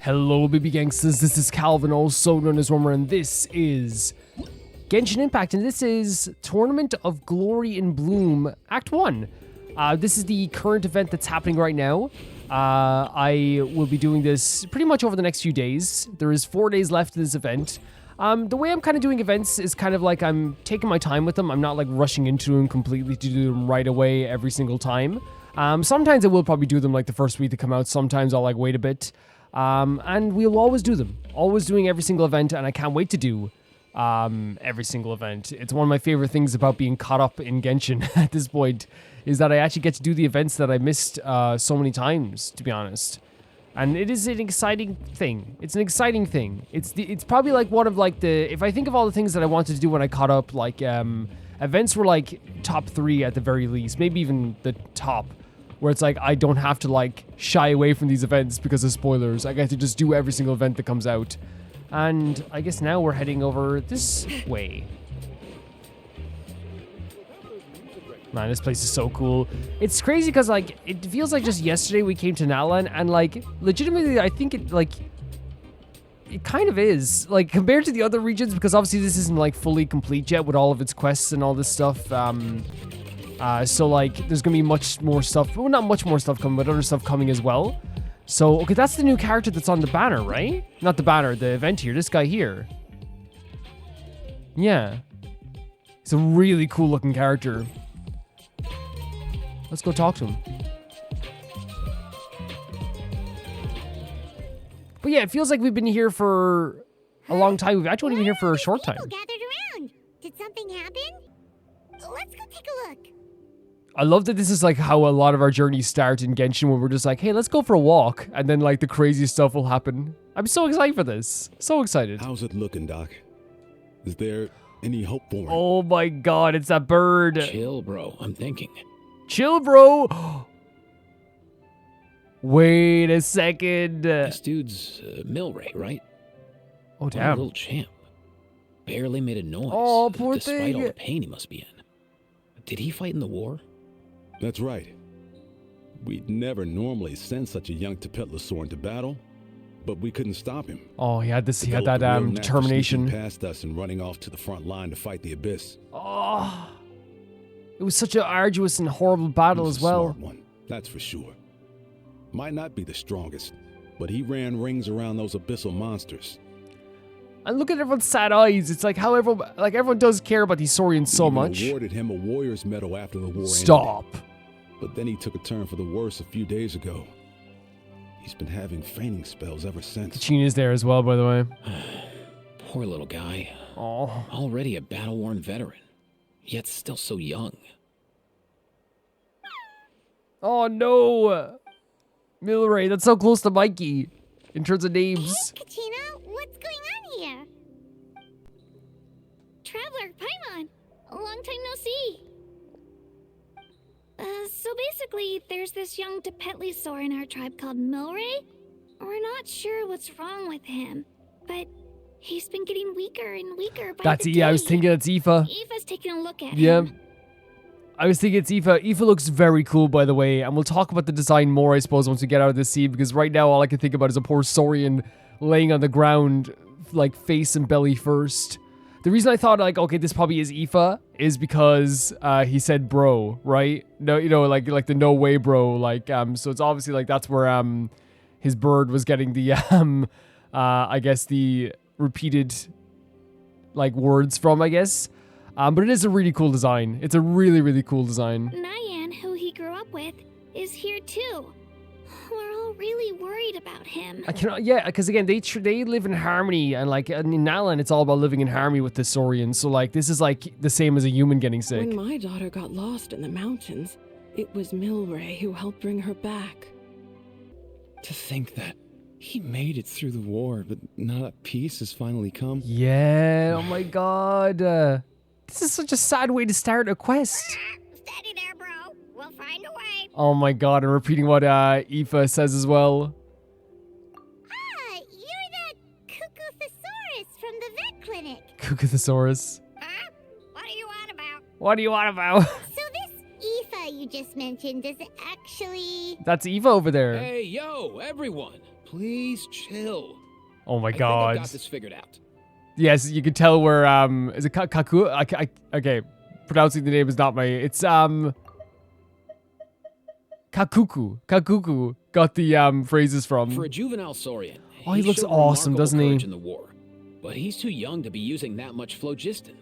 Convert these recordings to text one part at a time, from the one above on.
Hello baby gangsters, this is Calvin, also known as Romer, and this is Genshin Impact, and this is Tournament of Glory in Bloom, Act 1. This is the current event that's happening right now. I will be doing this pretty much over the next few days. There is 4 days left of this event. The way I'm kind of doing events is kind of like I'm taking my time with them. I'm not like rushing into them completely to do them right away every single time. Sometimes I will probably do them like the first week to come out. Sometimes I'll like wait a bit. And we'll always do them. Always doing every single event, and I can't wait to do every single event. It's one of my favorite things about being caught up in Genshin at this point, is that I actually get to do the events that I missed so many times, to be honest. And it is an exciting thing. It's an exciting thing. It's probably like one of like the, if I think of all the things that I wanted to do when I caught up, like events were like top 3 at the very least, maybe even the top. Where it's like, I don't have to like shy away from these events because of spoilers. I get to just do every single event that comes out. And I guess now we're heading over this way. Man, this place is so cool. It's crazy because like, it feels like just yesterday we came to Nalan, and like, legitimately I think it like, it kind of is. Like, compared to the other regions, because obviously this isn't like fully complete yet with all of its quests and all this stuff. So like, there's gonna be much more stuff. Well, not much more stuff coming, but other stuff coming as well. So, okay, that's the new character that's on the banner, right? Not the banner, the event here. This guy here. Yeah. It's a really cool looking character. Let's go talk to him. But yeah, it feels like we've been here for a long time. We've actually only been here for a short time. People gathered around. Did something happen? Let's go take a look. I love that this is like how a lot of our journeys start in Genshin, when we're just like, hey, let's go for a walk, and then like the craziest stuff will happen. I'm so excited for this. So excited. How's it looking, Doc? Is there any hope for it? Oh my god, it's that bird. Chill, bro. I'm thinking. Chill, bro. Wait a second. This dude's Milray, right? Oh, What a damn. little champ. Barely made a noise. Oh, poor despite thing. all the pain he must be in. Did he fight in the war? That's right. We'd never normally send such a young Tepetlosaur into battle, but we couldn't stop him. Oh, he had this. He had Developed that a real knack for determination. sneaking past us and running off to the front line to fight the Abyss. Oh, it was such an arduous and horrible battle He's as a well. smart one, that's for sure. Might not be the strongest, but he ran rings around those abyssal monsters. And look at everyone's sad eyes. It's like how everyone does care about these saurians so We even much. awarded him a warrior's medal after the war ended. Stop. But then he took a turn for the worse a few days ago. He's been having fainting spells ever since. Kachina's there as well, by the way. Poor little guy. Oh. Already a battle-worn veteran, yet still so young. Oh no. Milray, that's so close to Mikey in terms of names. Hey, Kachina, what's going on here? Traveler, Paimon, a long time no see. So basically, there's this young Tepetlosaur in our tribe called Milray. We're not sure what's wrong with him, but he's been getting weaker and weaker by That's the yeah, I day. was thinking it's Aoife. Aoife's taking a look at Yeah. him. I was thinking it's Aoife. Aoife looks very cool, by the way, and we'll talk about the design more, I suppose, once we get out of this scene, because right now all I can think about is a poor saurian laying on the ground, like face and belly first. The reason I thought like, okay, this probably is Aoife is because he said bro, right? No, you know, like the no way bro, like so it's obviously like that's where his bird was getting the I guess the repeated like words from, I guess. But it is a really cool design. It's a really, really cool design. Nyan, who he grew up with, is here too. We're all really worried about him. I cannot, yeah, because again, they live in harmony, and like in Nalan, it's all about living in harmony with the saurians. So like, this is like the same as a human getting sick. When my daughter got lost in the mountains, it was Milray who helped bring her back. To think that he made it through the war, but now that peace has finally come. Yeah, oh my god. This is such a sad way to start a quest. Steady there, bro. We'll find a way. Oh my god, I'm repeating what Aoife says as well. Ah, you're that Cucuthosaurus from the vet clinic. Cucuthosaurus. Huh? What do you want about? What do you want about? So this Aoife you just mentioned, does it actually... That's Aoife over there. Hey, yo, everyone! Please chill. Oh my I think god. I've got this figured out. Yes, you can tell where is it Kaku? Okay, pronouncing the name is not my. It's Kakuku. Kakuku got the phrases from. For a juvenile saurian, Oh, he looks showed awesome, remarkable doesn't he? courage in the war, but he's too young to be using that much phlogiston.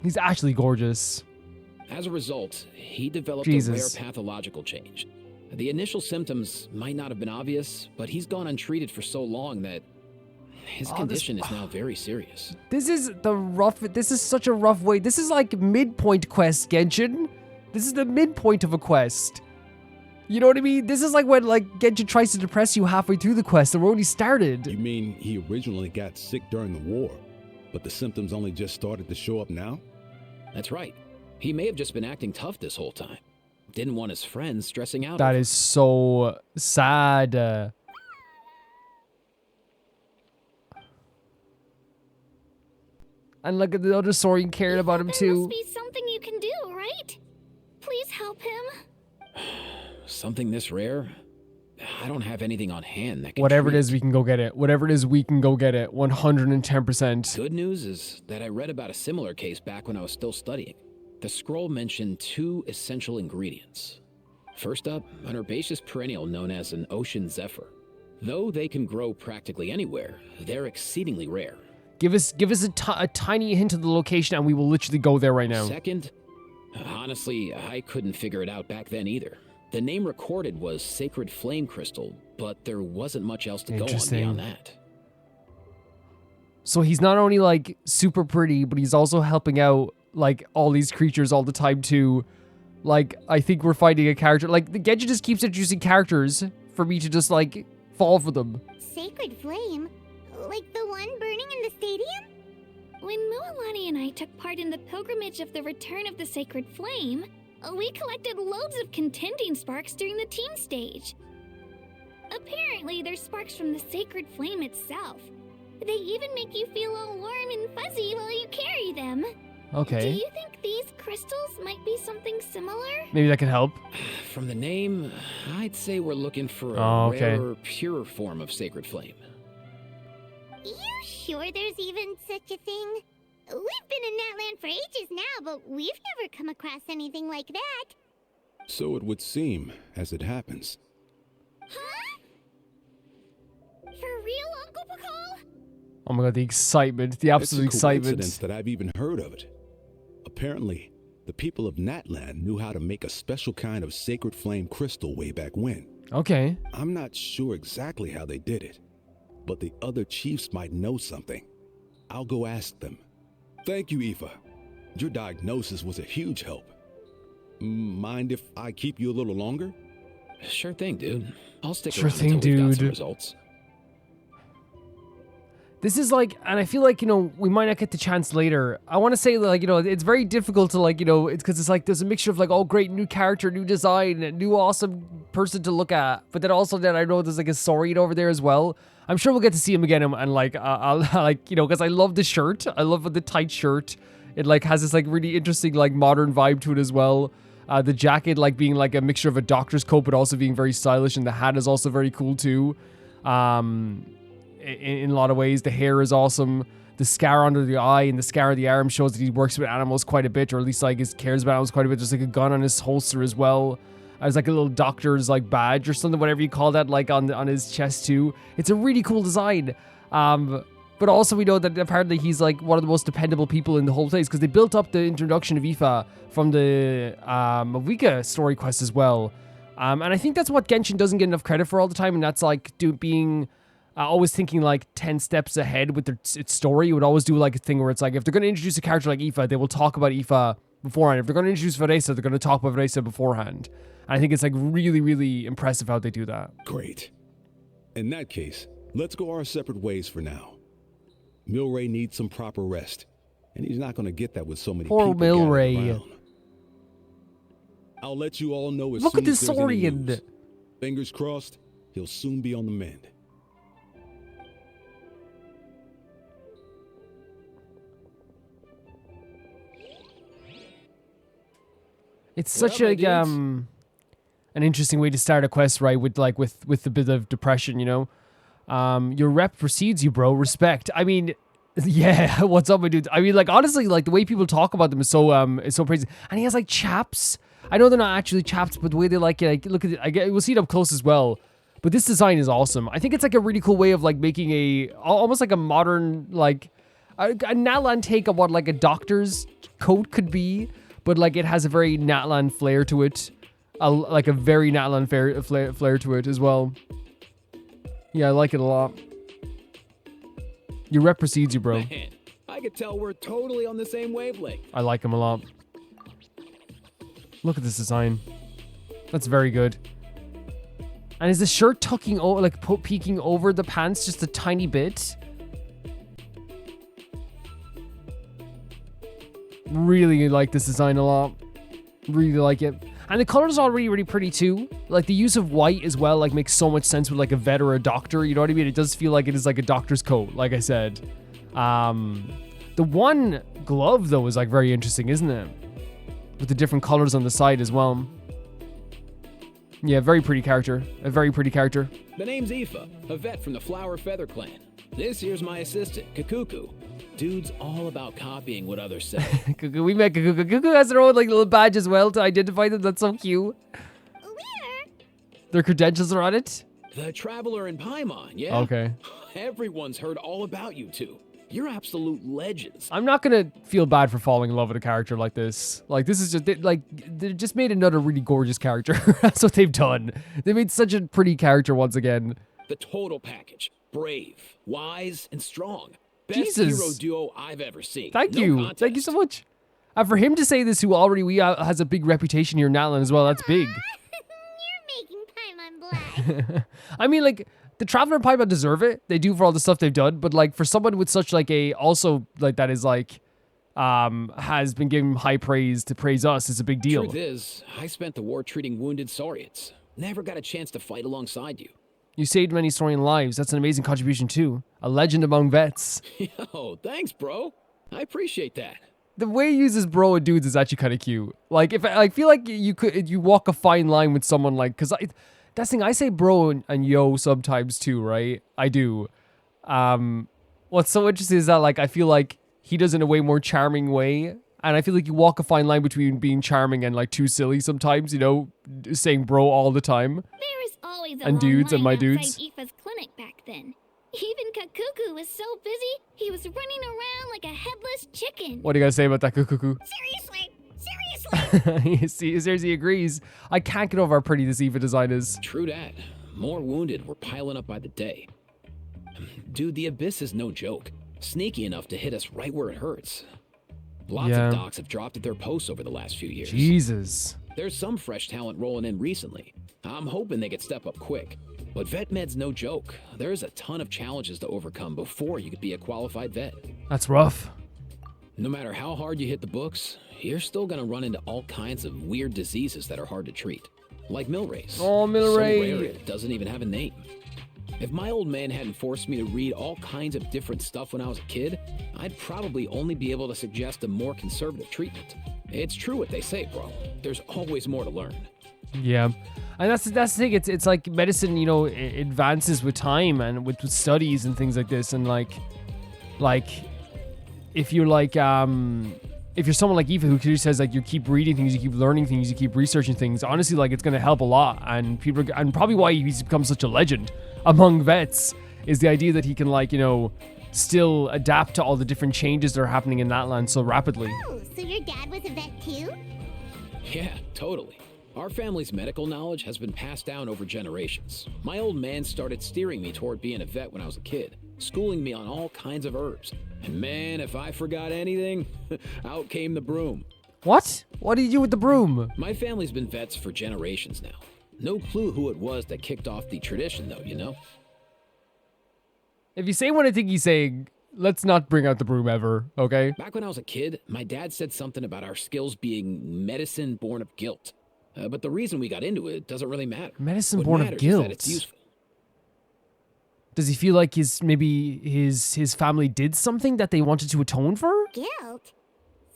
He's actually gorgeous. As a result, he developed Jesus. a rare pathological change. The initial symptoms might not have been obvious, but he's gone untreated for so long that his condition is now very serious. This is such a rough way. This is like midpoint quest, Genshin. This is the midpoint of a quest. You know what I mean? This is like when like Genshin tries to depress you halfway through the quest and we're only started. You mean he originally got sick during the war, but the symptoms only just started to show up now? That's right. He may have just been acting tough this whole time. Didn't want his friends stressing out. That over is so sad. And look at the other saurian caring about him There too. must be something you can do, right? Please help him. something this rare. I don't have anything on hand that can Whatever it treat. is, we can go get it. Whatever it is, we can go get it. 110%. Good news is that I read about a similar case back when I was still studying. The scroll mentioned 2 essential ingredients. First up, an herbaceous perennial known as an ocean zephyr. Though they can grow practically anywhere, they're exceedingly rare. Give us a tiny hint of the location and we will literally go there right now. Second, honestly, I couldn't figure it out back then either. The name recorded was Sacred Flame Crystal, but there wasn't much else to go on Interesting. beyond that. So he's not only like super pretty, but he's also helping out like all these creatures all the time too. Like I think we're finding a character. Like the Genshin just keeps introducing characters for me to just like fall for them. Sacred flame? Like the one burning in the stadium? When Mualani and I took part in the pilgrimage of the return of the Sacred Flame, we collected loads of contending sparks during the team stage. Apparently, they're sparks from the Sacred Flame itself. They even make you feel all warm and fuzzy while you carry them. Do Okay. you think these crystals might be something similar? Maybe that can help. From the name, I'd say we're looking for a Oh, okay. rarer, purer form of Sacred Flame. You sure there's even such a thing? We've been in that land for ages now, but we've never come across anything like that. So it would seem, as it happens. Huh? For real, Uncle Pakal? Oh my god, the excitement, the It's absolute a excitement. coincidence that I've even heard of it. Apparently, the people of Natland knew how to make a special kind of sacred flame crystal way back when. Okay. I'm not sure exactly how they did it, but the other chiefs might know something. I'll go ask them. Thank you, IFA. Your diagnosis was a huge help. Mind if I keep you a little longer? Sure thing, dude. I'll stick Sure around thing, until we've got some dude. results. This is like, and I feel like, we might not get the chance later. I want to say, like, it's very difficult to, like, it's because it's like there's a mixture of, like, oh, great new character, new design, new awesome person to look at. But then also, I know there's, like, a saurian over there as well. I'm sure we'll get to see him again. And like, I'll, like, because I love the shirt. I love the tight shirt. It, like, has this, like, really interesting, like, modern vibe to it as well. The jacket, like, being, like, a mixture of a doctor's coat, but also being very stylish. And the hat is also very cool, too. In a lot of ways, the hair is awesome. The scar under the eye and the scar of the arm shows that he works with animals quite a bit, or at least like he cares about animals quite a bit. There's like a gun on his holster as well. There's like a little doctor's like badge or something, whatever you call that, like on his chest too. It's a really cool design. But also we know that apparently he's like one of the most dependable people in the whole place because they built up the introduction of IFA from the Mavika story quest as well. And I think that's what Genshin doesn't get enough credit for all the time, and that's like being always thinking like 10 steps ahead with its story. You would always do like a thing where it's like if they're going to introduce a character like IFA, they will talk about IFA beforehand. If they're going to introduce Varesa, they're going to talk about Varesa beforehand. And I think it's like really, really impressive how they do that. Great. In that case, let's go our separate ways for now. Milray needs some proper rest, and he's not going to get that with so many Poor people gathered Milray. around. I'll let you all know as Look soon at this as there's any saurian. news. Fingers crossed, he'll soon be on the mend. It's What such up, my a dudes? an interesting way to start a quest, right? With the bit of depression, you know. Your rep precedes you, bro. Respect. I mean, yeah. What's up, my dude? I mean, like honestly, like the way people talk about them is so crazy. And he has like chaps. I know they're not actually chaps, but the way they like it, like, look at it. We'll see it up close as well. But this design is awesome. I think it's like a really cool way of like making almost like a modern like a Natlan take on what like a doctor's coat could be, but like it has a very Natlan flair to it, like a very Natlan flair to it as well. Yeah, I like it a lot. Your rep precedes you, bro. Man, I could tell we're totally on the same wavelength. I like him a lot. Look at this design. That's very good. And is the shirt tucking over, like peeking over the pants just a tiny bit? Really like this design a lot. Really like it. And the colors are really, really pretty too. Like the use of white as well, like makes so much sense with like a vet or a doctor. You know what I mean? It does feel like it is like a doctor's coat, like I said. The one glove though is like very interesting, isn't it? With the different colors on the side as well. Yeah, very pretty character. A very pretty character. The name's IFA, a vet from the Flower Feather clan. This here's my assistant, Kakuku. Dude's all about copying what others say. We met Kakuku. Kakuku has their own like little badge as well to identify them. That's so cute. Where? Their credentials are on it. The Traveler in Paimon, yeah? Okay. Everyone's heard all about you two. You're absolute legends. I'm not gonna feel bad for falling in love with a character like this. Like this is just they just made another really gorgeous character. That's what they've done. They made such a pretty character once again. The total package. Brave, wise, and strong. Best Jesus. hero duo I've ever seen. Thank No you. contest. Thank you so much. And for him to say this, who already has a big reputation here in Natlan as well, that's big. You're making Paimon blush. I mean, like, the Traveler and Paimon deserve it. They do for all the stuff they've done. But, like, for someone with such, like, also, like, that is, like, has been given high praise to praise us is a big deal. Truth is, I spent the war treating wounded saurians. Never got a chance to fight alongside you. You saved many saurian lives. That's an amazing contribution, too. A legend among vets. Yo, thanks, bro. I appreciate that. The way he uses bro and dudes is actually kind of cute. Like, if I feel like you walk a fine line with someone, like, because that's the thing, I say bro and yo sometimes too, right? I do. What's so interesting is that, like, I feel like he does it in a way more charming way. And I feel like you walk a fine line between being charming and, like, too silly sometimes, you know, saying bro all the time. There was always a And long dudes and line my outside dudes. Aoife's clinic back then. Even Kakuku was so busy, he was running around like a headless chicken. What do you gotta say about that, Kukuku? Seriously. Seriously agrees. I can't get over how pretty this Eva design is. True that. More wounded were piling up by the day. Dude, the Abyss is no joke. Sneaky enough to hit us right where it hurts. Lots Yeah. of docs have dropped at their posts over the last few years. Jesus. There's some fresh talent rolling in recently. I'm hoping they could step up quick. But vet med's no joke. There's a ton of challenges to overcome before you could be a qualified vet. That's rough. No matter how hard you hit the books, you're still gonna run into all kinds of weird diseases that are hard to treat. Like Milray's. Oh, Milray. So rare it doesn't even have a name. If my old man hadn't forced me to read all kinds of different stuff when I was a kid, I'd probably only be able to suggest a more conservative treatment. It's true what they say, bro. There's always more to learn. Yeah. And that's the thing. It's like medicine, you know, it advances with time and with studies and things like this. And like if you're like if you're someone like Eva who says like you keep reading things, you keep learning things, you keep researching things, honestly, like it's gonna help a lot. And and probably why he's become such a legend among vets is the idea that he can, like, you know, still adapt to all the different changes that are happening in that land so rapidly. Oh, so your dad was a vet too? Yeah, totally. Our family's medical knowledge has been passed down over generations. My old man started steering me toward being a vet when I was a kid, schooling me on all kinds of herbs. And man, if I forgot anything, out came the broom. What? What did you do with the broom? My family's been vets for generations now. No clue who it was that kicked off the tradition, though, you know? If you say what I think he's saying, let's not bring out the broom ever, okay? Back when I was a kid, my dad said something about our skills being medicine born of guilt. But the reason we got into it doesn't really matter. Medicine What born of matters is that guilt. it's useful. Does he feel like his family did something that they wanted to atone for? Guilt?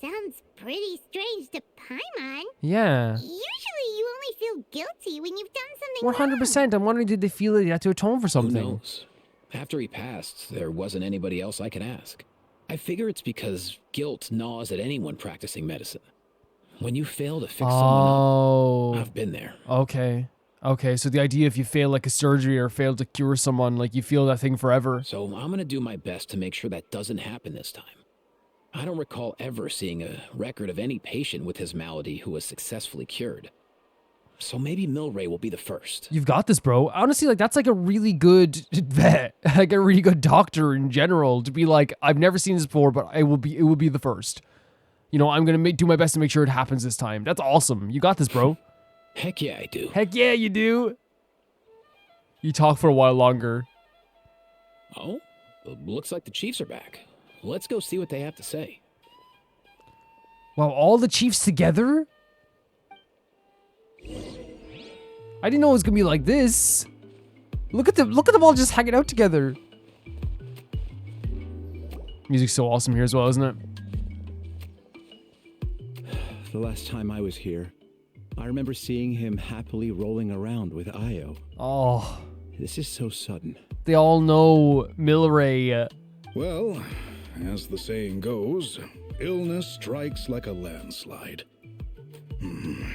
Sounds pretty strange to Paimon. Yeah. Usually you only feel guilty when you've done something 100%. I'm wondering, did they feel that they had to atone for Who something? knows? After he passed, there wasn't anybody else I could ask. I figure it's because guilt gnaws at anyone practicing medicine. When you fail to fix someone up, I've been there. Okay. Okay, so the idea if you fail like a surgery or fail to cure someone, like you feel that thing forever. So I'm gonna do my best to make sure that doesn't happen this time. I don't recall ever seeing a record of any patient with his malady who was successfully cured. So maybe Milray will be the first. You've got this, bro. Honestly, like that's like a really good vet, like a really good doctor in general to be like, I've never seen this before, but it will be the first. You know, I'm gonna do my best to make sure it happens this time. That's awesome. You got this, bro. Heck yeah, I do. Heck yeah, you do. You talk for a while longer. Oh, looks like the Chiefs are back. Let's go see what they have to say. Wow, all the Chiefs together? I didn't know it was gonna be like this. Look at them all just hanging out together. Music's so awesome here as well, isn't it? The last time I was here, I remember seeing him happily rolling around with Io. Oh, This is so sudden. they all know Milray. Well, as the saying goes, illness strikes like a landslide.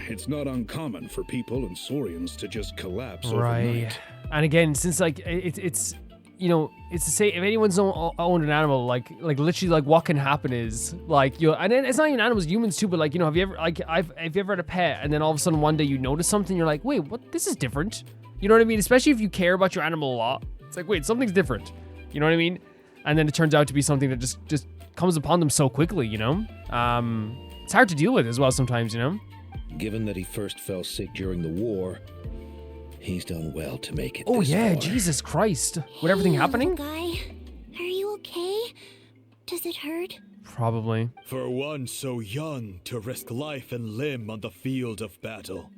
It's not uncommon for people and saurians to just collapse overnight. And again, since like it's you know, it's to say if anyone's owned an animal, like literally like what can happen is like and it's not even animals, humans too, but like, you know, have you ever have you ever had a pet and then all of a sudden one day you notice something, you're like, wait, what? This is different. You know what I mean? Especially if you care about your animal a lot. It's like, wait, something's different. You know what I mean? And then it turns out to be something that just comes upon them so quickly, you know? It's hard to deal with as well sometimes, you know? Given that he first fell sick during the war, he's done well to make it Oh this yeah, far. Jesus Christ. With everything happening? Little guy, are you okay? Does it hurt? Probably. For one so young to risk life and limb on the field of battle.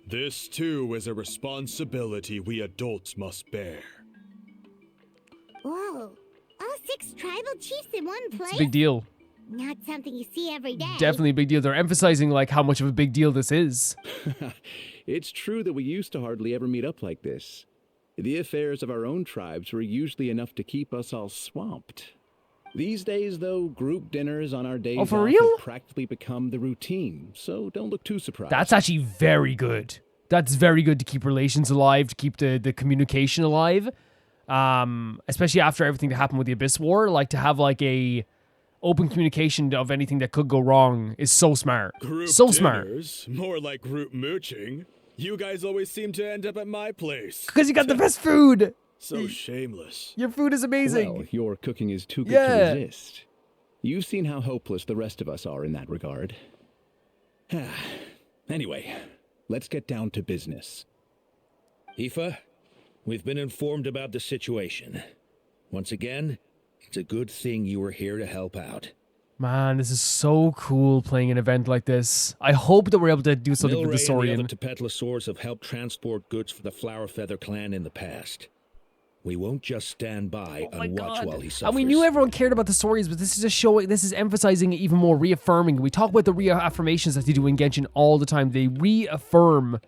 This too is a responsibility we adults must bear. Whoa, all 6 tribal chiefs in one place? It's a big deal. Not something you see every day. Definitely a big deal. They're emphasizing like how much of a big deal this is. It's true that we used to hardly ever meet up like this. The affairs of our own tribes were usually enough to keep us all swamped. These days, though, group dinners on our days for off real? have practically become the routine, so don't look too surprised. That's actually very good. That's very good to keep relations alive, to keep the communication alive. Especially after everything that happened with the Abyss War, like to have like a open communication of anything that could go wrong is so smart. Group so smart. dinners, more like group mooching. You guys always seem to end up at my place. Because you got the best food. So shameless. Your food is amazing. Well, your cooking is too good Yeah. to resist. You've seen how hopeless the rest of us are in that regard. Anyway, let's get down to business. IFA, we've been informed about the situation. Once again, it's a good thing you were here to help out. Man, this is so cool playing an event like this. I hope that we're able to do something with the Milray and the saurian. other Tepetlosaurs have helped transport goods for the Flower Feather clan in the past. We won't just stand by and watch while he suffers. And we knew everyone cared about the stories, but this is just showing, this is emphasizing it even more, reaffirming. We talk about the reaffirmations that they do in Genshin all the time. They reaffirm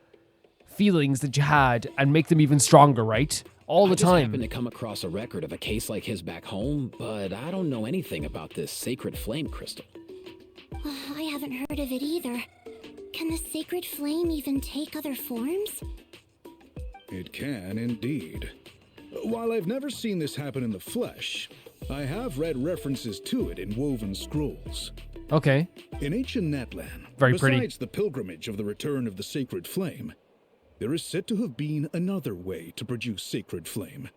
feelings that you had and make them even stronger, right? All the I just time. happened to come across a record of a case like his back home, but I don't know anything about this sacred flame crystal. I haven't heard of it either. Can the sacred flame even take other forms? It can indeed. While I've never seen this happen in the flesh, I have read references to it in woven scrolls. Okay. In ancient Natlan, Very pretty. besides the pilgrimage of the return of the sacred flame, there is said to have been another way to produce sacred flame,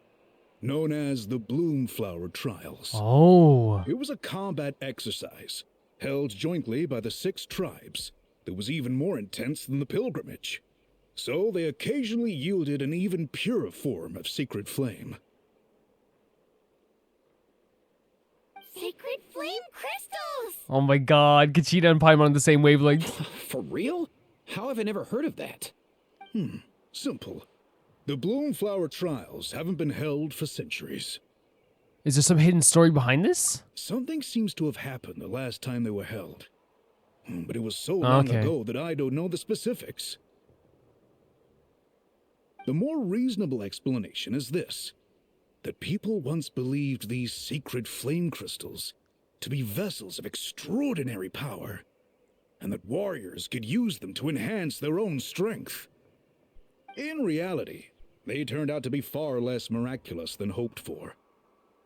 known as the Bloomflower Trials. Oh. It was a combat exercise held jointly by the 6 tribes that was even more intense than the pilgrimage. So they occasionally yielded an even purer form of sacred flame. Sacred flame crystals! Oh my god, Kachina and Paimon on the same wavelength. For real? How have I never heard of that? Simple. The Bloomflower Trials haven't been held for centuries. Is there some hidden story behind this? Something seems to have happened the last time they were held. But it was so long ago that I don't know the specifics. The more reasonable explanation is this: that people once believed these sacred flame crystals to be vessels of extraordinary power, and that warriors could use them to enhance their own strength. In reality, they turned out to be far less miraculous than hoped for.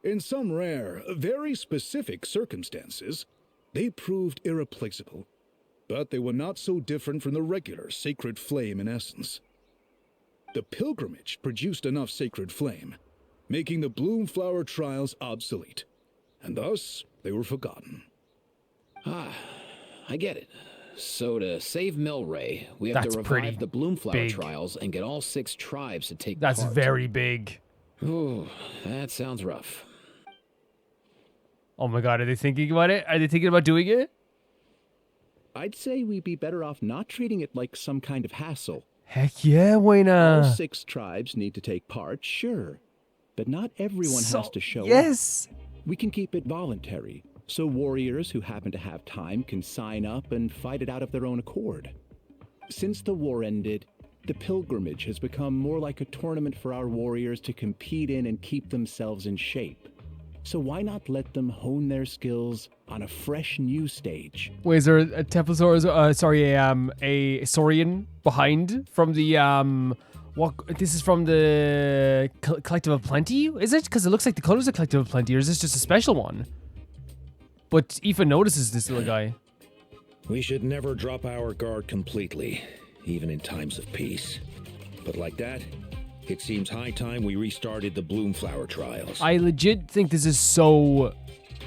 In some rare, very specific circumstances, they proved irreplaceable, but they were not so different from the regular sacred flame in essence. The pilgrimage produced enough sacred flame, making the Bloomflower Trials obsolete, and thus they were forgotten. Ah, I get it. So to save Milray, we have That's to pretty revive the Bloomflower big. Trials and get all 6 tribes to take That's part. very big. Ooh, that sounds rough. Oh my god, are they thinking about it? Are they thinking about doing it? I'd say we'd be better off not treating it like some kind of hassle. Heck yeah, why All not? 6 tribes need to take part, sure. But not everyone has to show up. Yes! We can keep it voluntary, so warriors who happen to have time can sign up and fight it out of their own accord. Since the war ended, the pilgrimage has become more like a tournament for our warriors to compete in and keep themselves in shape. So why not let them hone their skills on a fresh new stage? Wait, is there a Teposaurus, a saurian behind from the, this is from the Collective of Plenty? Is it? Because it looks like the colors of Collective of Plenty, or is this just a special one? But Aoife notices this little guy. We should never drop our guard completely, even in times of peace. But like that, it seems high time we restarted the Bloomflower Trials. I legit think this is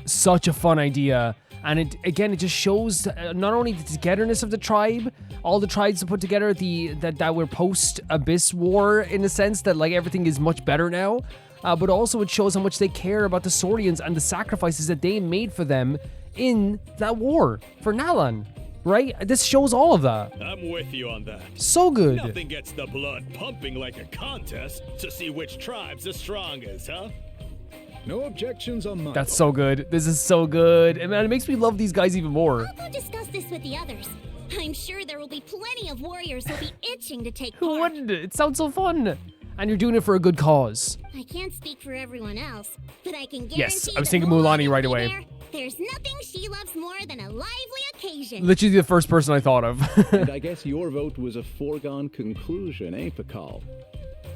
such a fun idea. And it just shows not only the togetherness of the tribe, all the tribes put together, that we're post-Abyss War, in a sense, that like everything is much better now. But also it shows how much they care about the Saurians and the sacrifices that they made for them in that war for Nalan, right? This shows all of that. I'm with you on that. So good. Nothing gets the blood pumping like a contest to see which tribe's the strongest, huh? No objections on my That's so good. This is so good. And man, it makes me love these guys even more. I'll go discuss this with the others. I'm sure there will be plenty of warriors who'll be itching to take Who part. wouldn't? It sounds so fun. And you're doing it for a good cause. I can't speak for everyone else, but I can guarantee Yes, I was that thinking Mulan right will be away. there. There's nothing she loves more than a lively occasion. Literally the first person I thought of. And I guess your vote was a foregone conclusion, eh, Pakal?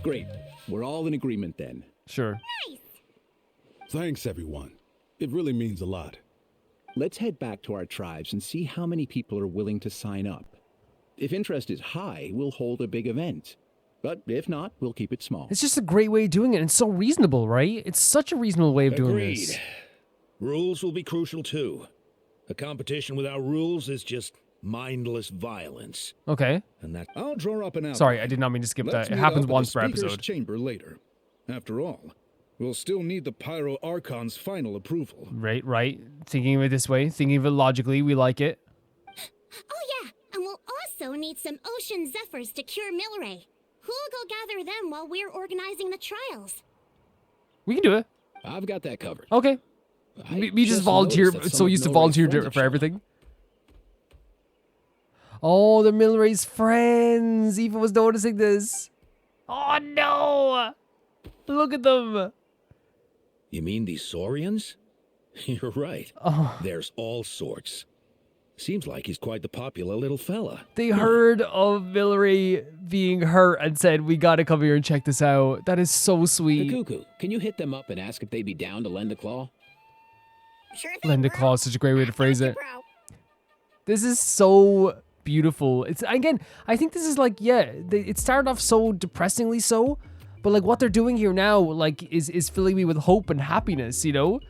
Great. We're all in agreement then. Sure. Nice. Thanks, everyone. It really means a lot. Let's head back to our tribes and see how many people are willing to sign up. If interest is high, we'll hold a big event. But if not, we'll keep it small. It's just a great way of doing it. And it's so reasonable, right? It's such a reasonable way of doing Agreed. this. Rules will be crucial too. A competition without rules is just mindless violence. Okay. And that I'll draw up an outline. Sorry, I did not mean to skip Let's that. It meet happens up at once the per speaker's episode. chamber later. After all, we'll still need the Pyro Archon's final approval. Right. Thinking of it this way, thinking of it logically, we like it. Oh yeah, and we'll also need some ocean zephyrs to cure Milray. Who'll go gather them while we're organizing the trials? We can do it. I've got that covered. Okay. I We just volunteer. noticed that So some of used to Milray's volunteer friends have for shown up. everything. Oh, they're Milray's friends. Eva was noticing this. Oh no! Look at them. You mean these saurians? You're right. Oh. There's all sorts. Seems like he's quite the popular little fella. They heard of Milray being hurt and said, "We gotta come here and check this out." That is so sweet. Cuckoo, can you hit them up and ask if they'd be down to lend a claw? Sure thing, Lend a bro. claw is such a great way to phrase it. Bro. This is so beautiful. It's again, I think this is like, it started off so depressingly so, but like what they're doing here now, like is filling me with hope and happiness, you know?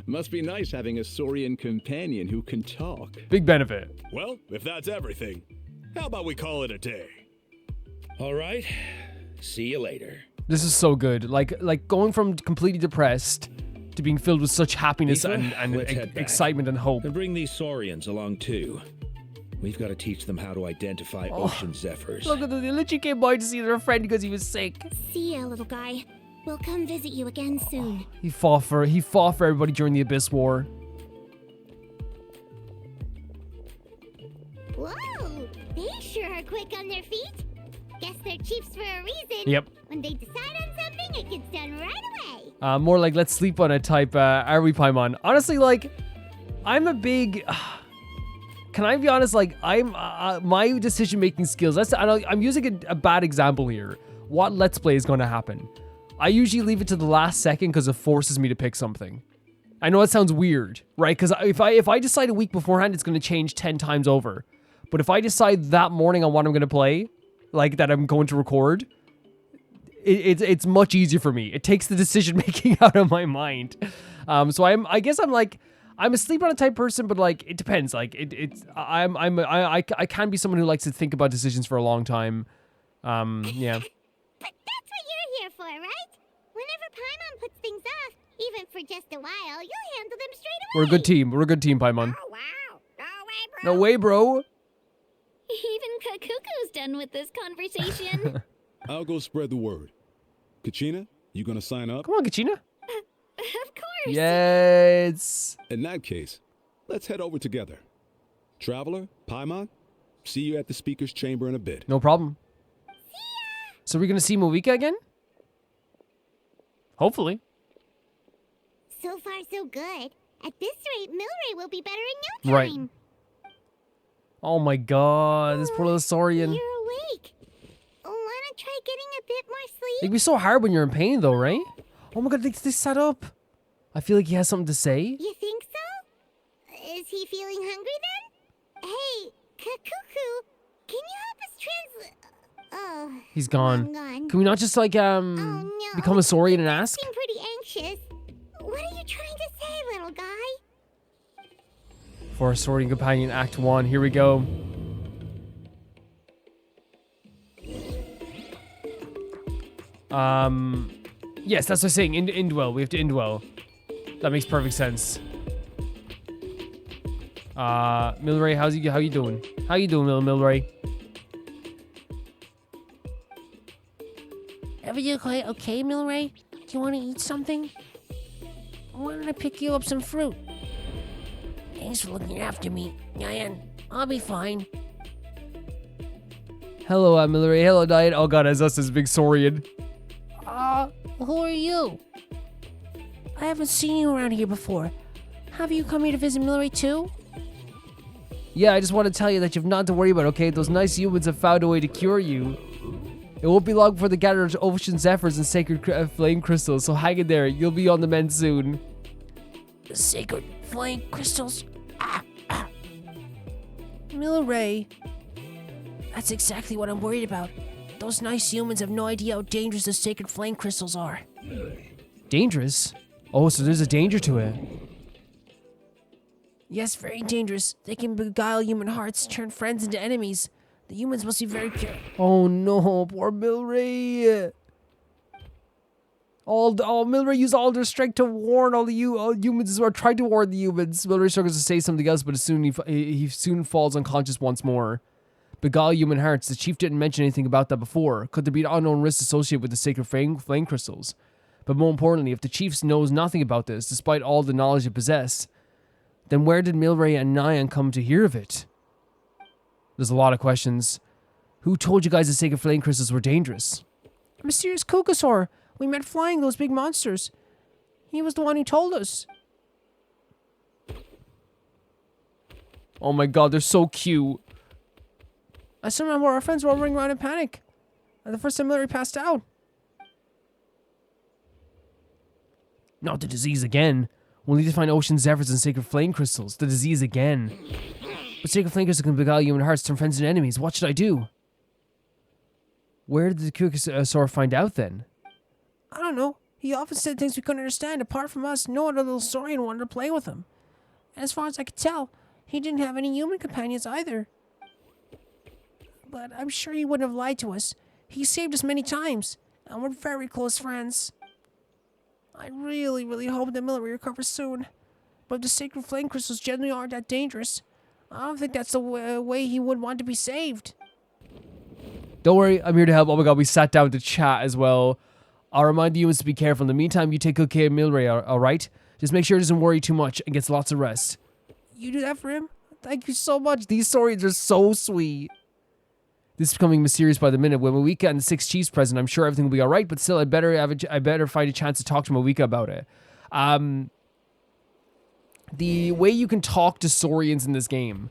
Must be nice having a saurian companion who can talk. Big benefit. Well, if that's everything, how about we call it a day? All right. See you later. This is so good. Like going from completely depressed to being filled with such happiness Aoife, and let's head back. excitement and hope. And bring these saurians along too. We've got to teach them how to identify ocean zephyrs. Look at them. They literally came by to see their friend because he was sick. See ya, little guy. We'll come visit you again soon. He fought for everybody during the Abyss War. Whoa! They sure are quick on their feet. Guess they're chiefs for a reason. Yep. When they decide on something, it gets done right away. More like let's sleep on it type, are we, Paimon? Honestly, like, I'm a big... can I be honest? Like, I'm... my decision-making skills... I'm using a bad example here. What Let's Play is going to happen? I usually leave it to the last second because it forces me to pick something. I know it sounds weird, right? Because if I decide a week beforehand, it's going to change 10 times over. But if I decide that morning on what I'm going to play, like that I'm going to record, it's much easier for me. It takes the decision making out of my mind. So I guess I'm a sleep on a type person, but like it depends. Like I can be someone who likes to think about decisions for a long time. Yeah. But that's what you're here for, right? Whenever Paimon puts things off, even for just a while, you'll handle them straight away. We're a good team. We're a good team, Paimon. Oh wow! No way, bro. No way, bro. Even Kakuku's done with this conversation. I'll go spread the word. Kachina, you gonna sign up? Come on, Kachina. Of course. Yes. In that case, let's head over together. Traveler, Paimon, see you at the speaker's chamber in a bit. No problem. So we're gonna see Moika again? Hopefully. So far, so good. At this rate, Milray will be better in no Right. time. Oh my god, this poor little saurian. You're awake. Wanna try getting a bit more sleep? It'd be so hard when you're in pain though, right? Oh my god, they set up. I feel like he has something to say. You think so? Is he feeling hungry then? Hey, Kakuku, can you help us translate? Oh, He's gone. I'm gone. Can we not just like Oh no. become a saurian and You ask? seem pretty anxious. What are you trying to say, little guy? For a saurian companion, Act 1. Here we go. Yes, that's what I'm saying. Indwell. We have to indwell. That makes perfect sense. Milray, how you doing? How you doing, Milray? Everything okay, Milray? Do you want to eat something? Why don't I pick you up some fruit? Thanks for looking after me, Nyan. I'll be fine. Hello, Milray. Hello, Diet. Oh god, it's us, this big saurian. Who are you? I haven't seen you around here before. Have you come here to visit Milray too? Yeah, I just want to tell you that you have nothing to worry about, okay? Those nice humans have found a way to cure you. It won't be long before they gather ocean zephyrs and sacred flame crystals, so hang in there. You'll be on the mend soon. The sacred flame crystals? Milray. That's exactly what I'm worried about. Those nice humans have no idea how dangerous the sacred flame crystals are. Dangerous? Oh, so there's a danger to it. Yes, very dangerous. They can beguile human hearts, turn friends into enemies. The humans must be very careful. Oh no, poor Milray. Milray used all their strength to warn all humans, or tried to warn the humans. Milray struggles to say something else, but soon he soon falls unconscious once more. Beguile human hearts. The chief didn't mention anything about that before. Could there be an unknown risk associated with the sacred flame crystals? But more importantly, if the chief knows nothing about this, despite all the knowledge it possessed, then where did Milray and Nyan come to hear of it? There's a lot of questions. Who told you guys the sacred flame crystals were dangerous? A mysterious Kukasaur. We met flying those big monsters. He was the one who told us. Oh my god, they're so cute. I still remember our friends were all running around in panic. The first time Milray passed out. Not the disease again. We'll need to find ocean zephyrs and sacred flame crystals. The disease again. But sacred flame crystals can beguile human hearts, turn friends into enemies. What should I do? Where did the Kukasaur find out then? I don't know. He often said things we couldn't understand. Apart from us, no other little saurian wanted to play with him. And as far as I could tell, he didn't have any human companions either. But I'm sure he wouldn't have lied to us. He saved us many times, and we're very close friends. I really, really hope that Milray recovers soon. But if the sacred flame crystals generally aren't that dangerous, I don't think that's the way he would want to be saved. Don't worry, I'm here to help. Oh my god, we sat down to chat as well. I'll remind the humans to be careful. In the meantime, you take good care of Milray, alright? Just make sure he doesn't worry too much and gets lots of rest. You do that for him? Thank you so much. These saurians are so sweet. This is becoming mysterious by the minute. When Mawika and the 6 chiefs present, I'm sure everything will be alright, but still, I better find a chance to talk to Mawika about it. The way you can talk to saurians in this game,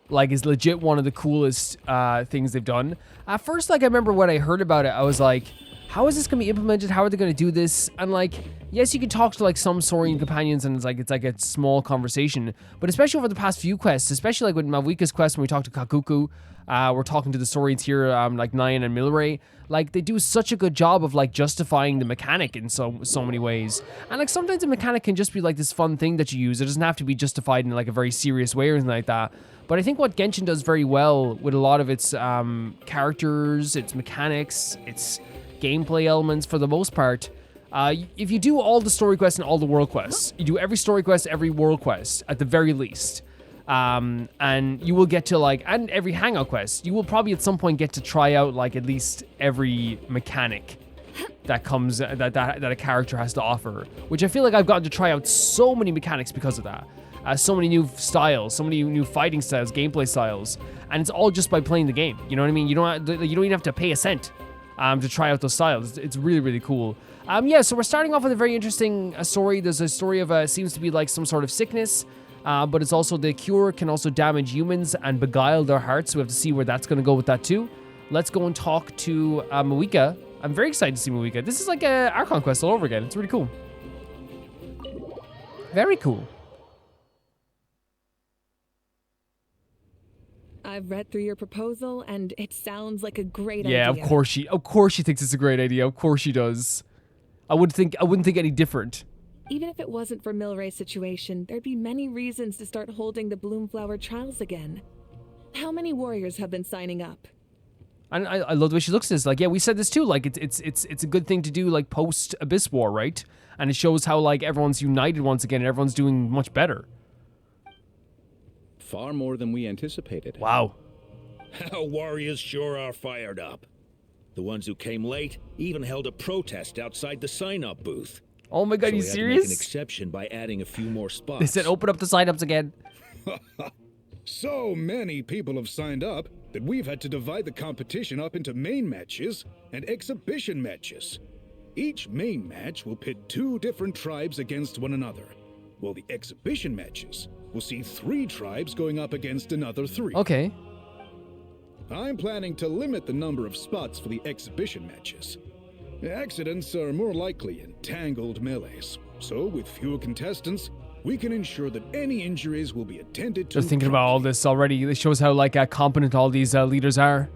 like, is legit one of the coolest things they've done. At first, like, I remember when I heard about it, I was like, how is this going to be implemented? How are they going to do this? And, like, yes, you can talk to, like, some saurian companions, and it's like a small conversation. But especially over the past few quests, especially, like, with Mawika's quest when we talk to Kakuku, we're talking to the saurians here, like, Nyan and Milray. Like, they do such a good job of, like, justifying the mechanic in so many ways. And, like, sometimes the mechanic can just be, like, this fun thing that you use. It doesn't have to be justified in, like, a very serious way or anything like that. But I think what Genshin does very well with a lot of its characters, its mechanics, its gameplay elements, for the most part, if you do all the story quests and all the world quests, you do every story quest, every world quest, at the very least, and you will get to, like, and every hangout quest, you will probably at some point get to try out, like, at least every mechanic that comes, that a character has to offer, which I feel like I've gotten to try out so many mechanics because of that. So many new styles, so many new fighting styles, gameplay styles, and it's all just by playing the game. You know what I mean? You don't even have to pay a cent to try out those styles. It's really, really cool. Yeah, so we're starting off with a very interesting story. There's a story of seems to be like some sort of sickness, but it's also the cure can also damage humans and beguile their hearts. So we have to see where that's going to go with that too. Let's go and talk to Mawika. I'm very excited to see Mawika. This is like a Archon quest all over again. It's really cool. Very cool. I've read through your proposal, and it sounds like a great idea. Yeah, of course she thinks it's a great idea. Of course she does. I wouldn't think any different. Even if it wasn't for Milray's situation, there'd be many reasons to start holding the Bloomflower Trials again. How many warriors have been signing up? And I love the way she looks at this. Like, yeah, we said this too. Like, it's a good thing to do, like, post Abyss War, right? And it shows how, like, everyone's united once again and everyone's doing much better. Far more than we anticipated. Wow. Our warriors sure are fired up. The ones who came late even held a protest outside the sign-up booth. Oh my god, so you we had to serious? make an exception by adding a few more spots. They said open up the sign-ups again. So many people have signed up that we've had to divide the competition up into main matches and exhibition matches. Each main match will pit 2 different tribes against one another, while the exhibition matches will see 3 tribes going up against another 3. Okay. I'm planning to limit the number of spots for the exhibition matches. Accidents are more likely in tangled melees, so with fewer contestants, we can ensure that any injuries will be attended to. They're thinking about all this already. It shows how, like, competent all these leaders are.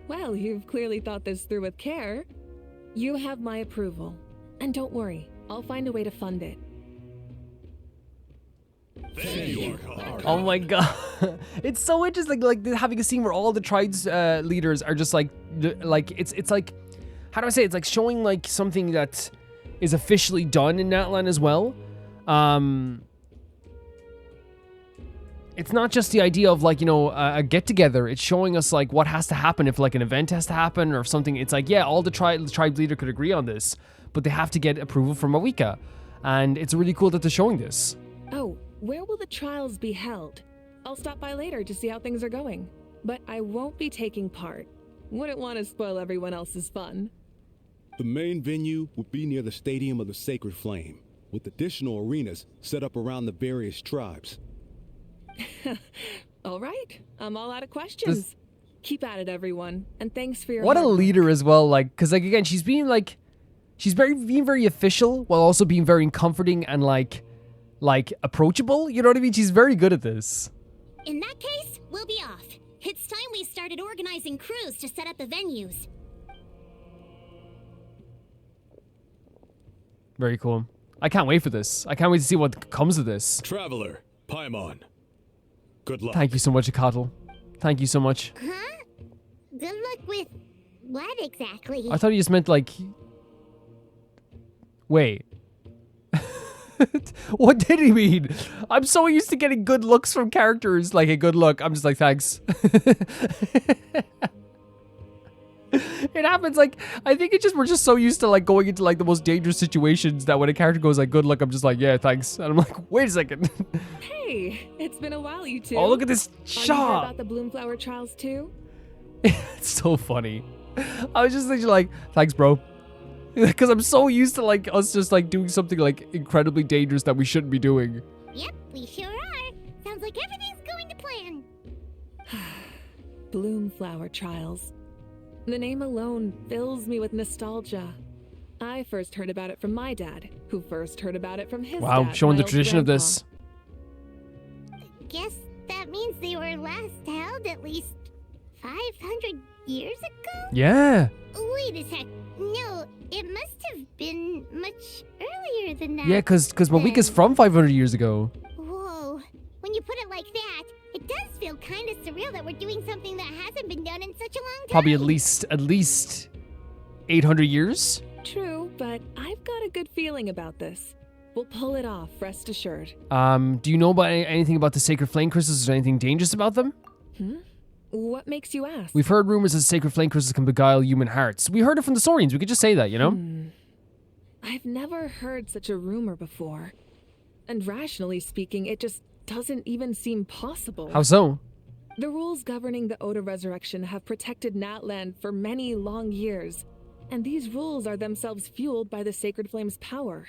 Well, you've clearly thought this through with care. You have my approval. And don't worry, I'll find a way to fund it. Thank you. Oh my god. It's so interesting, like having a scene where all the tribes leaders are just like it's like, how do I say it? It's like showing like something that is officially done in Natlan as well. It's not just the idea of like, you know, a get together. It's showing us like what has to happen if like an event has to happen or something. It's like, yeah, all the tribe leader could agree on this, but they have to get approval from Mawika. And it's really cool that they're showing this. Oh, where will the trials be held? I'll stop by later to see how things are going. But I won't be taking part. Wouldn't want to spoil everyone else's fun. The main venue will be near the Stadium of the Sacred Flame, with additional arenas set up around the various tribes. All right, I'm all out of questions. Keep at it, everyone, and thanks for your What a hard work. leader as well, like, because like again, she's being very official while also being very comforting and like approachable. You know what I mean? She's very good at this. In that case, we'll be off. It's time we started organizing crews to set up the venues. Very cool. I can't wait for this. I can't wait to see what comes of this. Traveler, Paimon. Good luck. Thank you so much, Akatl. Thank you so much. Huh? Good luck with what exactly? I thought he just meant like... Wait. What did he mean? I'm so used to getting good looks from characters. Like a good look. I'm just like, thanks. It happens like, I think we're just so used to like going into like the most dangerous situations that when a character goes like, good luck, I'm just like, yeah, thanks. And I'm like, wait a second. Hey, it's been a while, you two. Oh, look at this Are you here shop. about the Bloomflower Trials too? It's so funny. I was just thinking like, thanks, bro. Because I'm so used to like us just like doing something like incredibly dangerous that we shouldn't be doing. Yep, we sure are. Sounds like everything's going to plan. Bloomflower Trials. The name alone fills me with nostalgia. I first heard about it from my dad, who first heard about it from his Wow, dad, showing the Miles' tradition of grandpa. this. Guess that means they were last held at least 500 years ago? Yeah. Wait a sec. No, it must have been much earlier than that. Yeah, because Malika's from 500 years ago. Whoa. When you put it like that, it does feel kind of surreal that we're doing something that hasn't been done in such a long time. Probably at least 800 years. True, but I've got a good feeling about this. We'll pull it off, rest assured. Do you know about anything about the sacred flame crystals? Is there anything dangerous about them? What makes you ask? We've heard rumors that sacred flame crystals can beguile human hearts. We heard it from the saurians. We could just say that, you know? I've never heard such a rumor before. And rationally speaking, it just doesn't even seem possible. How so? The rules governing the Oda Resurrection have protected Natland for many long years, and these rules are themselves fueled by the Sacred Flame's power.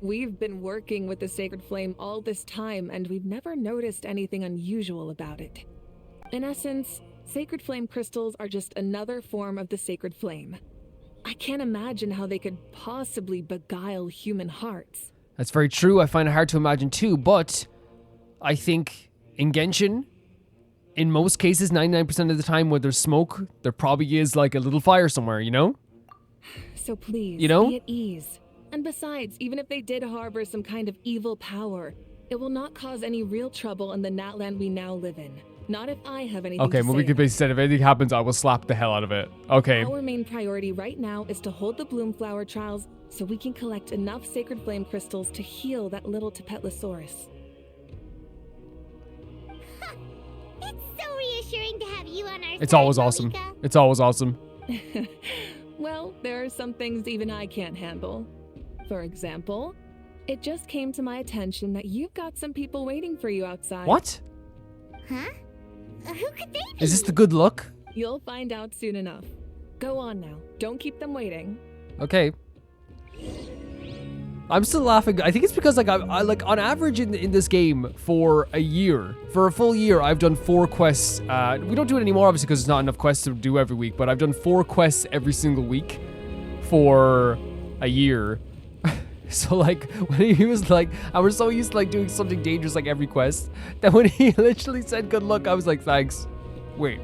We've been working with the Sacred Flame all this time, and we've never noticed anything unusual about it. In essence, Sacred Flame crystals are just another form of the Sacred Flame. I can't imagine how they could possibly beguile human hearts. That's very true. I find it hard to imagine too, but I think in Genshin, in most cases, 99% of the time where there's smoke, there probably is like a little fire somewhere, you know? So please, You know? be at ease. And besides, even if they did harbor some kind of evil power, it will not cause any real trouble in the Natland we now live in. Not if I have anything Okay, to well, say we could about it. basically say if anything happens, I will slap the hell out of it. Okay. Our main priority right now is to hold the Bloomflower Trials so we can collect enough Sacred Flame crystals to heal that little Tapetlosaurus. It's so reassuring to have you on our It's side, always awesome. Malika. It's always awesome. Well, there are some things even I can't handle. For example, it just came to my attention that you've got some people waiting for you outside. What? Huh? Who could they be? Is this the good look? You'll find out soon enough. Go on now. Don't keep them waiting. Okay. I'm still laughing. I think it's because like I like on average in this game for a full year, I've done 4 quests. We don't do it anymore obviously because there's not enough quests to do every week, but I've done 4 quests every single week for a year. So like when he was like, I was so used to like doing something dangerous like every quest that when he literally said good luck, I was like, thanks. Wait.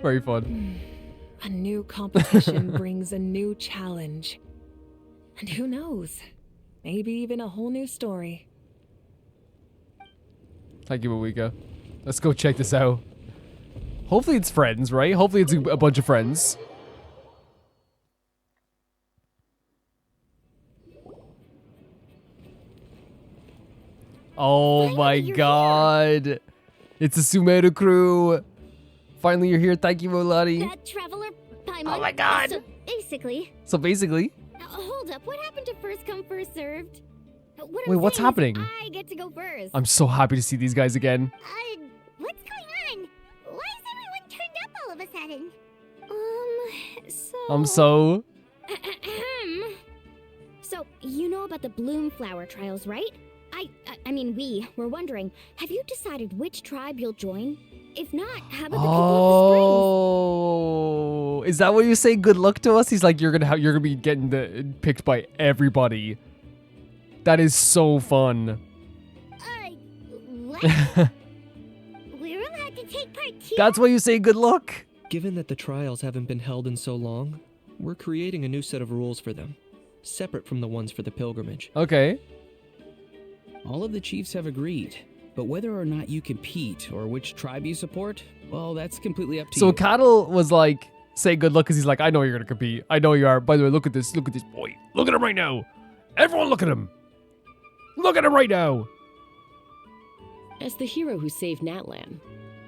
Very fun. A new competition brings a new challenge. And who knows? Maybe even a whole new story. Thank you, Malika. Let's go check this out. Hopefully it's friends, right? Hopefully it's a bunch of friends. Oh my god. It's the Sumeru crew. Finally you're here. Thank you, Molani. That traveler Paimon. Oh my god. So basically. So basically, Hold up. What happened to first come, first served? What Wait, I'm what's saying is happening? I get to go first. I'm so happy to see these guys again. What's going on? Why is everyone turned up all of a sudden? So So, you know about the Bloomflower Trials, right? I mean, we were wondering, have you decided which tribe you'll join? If not, how about the people of the Oh, is that what you say? Good luck to us. He's like, you're gonna be getting picked by everybody. That is so fun. Springs? What? We're allowed to take part too? That's why you say good luck. Given that the trials haven't been held in so long, we're creating a new set of rules for them, separate from the ones for the pilgrimage. Okay. All of the chiefs have agreed, but whether or not you compete or which tribe you support, well, that's completely up to So you. Cattle was like, say good luck because he's like, I know you're gonna compete. I know you are. By the way, look at this boy. Look at him right now. Everyone look at him. Look at him right now. As the hero who saved Natlan,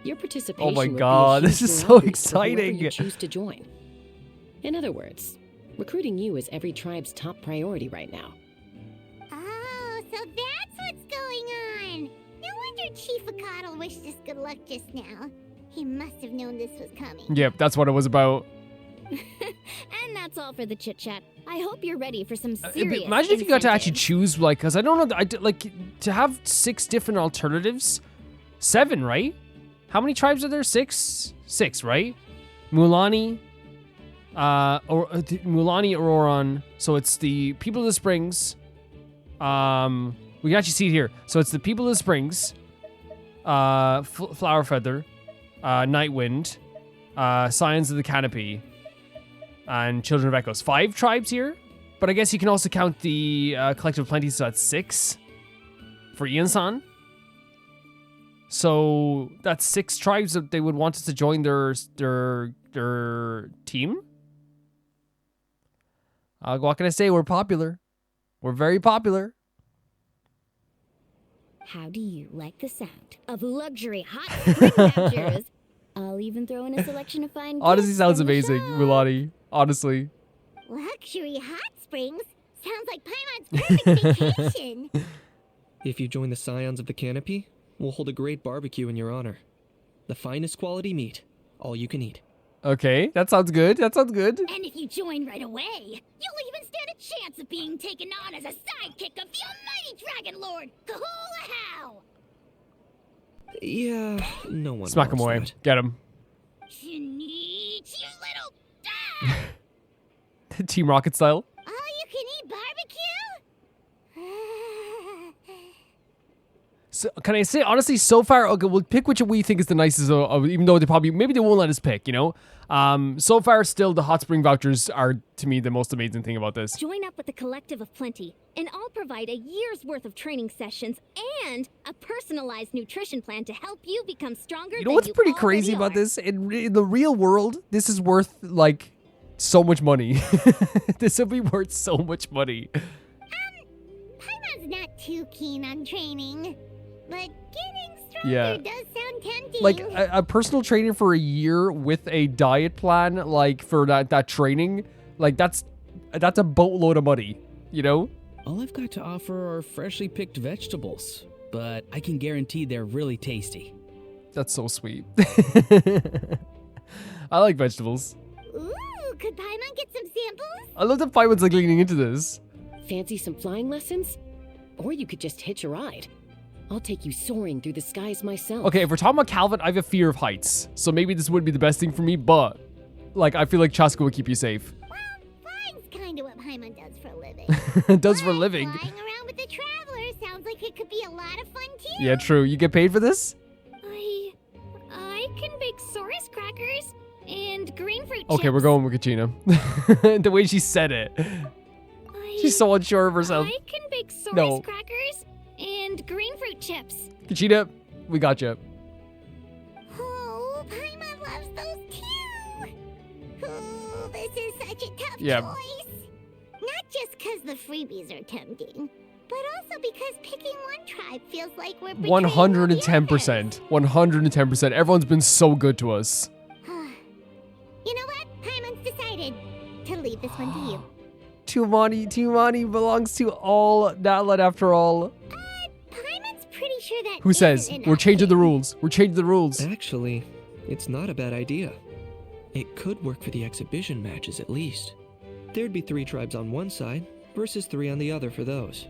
Your participation my would be a God, this huge is so reward for whoever exciting. you choose to join. In other words, recruiting you is every tribe's top priority right now. Oh, so that's what's going on. No wonder Chief Akatl wished us good luck just now. He must have known this was coming. Yep, that's what it was about. And that's all for the chit chat. I hope you're ready for some serious. Imagine if you got to actually incentives. choose, like, because I don't know, like, to have 6 different alternatives. 7, right? How many tribes are there? 6? 6, right? Mulani, Mulani, Auroran. So it's the People of the Springs. We can actually see it here. So it's the People of the Springs, Flower Feather, Nightwind, Scions of the Canopy, and Children of Echoes. 5 tribes here, but I guess you can also count the Collective of Plenty, so that's 6 for Ian-san. So that's 6 tribes that they would want us to join their team. What can I say? We're popular. We're very popular. How do you like the sound of luxury hot spring vouchers? I'll even throw in a selection of fine Honestly, gifts sounds from the amazing, shop. Mulani. Honestly. Luxury hot springs? Sounds like Paimon's perfect vacation. If you join the Scions of the Canopy, we'll hold a great barbecue in your honor. The finest quality meat, all you can eat. Okay, that sounds good. That sounds good. And if you join right away, you'll even stand a chance of being taken on as a sidekick of the almighty Dragon Lord, Kahula-How! Yeah, no one Smack him wants away. that. Get him. Shinichi, you little... Ah! Team Rocket style. All-you-can-eat barbecue? So, can I say, honestly, so far, okay, we'll pick which we think is the nicest, even though they probably, maybe they won't let us pick, you know? So far, still, the hot spring vouchers are, to me, the most amazing thing about this. Join up with the Collective of Plenty, and I'll provide a year's worth of training sessions and a personalized nutrition plan to help you become stronger. You know what's pretty crazy about this? In the real world, this is worth, like, so much money. This will be worth so much money. Paimon's not too keen on training, but getting stronger Yeah. does sound tempting. Like, a personal trainer for a year with a diet plan, like, for that training, like, that's a boatload of money, you know? All I've got to offer are freshly picked vegetables, but I can guarantee they're really tasty. That's so sweet. I like vegetables. Ooh, could Paimon get some samples? I love that Paimon's, like, leaning into this. Fancy some flying lessons? Or you could just hitch a ride. I'll take you soaring through the skies myself. Okay, if we're talking about Calvin, I have a fear of heights. So maybe this wouldn't be the best thing for me, but, like, I feel like Chaska would keep you safe. Well, flying's kind of what Paimon does for a living. Does for a living. Flying around with the Traveler sounds like it could be a lot of fun too. Yeah, true. You get paid for this? I can bake Saurus crackers and green fruit Okay, chips. we're going with Kachina. The way she said it. She's so unsure of herself. I can bake Saurus No. crackers and green fruit chips. Kachina, we got you. Oh, Paimon loves those too. Oh, this is such a tough Yeah. choice. Not just because the freebies are tempting, but also because picking one tribe feels like we're betraying all the 110%. 110%. Everyone's been so good to us. others. You know what? Paimon's decided to leave this one to you. Tumani belongs to all Natlan after all. Paimon's pretty sure that Who says? isn't We're enough changing the here. rules. We're changing the rules. Actually, it's not a bad idea. It could work for the exhibition matches at least. There'd be 3 tribes on one side versus 3 on the other for those.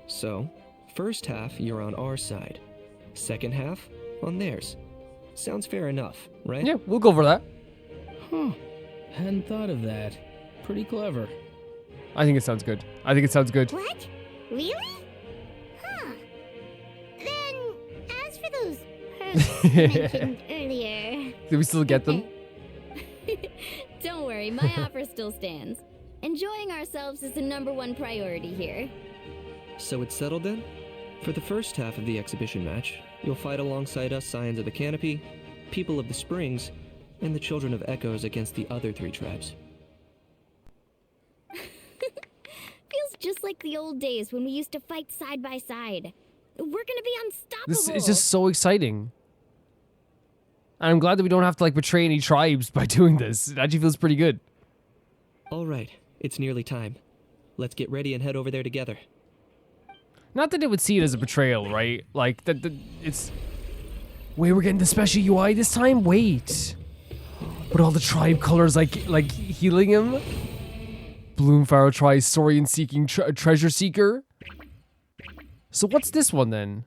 So, first half you're on our side. Second half on theirs. Sounds fair enough, right? Yeah, we'll go for that. Huh. Hadn't thought of that. Pretty clever. I think it sounds good. I think it sounds good. What? Really? Huh. Then, as for those perks you mentioned earlier... Did we still get them? Don't worry, my offer still stands. Enjoying ourselves is the #1 priority here. So it's settled then? For the first half of the exhibition match, you'll fight alongside us Scions of the Canopy, People of the Springs, and the Children of Echoes against the other 3 tribes. Feels just like the old days when we used to fight side by side. We're gonna be unstoppable. This is just so exciting. And I'm glad that we don't have to like betray any tribes by doing this. It actually feels pretty good. All right, it's nearly time. Let's get ready and head over there together. Not that it would see it as a betrayal, right? Like, it's... Wait, we're getting the special UI this time? Wait. But all the tribe colors, like healing him? Bloomflower Trials, Saurian seeking treasure seeker? So what's this one, then?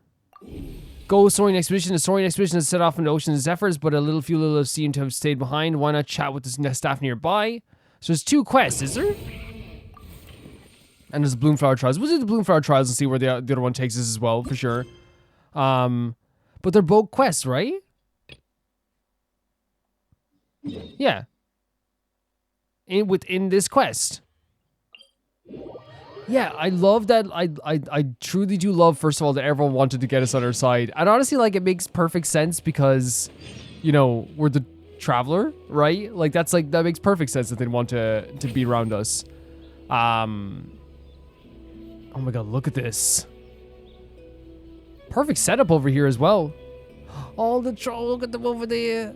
Go Saurian expedition. The Saurian expedition has set off in the ocean of Zephyrs, but a few little seem to have stayed behind. Why not chat with the staff nearby? So there's 2 quests, is there? And there's the Bloomflower Trials. We'll do the Bloomflower Trials and see where the other one takes us as well, for sure. But they're both quests, right? Yeah. Within this quest. Yeah, I love that. I truly do love, first of all, that everyone wanted to get us on our side. And honestly, like, it makes perfect sense because, you know, we're the traveler, right? Like, that makes perfect sense that they'd want to be around us. Oh my god, look at this. Perfect setup over here as well. All the troll, look at them over there.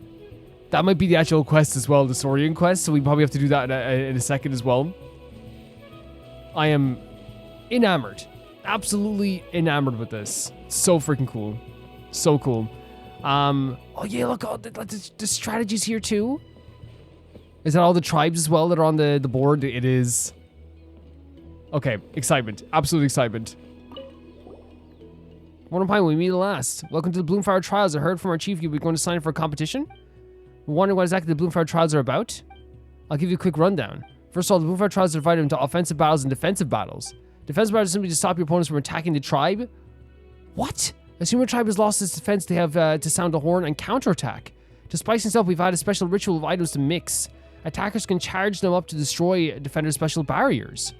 That might be the actual quest as well, the Saurian quest, so we probably have to do that in a second as well. I am enamored. Absolutely enamored with this. So freaking cool. So cool. Oh yeah, look, all the strategies here too. Is that all the tribes as well that are on the board? It is. Okay, excitement. Absolute excitement. One Pine, we meet at last. Welcome to the Bloomflower Trials. I heard from our chief you'll be going to sign up for a competition. We're wondering what exactly the Bloomflower Trials are about. I'll give you a quick rundown. First of all, the Bloomflower Trials are divided into offensive battles and defensive battles. Defensive battles are simply to stop your opponents from attacking the tribe. What? Assuming a tribe has lost its defense, they have to sound a horn and counterattack. To spice things up, we've had a special ritual of items to mix. Attackers can charge them up to destroy defenders' special barriers.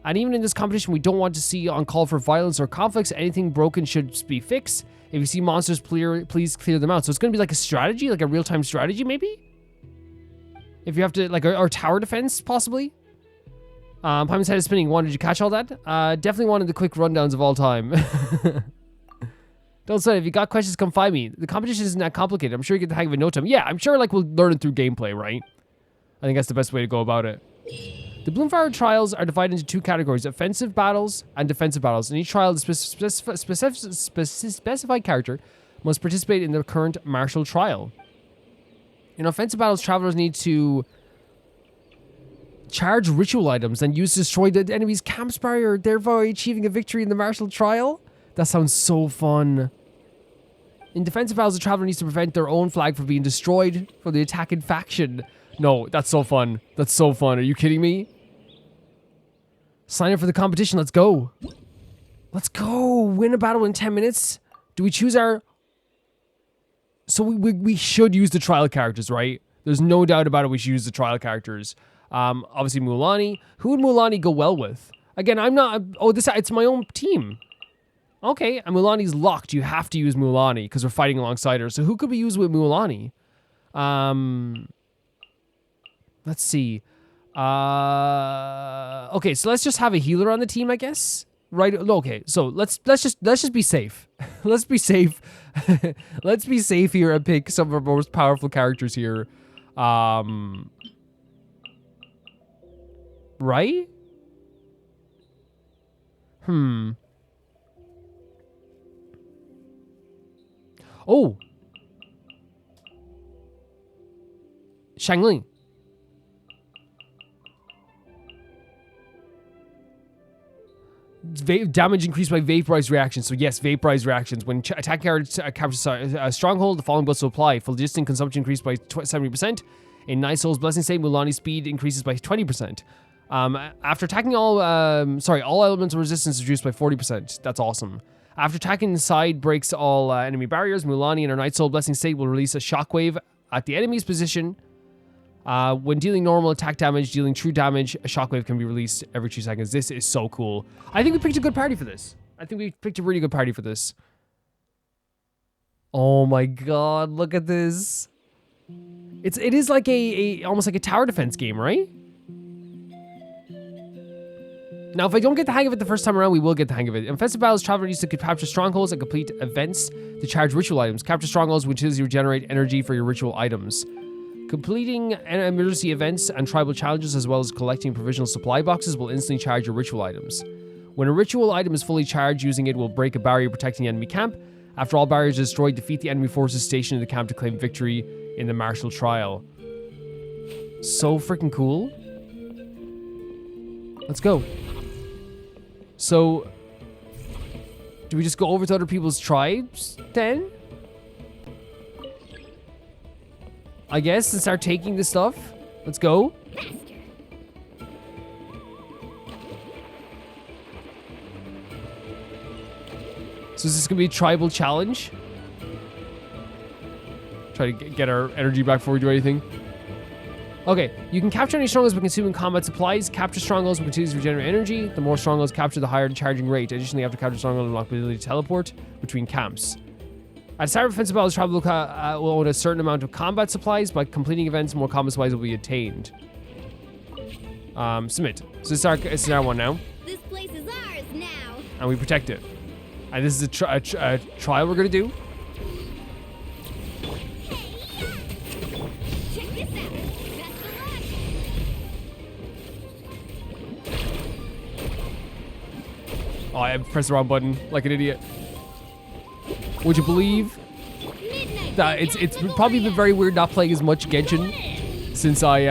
And even in this competition, we don't want to see on call for violence or conflicts. Anything broken should be fixed. If you see monsters, please clear them out. So it's going to be like a strategy, like a real-time strategy, maybe? If you have to, like, or tower defense, possibly? Paimon's head is spinning. Did you catch all that? Definitely wanted the quick rundowns of all time. Don't say, if you got questions, come find me. The competition isn't that complicated. I'm sure you get the hang of it in no time. Yeah, I'm sure, like, we'll learn it through gameplay, right? I think that's the best way to go about it. The Bloomflower Trials are divided into 2 categories, offensive battles and defensive battles. In each trial, the specified character must participate in the current martial trial. In offensive battles, travelers need to charge ritual items and use to destroy the enemy's camp's barrier, thereby achieving a victory in the martial trial. That sounds so fun. In defensive battles, the traveler needs to prevent their own flag from being destroyed from the attacking faction. No, that's so fun. That's so fun. Are you kidding me? Sign up for the competition. Let's go. Let's go. Win a battle in 10 minutes. Do we choose our... So we should use the trial characters, right? There's no doubt about it. We should use the trial characters. Obviously, Mulan. Who would Mulan go well with? Again, I'm not... Oh, it's my own team. Okay, and Mulan's locked. You have to use Mulan because we're fighting alongside her. So who could we use with Mulan? Let's see. Okay, so let's just have a healer on the team, I guess. Right? Okay, so let's just be safe. Let's be safe. Let's be safe here and pick some of our most powerful characters here. Right? Oh. Shangling. Damage increased by vaporized reactions. So yes, vaporized reactions. When attack captures a stronghold, the following buffs will apply. Phlogiston consumption increased by 70%. In Night Soul's Blessing State, Mulani's speed increases by 20%. After attacking all elemental resistance is reduced by 40%. That's awesome. After attacking inside breaks all enemy barriers, Mulani in her Night Soul Blessing State will release a shockwave at the enemy's position. When dealing normal attack damage, dealing true damage, a shockwave can be released every 2 seconds. This is so cool. I think we picked a good party for this. I think we picked a really good party for this. Oh my god, look at this. It is like almost like a tower defense game, right? Now, if I don't get the hang of it the first time around, we will get the hang of it. In offensive battles, Traveler needs to capture strongholds and complete events to charge ritual items. Capture strongholds, which is you regenerate energy for your ritual items. Completing emergency events and tribal challenges, as well as collecting provisional supply boxes, will instantly charge your ritual items. When a ritual item is fully charged, using it will break a barrier protecting the enemy camp. After all barriers are destroyed, defeat the enemy forces stationed in the camp to claim victory in the martial trial. So freaking cool. Let's go. So, do we just go over to other people's tribes then? I guess, and start taking this stuff. Let's go. So is this gonna be a tribal challenge? Try to get our energy back before we do anything. Okay, you can capture any strongholds by consuming combat supplies. Capture strongholds will continue to regenerate energy. The more strongholds capture, the higher the charging rate. Additionally, after capture strongholds, unlock the ability to teleport between camps. At the start of offensive battles, travel will own a certain amount of combat supplies. By completing events, more combat supplies will be attained. Submit. So this is our one now. This place is ours now. And we protect it. And this is a trial we're gonna do. Check this out. Best of luck. Oh, I pressed the wrong button like an idiot. Would you believe that it's probably been very weird not playing as much Genshin since I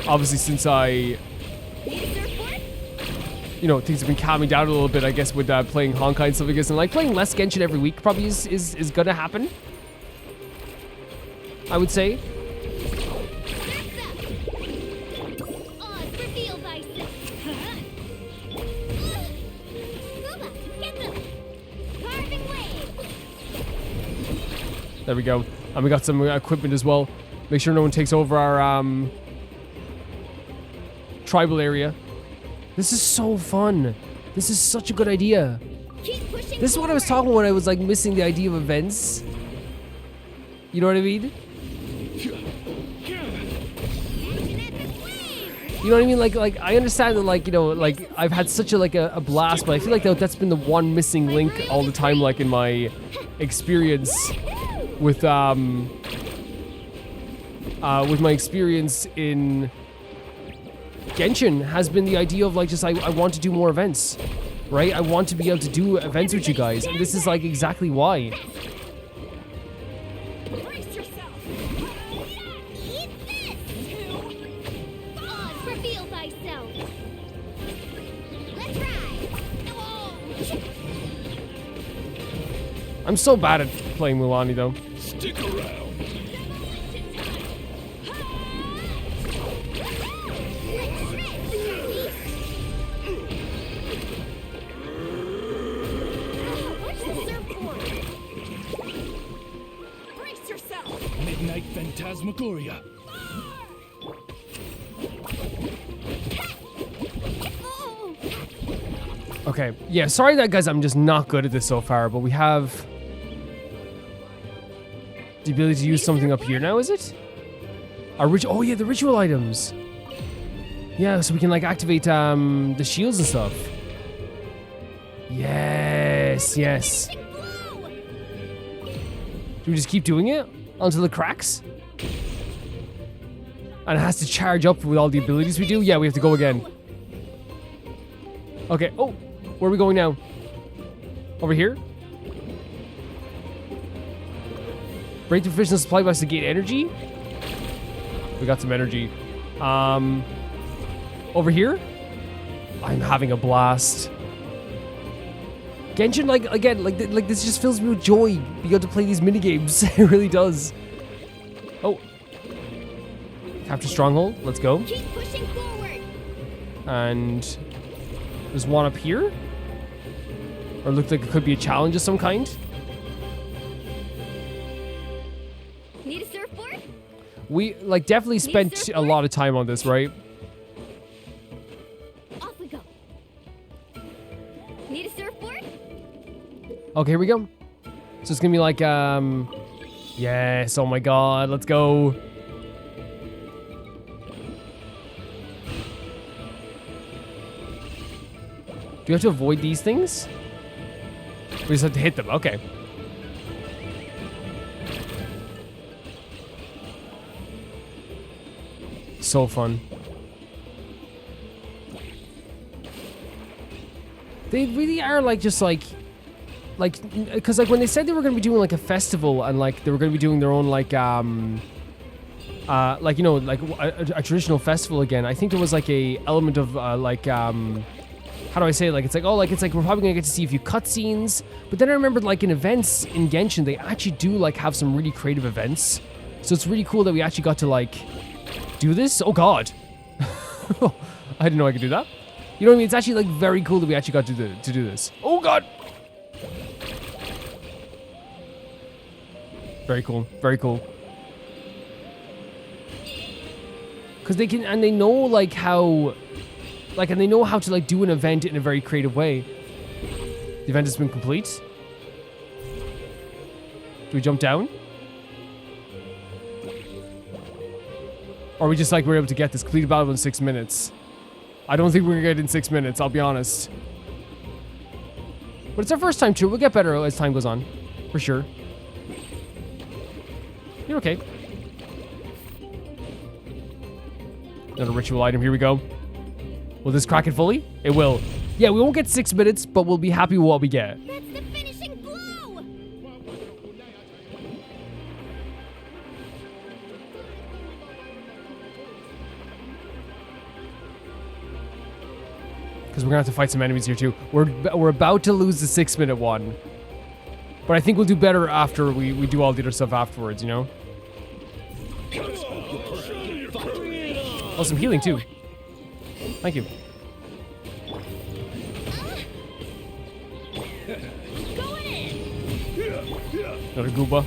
obviously since I you know, things have been calming down a little bit, I guess, with playing Honkai and stuff like this, and like playing less Genshin every week probably is gonna happen, I would say. There we go. And we got some equipment as well. Make sure no one takes over our tribal area. This is so fun. This is such a good idea. This is what I was talking when I was like missing the idea of events. You know what I mean? You know what I mean? Like I understand that, like, you know, like I've had such a blast, but I feel like that's been the one missing link all the time, like in my experience with my experience in Genshin has been the idea of like just I want to do more events, right? I want to be able to do events with you guys, and this is like exactly why. I'm so bad at playing Mulan though. Stick around. Brace yourself. Midnight Phantasmagoria. Okay, yeah, sorry that guys, I'm just not good at this so far, but we have the ability to use something up here now, is it? Oh yeah, the ritual items. Yeah, so we can like activate the shields and stuff. Yes, yes. Do we just keep doing it until it cracks? And it has to charge up with all the abilities we do? Yeah, we have to go again. Okay, oh, where are we going now? Over here? Break the provisional supply box to gain energy? We got some energy. Over here? I'm having a blast. Genshin, like, again, like this just fills me with joy being able to play these minigames. It really does. Oh. Capture stronghold. Let's go. Keep pushing forward. And there's one up here. Or it looked like it could be a challenge of some kind. Need a surfboard? We like definitely spent a lot of time on this, right? Off we go. Need a surfboard? Okay, here we go. So it's gonna be like, yes, oh my god, let's go. we have to avoid these things? We just have to hit them. Okay. So fun. They really are like just like, because like when they said they were going to be doing like a festival and like they were going to be doing their own like you know, like a traditional festival again. I think there was like a element of how do I say it? Like it's like, oh, like it's like we're probably gonna get to see a few cutscenes. But then I remembered like in events in Genshin, they actually do like have some really creative events. So it's really cool that we actually got to like do this. Oh god. I didn't know I could do that. You know what I mean? It's actually like very cool that we actually got to do this. Oh god. Very cool. Very cool. Because they can, and they know like how, like, and they know how to like do an event in a very creative way. The event has been complete. Do we jump down? Or we just like we're able to get this complete battle in 6 minutes? I don't think we're gonna get it in 6 minutes, I'll be honest. But it's our first time too. We'll get better as time goes on. For sure. You're okay. Another ritual item. Here we go. Will this crack it fully? It will. Yeah, we won't get 6 minutes, but we'll be happy with what we get. That's the finishing blow! Because we're gonna have to fight some enemies here too. We're about to lose the 6 minute one. But I think we'll do better after we do all the other stuff afterwards, you know? Oh, some healing too. Thank you. Another Gooba.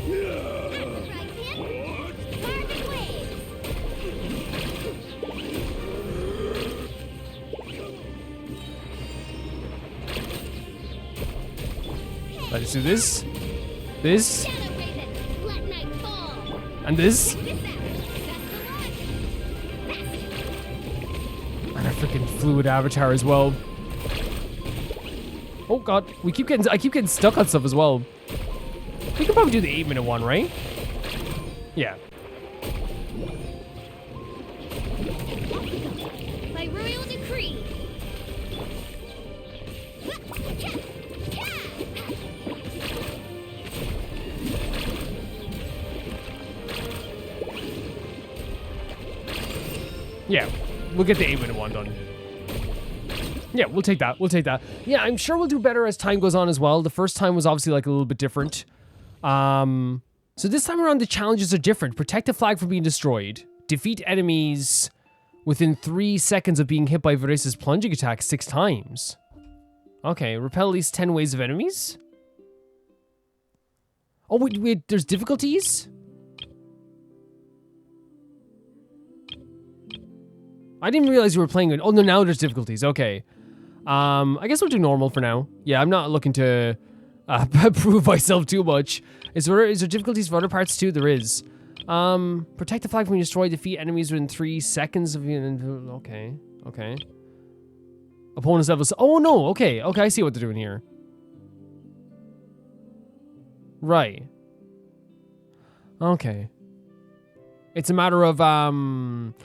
Let's do this. This. And this. And a freaking fluid avatar as well. Oh god, I keep getting stuck on stuff as well. We can probably do the 8 minute one, right? Yeah. By royal decree. Yeah, we'll get the 8 minute one done. Yeah, we'll take that. We'll take that. Yeah, I'm sure we'll do better as time goes on as well. The first time was obviously like a little bit different. So this time around the challenges are different. Protect the flag from being destroyed. Defeat enemies within 3 seconds of being hit by Varesa's plunging attack 6 times. Okay, repel at least 10 waves of enemies. Oh wait, there's difficulties? I didn't realize you were playing it. Oh no, now there's difficulties. Okay. I guess we'll do normal for now. Yeah, I'm not looking to prove myself too much. Is there difficulties for other parts too? There is. Protect the flag from being destroyed. Defeat enemies within 3 seconds of being... Okay. Okay. Opponent's level... Oh no, okay. Okay, I see what they're doing here. Right. Okay. It's a matter of,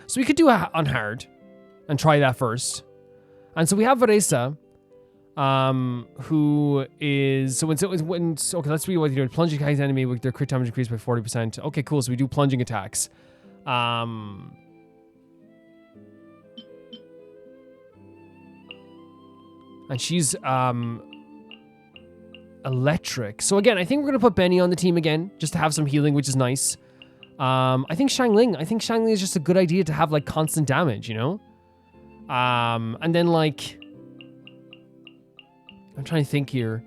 so we could do on hard and try that first. And so we have Varesa, who is, so okay, let's read what you're doing. Plunging attacks enemy with their crit damage increased by 40%. Okay, cool. So we do plunging attacks. And she's, electric. So again, I think we're going to put Benny on the team again, just to have some healing, which is nice. I think Xiangling is just a good idea to have like constant damage, you know? And then like, I'm trying to think here.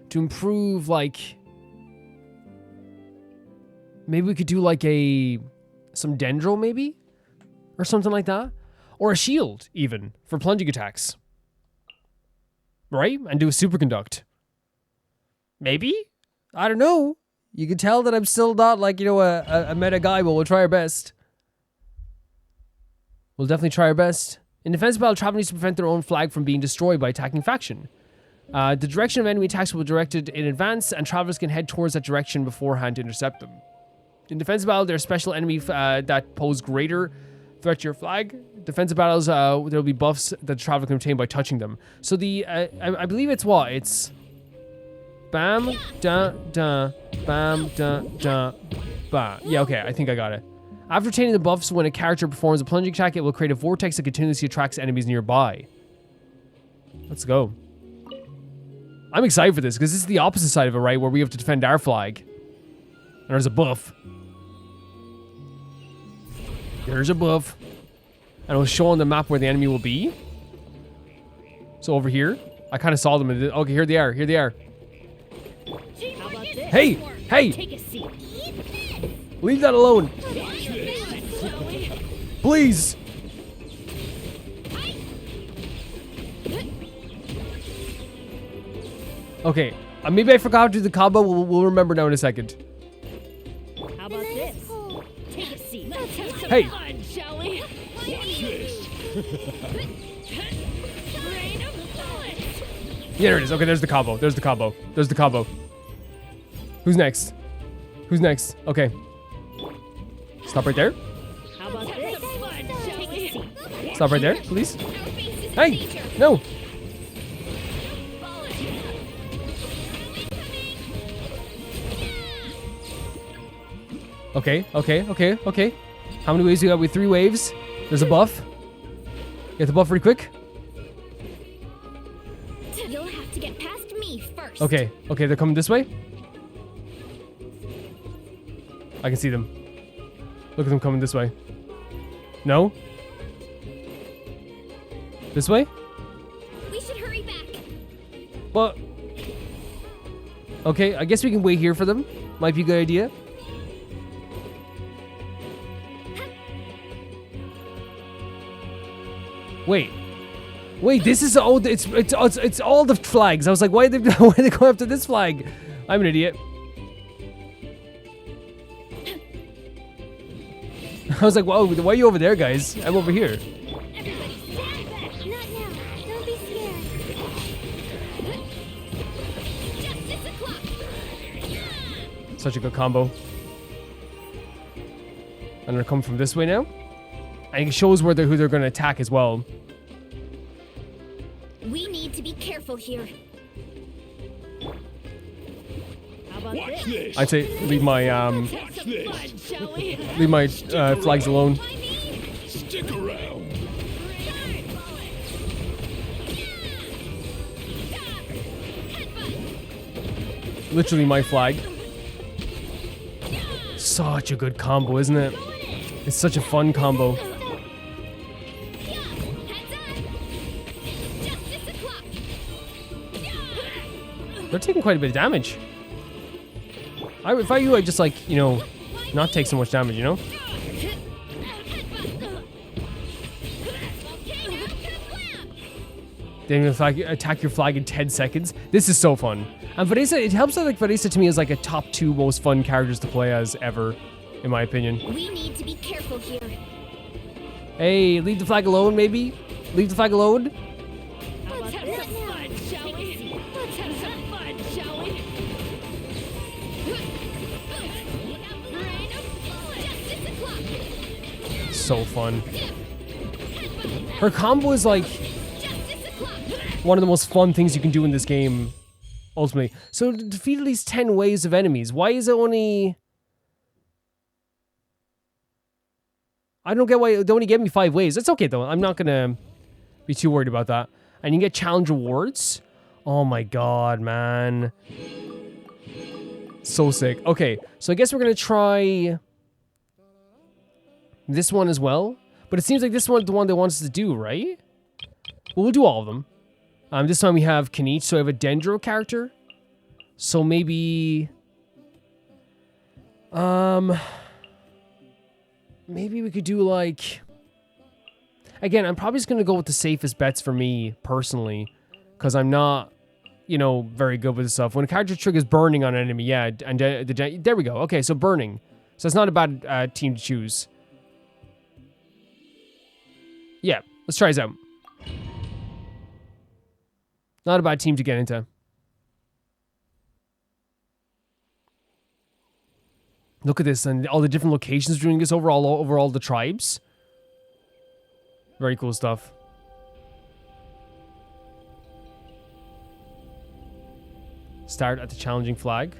To improve like, maybe we could do like some Dendro maybe? Or something like that? Or a shield even for plunging attacks. Right? And do a superconduct. Maybe? I don't know. You can tell that I'm still not like, you know, a meta guy, but we'll try our best. We'll definitely try our best. In defensive battle, travel needs to prevent their own flag from being destroyed by attacking faction. The direction of enemy attacks will be directed in advance, and travelers can head towards that direction beforehand to intercept them. In defensive battle, there are special enemy that pose greater threat to your flag. Defensive battles, there will be buffs that the traveler can obtain by touching them. So the, I believe it's what? It's bam, da, da, bam, da, da, ba. Yeah, okay, I think I got it. After obtaining the buffs, when a character performs a plunging attack, it will create a vortex that continuously attracts enemies nearby. Let's go. I'm excited for this, because this is the opposite side of it, right? Where we have to defend our flag. And there's a buff. There's a buff. And it'll show on the map where the enemy will be. So over here. I kind of saw them. Okay, here they are. Here they are. Hey! Hey! Take a seat. Leave that alone. Please. Okay. Maybe I forgot to do the combo. We'll remember now in a second. How about this? Take a seat. Let's have some Hey. fun, shall we? Rain of bullets. Yeah, there it is. Okay, there's the combo. There's the combo. There's the combo. Who's next? Who's next? Okay. Stop right there. How about this? Fun, shall we? Stop right there, please. Hey! No! Okay, okay, okay, okay. How many waves do we got? With 3 waves. There's a buff. Get the buff pretty quick. You'll have to get past me first. Okay, okay, they're coming this way. I can see them. Look at them coming this way. No? This way? We should hurry back. Well, okay, I guess we can wait here for them. Might be a good idea. Wait. Wait, this is all it's all the flags. I was like, why are they going after this flag? I'm an idiot. I was like, whoa, why are you over there, guys? I'm over here. Everybody stand back. Not now. Don't be scared. Justice o'clock. Such a good combo. And they're coming from this way now. And it shows who they're going to attack as well. We need to be careful here. How about this? I'd say leave my Let's have some fun, shall we? leave my flags alone. Stick around. Literally my flag. Such a good combo, isn't it? It's such a fun combo. They're taking quite a bit of damage. If I were you, I'd just, like, you know, not take so much damage, you know? Then if I attack your flag in 10 seconds, this is so fun. And Varesa, it helps that, like, Varesa to me is like a top 2 most fun characters to play as ever, in my opinion. We need to be careful here. Hey, leave the flag alone, maybe? Leave the flag alone? Let's have some fun, shall we? Let's have some fun, shall we? Rain of bullets. So fun. Her combo is like one of the most fun things you can do in this game, ultimately. So to defeat at least 10 waves of enemies, why is it only... I don't get why they only gave me 5 waves. That's okay though. I'm not gonna be too worried about that. And you can get challenge rewards. Oh my god, man. So sick. Okay, so I guess we're gonna try this one as well. But it seems like this one's the one they want us to do, right? Well, we'll do all of them. This time we have Kanich, so I have a Dendro character. So maybe... maybe we could do, like... Again, I'm probably just going to go with the safest bets for me, personally. Because I'm not, you know, very good with this stuff. When a character triggers burning on an enemy, yeah, and there we go. Okay, so burning. So it's not a bad team to choose. Yeah, Let's try this out. Not a bad team to get into. Look at this and all the different locations doing this over all the tribes. Very cool stuff. Start at the challenging flag.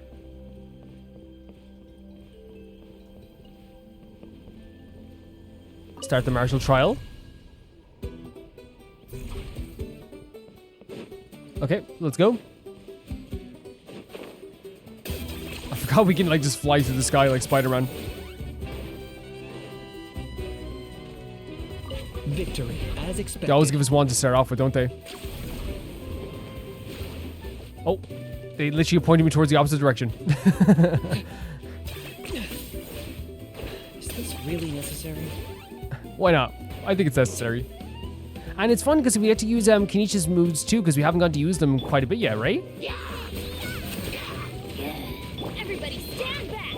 Start the martial trial. Okay, let's go. I forgot we can like just fly through the sky like Spider-Man. Victory, as expected. They always give us one to start off with, don't they? Oh, they literally pointed me towards the opposite direction. Is this really necessary? Why not? I think it's necessary. And it's fun because we get to use Kenichi's moves too, because we haven't got to use them quite a bit yet, right? Everybody stand back!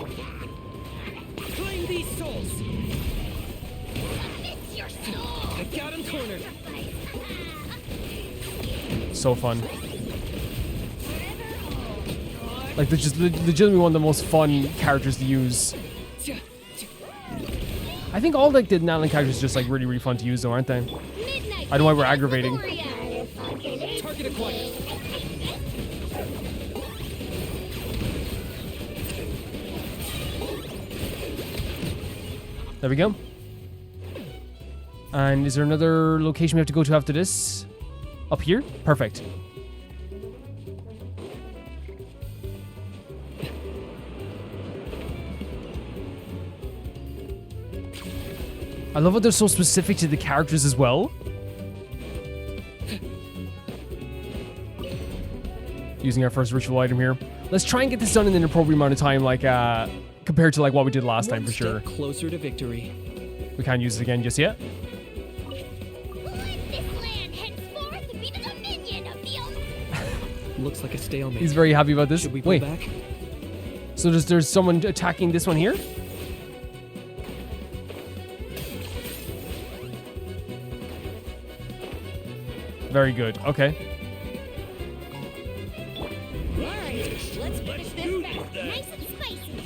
Claim these souls! It's your soul! I got him cornered! So fun. Like, they're just legitimately one of the most fun characters to use. I think all like the Natlan characters are just like really, really fun to use though, aren't they? I don't know why we're aggravating. Target acquired. There we go. And is there another location we have to go to after this? Up here? Perfect. I love how they're so specific to the characters as well. Using our first ritual item here. Let's try and get this done in an appropriate amount of time, like compared to like what we did last time for sure. Closer to victory. We can't use it again just yet. Looks like a stalemate. He's very happy about this. Should we pull Wait. back? So there's someone attacking this one here? Very good. Okay. Alright, let's finish this back. Nice and spicy.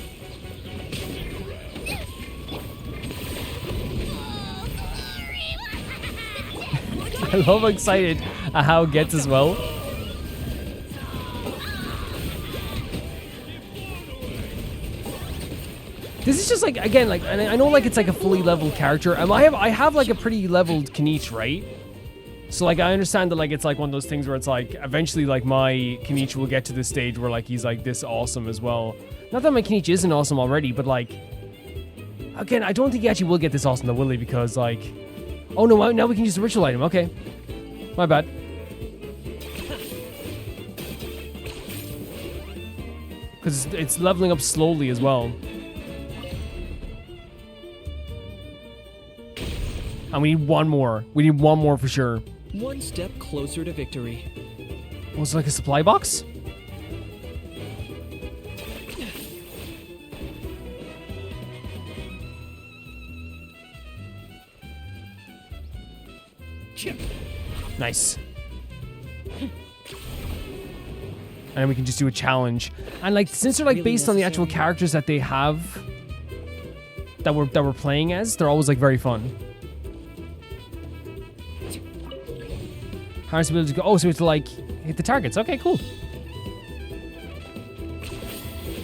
I love how excited how it gets as well. This is just like, again, like, and I know like it's like a fully leveled character. I have like a pretty leveled Kenichi, right? So like I understand that like it's like one of those things where it's like eventually like my Kenichi will get to this stage where like he's like this awesome as well. Not that my Kenichi isn't awesome already, but like again, I don't think he actually will get this awesome though, will he? Because like, oh no, now we can use the ritual item. Okay, my bad. Because it's leveling up slowly as well. And we need one more. We need one more for sure. One step closer to victory. Was it like a supply box? Nice. And then we can just do a challenge. And like since they're like based on the actual characters that they have that we're playing as, they're always like very fun. Harness ability to go. Oh, so we have to like hit the targets. Okay, cool.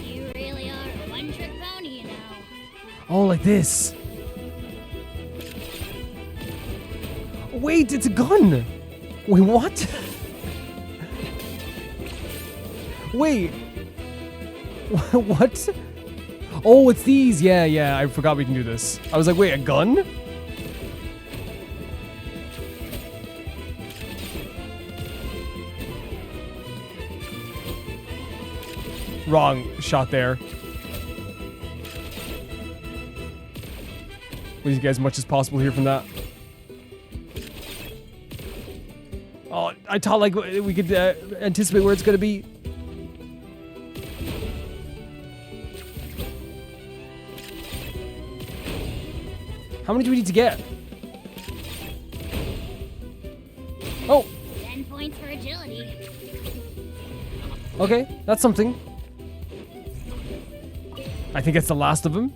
You really are a one-trick pony, you know. Oh, like this. Wait, it's a gun. Wait, what? Wait. What? Oh, it's these. Yeah. I forgot we can do this. I was like, wait, a gun? Wrong shot there. We need to get as much as possible here from that. Oh, I thought like we could anticipate where it's going to be. How many do we need to get? Oh, 10 points for agility. okay, that's something. I think it's the last of them.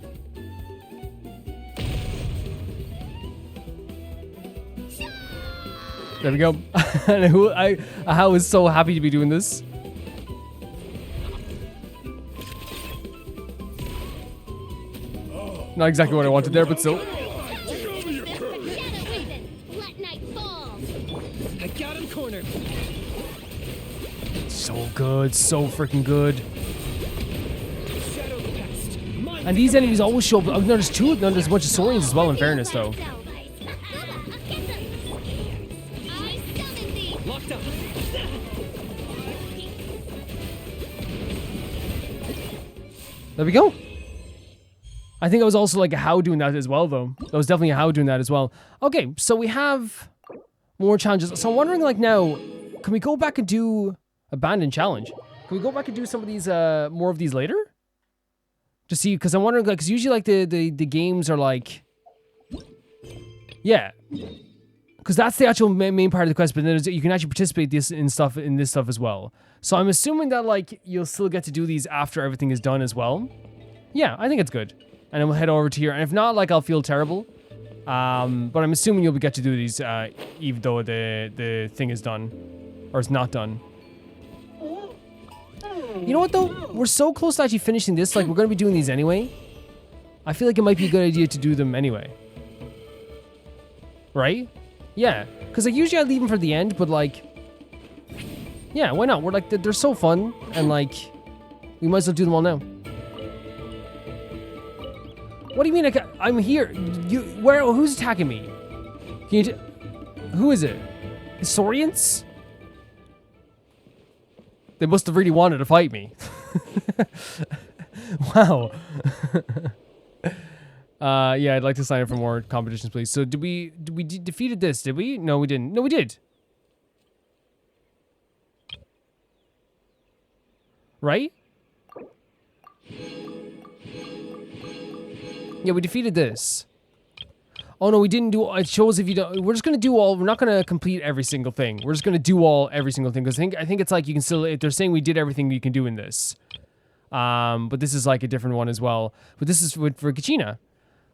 There we go. I was so happy to be doing this. Not exactly what I wanted there, but still. Let night fall. I got him cornered. So good, so freaking good. Shadow the past. And these enemies always show up. Oh, no, there's two. No, there's a bunch of saurians as well. In fairness, though. Locked up. There we go. I think it was also like a How doing that as well, though. That was definitely a How doing that as well. Okay, so we have more challenges. So I'm wondering, like, now, can we go back and do Abandoned Challenge? Can we go back and do some of these, more of these later? To see, because I'm wondering, like, because usually, like, the games are like, yeah, because that's the actual main part of the quest. But then you can actually participate in this stuff as well. So I'm assuming that, like, you'll still get to do these after everything is done as well. Yeah, I think it's good. And then we'll head over to here. And if not, like, I'll feel terrible. But I'm assuming you'll get to do these even though the thing is done. Or it's not done. You know what, though? We're so close to actually finishing this. Like, we're going to be doing these anyway. I feel like it might be a good idea to do them anyway. Right? Yeah. Because, like, usually I leave them for the end. But, like, yeah, why not? We're like, they're so fun. And, like, we might as well do them all now. What do you mean? I'm here. Who's attacking me? Can you? Who is it? Saurians? They must have really wanted to fight me. Wow. Yeah, I'd like to sign up for more competitions, please. So, did we defeated this? Did we? No, we didn't. No, we did. Right? Yeah, we defeated this. Oh no, we didn't do. It shows if you don't. We're just gonna do all. We're not gonna complete every single thing. We're just gonna do every single thing because I think it's like you can still. If they're saying we did everything you can do in this, but this is like a different one as well. But this is for Kachina.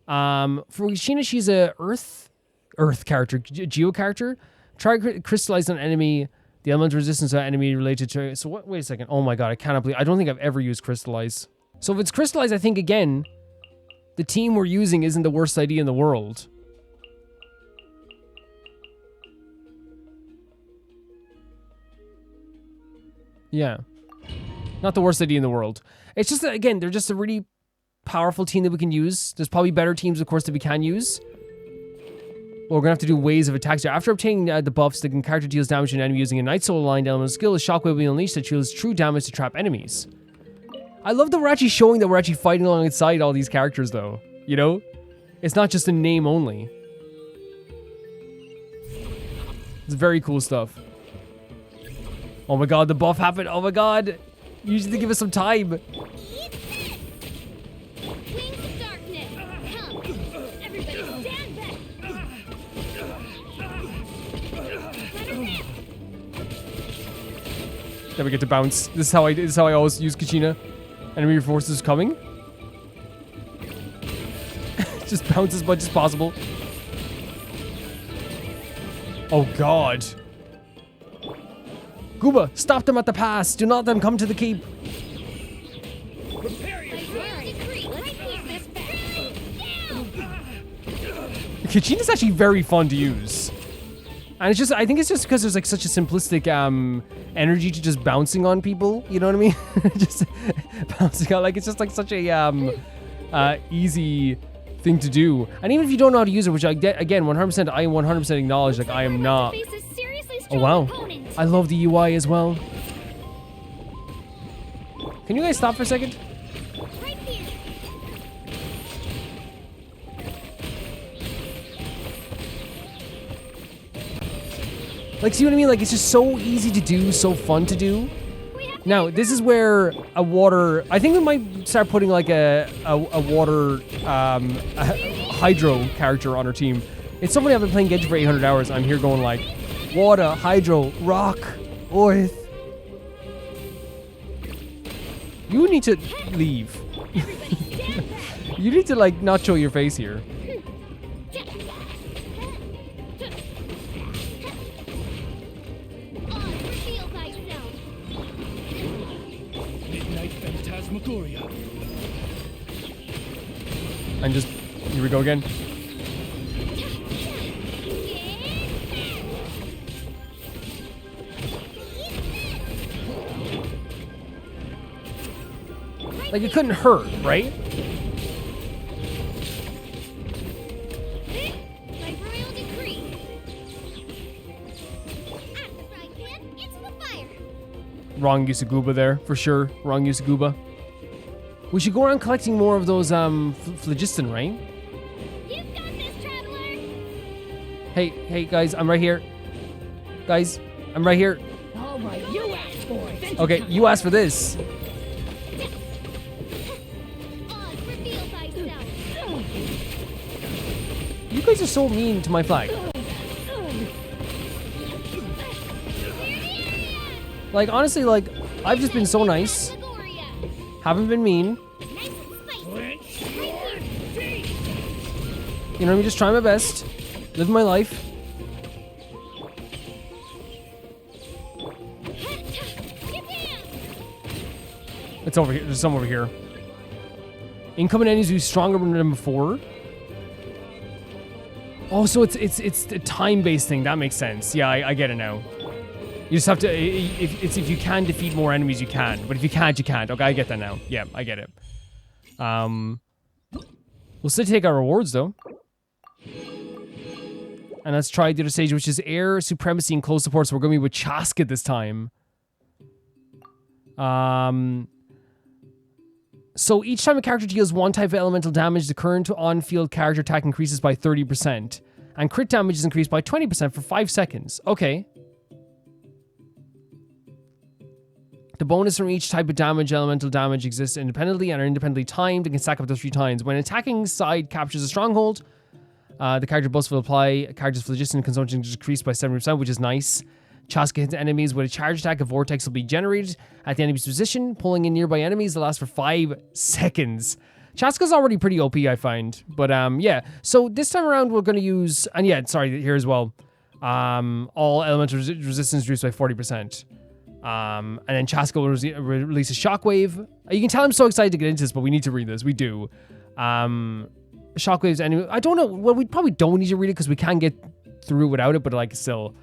For Kachina, she's a Earth character, Geo character. Try crystallize an enemy. The elemental resistance to an enemy related to. So what? Wait a second. Oh my god, I cannot believe. I don't think I've ever used crystallize. So if it's crystallize, I think again. The team we're using isn't the worst idea in the world. Yeah. Not the worst idea in the world. It's just that, again, they're just a really powerful team that we can use. There's probably better teams, of course, that we can use. Well, we're going to have to do ways of attacks. After obtaining the buffs, the character deals damage to an enemy using a Night Soul aligned element skill. A shockwave will be unleashed that deals true damage to trap enemies. I love that we're actually showing that we're actually fighting alongside all these characters, though. You know? It's not just a name only. It's very cool stuff. Oh my god, the buff happened. Oh my god. Usually give us some time. Wings of darkness. Come. Everybody stand back. Then we get to bounce. This is how I always use Kachina. Enemy forces coming. Just bounce as much as possible. Oh god. Gooba, stop them at the pass. Do not let them come to the keep. Kachina's actually very fun to use. And it's just, I think it's just because there's like such a simplistic energy to just bouncing on people. You know what I mean? Just bouncing on, like it's just like such a easy thing to do. And even if you don't know how to use it, which I get, again, 100%, I 100% acknowledge, like I am not. Oh wow, I love the UI as well. Can you guys stop for a second? Like, see what I mean? Like, it's just so easy to do, so fun to do. Now, this is where a water... I think we might start putting, like, a water a hydro character on our team. It's so funny, I've been playing Genshin for 800 hours. I'm here going, like, water, hydro, rock, earth. You need to leave. You need to, like, not show your face here. Midnight Phantasmagoria. And just, here we go again. Like, it couldn't hurt, right? By royal decree. At the fry pan, it's the fire. Wrong use of Gooba there, for sure. Wrong use of Gooba. We should go around collecting more of those, phlogiston, right? You've got this, traveler. Hey, guys, I'm right here. Guys, I'm right here. All right, you asked for it. Okay, you asked for this. Oz, reveal thyself. You guys are so mean to my flag. Like, honestly, like, I've just been so nice. Lagoria. Haven't been mean. Nice and spicy. You know, I'm just trying my best. Living my life. It's over here. There's some over here. Incoming enemies will be stronger than before. Oh, so it's a time-based thing. That makes sense. Yeah, I get it now. You just have to. If you can defeat more enemies, you can. But if you can't, you can't. Okay, I get that now. Yeah, I get it. We'll still take our rewards though. And let's try the other stage, which is air supremacy and close support. So we're going to be with Chaska this time. So each time a character deals one type of elemental damage, the current on-field character attack increases by 30%. And crit damage is increased by 20% for 5 seconds. Okay. The bonus from each type of damage, elemental damage, exists independently and are independently timed and can stack up to 3 times. When an attacking side captures a stronghold, the character buffs will apply. A character's phlogiston consumption is decreased by 70%, which is nice. Chaska hits enemies with a charge attack. A vortex will be generated at the enemy's position, pulling in nearby enemies that last for 5 seconds. Chaska's already pretty OP, I find. But, yeah. So this time around, we're going to use... And yeah, sorry, here as well. All elemental resistance reduced by 40%. And then Chaska will release a shockwave. You can tell I'm so excited to get into this, but we need to read this. We do. Shockwaves, anyway. I don't know. Well, we probably don't need to read it because we can get through without it, but like still.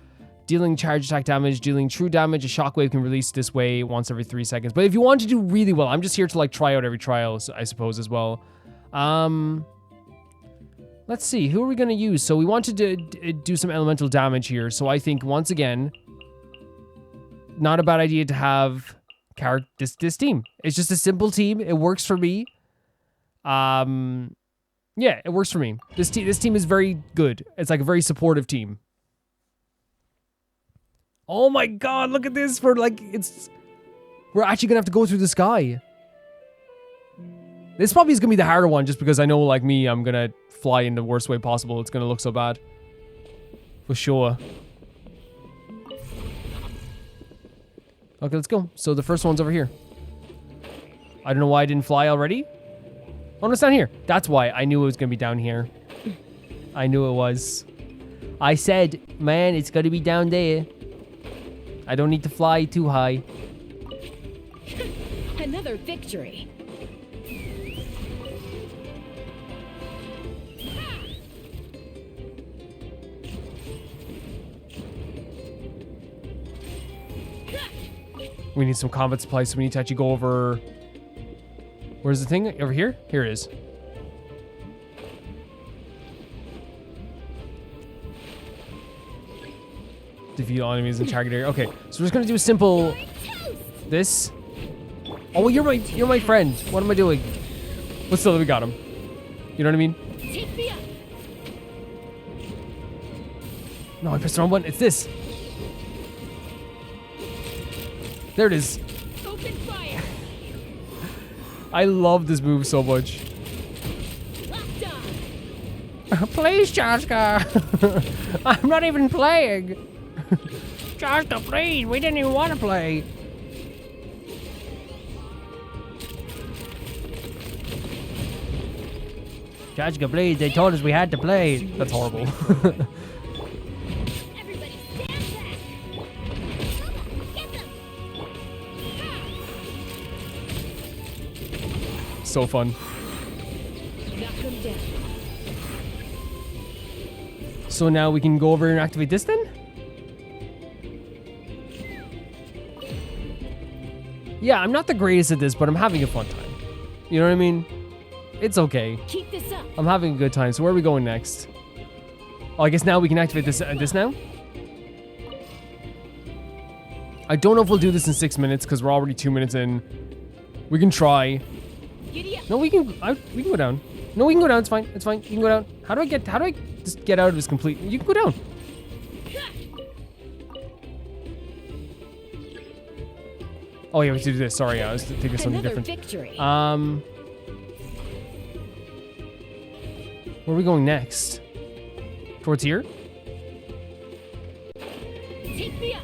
Dealing charge attack damage, dealing true damage, a shockwave can release this way once every 3 seconds. But if you want to do really well, I'm just here to like try out every trial, I suppose, as well. Let's see. Who are we going to use? So we want to do some elemental damage here. So I think, once again, not a bad idea to have this team. It's just a simple team. It works for me. Yeah, it works for me. This team is very good. It's like a very supportive team. Oh my god, look at this. We're actually gonna have to go through the sky. This probably is gonna be the harder one just because I know, like me, I'm gonna fly in the worst way possible. It's gonna look so bad. For sure. Okay, let's go. So the first one's over here. I don't know why I didn't fly already. Oh, no, it's down here. That's why. I knew it was going to be down here. I knew it was. I said, man, it's going to be down there. I don't need to fly too high. Another victory. We need some combat supplies, so we need to actually go over... Where's the thing? Over here? Here it is. Defeat all enemies in target area. Okay, so we're just gonna do a simple... This. Oh, well, you're my friend. What am I doing? But still, we got him. You know what I mean? Take me up. No, I pressed the wrong button. It's this. There it is. Open fire. I love this move so much. Locked on. Please, Chaska. I'm not even playing. Chaska, please, we didn't even want to play. Chaska, please, they told us we had to play. That's horrible. Everybody stand back. Come on, get them. So fun. Knock them down. So now we can go over and activate this then? Yeah, I'm not the greatest at this, but I'm having a fun time. You know what I mean? It's okay. Keep this up. I'm having a good time. So where are we going next? Oh, I guess now we can activate this this now? I don't know if we'll do this in 6 minutes because we're already 2 minutes in. We can try. No, we can go down. No, we can go down. It's fine. It's fine. You can go down. How do I just get out of this complete? You can go down. Oh yeah, we have to do this. Sorry, I was thinking of something different. Victory. Where are we going next? Towards here? Take me up.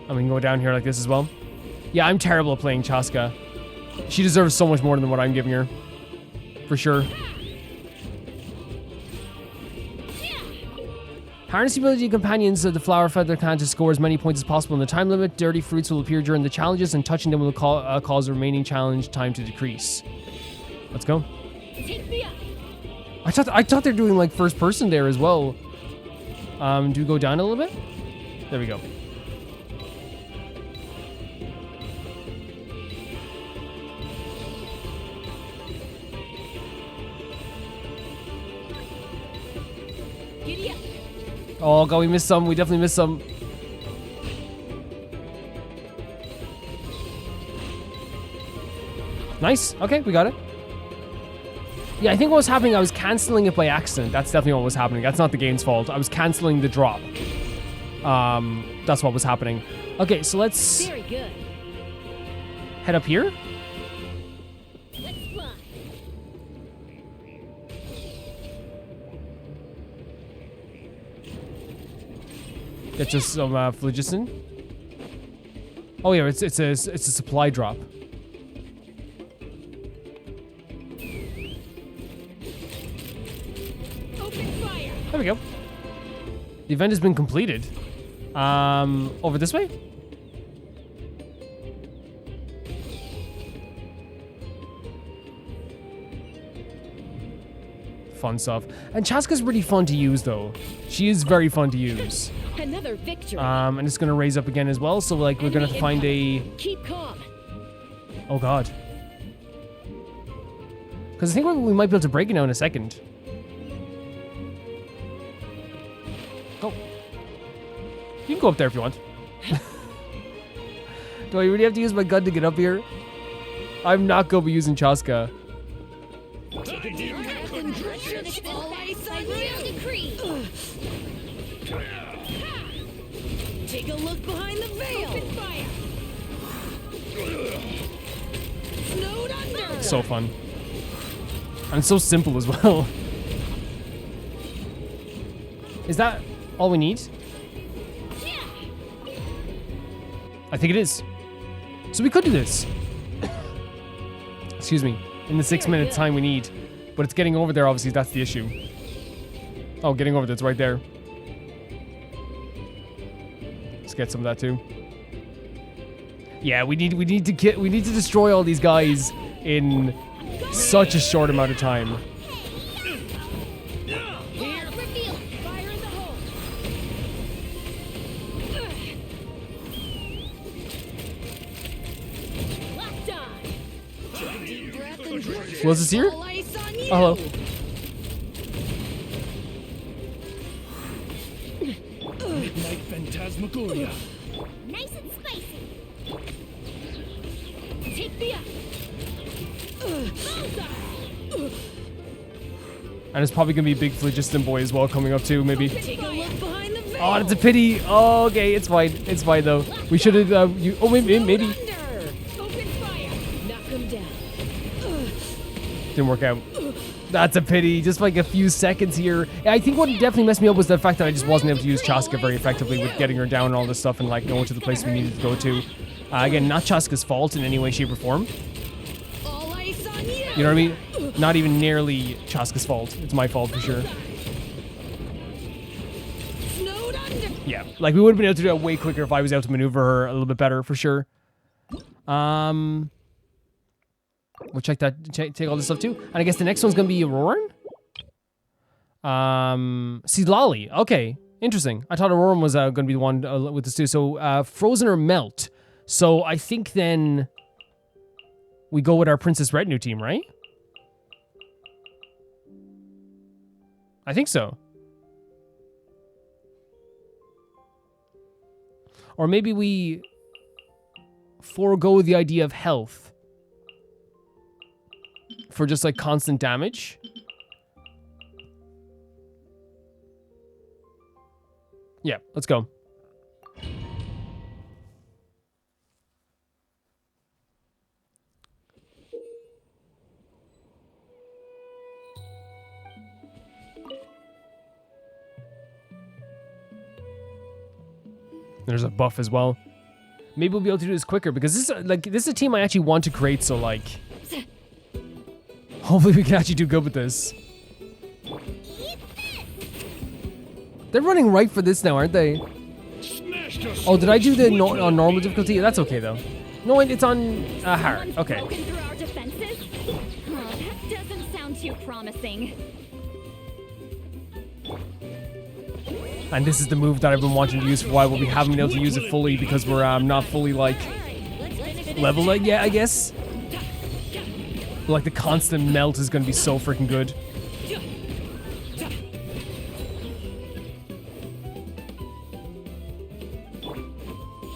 We can go down here like this as well. Yeah, I'm terrible at playing Chaska. She deserves so much more than what I'm giving her. For sure. Harness the ability of companions of the flower feather clan to score as many points as possible in the time limit. Dirty fruits will appear during the challenges, and touching them will cause the remaining challenge time to decrease. Let's go. Take me up. I thought they're doing like first person there as well. Do we go down a little bit? There we go. Giddy up. Oh god, we missed some. We definitely missed some. Nice. Okay, we got it. Yeah, I think what was happening, I was canceling it by accident. That's definitely what was happening. That's not the game's fault. I was canceling the drop. That's what was happening. Okay, so let's Very good. head up here. Let's fly. Get just some phlogiston. Oh yeah, it's a supply drop. Open fire. There we go. The event has been completed. Over this way? Fun stuff. And Chaska's really fun to use though. She is very fun to use. Another victory. And it's gonna raise up again as well, so like we're gonna have to find a... Keep calm. Oh god. Because I think we might be able to break it now in a second. Go. You can go up there if you want. Do I really have to use my gun to get up here? I'm not gonna be using Chaska. All ice on you. Decree. Take a look behind the veil. Open fire. Snowed under. So fun. And so simple as well. Is that all we need? I think it is. So we could do this. Excuse me. In the 6 minute time we need. But it's getting over there, obviously, that's the issue. Oh, getting over there, it's right there. Let's get some of that too. Yeah, we need to destroy all these guys in such a short amount of time. Fire in the hole. Locked on. Deep breath and drink. Was this here? All ice on you. Oh, hello. Midnight Phantasmagoria. Nice and spicy. Take me up. And it's probably gonna be a big phlogiston boy as well coming up too, maybe. Take a look behind the veil. Oh, it's a pity. Oh, okay, it's fine. It's fine though. We should have. Oh, maybe. Under. Open fire. Knock him down. Didn't work out. That's a pity. Just like a few seconds here. I think what definitely messed me up was the fact that I just wasn't able to use Chaska very effectively with getting her down and all this stuff and like going to the place we needed to go to. Again, not Chaska's fault in any way, shape, or form. You know what I mean? Not even nearly Chaska's fault. It's my fault for sure. Yeah, like we would have been able to do it way quicker if I was able to maneuver her a little bit better for sure. We'll check that. Take all this stuff too. And I guess the next one's gonna be Auroran. Lolly. Okay, interesting. I thought Auroran was gonna be the one with this too. So Frozen or Melt. So I think then we go with our Princess Retinue team, right? I think so. Or maybe we forego the idea of health for just like constant damage. Yeah, let's go. There's a buff as well. Maybe we'll be able to do this quicker because this is a team I actually want to create. So like, hopefully we can actually do good with this. They're running right for this now, aren't they? Oh, did I do the on normal difficulty? That's okay though. No, it's on hard. Okay. That doesn't sound too promising. And this is the move that I've been wanting to use for a while, but we haven't been able to use it fully because we're not fully like leveled yet, I guess. But, like the constant melt is going to be so freaking good.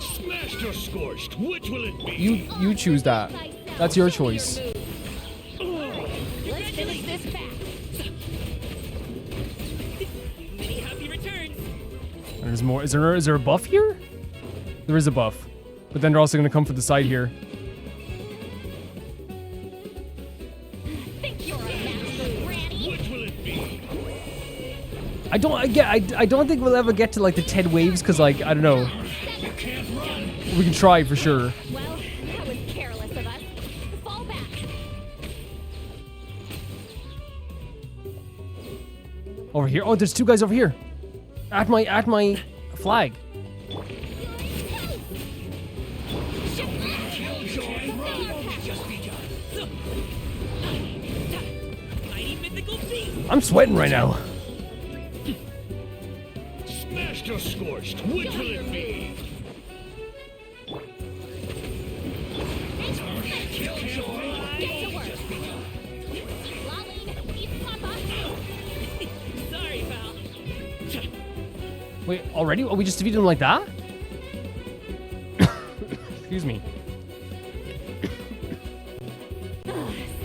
Smashed or scorched, which will it be? You choose that. That's your choice. Let's finish this fast. There's more. Is there a buff here? There is a buff. But then they're also going to come for the side here. Think you're a master, Granny? Which will it be? I don't think we'll ever get to like the 10 waves because like I don't know. You can't run. We can try for sure. Well, that was careless of us. Fall back. Over here. Oh, there's two guys over here. At my flag. I'm sweating right now. Smashed or scorched, which will it be? Get to work. Lolly, keep Papa. Sorry, pal. Wait, already? Oh, we just defeated him like that? Excuse me.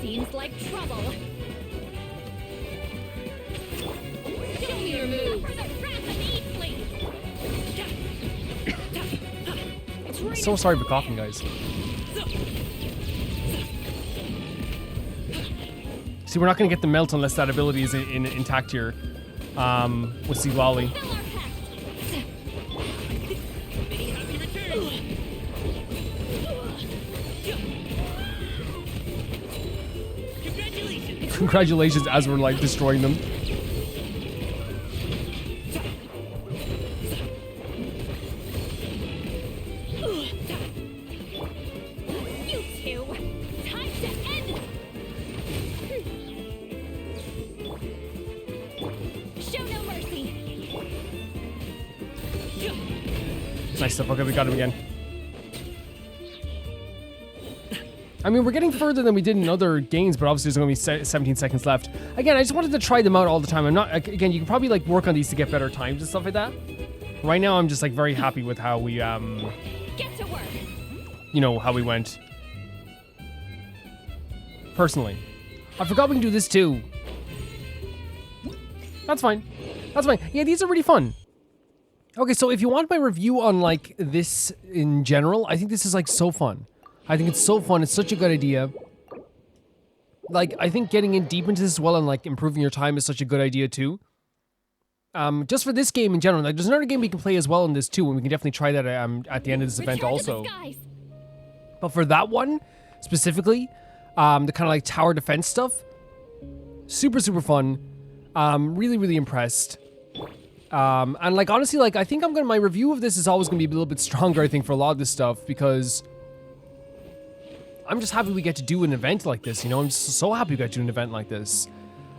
Seems like trouble. Show me your move. So sorry for coughing, guys. See, we're not going to get the melt unless that ability is intact here. With Lolly. Congratulations as we're like destroying them. You two, time to end. Show no mercy. Nice stuff. Okay, we got him again. I mean, we're getting further than we did in other games, but obviously there's going to be 17 seconds left. Again, I just wanted to try them out all the time. I'm not, again, you can probably like work on these to get better times and stuff like that. Right now, I'm just like very happy with how we, Get to work. You know, how we went. Personally. I forgot we can do this too. That's fine. That's fine. Yeah, these are really fun. Okay, so if you want my review on like this in general, I think this is like so fun. I think it's so fun. It's such a good idea. like, I think getting in deep into this as well and, like, improving your time is such a good idea, too. Just for this game in general, like, there's another game we can play as well in this, too, and we can definitely try that at the end of this event also. But for that one, specifically, the kind of, like, tower defense stuff, super, super fun. Really, really impressed. And, like, honestly, like, I think my review of this is always gonna be a little bit stronger, I think, for a lot of this stuff, because I'm just happy we get to do an event like this, you know? I'm just so happy we got to do an event like this.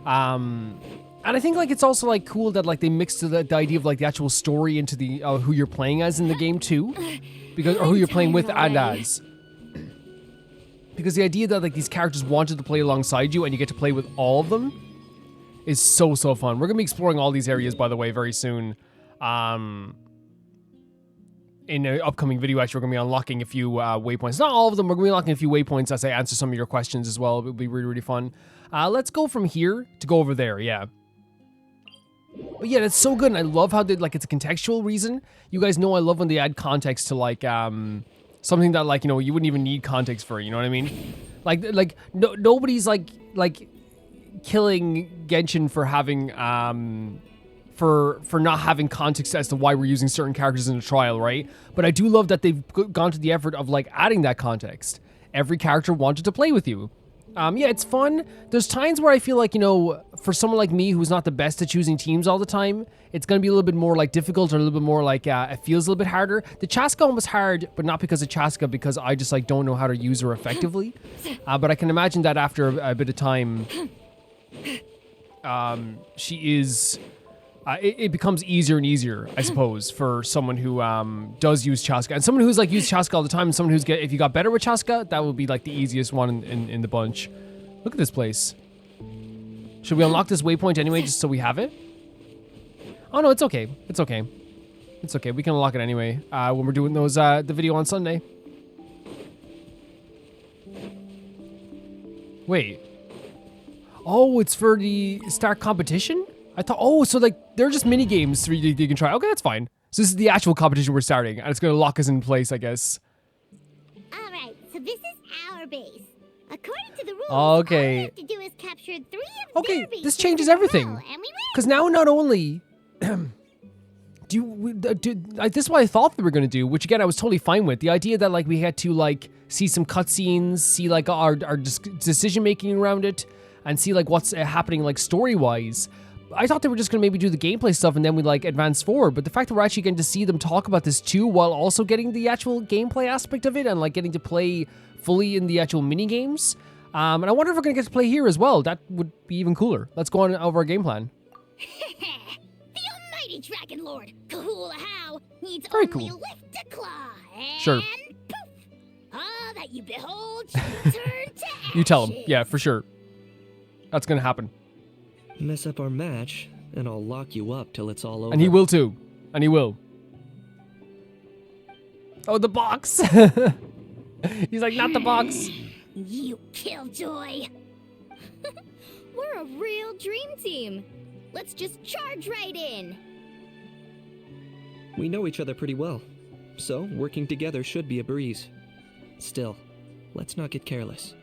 And I think, like, it's also, like, cool that, like, they mixed the idea of, like, the actual story into the, who you're playing as in the game, too. Because, or who you're playing with and as. Because the idea that, like, these characters wanted to play alongside you and you get to play with all of them is so, so fun. We're going to be exploring all these areas, by the way, very soon. In an upcoming video, actually, we're going to be unlocking a few waypoints. Not all of them. We're going to be unlocking a few waypoints as I answer some of your questions as well. It'll be really, really fun. Let's go from here to go over there, yeah. But yeah, that's so good, and I love how they, like, it's a contextual reason. You guys know I love when they add context to, like, something that, like, you know, you wouldn't even need context for, you know what I mean? Nobody's, like, killing Genshin for having, for not having context as to why we're using certain characters in a trial, right? But I do love that they've gone to the effort of, like, adding that context. Every character wanted to play with you. Yeah, it's fun. There's times where I feel like, you know, for someone like me who's not the best at choosing teams all the time, it's going to be a little bit more, like, difficult or a little bit more, like, it feels a little bit harder. The Chaska one was hard, but not because of Chaska, because I just, like, don't know how to use her effectively. But I can imagine that after a bit of time, she is... it becomes easier and easier, I suppose, for someone who does use Chaska. And someone who's, like, used Chaska all the time, and someone who's if you got better with Chaska, that would be, like, the easiest one in the bunch. Look at this place. Should we unlock this waypoint anyway, just so we have it? Oh, no, it's okay. It's okay. It's okay. We can unlock it anyway when we're doing those the video on Sunday. Wait. Oh, it's for the start competition? I thought, oh, so, like, they're just mini games you can try. Okay, that's fine. So this is the actual competition we're starting, and it's going to lock us in place, I guess. All right, so this is our base. According to the rules, okay. all we have to do is capture 3 of their bases. This changes everything. Because now not only this is what I thought we were going to do, which, again, I was totally fine with. The idea that, like, we had to, like, see some cutscenes, see, like, our decision-making around it, and see, like, what's happening, like, story-wise. I thought they were just going to maybe do the gameplay stuff and then we, like, advance forward. But the fact that we're actually getting to see them talk about this too, while also getting the actual gameplay aspect of it and, like, getting to play fully in the actual mini games. And I wonder if we're going to get to play here as well. That would be even cooler. Let's go on over our game plan. The almighty Dragon Lord, Kahula needs Very only cool. lift a claw and Sure. poof! All that you behold shall turn to ashes. You tell him. Yeah, for sure. That's going to happen. Mess up our match, and I'll lock you up till it's all over. And he will too. And he will. Oh, the box! He's like, not the box. You killjoy! We're a real dream team. Let's just charge right in. We know each other pretty well, so working together should be a breeze. Still, let's not get careless.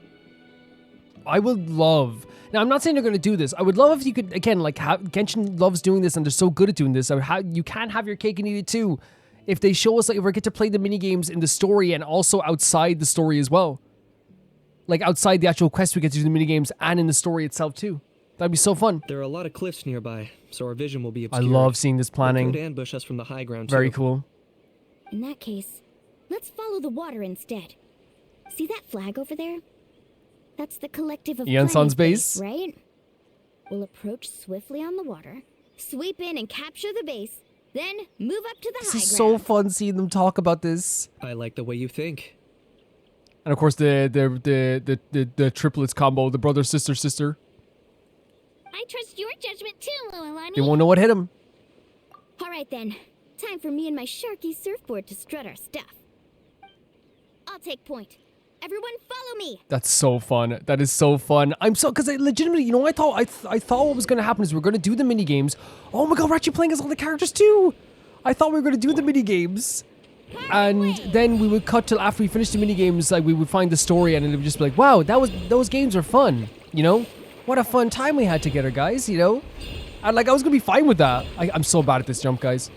I would love... Now, I'm not saying they're going to do this. I would love if you could, again, like, Genshin loves doing this and they're so good at doing this. You can have your cake and eat it too. If they show us, like, if we get to play the minigames in the story and also outside the story as well. Like, outside the actual quest, we get to do the minigames and in the story itself too. That'd be so fun. There are a lot of cliffs nearby, so our vision will be obscured. I love seeing this planning. They could ambush us from the high ground Very too. cool. In that case, let's follow the water instead. See that flag over there? That's the collective of Yanson's planets base, right? We'll approach swiftly on the water, sweep in and capture the base, then move up to the high ground. This is so fun seeing them talk about this. I like the way you think. And of course the triplets combo, the brother, sister, sister. I trust your judgment too, Lualani. They won't know what hit them. All right then, time for me and my Sharky surfboard to strut our stuff. I'll take point. Everyone follow me. That's so fun. That is so fun. I'm so, because I legitimately, you know, I thought what was going to happen is we're going to do the mini games. Oh my god, we're actually playing as all the characters too. I thought we were going to do the mini games. And then we would cut till after we finished the mini games, like we would find the story and it would just be like, wow, those games are fun. You know? What a fun time we had together, guys, you know? I was gonna be fine with that. I'm so bad at this jump, guys.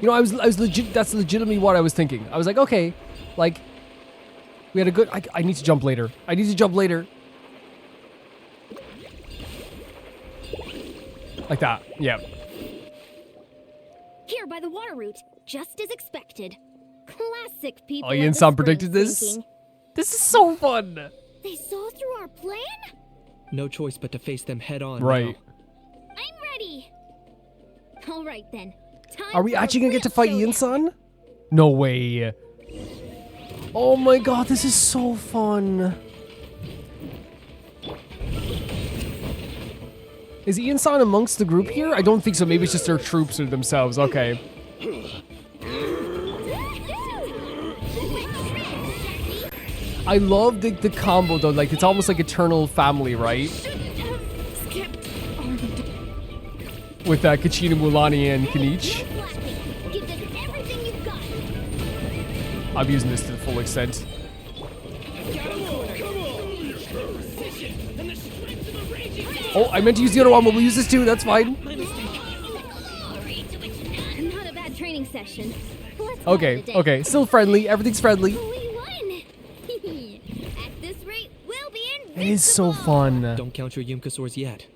You know, I was legit, that's legitimately what I was thinking. I was like, okay, like, we had a good, I need to jump later. I need to jump later. Like that, yeah. Here by the water route, just as expected. Classic people. Oh, Ian-san predicted this? thinking. This is so fun. They saw through our plan? No choice but to face them head on. Right. now. I'm ready. All right then. Time Are we for a actually gonna get to real fight showdown. Ian-san? No way. Oh my god, this is so fun. Is Ian-san amongst the group here? I don't think so. Maybe it's just their troops or themselves. Okay. I love the combo though. Like, it's almost like Eternal Family, right? With Kachina, Mulani, and Kanich. Give this everything you've got. I'm using this to the full extent. Oh, I meant to use the other one, but we'll use this too. That's fine. Not a bad training session. Let's call it a Okay, day. okay. Still friendly. Everything's friendly. We won. At this rate, we'll be invincible. It is so fun. Don't count your Yumka swords yet.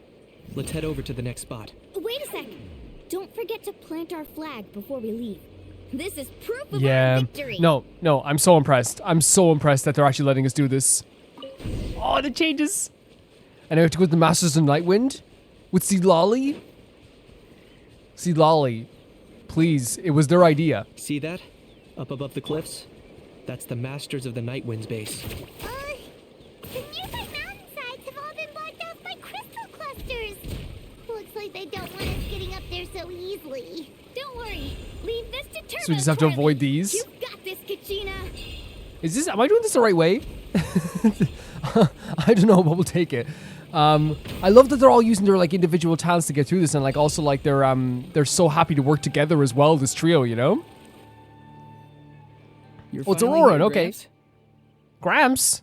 Let's head over to the next spot. Wait a sec. Don't forget to plant our flag before we leave. This is proof of our Yeah. victory. No, I'm so impressed. I'm so impressed that they're actually letting us do this. Oh, the changes. And I have to go to the Masters of Nightwind with Seedlolly. Seedlolly, please. It was their idea. See that? Up above the cliffs? That's the Masters of the Nightwind's base. The nearby mountainsides have all been blocked off by crystal clusters. Looks like they don't want us getting up there so easily. Don't worry. Leave this to Turbo. So we just have to avoid these. You got this, Kachina. Am I doing this the right way? I don't know, but we'll take it. I love that they're all using their like individual talents to get through this, and like also like they're so happy to work together as well. This trio, you know. You're Oh, it's finally Auroran, here, okay. Gramps. Gramps.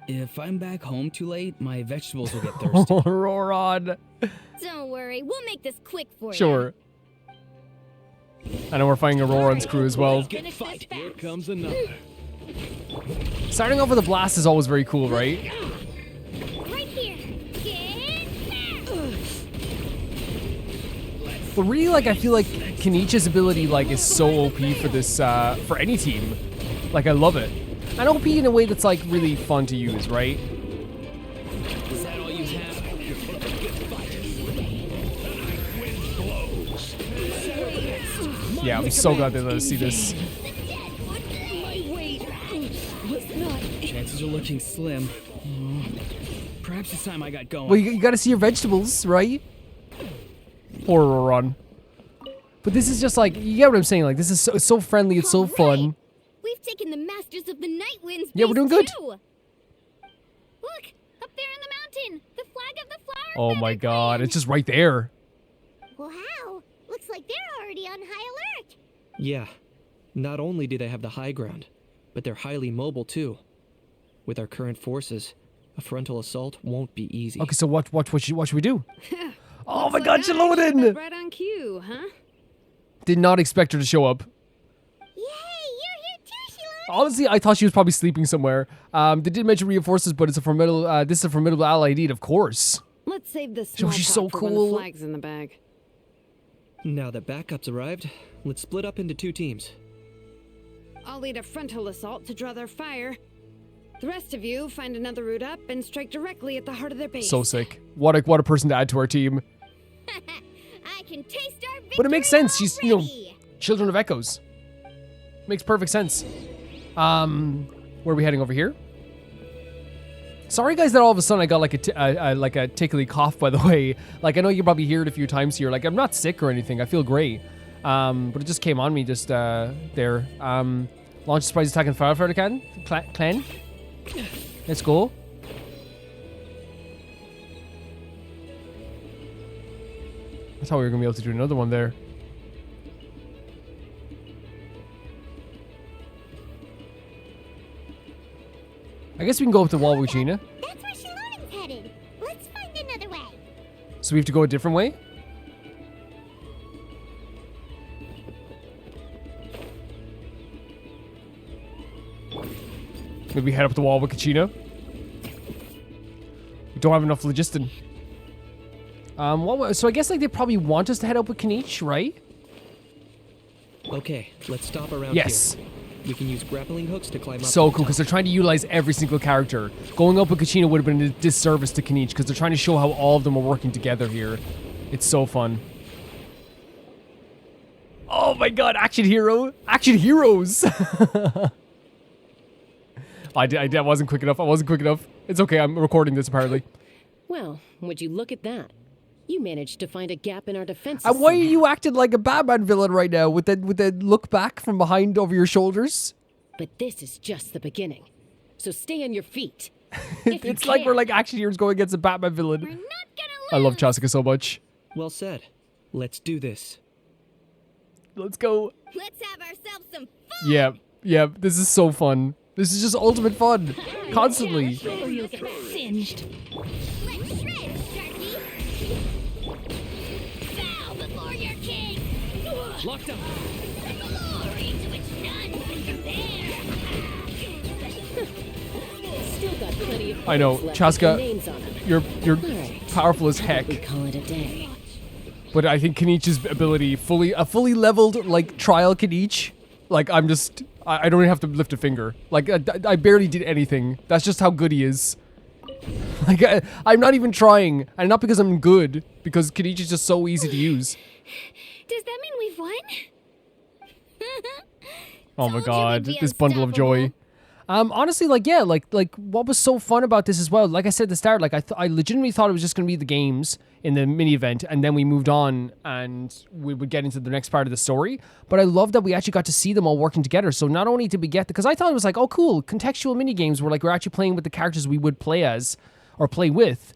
If I'm back home too late, my vegetables will get thirsty. Auroran. Don't worry. We'll make this quick for you. Sure. I know we're fighting Auroran's crew as well. Finish this fast. Here comes another. Starting off with a blast is always very cool, right? Right here. But really, like, I feel like Kanichi's ability, like, is so OP for this, for any team. Like, I love it. And OP in a way that's, like, really fun to use, right? Is that all you have? Yeah, I'm so glad they let us see this. Chances are looking slim. Perhaps it's time I got going. Well, you gotta see your vegetables, right? Poor Auroran. But this is just like, you get what I'm saying? Like, this is so, so friendly, it's so fun. We've taken the Masters of the Nightwind's Yeah, we're doing good. too. Look, up there in the mountain, the flag of the flower. Oh my feather god, clan. it's just right there. Wow, looks like they're already on high alert. Yeah. Not only do they have the high ground, but they're highly mobile too. With our current forces, a frontal assault won't be easy. Okay, so what should we do? Oh my Looks god, like I showed up Shalodin! right on cue, huh? Did not expect her to show up. Yay, you're here too, Sheila. Honestly, I thought she was probably sleeping somewhere. They did mention reinforcements, but it's a formidable. This is a formidable ally indeed, of course. Let's save the small she's talk so for when cool. the flag's in the bag. Now that backup's arrived, let's split up into 2 teams. I'll lead a frontal assault to draw their fire. The rest of you find another route up and strike directly at the heart of their base. So sick. What a person to add to our team. I can taste our victory. But it makes sense. She's, you know, already. Children of Echoes. Makes perfect sense. Where are we heading over here? Sorry, guys, that all of a sudden I got like a tickly cough. By the way, like I know you probably hear it a few times here. Like I'm not sick or anything. I feel great. But it just came on me just there. Launch surprise attack and firefighter clan. Let's go. I thought we were gonna be able to do another one there. I guess we can go up the wall with Gina. Let's find another way. So we have to go a different way? Maybe head up the wall with Kachina. We don't have enough logistin. So I guess like they probably want us to head up with Kanich, right? Okay, let's stop around Yes. here. We can use grappling hooks to climb up. So to the cool, because top. they're trying to utilize every single character. Going up with Kachina would have been a disservice to Kanich, because they're trying to show how all of them are working together here. It's so fun. Oh my god, action hero! Action heroes! I wasn't quick enough. I wasn't quick enough. It's okay, I'm recording this apparently. Well, would you look at that? You managed to find a gap in our defenses. And why are somehow. you acting like a Batman villain right now with that look back from behind over your shoulders? But this is just the beginning. So stay on your feet. It's like we're like action heroes going against a Batman villain. We're not gonna lose. I love Chasuka so much. Well said. Let's do this. Let's go. Let's have ourselves some fun. Yeah, this is so fun. This is just ultimate fun. Constantly. Or you'll get singed. Let's shred, Sharky. Bow before your king. Locked up. Glory to which none can compare. Still got plenty of I know, points left Chasuka, with names on them. You're Alright, powerful as how about heck. we call it a day. But I think Kanich's ability, a fully leveled, like, trial Kanich, like, I don't even have to lift a finger. Like, I barely did anything. That's just how good he is. Like, I'm not even trying. And not because I'm good, because Kanich is just so easy to use. Does that mean we've won? Oh my Told you god, we'd be this bundle of joy. unstoppable. Honestly, like, yeah, like what was so fun about this as well, like I said at the start, like, I legitimately thought it was just going to be the games in the mini event, and then we moved on, and we would get into the next part of the story, but I love that we actually got to see them all working together, so not only did we get, because I thought it was like, oh cool, contextual mini games where like we're actually playing with the characters we would play as, or play with,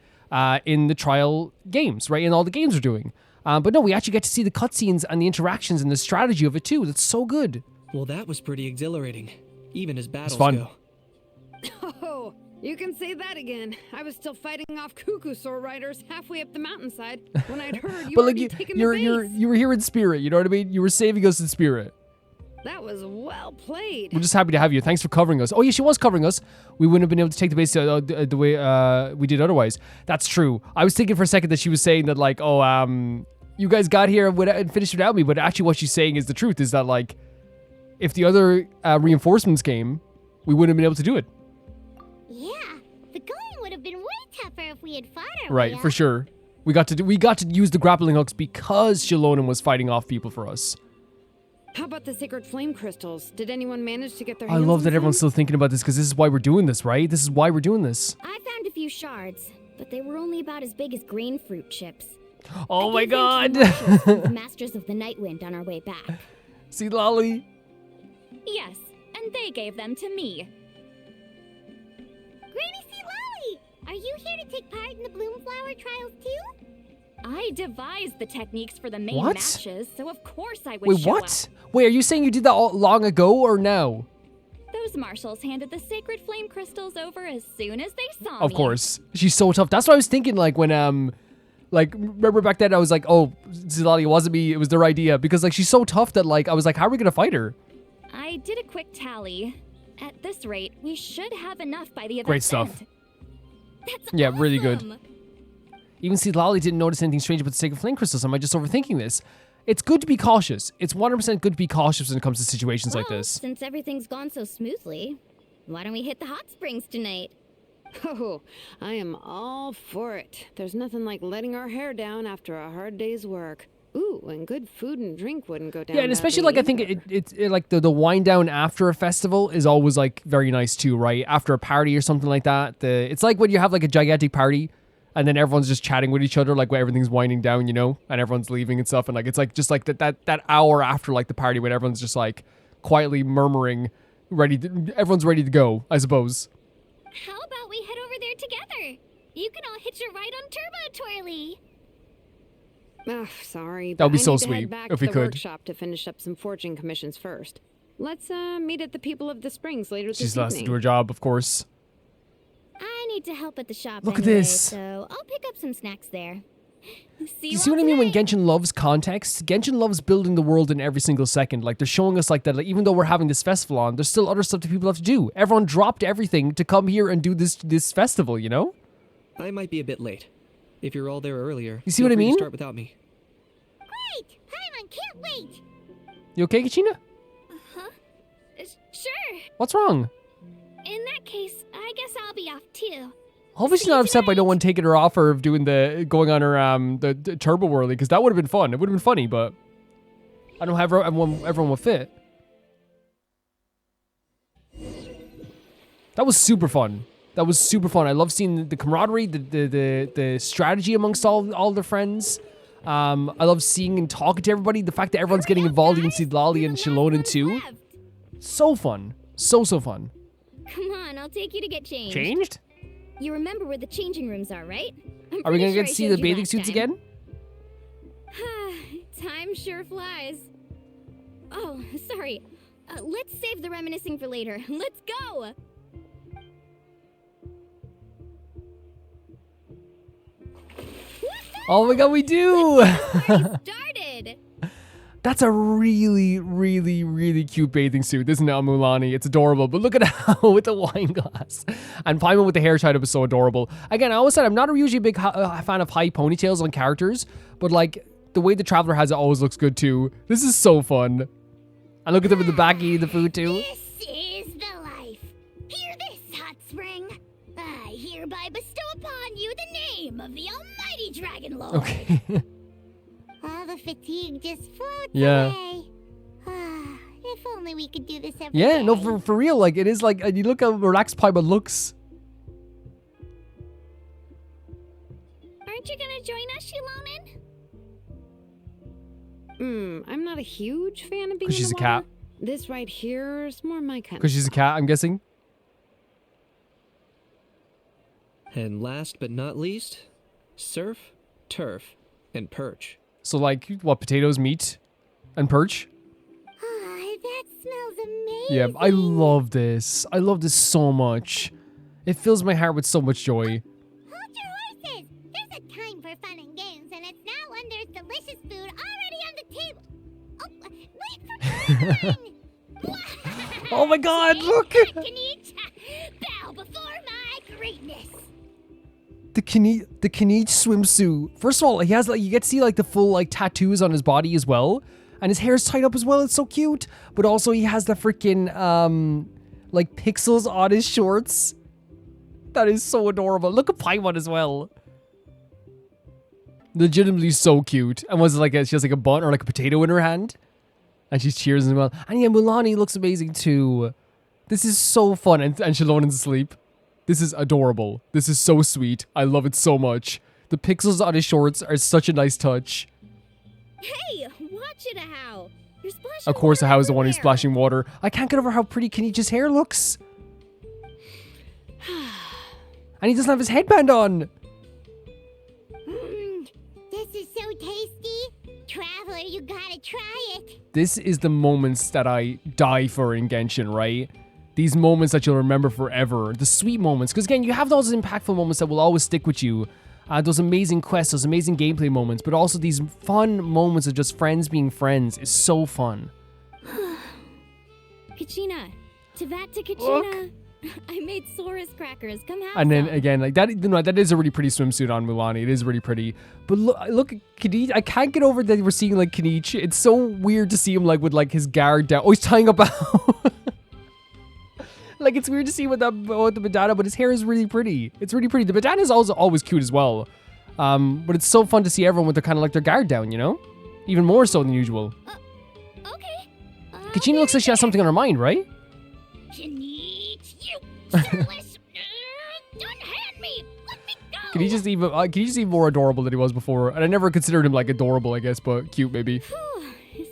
in the trial games, right, in all the games we're doing. But no, we actually get to see the cutscenes and the interactions and the strategy of it too. That's so good. Well, that was pretty exhilarating, even as battles fun. go. Oh, you can say that again. I was still fighting off cuckoo sword riders halfway up the mountainside when I'd heard you But like already taken you the base. were here in spirit, you know what I mean? You were saving us in spirit. That was well played. We're just happy to have you. Thanks for covering us. Oh yeah, she was covering us. We wouldn't have been able to take the base the way we did otherwise. That's true. I was thinking for a second that she was saying that like, oh, you guys got here and finished without me, but actually what she's saying is the truth, is that like, if the other reinforcements came, we wouldn't have been able to do it. Yeah, the going would have been way tougher if we had fought our Right, way for up. sure. We got to use the grappling hooks because Shalonen was fighting off people for us. How about the sacred flame crystals? Did anyone manage to get their I hands love on that some? everyone's still thinking about this, because this is why we're doing this, right? This is why we're doing this. I found a few shards, but they were only about as big as green fruit chips. Oh I my gave them god! to the marshals from the Masters of the Nightwind on our way back. See, Lolly? Yes, and they gave them to me. Granny C. Lolly, are you here to take part in the Bloomflower Trials too? I devised the techniques for the main What? matches, so of course I would Wait, show what? Wait, are you saying you did that all long ago or now? up. Those marshals handed the sacred flame crystals over as soon as they saw me. Of course. She's so tough. That's what I was thinking, like, when, like, remember back then I was like, oh, Zilali, it wasn't me, it was their idea. Because, like, she's so tough that, like, I was like, how are we gonna fight her? I did a quick tally. At this rate, we should have enough by the event's Great stuff. end. That's Yeah, really good. awesome. Even see, Lolly didn't notice anything strange about the sacred flame crystals. Am I just overthinking this? It's good to be cautious. It's 100% good to be cautious when it comes to situations like Well, this. since everything's gone so smoothly, why don't we hit the hot springs tonight? Oh, I am all for it. There's nothing like letting our hair down after a hard day's work. Ooh, and good food and drink wouldn't go down. Yeah, and especially badly like I think either. it's like the wind down after a festival is always like very nice too, right? After a party or something like that. It's like when you have like a gigantic party and then everyone's just chatting with each other, like when everything's winding down, you know, and everyone's leaving and stuff, and like it's like just like that hour after like the party when everyone's just like quietly murmuring, everyone's ready to go, I suppose. How about we head over there together? You can all hitch a ride on Turbo Twirly. Oh, sorry. That would but be I so need to sweet head back if to we the could. workshop to finish up some forging commissions first. Let's meet at the People of the Springs later She's this has to evening. do her job, of course. I need to help at the shop Look at anyway, this. so I'll pick up some snacks there. You see what I mean when Genshin loves context? Genshin loves building the world in every single second. Like, they're showing us like that, like, even though we're having this festival on, there's still other stuff that people have to do. Everyone dropped everything to come here and do this festival, you know? I might be a bit late. If you're all there earlier, you see what I feel free to mean? Start without me. Great! Paimon can't wait! You okay, Kachina? Huh? Sure. What's wrong? In that case, I guess I'll be off too. Hopefully she's not upset by no one taking her offer of doing going on her the turbo whirly, because that would have been fun. It would have been funny, but I don't have everyone will fit. That was super fun. That was super fun. I love seeing the camaraderie, the strategy amongst all their friends. I love seeing and talking to everybody. The fact that everyone's getting involved. You can see Lolly and Shilonen too. So fun. So fun. Come on, I'll take you to get changed. Changed? You remember where the changing rooms are, right? Are we gonna get to see the bathing suits again? Time sure flies. Oh, sorry. Let's save the reminiscing for later. Let's go! Oh my god, we do! Started! That's a really, really, really cute bathing suit, isn't it, Mulani? It's adorable, but look at how with the wine glass. And Paimon with the hair tied up is so adorable. Again, I always said I'm not usually a big fan of high ponytails on characters, but like, the way the Traveler has it always looks good too. This is so fun. And look at them in the back eating the food too. This is the life. Hear this, Hot Spring. I hereby bestow upon you the name of the Almighty Dragon Lord. Okay. All the fatigue just floats away. If only we could do this every Yeah, day. no, for real, like, it is like, and you look how relaxed Paimon looks. Aren't you gonna join us, Shilonen? I'm not a huge fan of being 'Cause in she's the a cat. water. This right here is more my kind. Because she's a cat, I'm guessing. And last but not least, surf, turf, and perch. So like, what, potatoes, meat, and perch? That smells amazing. Yeah, I love this. I love this so much. It fills my heart with so much joy. Hold your horses. There's a time for fun and games, and it's now when there's delicious food already on the table. Oh, wait for me. Oh my god, look! Bow before my greatness. The Knight swimsuit. First of all, he has like, you get to see like the full like tattoos on his body as well. And his hair's tied up as well, it's so cute. But also he has the freaking like pixels on his shorts. That is so adorable. Look at Paimon as well. Legitimately so cute. And was it like she has like a bun or like a potato in her hand? And she's cheers as well. And yeah, Mulani looks amazing too. This is so fun. And Shilonen's asleep. This is adorable. This is so sweet. I love it so much. The pixels on his shorts are such a nice touch. Hey, watch it, How. You're splashing. Of course, How is the one who's everywhere. splashing water. I can't get over how pretty Kenichi's hair looks. And he doesn't have his headband on. This is so tasty. Traveler, you gotta try it. This is the moments that I die for in Genshin, right? These moments that you'll remember forever. The sweet moments. Because again, you have those impactful moments that will always stick with you. Those amazing quests, those amazing gameplay moments. But also these fun moments of just friends being friends is so fun. Kachina. Tavat to Kachina. I made Sora's crackers. Come have And then some. again, like that, you know, that is a really pretty swimsuit on Mulani. It is really pretty. But look, Kenichi, I can't get over that we're seeing like Kenichi. It's so weird to see him like with like his guard down. Oh, he's tying up a like it's weird to see with the bandana, but his hair is really pretty. It's really pretty. The bandana is also always cute as well. But it's so fun to see everyone with their kind of like their guard down, you know? Even more so than usual. Okay. Kachina looks like she has something on her mind, right? You soulless. Don't hand me. Let me go. Kenichi's even more adorable than he was before. And I never considered him like adorable, I guess, but cute maybe.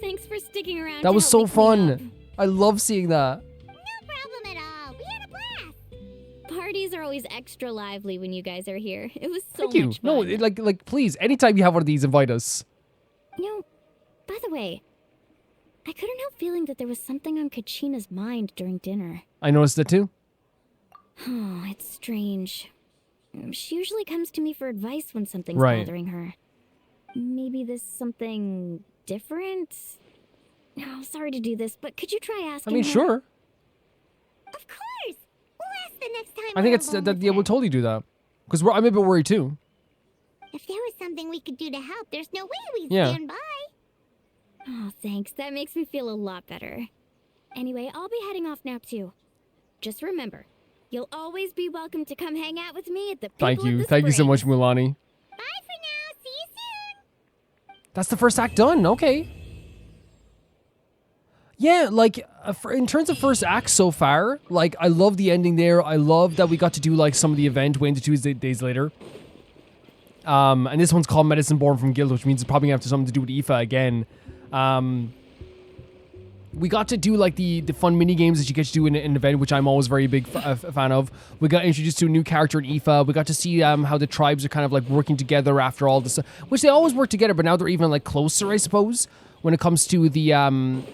Thanks for sticking around. That to was help so me clean fun. I love seeing that. up. No problem at all. We had a blast. Parties are always extra lively when you guys are here. It was so Thank you. much No, fun. like please, anytime you have one of these, invite us. By the way, I couldn't help feeling that there was something on Kachina's mind during dinner. I noticed that too. Oh, it's strange. She usually comes to me for advice when something's Right. bothering her. Maybe this something different? No, sorry to do this, but could you try asking I mean, her? sure. Of course! We'll ask the next time I think we're it's alone that with yeah, her. we'll totally do that. Because I'm a bit worried too. If there was something we could do to help, there's no way we'd Yeah. stand by. Oh, thanks. That makes me feel a lot better. Anyway, I'll be heading off now, too. Just remember, you'll always be welcome to come hang out with me at the Thank People you. of the Thank you so much, Springs. Mulani. Bye for now. See you soon. That's the first act done. Okay. Yeah, like in terms of first act so far, like I love the ending there. I love that we got to do like some of the event way into 2 days later. And this one's called Medicine Born from Guild, which means it's probably gonna have something to do with IFA again. We got to do like the fun mini games that you get to do in an event, which I'm always very big fan of. We got introduced to a new character in IFA. We got to see how the tribes are kind of like working together after all this, which they always work together, but now they're even like closer, I suppose, when it comes to the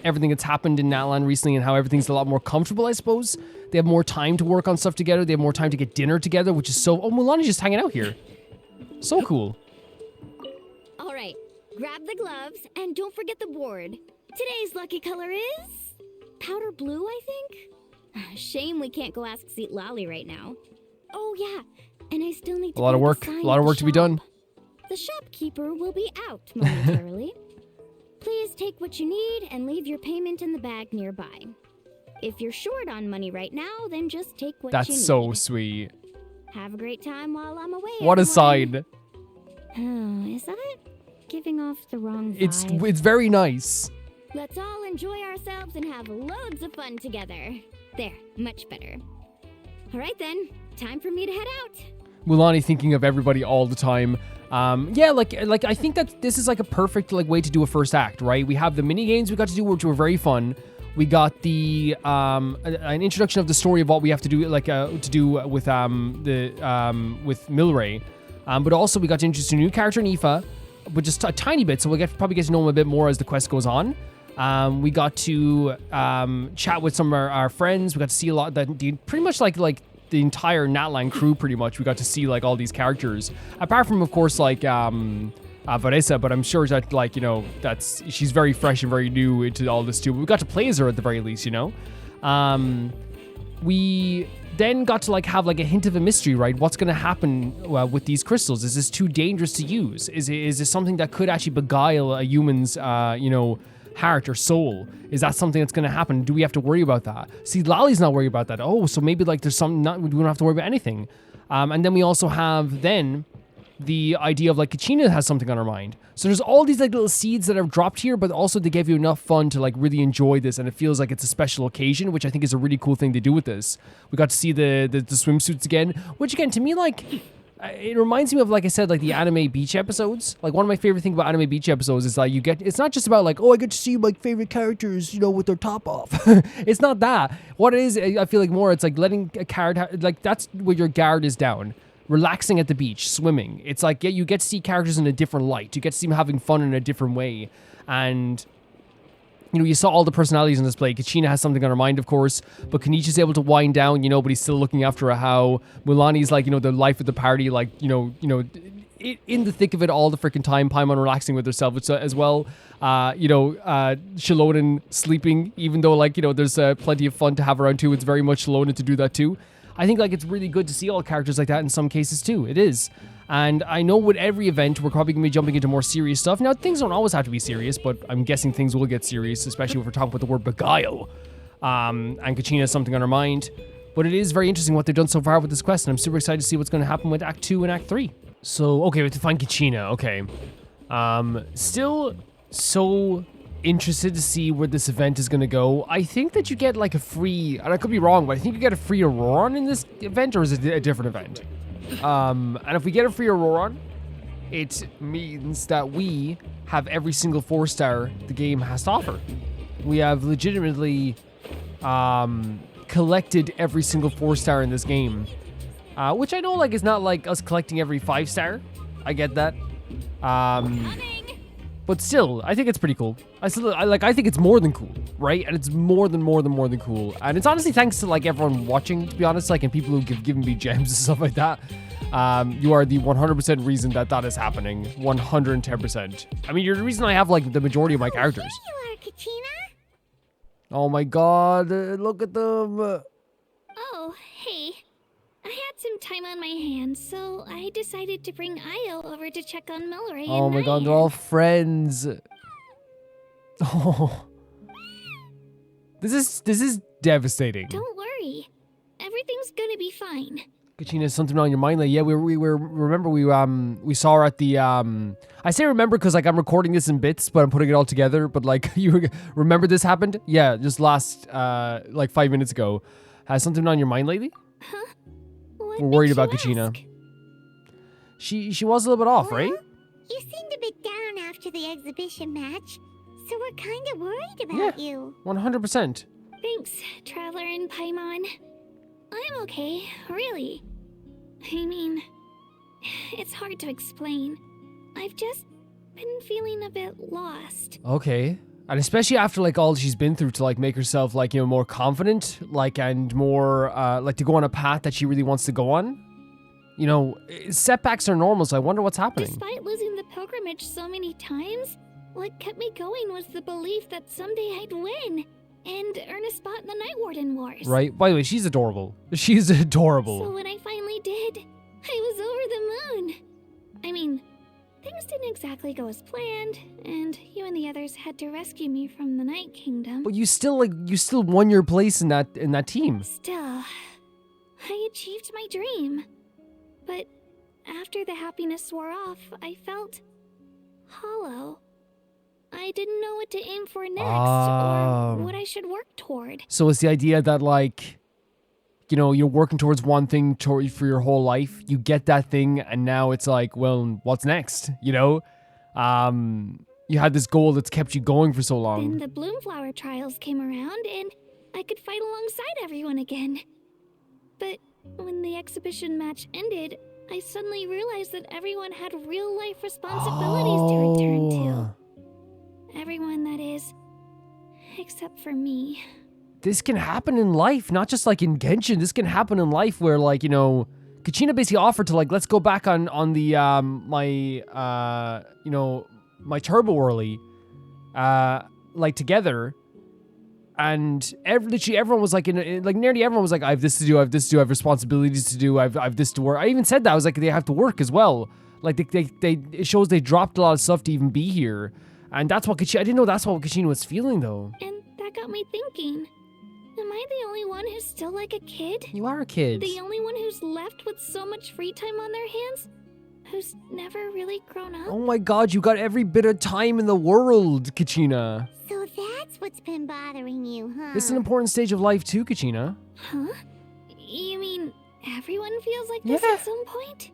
everything that's happened in Natlan recently and how everything's a lot more comfortable, I suppose. They have more time to work on stuff together. They have more time to get dinner together, which is so... Oh, Mulani's just hanging out here. So cool. All right, grab the gloves and don't forget the board. Today's lucky color is powder blue, I think. Shame we can't go ask Seat Lolly right now. Oh yeah, and I still need to A lot of get the work. sign A lot of at work the to be done. shop. The shopkeeper will be out momentarily. Please take what you need and leave your payment in the bag nearby. If you're short on money right now, then just take what you need. That's so sweet. Have a great time while I'm away. What a everyone. side. Oh, is that giving off the wrong vibe? It's very nice. Let's all enjoy ourselves and have loads of fun together. There, much better. All right then, time for me to head out. Mulani thinking of everybody all the time. Yeah, like I think that this is like a perfect like way to do a first act, right? We have the mini games we got to do, which were very fun. We got the an introduction of the story of what we have to do, like to do with with Milray, but also we got to introduce a new character in IFA, but just a tiny bit, so we'll probably get to know him a bit more as the quest goes on. We got to chat with some of our friends. We got to see a lot that pretty much like the entire Natlan crew. Pretty much, we got to see like all these characters, apart from of course like Varesa, but I'm sure that like, you know, she's very fresh and very new into all this too. But we got to play as her at the very least, you know. We then got to like have like a hint of a mystery, right? What's going to happen with these crystals? Is this too dangerous to use? Is this something that could actually beguile a human's you know, heart or soul? Is that something that's going to happen? Do we have to worry about that? See, Lolly's not worried about that. Oh, so maybe like there's something we don't have to worry about anything. And then we also have the idea of like Kachina has something on her mind. So there's all these like little seeds that are dropped here, but also they give you enough fun to like really enjoy this, and it feels like it's a special occasion, which I think is a really cool thing to do with this. We got to see the swimsuits again, which again to me like it reminds me of, like I said, like the anime beach episodes. Like one of my favorite things about anime beach episodes is like it's not just about like, oh, I get to see my favorite characters, you know, with their top off. It's not that. What it is, I feel like more it's like letting a guard like that's where your guard is down. Relaxing at the beach, swimming. It's like you get to see characters in a different light. You get to see them having fun in a different way. And, you know, you saw all the personalities in this play. Kachina has something on her mind, of course, but Kenichi's able to wind down, you know, but he's still looking after her. How Mulani's like, you know, the life of the party, like, you know, in the thick of it all the freaking time. Paimon relaxing with herself as well. You know, Shiloden sleeping, even though, like, you know, there's plenty of fun to have around too. It's very much Shiloden to do that too. I think like it's really good to see all characters like that in some cases too. It is. And I know with every event, we're probably going to be jumping into more serious stuff. Now, things don't always have to be serious, but I'm guessing things will get serious, especially if we're talking about the word beguile. And Kachina has something on her mind. But it is very interesting what they've done so far with this quest, and I'm super excited to see what's going to happen with Act 2 and Act 3. So, okay, we have to find Kachina. Okay. Still so interested to see where this event is going to go. I think that you get like a free, and I could be wrong, but I think you get a free Auroran in this event, or is it a different event? And if we get a free Auroran, it means that we have every single 4-star the game has to offer. We have legitimately collected every single 4-star in this game, which I know like is not like us collecting every 5-star. I get that. But still, I think it's pretty cool. I think it's more than cool, right? And it's more than cool. And it's honestly thanks to like everyone watching, to be honest, like, and people who give given me gems and stuff like that. You are the 100% reason that is happening. 110%. I mean, you're the reason I have like the majority of my characters. Here you are, Kachina. Oh my god, look at them. Oh, hey. I had some time on my hands, so I decided to bring Io over to check on Milray. Oh my god, they're all friends. Oh. This is devastating. Don't worry. Everything's gonna be fine. Kachina, something on your mind? Like, yeah, remember we saw her at the I say remember because like I'm recording this in bits, but I'm putting it all together. But like, you remember this happened? Yeah, just last like 5 minutes ago. Has something on your mind lately? Huh? We're worried about Kachina. She was a little bit off, right? You seemed a bit down after the exhibition match, so we're kind of worried about you. 100%. Thanks, Traveler and Paimon. I'm okay, really. I mean, it's hard to explain. I've just been feeling a bit lost. Okay. And especially after like all she's been through to like make herself like, you know, more confident, like, and more like to go on a path that she really wants to go on. You know, setbacks are normal, so I wonder what's happening. Despite losing the pilgrimage so many times, what kept me going was the belief that someday I'd win and earn a spot in the Night Warden Wars. Right. By the way, she's adorable. She's adorable. So when I finally did, I was over the moon. I mean, things didn't exactly go as planned, and you and the others had to rescue me from the Night Kingdom. But you still won your place in that team. Still, I achieved my dream. But after the happiness wore off, I felt hollow. I didn't know what to aim for next or what I should work toward. So it's the idea that like, you know, you're working towards one thing for your whole life. You get that thing, and now it's like, well, what's next? You know, you had this goal that's kept you going for so long. Then the Bloomflower Trials came around, and I could fight alongside everyone again. But when the exhibition match ended, I suddenly realized that everyone had real-life responsibilities to return to. Everyone, that is, except for me. This can happen in life, not just like in Genshin. This can happen in life where, like, you know, Kachina basically offered to like, let's go back on the my Turbo Whirly, like together, and literally everyone was like, nearly everyone was like, I have this to do, I have responsibilities to do, I have this to work. I even said that I was like, they have to work as well. Like it shows they dropped a lot of stuff to even be here, and that's what Kachina. I didn't know that's what Kachina was feeling though. And that got me thinking. Am I the only one who's still like a kid? You are a kid. The only one who's left with so much free time on their hands? Who's never really grown up? Oh my god, you got every bit of time in the world, Kachina. So that's what's been bothering you, huh? This is an important stage of life too, Kachina. Huh? You mean everyone feels like this at some point?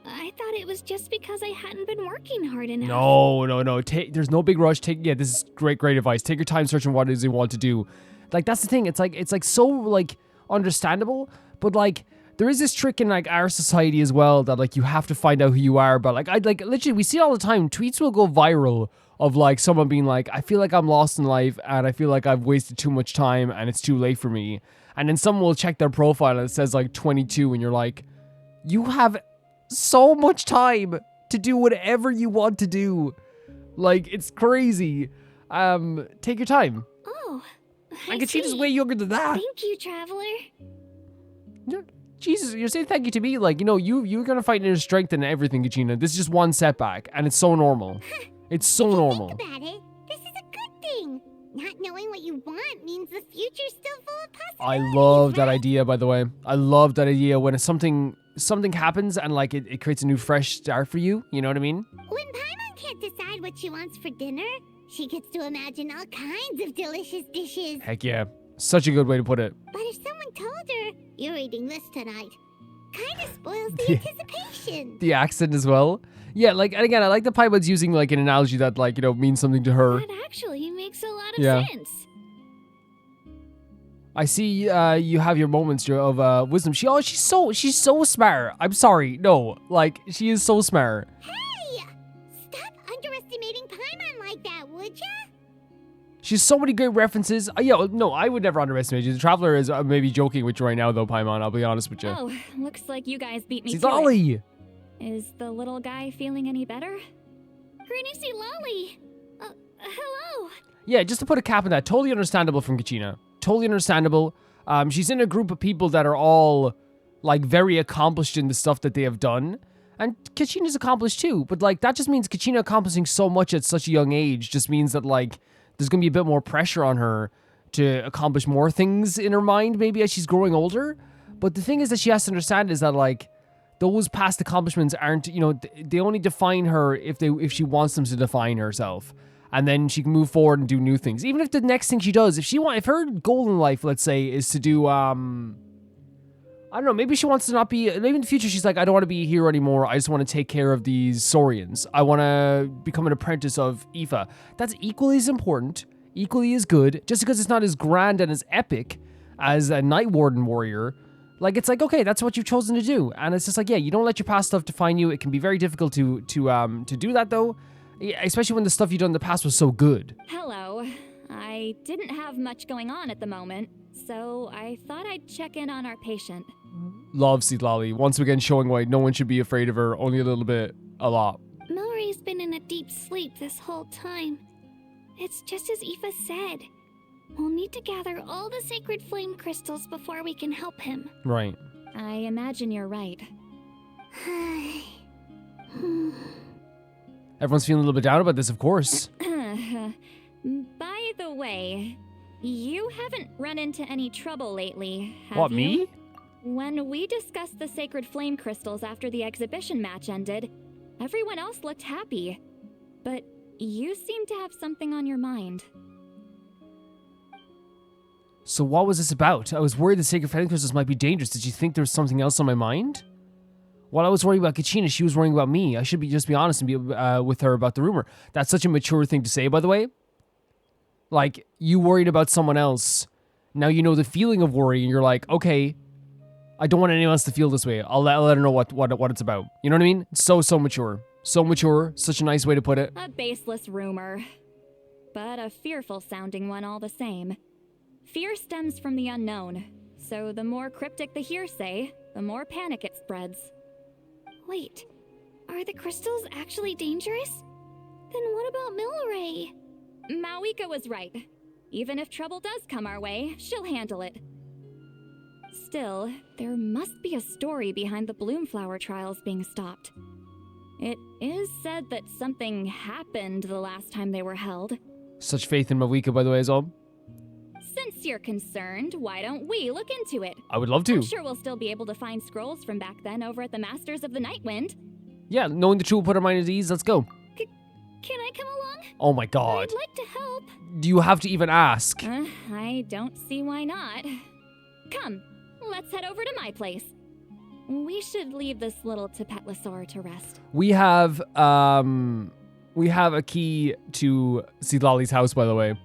I thought it was just because I hadn't been working hard enough. No. There's no big rush. This is great advice. Take your time searching what it is you want to do. Like, that's the thing. It's like so like understandable, but like there is this trick in like our society as well that like you have to find out who you are. But like literally we see it all the time. Tweets will go viral of like someone being like, I feel like I'm lost in life and I feel like I've wasted too much time and it's too late for me. And then someone will check their profile and it says like 22 and you're like, you have so much time to do whatever you want to do. Like, it's crazy. Take your time. Oh, and Kachina's way younger than that. Thank you, Traveler. Jesus, you're saying thank you to me. Like, you know, you're gonna find inner strength in everything, Kachina. This is just one setback, and it's so normal. It's so normal. Think about it. This is a good thing. Not knowing what you want means the future's still full of possibilities. I love that idea, by the way. I love that idea when it's something happens and like it creates a new fresh start for you. You know what I mean? When Paimon can't decide what she wants for dinner, she gets to imagine all kinds of delicious dishes. Heck yeah. Such a good way to put it. But if someone told her, you're eating this tonight, kind of spoils the anticipation. The accent as well. Yeah, like, and again, I like that Paimon's using like an analogy that like, you know, means something to her. That actually makes a lot of sense. I see you have your moments of wisdom. She's so smart. I'm sorry. No, like, she is so smart. Hey! Stop underestimating She has so many great references. Yeah, no, I would never underestimate you. The Traveler is maybe joking with you right now, though, Paimon. I'll be honest with you. Oh, looks like you guys beat me See to Lolly! it. Is the little guy feeling any better? Granny, see Lolly! Hello! Yeah, just to put a cap on that, totally understandable from Kachina. Totally understandable. She's in a group of people that are all, like, very accomplished in the stuff that they have done. And Kachina's accomplished too, but, like, that just means Kachina accomplishing so much at such a young age just means that, like, there's going to be a bit more pressure on her to accomplish more things in her mind, maybe, as she's growing older. But the thing is that she has to understand is that, like, those past accomplishments aren't, you know, they only define her if she wants them to define herself. And then she can move forward and do new things. Even if the next thing she does, if her goal in life, let's say, is to do, I don't know, maybe she wants to not be, maybe in the future she's like, I don't want to be a hero anymore. I just want to take care of these saurians. I want to become an apprentice of IFA. That's equally as important, equally as good, just because it's not as grand and as epic as a Night Warden warrior. Like, it's like, okay, that's what you've chosen to do. And it's just like, yeah, you don't let your past stuff define you. It can be very difficult to do that, though. Especially when the stuff you've done in the past was so good. Hello. I didn't have much going on at the moment, so I thought I'd check in on our patient. Love Seed Lolly. Once again showing why no one should be afraid of her, only a little bit, a lot. Milray's been in a deep sleep this whole time. It's just as Aoife said. We'll need to gather all the sacred flame crystals before we can help him. Right. I imagine you're right. Everyone's feeling a little bit down about this, of course. By the way, you haven't run into any trouble lately, have What, you? me? When we discussed the sacred flame crystals after the exhibition match ended, everyone else looked happy. But you seem to have something on your mind. So what was this about? I was worried the sacred flame crystals might be dangerous. Did you think there was something else on my mind? While I was worrying about Kachina, she was worrying about me. I should just be honest and be with her about the rumor. That's such a mature thing to say, by the way. Like, you worried about someone else. Now you know the feeling of worry, and you're like, okay, I don't want anyone else to feel this way. I'll let her know what it's about. You know what I mean? So mature. So mature. Such a nice way to put it. A baseless rumor. But a fearful sounding one all the same. Fear stems from the unknown. So the more cryptic the hearsay, the more panic it spreads. Wait, are the crystals actually dangerous? Then what about Milray? Mawika was right. Even if trouble does come our way, she'll handle it. Still, there must be a story behind the Bloomflower Trials being stopped. It is said that something happened the last time they were held. Such faith in Mawika, by the way, as well. Since you're concerned, why don't we look into it? I would love to. I'm sure we'll still be able to find scrolls from back then over at the Masters of the Nightwind. Yeah, knowing the truth will put our mind at ease. Let's go. Can I come along? Oh my god. I'd like to help. Do you have to even ask? I don't see why not. Come, let's head over to my place. We should leave this little Tepetlosaur to rest. We have a key to Seed Lolly's house, by the way.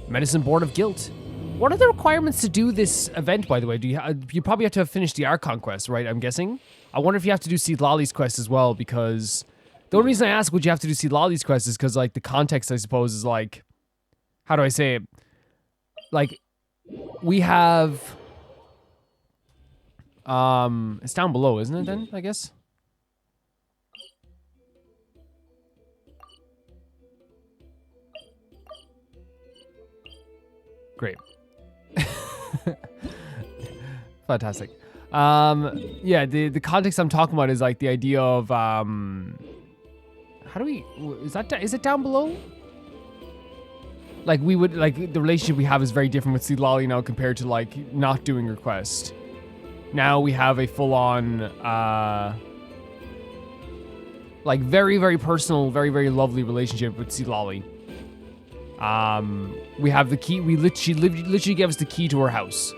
Medicine Board of Guilt. What are the requirements to do this event, by the way? You probably have to have finished the Archon quest, right? I'm guessing. I wonder if you have to do Seed Lolly's quest as well, because the only reason I ask would you have to do Seed Lolly's quest is because, like, the context, I suppose, is like, how do I say it? Like, we have, it's down below, isn't it? Then I guess. Great. Fantastic. Yeah, the context I'm talking about is like the idea of how do we, is it down below? Like we would, like the relationship we have is very different with Seed Lolly now compared to like not doing her quest. Now we have a full-on like very, very personal, very, very lovely relationship with Seed Lolly. We have the key. She literally gave us the key to her house,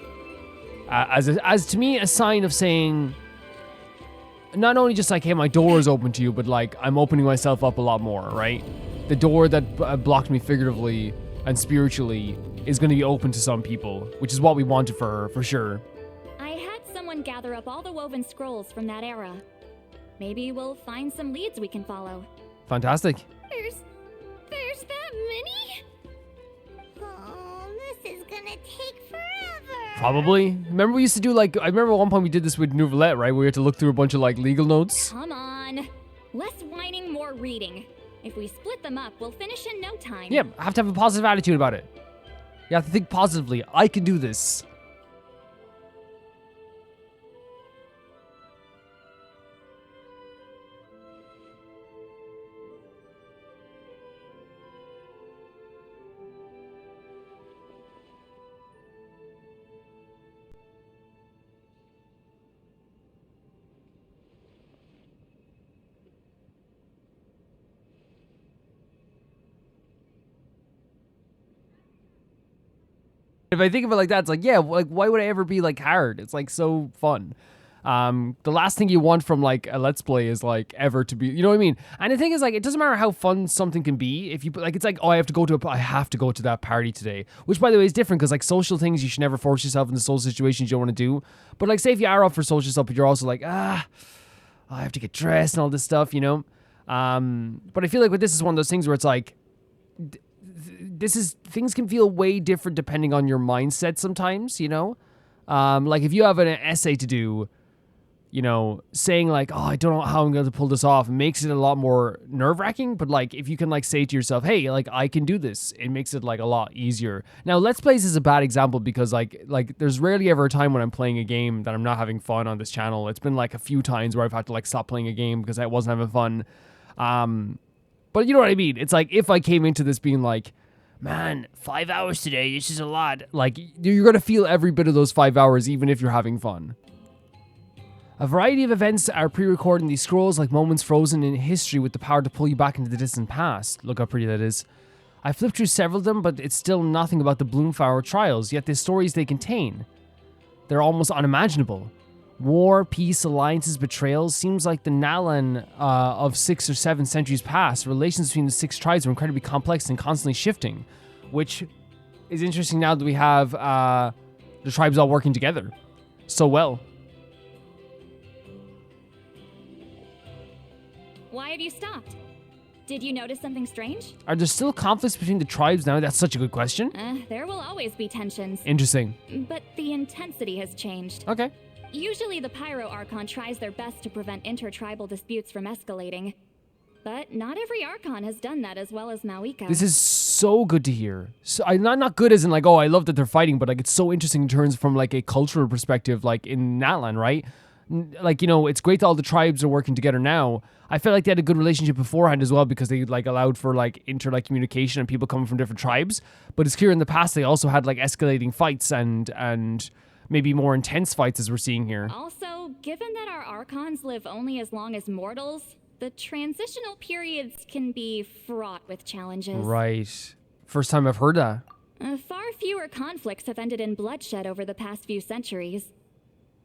as to me a sign of saying, not only just like, hey, my door is open to you, but like I'm opening myself up a lot more, right? The door that blocked me figuratively and spiritually is going to be open to some people, which is what we wanted for her, for sure. I had someone gather up all the woven scrolls from that era. Maybe we'll find some leads we can follow. Fantastic. There's that many? Probably. Remember we used to do like, I remember at one point we did this with Nouvellette, right? Where we had to look through a bunch of like legal notes. Come on. Less whining, more reading. If we split them up, we'll finish in no time. Yeah, I have to have a positive attitude about it. You have to think positively. I can do this. If I think of it like that, it's like, yeah, like why would I ever be like hard? It's like so fun. The last thing you want from like a let's play is like ever to be, you know what I mean? And the thing is like, it doesn't matter how fun something can be. If you like, it's like, oh, I have to go to that party today, which by the way is different because like social things, you should never force yourself into social situations you don't want to do. But like, say if you are up for social stuff, but you're also like, I have to get dressed and all this stuff, you know? But I feel like with this is one of those things where it's like, things can feel way different depending on your mindset sometimes, you know? Like if you have an essay to do, you know, saying like, oh, I don't know how I'm going to pull this off, makes it a lot more nerve-wracking. But like if you can like say to yourself, hey, like I can do this, it makes it like a lot easier. Now, Let's Plays is a bad example because like there's rarely ever a time when I'm playing a game that I'm not having fun on this channel. It's been like a few times where I've had to like stop playing a game because I wasn't having fun. But you know what I mean? It's like if I came into this being like, man, 5 hours today, this is a lot. Like, you're going to feel every bit of those 5 hours, even if you're having fun. A variety of events are pre-recorded in these scrolls, like moments frozen in history with the power to pull you back into the distant past. Look how pretty that is. I flipped through several of them, but it's still nothing about the Bloomflower Trials, yet the stories they contain, they're almost unimaginable. War, peace, alliances, betrayals. Seems like the Nalan of 6 or 7 centuries past. Relations between the 6 tribes were incredibly complex and constantly shifting, which is interesting now that we have the tribes all working together so well. Why have you stopped? Did you notice something strange? Are there still conflicts between the tribes now? That's such a good question. There will always be tensions. Interesting. But the intensity has changed. Okay. Usually the Pyro Archon tries their best to prevent intertribal disputes from escalating. But not every Archon has done that as well as Mawika. This is so good to hear. So, not good as in like, oh, I love that they're fighting, but like it's so interesting in terms from like a cultural perspective, like in Natlan, right? Like, you know, it's great that all the tribes are working together now. I felt like they had a good relationship beforehand as well because they like allowed for like communication and people coming from different tribes. But it's clear in the past they also had like escalating fights and maybe more intense fights as we're seeing here. Also, given that our Archons live only as long as mortals, the transitional periods can be fraught with challenges. Right. First time I've heard that. Far fewer conflicts have ended in bloodshed over the past few centuries.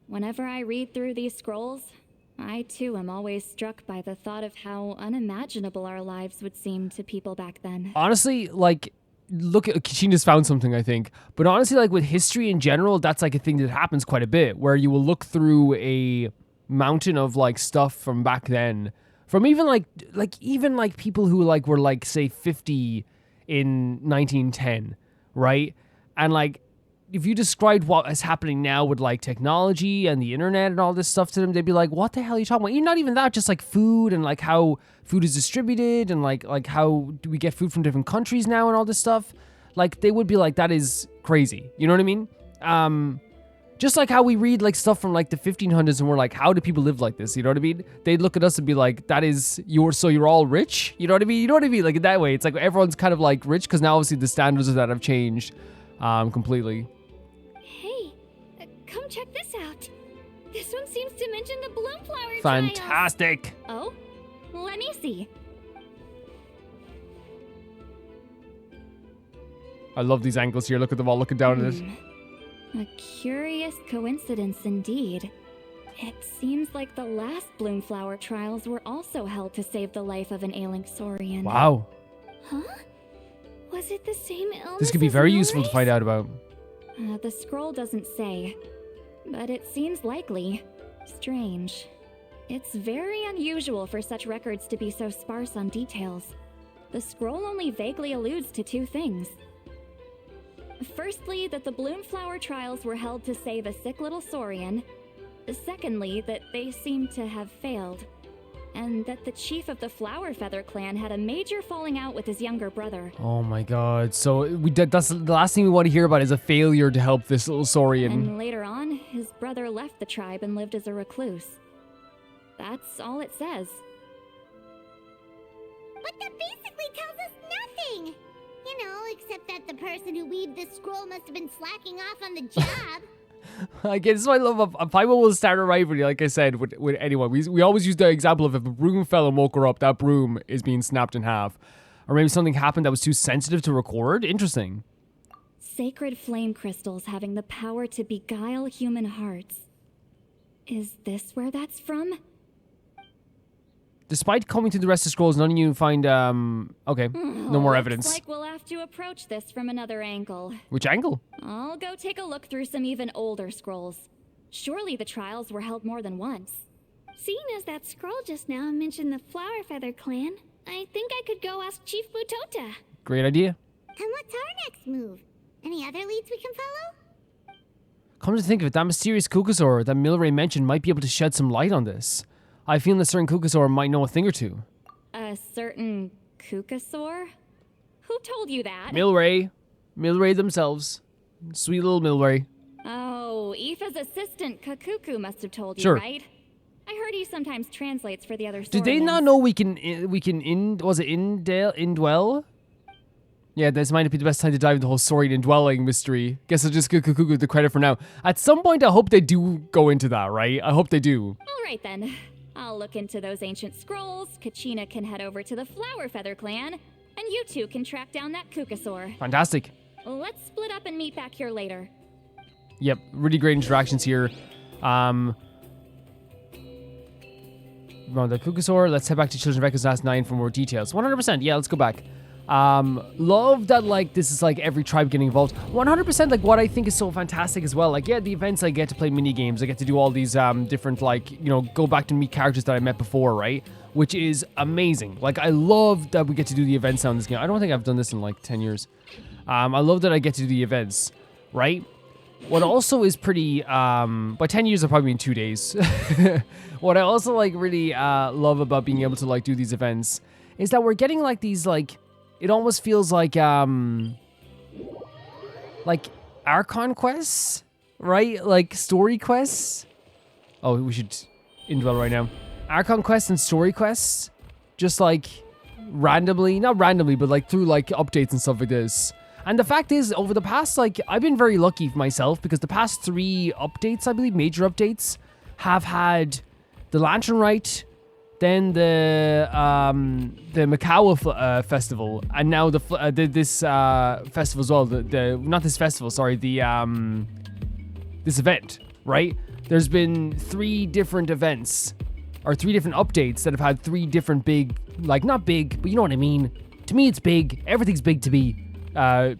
Whenever I read through these scrolls, I too am always struck by the thought of how unimaginable our lives would seem to people back then. Honestly, like, look at Kachina's found something, I think. But honestly, like with history in general, that's like a thing that happens quite a bit, where you will look through a mountain of like stuff from back then, from even like people who like were like say 50 in 1910, right? And like if you described what is happening now with like technology and the internet and all this stuff to them, they'd be like, what the hell are you talking about? Even not even that, just like food and like how food is distributed and like how do we get food from different countries now and all this stuff. Like they would be like, that is crazy. You know what I mean? Just like how we read like stuff from like the 1500s and we're like, how do people live like this? You know what I mean? They'd look at us and be like, that is you're all rich. You know what I mean? You know what I mean? Like in that way, it's like everyone's kind of like rich because now obviously the standards of that have changed completely. Come check this out. This one seems to mention the Bloomflower Trials. Fantastic. Oh, let me see. I love these angles here. Look at them all looking down at it. A curious coincidence indeed. It seems like the last Bloomflower Trials were also held to save the life of an ailing saurian. Wow. Huh? Was it the same illness? This could be very useful to find out about. The scroll doesn't say, but it seems likely. Strange. It's very unusual for such records to be so sparse on details. The scroll only vaguely alludes to 2 things. Firstly, that the Bloomflower Trials were held to save a sick little saurian. Secondly, that they seem to have failed. And that the chief of the Flower Feather clan had a major falling out with his younger brother. Oh my god. So that's the last thing we want to hear about is a failure to help this little saurian. And later on, his brother left the tribe and lived as a recluse. That's all it says. But that basically tells us nothing! You know, except that the person who weaved this scroll must have been slacking off on the job. Again, this is why I love a fight will start a rivalry, like I said, with anyone. We always use the example of if a broom fell and woke her up, that broom is being snapped in half. Or maybe something happened that was too sensitive to record. Interesting. Sacred flame crystals having the power to beguile human hearts. Is this where that's from? Despite combing through the rest of the scrolls, none of you find, okay, no more evidence. Looks like we'll have to approach this from another angle. Which angle? I'll go take a look through some even older scrolls. Surely the trials were held more than once. Seeing as that scroll just now mentioned the Flower Feather clan, I think I could go ask Chief Butota. Great idea. And what's our next move? Any other leads we can follow? Come to think of it, that mysterious Kukasaur that Milray mentioned might be able to shed some light on this. I feel that certain Kukasaur might know a thing or two. A certain Kukasaur? Who told you that? Milray. Milray themselves. Sweet little Milray. Oh, Aoife's assistant Kakuku must have told you, Sure. right? I heard he sometimes translates for the other Did they not know we can indwell? Yeah, this might not be the best time to dive into the whole saurian indwelling mystery. Guess I'll just give Kakuku the credit for now. At some point, I hope they do go into that, right? I hope they do. All right then. I'll look into those ancient scrolls, Kachina can head over to the Flower Feather clan, and you two can track down that Kukasaur. Fantastic. Let's split up and meet back here later. Yep, really great interactions here. Well, the Kukasaur, let's head back to Children of Echoes Last 9 for more details. 100%, yeah, let's go back. Love that, like, this is, like, every tribe getting involved. 100%, like, what I think is so fantastic as well. Like, yeah, the events, I get to play mini games. I get to do all these, different, like, you know, go back to meet characters that I met before, right? Which is amazing. Like, I love that we get to do the events now in this game. I don't think I've done this in, like, 10 years. I love that I get to do the events, right? What also is pretty, by 10 years, I'll probably mean 2 days. What I also, like, really, love about being able to, like, do these events is that we're getting, like, these, like, it almost feels like Archon quests, right? Like story quests. Oh, we should indwell right now. Archon quests and story quests, just like randomly, not randomly, but like through like updates and stuff like this. And the fact is, over the past, like, I've been very lucky myself because the past 3 updates, I believe, major updates, have had the Lantern Rite, then the Makawa festival, and now this festival as well. Not this festival, sorry. This event, right? There's been 3 different events, or 3 different updates that have had 3 different big, like not big, but you know what I mean. To me, it's big. Everything's big to me.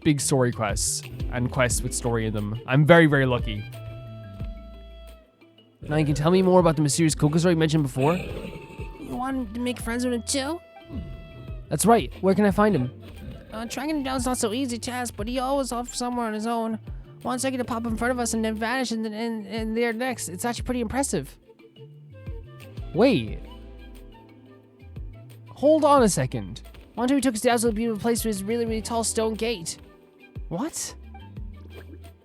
Big story quests and quests with story in them. I'm very, very lucky. Now you can tell me more about the mysterious Kukasaur you mentioned before. You wanted to make friends with him too? That's right. Where can I find him? Tracking him down's not so easy, Chaz, but he always off somewhere on his own. 1 second to pop in front of us and then vanish and there next. It's actually pretty impressive. Wait. Hold on a second. One time he took us to absolutely beautiful place with his really, really tall stone gate. What?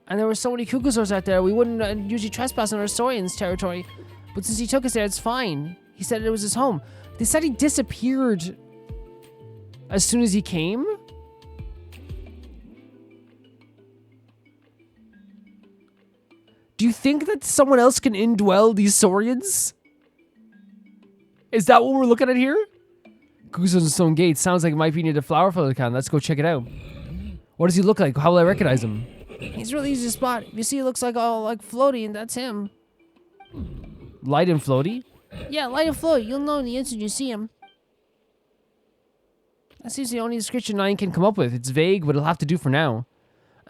And there were so many Kukasaurs out there, we wouldn't usually trespass on our saurian's territory. But since he took us there, it's fine. He said it was his home. They said he disappeared as soon as he came? Do you think that someone else can indwell these saurians? Is that what we're looking at here? Kukasaur's stone gate sounds like it might be near the Flower Feather can. Let's go check it out. What does he look like? How will I recognize him? He's really easy to spot. You see, he looks like all like floaty, and that's him. Light and floaty? Yeah, light and floaty. You'll know the instant you see him. That seems the only description I can come up with. It's vague, but it'll have to do for now.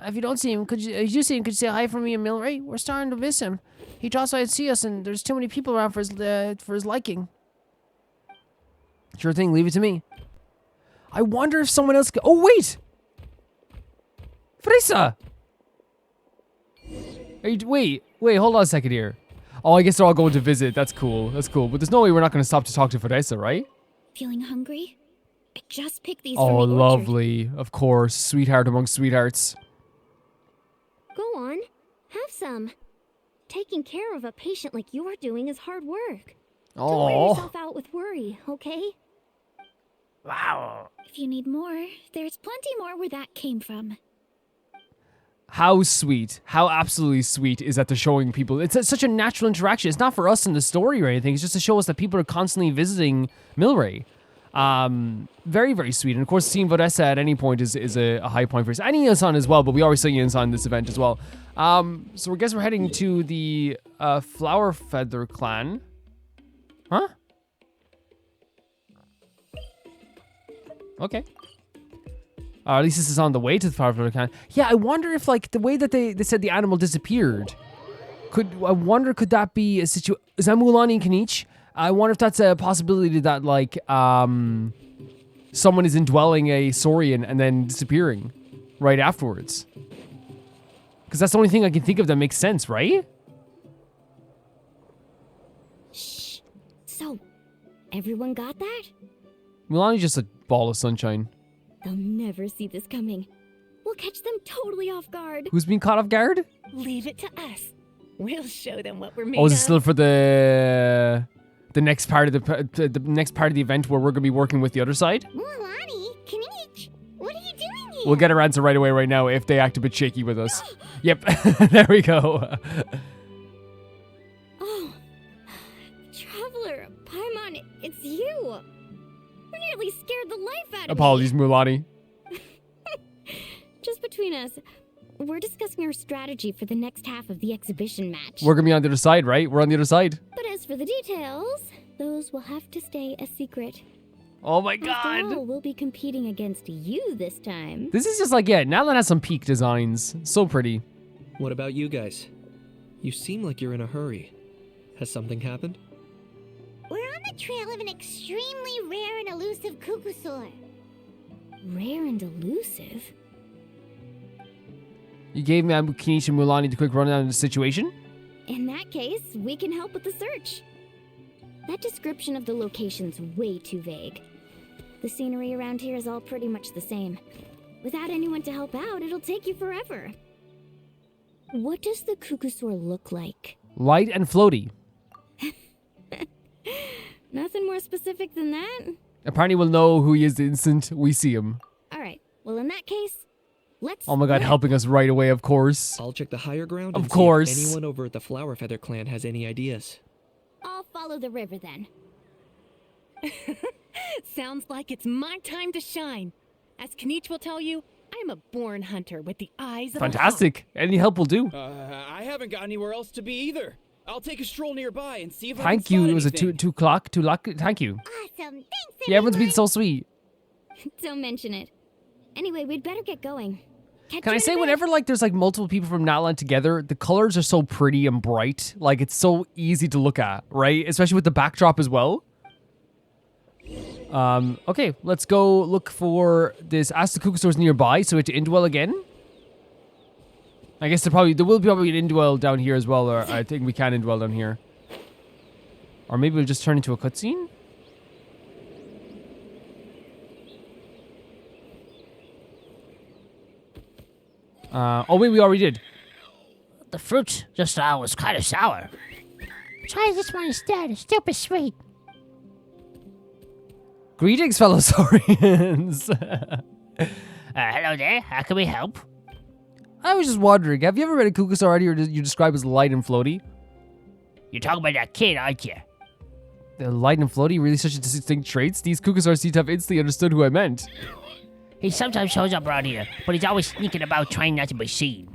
If you don't see him, could you say hi from me and Milray? We're starting to miss him. He thought I'd see us, and there's too many people around for his liking. Sure thing, leave it to me. I wonder if someone else... Oh, wait! Varesa! Wait, hold on a second here. Oh, I guess they're all going to visit. That's cool. That's cool. But there's no way we're not going to stop to talk to Varesa, right? Feeling hungry? I just picked these Oh, from the orchard. lovely. Of course. Sweetheart among sweethearts. Go on, have some. Taking care of a patient like you're doing is hard work. Don't wear Oh. yourself out with worry, okay? Wow. If you need more, there's plenty more where that came from. How sweet, how absolutely sweet is that they're showing people. It's such a natural interaction. It's not for us in the story or anything. It's just to show us that people are constantly visiting Milray. Very, very sweet. And of course, seeing Varesa at any point is a high point for us. And Ian-san as well, but we always see Ian-san in this event as well. So I guess we're heading to the Flower Feather clan. Huh? Okay. At least this is on the way to the Flower Feather clan. Yeah, I wonder if, like, the way that they said the animal disappeared, could that be a situation? Is that Mulan and Kanich? I wonder if that's a possibility that, like, someone is indwelling a saurian and then disappearing right afterwards. Because that's the only thing I can think of that makes sense, right? Shh. So, everyone got that? Milani's just a ball of sunshine. They'll never see this coming. We'll catch them totally off guard. Who's being caught off guard? Leave it to us. We'll show them what we're made Oh, is it of. still for the next part of the next part of the event where we're gonna be working with the other side? Mualani, Kanich, what are you doing here? We'll get our answer right away right now if they act a bit shaky with us. Yep, there we go. Oh, Traveler, Paimon, it's you. We nearly scared the life out of Apologies, Mulani. Just between us, we're discussing our strategy for the next half of the exhibition match. We're gonna be on the other side, right? We're on the other side. But as for the details, those will have to stay a secret. Oh my After god. all, we'll be competing against you this time. This is just like, yeah, Natlan has some peak designs. So pretty. What about you guys? You seem like you're in a hurry. Has something happened? We're on the trail of an extremely rare and elusive cuckoosaur. Rare and elusive? You gave me Kinichi and Mulani the quick rundown of the situation? In that case, we can help with the search. That description of the location's way too vague. The scenery around here is all pretty much the same. Without anyone to help out, it'll take you forever. What does the cuckoosaur look like? Light and floaty. Nothing more specific than that? Apparently we'll know who he is the instant we see him. Alright, well in that case, let's... Oh my god, helping us right away, of course. I'll check the higher ground Of and course. see if anyone over at the Flower Feather clan has any ideas. I'll follow the river then. Sounds like it's my time to shine. As Kanich will tell you, I'm a born hunter with the eyes of Fantastic. Any help will do. I haven't got anywhere else to be either. I'll take a stroll nearby and see if I Thank can you. spot It was a anything. 2 o'clock. Thank you. Awesome, thanks Yeah, everyone's been so sweet. Don't mention it. Anyway, we'd better get going. Catch Can you I in a say, bit. whenever like there's like multiple people from Natlan together, the colors are so pretty and bright. Like it's so easy to look at, right? Especially with the backdrop as well. Okay, let's go look for this. Ask the cuckoosaurs nearby, so we have to indwell again. I guess there will probably an indwell down here as well, or I think we can indwell down here. Or maybe we'll just turn into a cutscene. Oh wait, we already did. The fruit just now was kind of sour. Try this one instead. It's super sweet. Greetings, fellow saurians. Hello there. How can we help? I was just wondering, have you ever met a cuckoosaur already, or you describe as light and floaty? You're talking about that kid, aren't you? The light and floaty, really such a distinct traits? These cuckoosaurs seem to have instantly understood who I meant. He sometimes shows up around here, but he's always sneaking about trying not to be seen.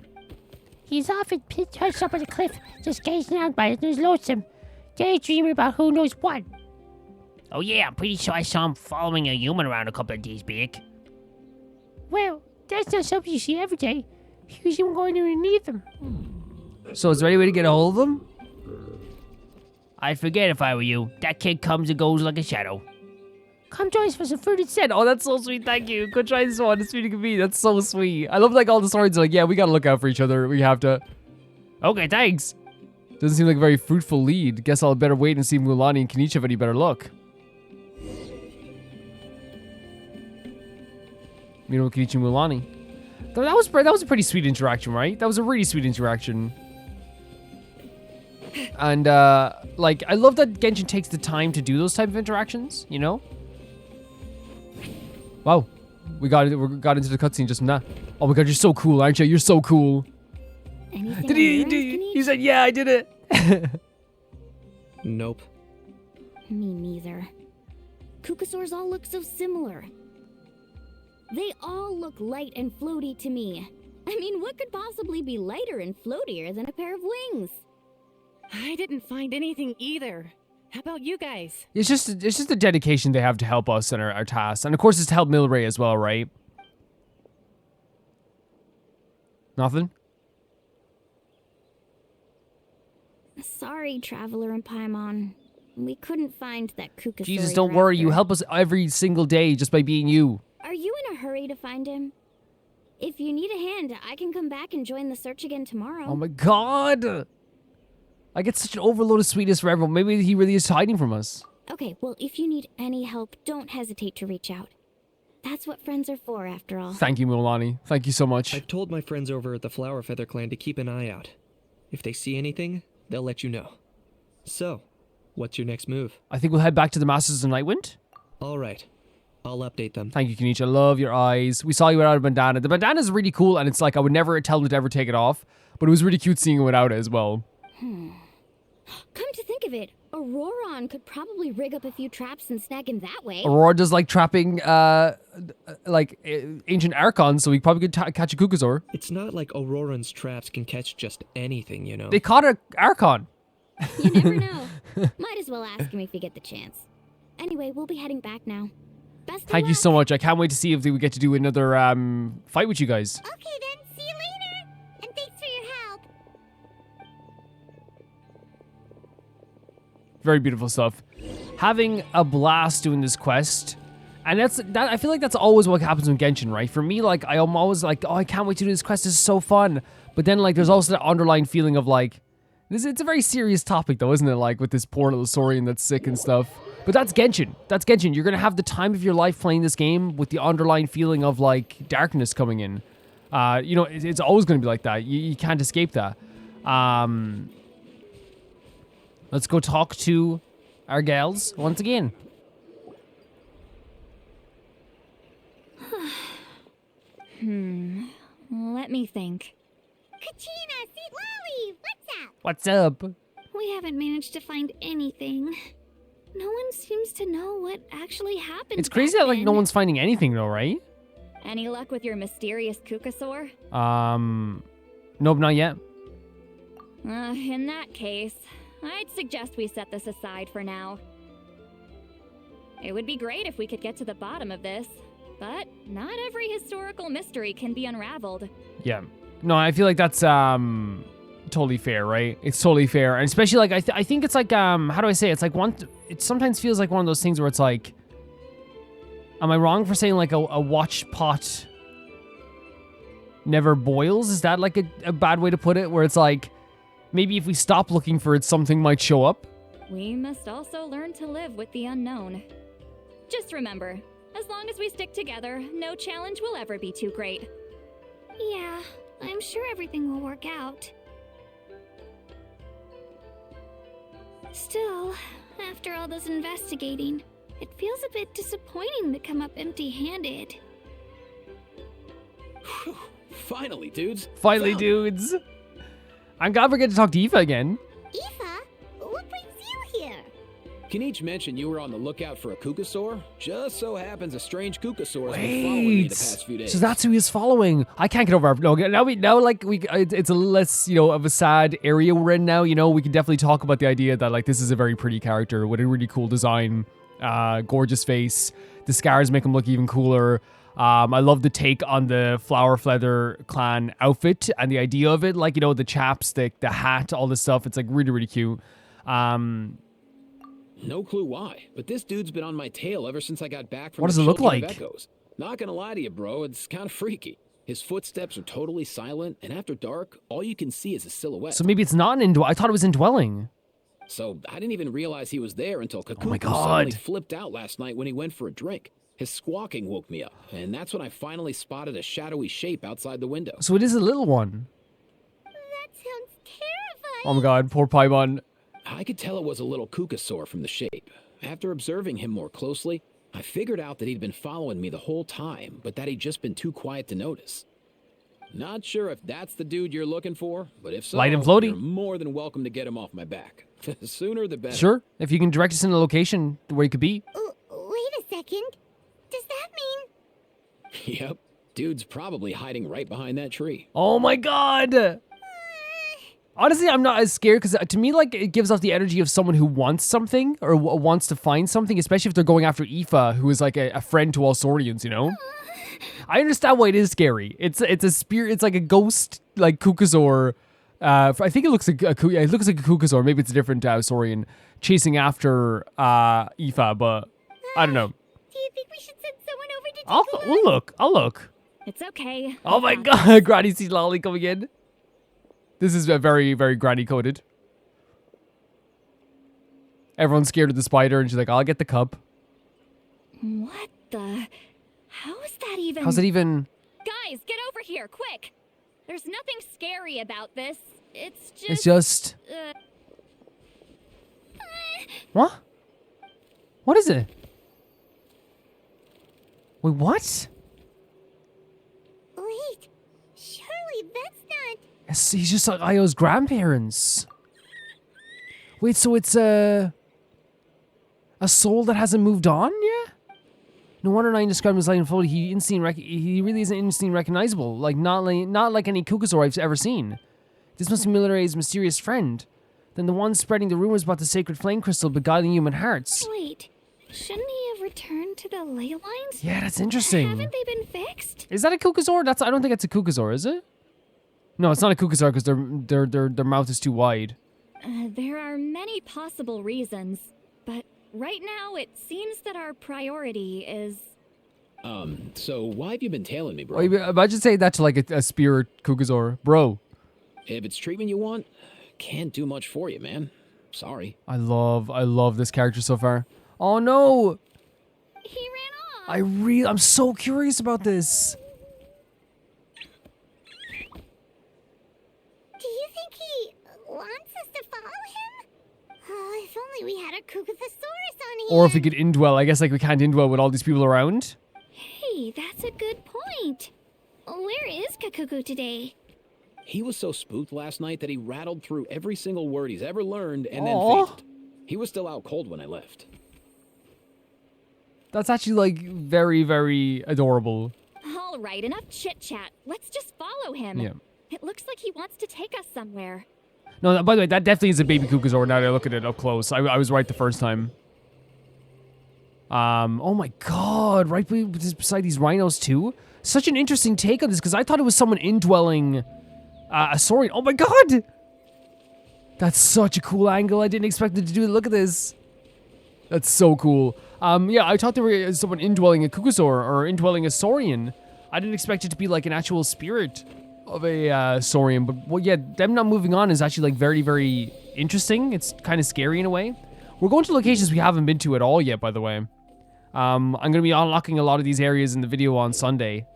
He's often perched up on the cliff, just gazing out by his lonesome, daydreaming about who knows what. Oh yeah, I'm pretty sure I saw him following a human around a couple of days back. Well, that's not something you see every day. Usually I'm going underneath them. So is there any way to get a hold of them? I'd forget if I were you. That kid comes and goes like a shadow. Come join us for some fruit instead. Oh, that's so sweet. Thank you. Go try this one. It's sweet to me. That's so sweet. I love like all the stories are like, yeah, we gotta look out for each other. We have to. Okay, thanks. Doesn't seem like a very fruitful lead. Guess I'll better wait and see if Mualani and Kenichi have any better luck. You know, Kenichi and Mualani. That was a pretty sweet interaction, right? That was a really sweet interaction. And, like, I love that Genshin takes the time to do those type of interactions, you know? Wow. We got into the cutscene just from that. Oh my god, you're so cool, aren't you? You're so cool. Anything He said, yeah, I did it. Nope. Me neither. Kukasaurs all look so similar. They all look light and floaty to me. I mean, what could possibly be lighter and floatier than a pair of wings? I didn't find anything either. How about you guys? It's just the dedication they have to help us in our tasks. And of course, it's to help Milray as well, right? Nothing? Sorry, Traveler and Paimon. We couldn't find that Kukasaur. Jesus, don't worry. You help us every single day just by being you. Are you in a hurry to find him? If you need a hand, I can come back and join the search again tomorrow. Oh my god! I get such an overload of sweetness for everyone. Maybe he really is hiding from us. Okay, well, if you need any help, don't hesitate to reach out. That's what friends are for, after all. Thank you, Mualani. Thank you so much. I've told my friends over at the Flower Feather Clan to keep an eye out. If they see anything, they'll let you know. So, what's your next move? I think we'll head back to the Masters of Nightwind. All right. I'll update them. Thank you, Kenichi. I love your eyes. We saw you without a bandana. The bandana is really cool, and it's like I would never tell them to ever take it off, but it was really cute seeing it without it as well. Come to think of it, Auroron could probably rig up a few traps and snag him that way. Aurora does like trapping, like ancient Archons, so we probably could catch a Kukasaur. It's not like Auroran's traps can catch just anything, you know. They caught an Archon. You never know. Might as well ask him if we get the chance. Anyway, we'll be heading back now. Best of Thank you luck. so much. I can't wait to see if we get to do another fight with you guys. Okay then, see you later. And thanks for your help. Very beautiful stuff. Having a blast doing this quest. And I feel like that's always what happens with Genshin, right? For me, like, I'm always like, oh, I can't wait to do this quest. This is so fun. But then, like, there's also that underlying feeling of, like, it's a very serious topic, though, isn't it? Like, with this poor little saurian that's sick and stuff. But that's Genshin. That's Genshin. You're going to have the time of your life playing this game with the underlying feeling of, like, darkness coming in. You know, it's always going to be like that. You can't escape that. Let's go talk to our gals once again. Let me think. Kachina, Sweet Lolly, what's up? What's up? We haven't managed to find anything. No one seems to know what actually happened. It's crazy that, like, no one's finding anything, though, right? Any luck with your mysterious Kukasaur? Nope, not yet. In that case, I'd suggest we set this aside for now. It would be great if we could get to the bottom of this, but not every historical mystery can be unraveled. Yeah. No, I feel like that's totally fair, right? It's totally fair. And especially, like, I think it's like, how do I say it? It's like it sometimes feels like one of those things where it's like, am I wrong for saying like a watch pot never boils? Is that like a bad way to put it? Where it's like, maybe if we stop looking for it, something might show up? We must also learn to live with the unknown. Just remember, as long as we stick together, no challenge will ever be too great. Yeah, I'm sure everything will work out. Still, after all this investigating, it feels a bit disappointing to come up empty-handed. Finally, dudes. Finally, dudes. I'm glad we're getting to talk to Aoife again. Aoife, what brings you here? Kenichi mentioned you were on the lookout for a Kukasaur. Just so happens a strange Kukasaur has been following me the past few days. So that's who he's following. I can't get over our... No, now it's a less, you know, of a sad area we're in now. You know, we can definitely talk about the idea that, like, this is a very pretty character with a really cool design, gorgeous face. The scars make him look even cooler. I love the take on the Flower Feather Clan outfit and the idea of it. Like, you know, the chapstick, the hat, all this stuff. It's, like, really, really cute. No clue why, but this dude's been on my tail ever since I got back from What does the it look Children of like? Echoes. Not gonna lie to you, bro, it's kind of freaky. His footsteps are totally silent, and after dark, all you can see is a silhouette. So maybe it's not an indwelling. I thought it was indwelling. So I didn't even realize he was there until Oh my Kakuku God. suddenly flipped out last night when he went for a drink. His squawking woke me up, and that's when I finally spotted a shadowy shape outside the window. So it is a little one. That sounds terrifying. Oh my god, poor Paimon. I could tell it was a little Kukasaur from the shape. After observing him more closely, I figured out that he'd been following me the whole time, but that he'd just been too quiet to notice. Not sure if that's the dude you're looking for, but if so, Light and floaty. you're more than welcome to get him off my back. The sooner the better. Sure, if you can direct us in the location where he could be. Wait a second. Does that mean... Yep. Dude's probably hiding right behind that tree. Oh my god! Honestly, I'm not as scared because to me, like, it gives off the energy of someone who wants something or wants to find something, especially if they're going after IFA, who is like a friend to all saurians, you know? I understand why it is scary. It's a spirit. It's like a ghost, like Kukasaur. I think it looks like a Kukasaur. Maybe it's a different saurian chasing after IFA, but I don't know. Do you think we should send someone over to take a look? I'll look. It's okay. Oh my god, Granny sees Lolly coming in. This is very, very granny coded. Everyone's scared of the spider, and she's like, I'll get the cup. What the? How is that even? How's it even? Guys, get over here, quick. There's nothing scary about this. It's just... It's just... What? What is it? Wait, what? Wait, surely that's not... He's just like Io's grandparents. Wait, so it's a soul that hasn't moved on yet? No wonder Nine described him as light and floaty. He really isn't instantly recognizable. Like not like any Kukasaur I've ever seen. This must be Milray's mysterious friend. Then the one spreading the rumors about the sacred flame crystal beguiling human hearts. Wait, shouldn't he have returned to the ley lines? Yeah, that's interesting. Haven't they been fixed? Is that a Kukasaur? I don't think it's a Kukasaur, is it? No, it's not a Kukasaur because their mouth is too wide. There are many possible reasons, but right now it seems that our priority is... So why have you been tailing me, bro? Imagine saying that to like a spirit Kukasaur. Bro. If it's treatment you want, can't do much for you, man. Sorry. I love this character so far. Oh no! He ran off! I'm so curious about this. Do you think he wants us to follow him? Oh, if only we had a Kukathosaurus on here. Or if we could indwell. I guess like we can't indwell with all these people around. Hey, that's a good point. Where is Kakuku today? He was so spooked last night that he rattled through every single word he's ever learned and then Aw. fainted. He was still out cold when I left. That's actually like very, very adorable. All right, enough chit-chat. Let's just follow him. Yeah. It looks like he wants to take us somewhere. No, by the way, that definitely is a baby Kukasaur now that I look at it up close. I was right the first time. Oh my god, right beside these rhinos too? Such an interesting take on this, because I thought it was someone indwelling a saurian. Oh my god! That's such a cool angle. I didn't expect it to do it. Look at this. That's so cool. Yeah, I thought there was someone indwelling a Kukasaur or indwelling a saurian. I didn't expect it to be like an actual spirit of a saurian, but well, yeah, them not moving on is actually like very, very interesting. It's kind of scary in a way. We're going to locations we haven't been to at all yet, by the way. I'm going to be unlocking a lot of these areas in the video on Sunday.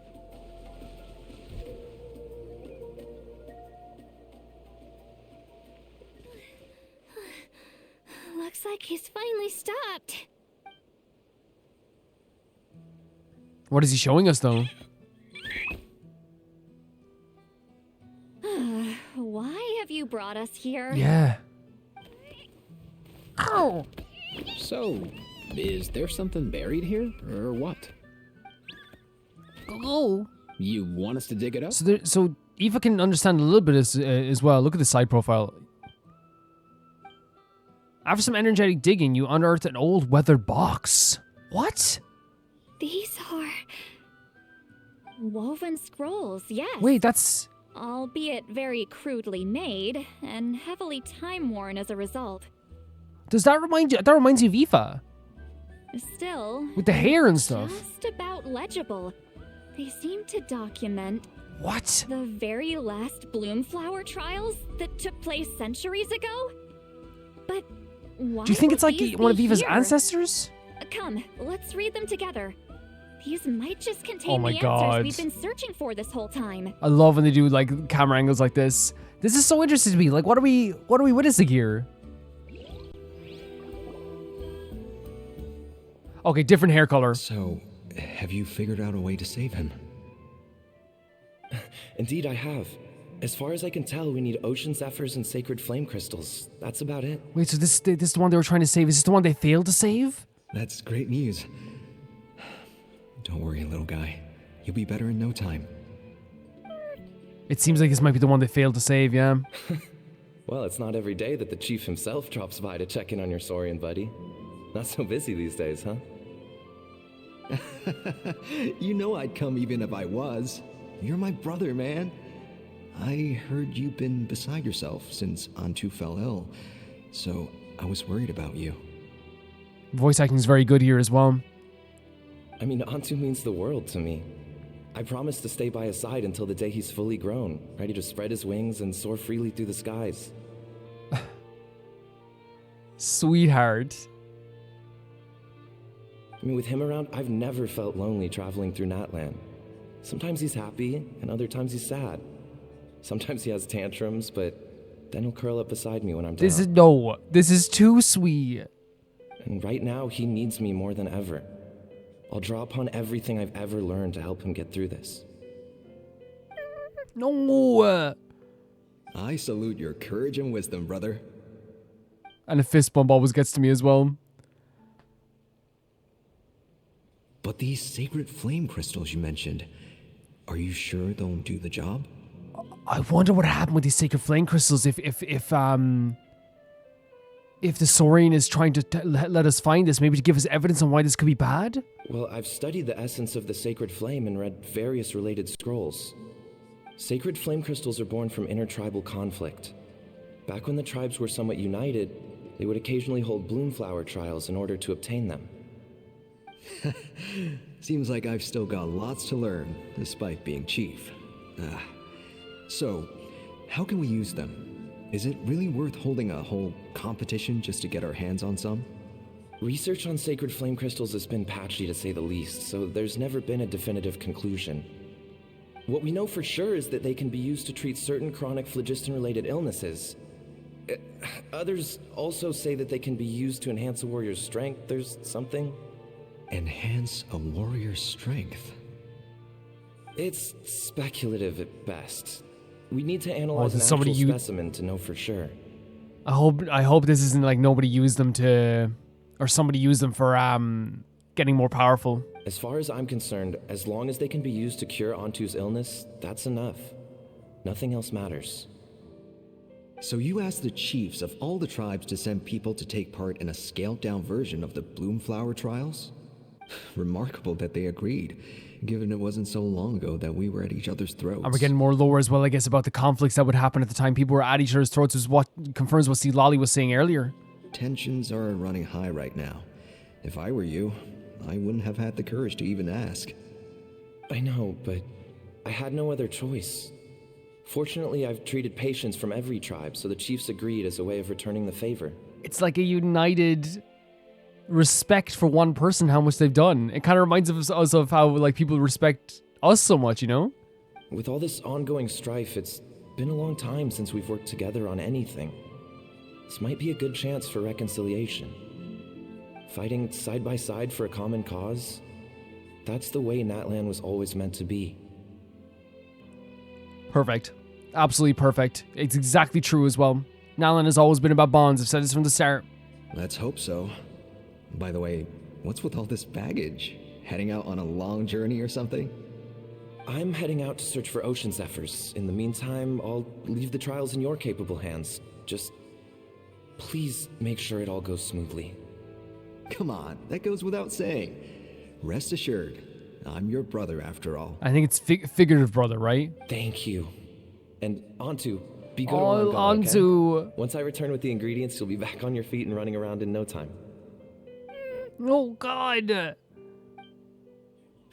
Looks like he's finally stopped. What is he showing us, though? Why have you brought us here? Yeah. Ow! So, is there something buried here, or what? Oh. You want us to dig it up? So Eva can understand a little bit as well. Look at the side profile. After some energetic digging, you unearthed an old weathered box. What? These are... woven scrolls, yes. Wait, that's... Albeit very crudely made, and heavily time-worn as a result. Does that remind you? That reminds you of Eva. Still... With the hair and stuff. Just about legible. They seem to document What? The very last Bloomflower Trials that took place centuries ago? But why Do you think would it's like these one of be Eva's here? ancestors? Come, let's read them together. These might just Oh contain my the God. answers we've been searching for this whole time. I love when they do like camera angles like this. This is so interesting to me. Like, what are we witnessing here? Okay, different hair color. So, have you figured out a way to save him? Indeed, I have. As far as I can tell, we need ocean zephyrs and sacred flame crystals. That's about it. Wait, so this is the one they were trying to save? Is this the one they failed to save? That's great news. Don't worry, little guy. You'll be better in no time. It seems like this might be the one they failed to save, yeah. Well, it's not every day that the chief himself drops by to check in on your saurian buddy. Not so busy these days, huh? You know I'd come even if I was. You're my brother, man. I heard you've been beside yourself since Antu fell ill, so I was worried about you. Voice acting is very good here as well. I mean, Antu means the world to me. I promised to stay by his side until the day he's fully grown, ready to spread his wings and soar freely through the skies. Sweetheart. I mean, with him around, I've never felt lonely traveling through Natlan. Sometimes he's happy, and other times he's sad. Sometimes he has tantrums, but then he'll curl up beside me when I'm down. This is too sweet. And right now, he needs me more than ever. I'll draw upon everything I've ever learned to help him get through this. No. I salute your courage and wisdom, brother. And a fist bump always gets to me as well. But these sacred flame crystals you mentioned, are you sure they'll do the job? I wonder what happened with these sacred flame crystals if the saurian is trying to let us find this, maybe to give us evidence on why this could be bad? Well, I've studied the essence of the sacred flame and read various related scrolls. Sacred flame crystals are born from intertribal conflict. Back when the tribes were somewhat united, they would occasionally hold Bloomflower Trials in order to obtain them. Seems like I've still got lots to learn, despite being chief. So, how can we use them? Is it really worth holding a whole competition just to get our hands on some? Research on sacred flame crystals has been patchy to say the least, so there's never been a definitive conclusion. What we know for sure is that they can be used to treat certain chronic phlogiston-related illnesses. Others also say that they can be used to enhance a warrior's strength. There's something. Enhance a warrior's strength? It's speculative at best. We need to analyze an somebody actual specimen to know for sure. I hope this isn't like nobody used them to, or somebody used them for getting more powerful. As far as I'm concerned, as long as they can be used to cure Antu's illness, that's enough. Nothing else matters. So you asked the chiefs of all the tribes to send people to take part in a scaled-down version of the Bloomflower Trials? Remarkable that they agreed, given it wasn't so long ago that we were at each other's throats. And we're getting more lore as well, I guess, about the conflicts that would happen at the time people were at each other's throats, is what confirms what C. Lolly was saying earlier. Tensions are running high right now. If I were you, I wouldn't have had the courage to even ask. I know, but I had no other choice. Fortunately, I've treated patients from every tribe, so the chiefs agreed as a way of returning the favor. It's like a united respect for one person, how much they've done. It kind of reminds us of how like people respect us so much, you know? With all this ongoing strife, it's been a long time since we've worked together on anything. This might be a good chance for reconciliation. Fighting side by side for a common cause, that's the way Natlan was always meant to be. Perfect. Absolutely perfect. It's exactly true as well. Natlan has always been about bonds. I've said this from the start. Let's hope so. By the way, what's with all this baggage? Heading out on a long journey or something? I'm heading out to search for ocean zephyrs. In the meantime, I'll leave the trials in your capable hands. Just please make sure it all goes smoothly. Come on, that goes without saying. Rest assured, I'm your brother after all. I think it's figurative brother, right? Thank you. And Antu, be good Oh, while I'm gone, Antu. okay? Once I return with the ingredients, you'll be back on your feet and running around in no time. Oh, God.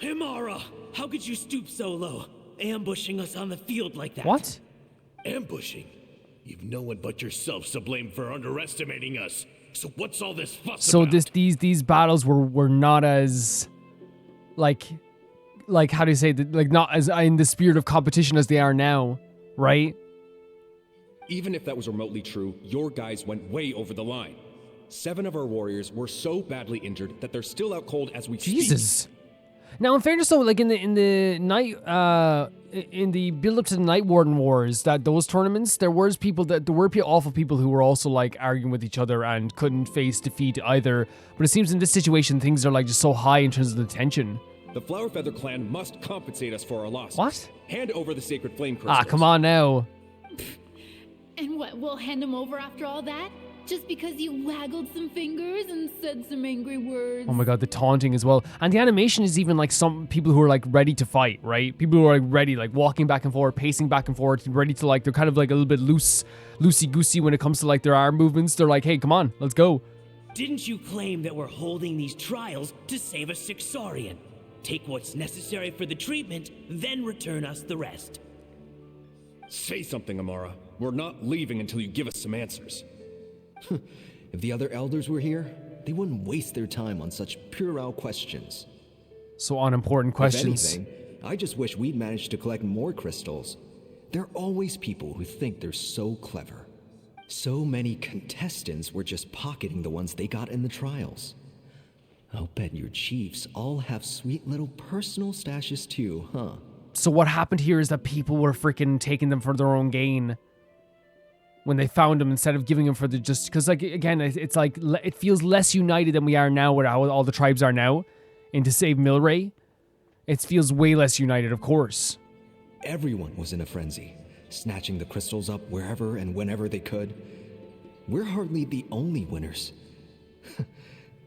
Himara, how could you stoop so low? ambushing us on the field like that? What? Ambushing? You've no one but yourselves to blame for underestimating us. So what's all this fuss So about? these battles were not as like how do you say that, like not as in the spirit of competition as they are now, right? Even if that was remotely true, your guys went way over the line. 7 of our warriors were so badly injured that they're still out cold as we Jesus. Now, in fairness, though, like in the night, in the build up to the Night Warden Wars, those tournaments, there were awful people who were also like arguing with each other and couldn't face defeat either. But it seems in this situation, things are like just so high in terms of the tension. The Flower Feather clan must compensate us for our losses. What? Hand over the sacred flame crystals. Ah, come on now. And what, we'll hand him over after all that? Just because you waggled some fingers and said some angry words? Oh my god, the taunting as well. And the animation is even like some people who are like ready to fight, right? People who are like ready, like walking back and forth, pacing back and forth, ready to like, they're kind of like a little bit loosey-goosey when it comes to like their arm movements. They're like, hey, come on, let's go. Didn't you claim that we're holding these trials to save a sick saurian? Take what's necessary for the treatment, then return us the rest. Say something, Amara. We're not leaving until you give us some answers. If the other elders were here, they wouldn't waste their time on such puerile questions. So unimportant questions. If anything, I just wish we'd managed to collect more crystals. There are always people who think they're so clever. So many contestants were just pocketing the ones they got in the trials. I'll bet your chiefs all have sweet little personal stashes too, huh? So what happened here is that people were freaking taking them for their own gain. When they found them, instead of giving them for the just, because like again, it's like it feels less united than we are now, with how all the tribes are now, and to save Milray, it feels way less united, of course. Everyone was in a frenzy, snatching the crystals up wherever and whenever they could. We're hardly the only winners.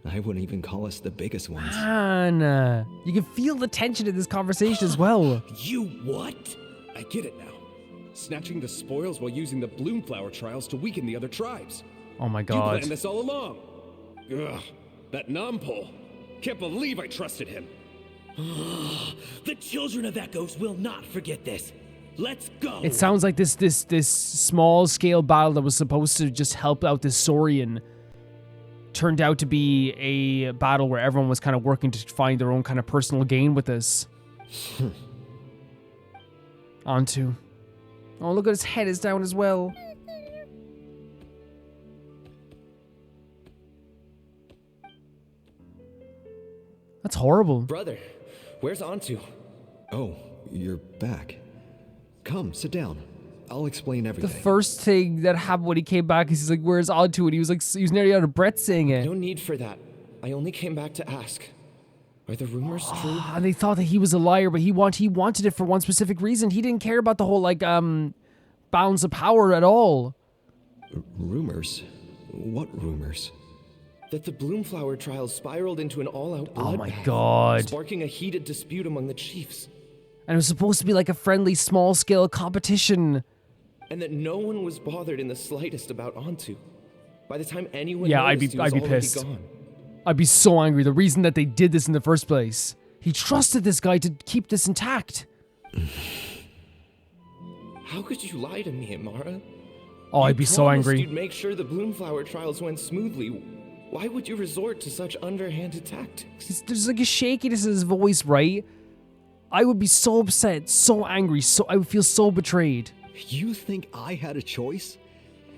I wouldn't even call us the biggest ones. Man, you can feel the tension in this conversation as well. You what? I get it now. Snatching the spoils while using the Bloomflower Trials to weaken the other tribes. Oh my You god. planned this all along. Ugh, that Nompole. Can't believe I trusted him. The children of Echoes will not forget this. Let's go. It sounds like this small scale battle that was supposed to just help out this Saurian turned out to be a battle where everyone was kind of working to find their own kind of personal gain with this. Onto. Oh, look at his head is down as well. That's horrible. Brother, where's Antu? Oh, you're back. Come, sit down. I'll explain The everything. first thing that happened when he came back is he's like, where's Onto? And he was like, he was nearly out of breath saying it. No need for that. I only came back to ask. Are the rumors true? And they thought that he was a liar, but he wanted it for one specific reason. He didn't care about the whole like bounds of power at all. Rumors? What rumors? That the Bloomflower Trials spiraled into an all-out bloodbath. Oh my god. Sparking a heated dispute among the chiefs. And it was supposed to be like a friendly, small-scale competition. And that no one was bothered in the slightest about Antu. By the time anyone Yeah, noticed, he was I'd be already pissed. gone. I'd be so angry. The reason that they did this in the first place. He trusted this guy to keep this intact. How could you lie to me, Amara? Oh, I'd be so angry. You'd make sure the Bloomflower Trials went smoothly. Why would you resort to such underhanded tactics? There's like a shakiness in his voice, right? I would be so upset, so angry, I would feel so betrayed. You think I had a choice?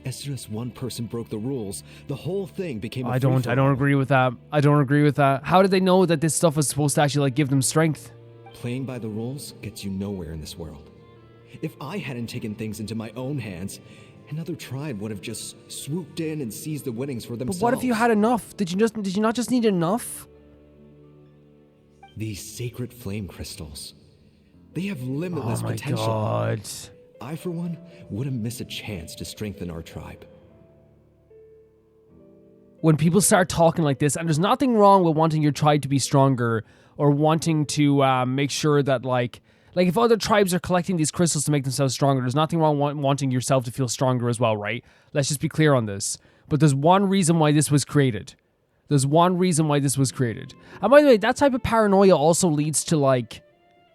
As soon as one person broke the rules, the whole thing became a I don't agree with that. I don't agree with that. How did they know that this stuff was supposed to actually like give them strength? Playing by the rules gets you nowhere in this world. If I hadn't taken things into my own hands, another tribe would have just swooped in and seized the winnings for themselves. But what if you had enough? Did you not just need enough? These sacred flame crystals. They have limitless Oh my potential. god. I, for one, wouldn't miss a chance to strengthen our tribe. When people start talking like this, and there's nothing wrong with wanting your tribe to be stronger or wanting to make sure that like if other tribes are collecting these crystals to make themselves stronger, there's nothing wrong wanting yourself to feel stronger as well, right? Let's just be clear on this. But there's one reason why this was created. There's one reason why this was created. And by the way, that type of paranoia also leads to like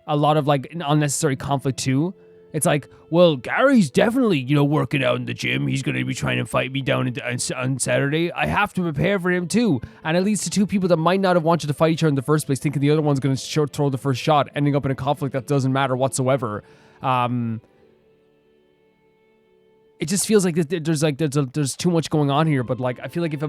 a lot of like unnecessary conflict too. It's like, well, Gary's definitely, working out in the gym. He's going to be trying to fight me down on Saturday. I have to prepare for him too. And it leads to two people that might not have wanted to fight each other in the first place, thinking the other one's going to throw the first shot, ending up in a conflict that doesn't matter whatsoever. It just feels like there's too much going on here. But like, I feel like if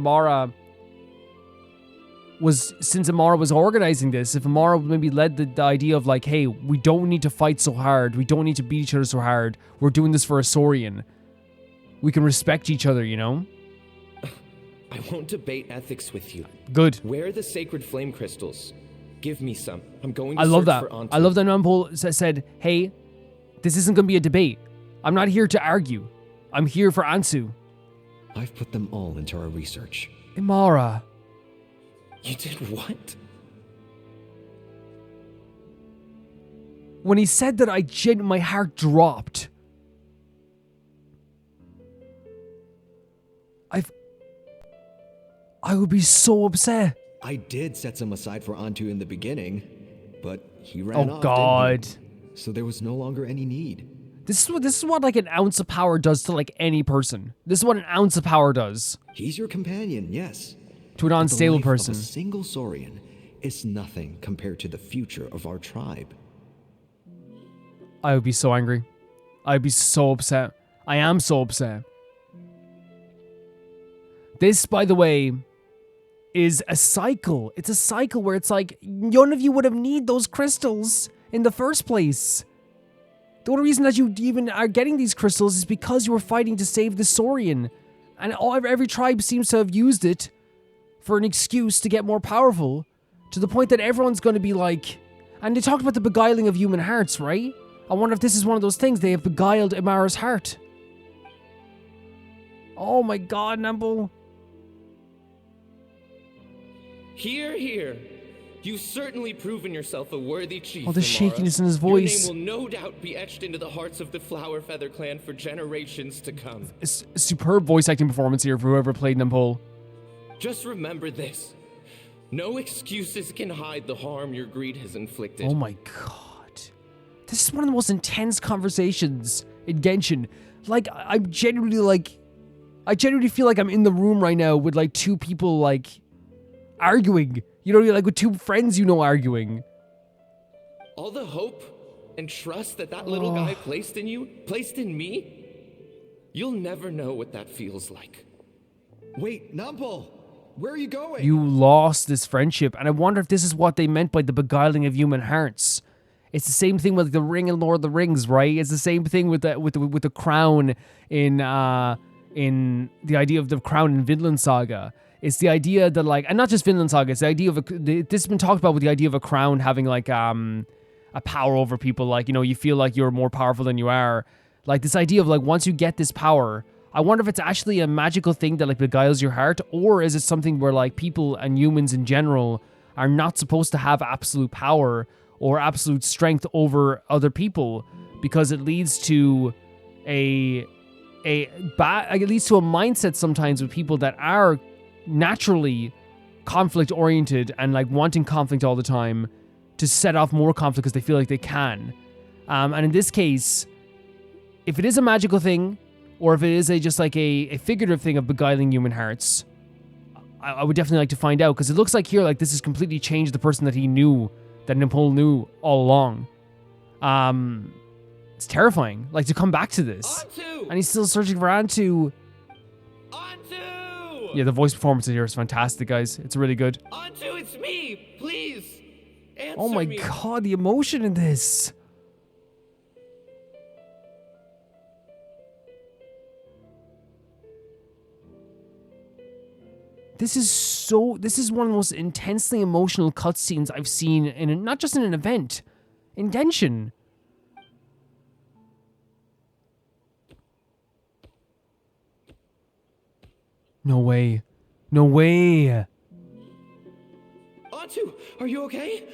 since Amara was organizing this, if Amara maybe led the idea of like, hey, we don't need to fight so hard, we don't need to beat each other so hard, we're doing this for a saurian, we can respect each other, I won't debate ethics with you. Good. Where are the sacred flame crystals? Give me some. I'm going to I love search that. for Antu. I love that Numpole said, hey, this isn't going to be a debate. I'm not here to argue. I'm here for Ansu. I've put them all into our research. Amara. You did what? When he said that, my heart dropped. I would be so upset. I did set some aside for Antu in the beginning, but he ran off. Oh God! So there was no longer any need. This is what like an ounce of power does to like any person. This is what an ounce of power does. He's your companion, yes. To an unstable But the life person. Of a single saurian is nothing compared to the future of our tribe. I would be so angry. I'd be so upset. I am so upset. This, by the way, is a cycle. It's a cycle where it's like, none of you would have need those crystals in the first place. The only reason that you even are getting these crystals is because you were fighting to save the saurian. And every tribe seems to have used it for an excuse to get more powerful, to the point that everyone's going to be like... And they talked about the beguiling of human hearts, right? I wonder if this is one of those things. They have beguiled Amara's heart. Oh my God, Nambo. Here, here. You've certainly proven yourself a worthy chief, Oh, the Amara. shakiness in his voice. Your name will no doubt be etched into the hearts of the Flower Feather clan for generations to come. A superb voice acting performance here for whoever played Nampole. Just remember this. No excuses can hide the harm your greed has inflicted. Oh my God. This is one of the most intense conversations in Genshin. Like, I genuinely feel like I'm in the room right now with like two people like arguing. Like with two friends arguing. All the hope and trust that little guy placed in you, placed in me, you'll never know what that feels like. Wait, Nampole, where are you going? You lost this friendship, and I wonder if this is what they meant by the beguiling of human hearts. It's the same thing with the ring in Lord of the Rings, right? It's the same thing with the crown in the idea of the crown in Vinland Saga. It's the idea that like, and not just Vinland Saga, it's the idea of this has been talked about with the idea of a crown having like a power over people. Like, you feel like you're more powerful than you are. Like this idea of like, once you get this power, I wonder if it's actually a magical thing that like beguiles your heart, or is it something where like people and humans in general are not supposed to have absolute power or absolute strength over other people, because it leads to it leads to a mindset sometimes with people that are naturally conflict oriented and like wanting conflict all the time to set off more conflict because they feel like they can. And in this case, if it is a magical thing, or if it is just like a figurative thing of beguiling human hearts, I would definitely like to find out, because it looks like here like this has completely changed the person that he knew, that Nampole knew all along. It's terrifying, like to come back to this. Antu! And he's still searching for Antu. Yeah, the voice performance here is fantastic, guys. It's really good. Antu, it's me! Please! Answer Oh my me. God, the emotion in this. This is one of the most intensely emotional cutscenes I've seen not just in an event, in Genshin. No way. No way. Antu, are you okay?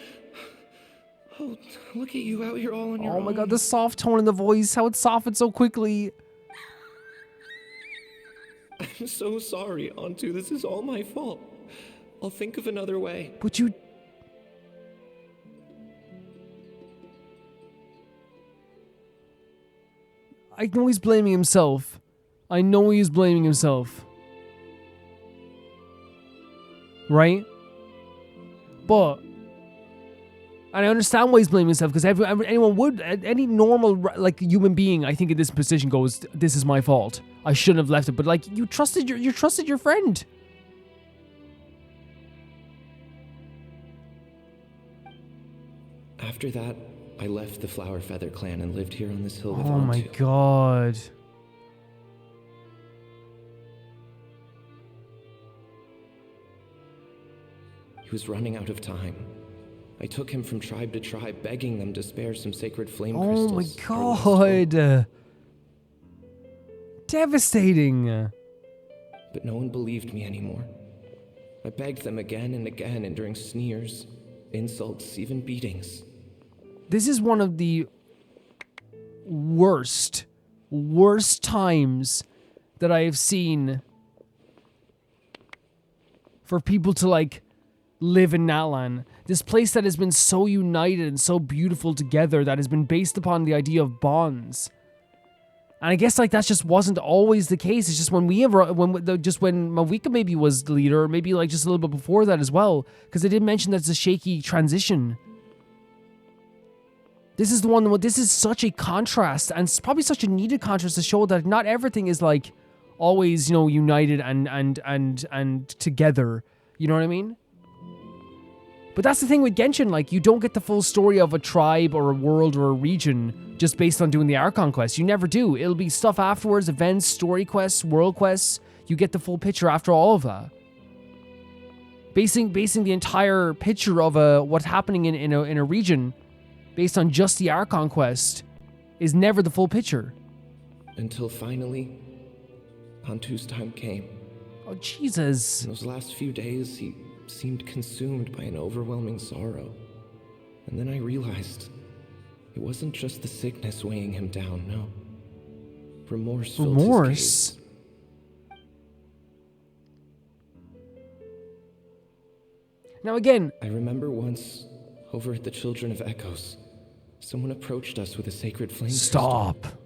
Oh, look at you out here all on your own. Oh my God, the soft tone in the voice, how it softened so quickly. I'm so sorry, Antu. This is all my fault. I'll think of another way. But you... I know he's blaming himself. I know he's blaming himself. Right? But, and I understand why he's blaming himself, because anyone would, any normal, like, human being, I think in this position goes, this is my fault. I shouldn't have left it. But, like, you trusted your friend. After that, I left the Flower Feather clan and lived here on this hill with Oh my Antu. god. He was running out of time. I took him from tribe to tribe, begging them to spare some sacred flame Oh my crystals. god. Devastating. But no one believed me anymore. I begged them again and again, enduring sneers, insults, even beatings. This is one of the worst times that I have seen for people to, like, live in Natlan. This place that has been so united and so beautiful together, that has been based upon the idea of bonds. And I guess, like, that just wasn't always the case. It's just when when Malvika maybe was the leader, or maybe, like, just a little bit before that as well, because they did mention that it's a shaky transition. This is the one. This is such a contrast, and it's probably such a needed contrast to show that not everything is, like, always, you know, united and together. You know what I mean? But that's the thing with Genshin, like, you don't get the full story of a tribe or a world or a region just based on doing the Archon quest. You never do. It'll be stuff afterwards, events, story quests, world quests. You get the full picture after all of that. Basing the entire picture of what's happening in a region based on just the Archon quest is never the full picture. Until finally, Antu's time came. Oh, Jesus. In those last few days, he seemed consumed by an overwhelming sorrow. And then I realized it wasn't just the sickness weighing him down, no. Remorse filled his gaze. Now again, I remember once, over at the Children of Echoes, someone approached us with a sacred flame Stop. crystal,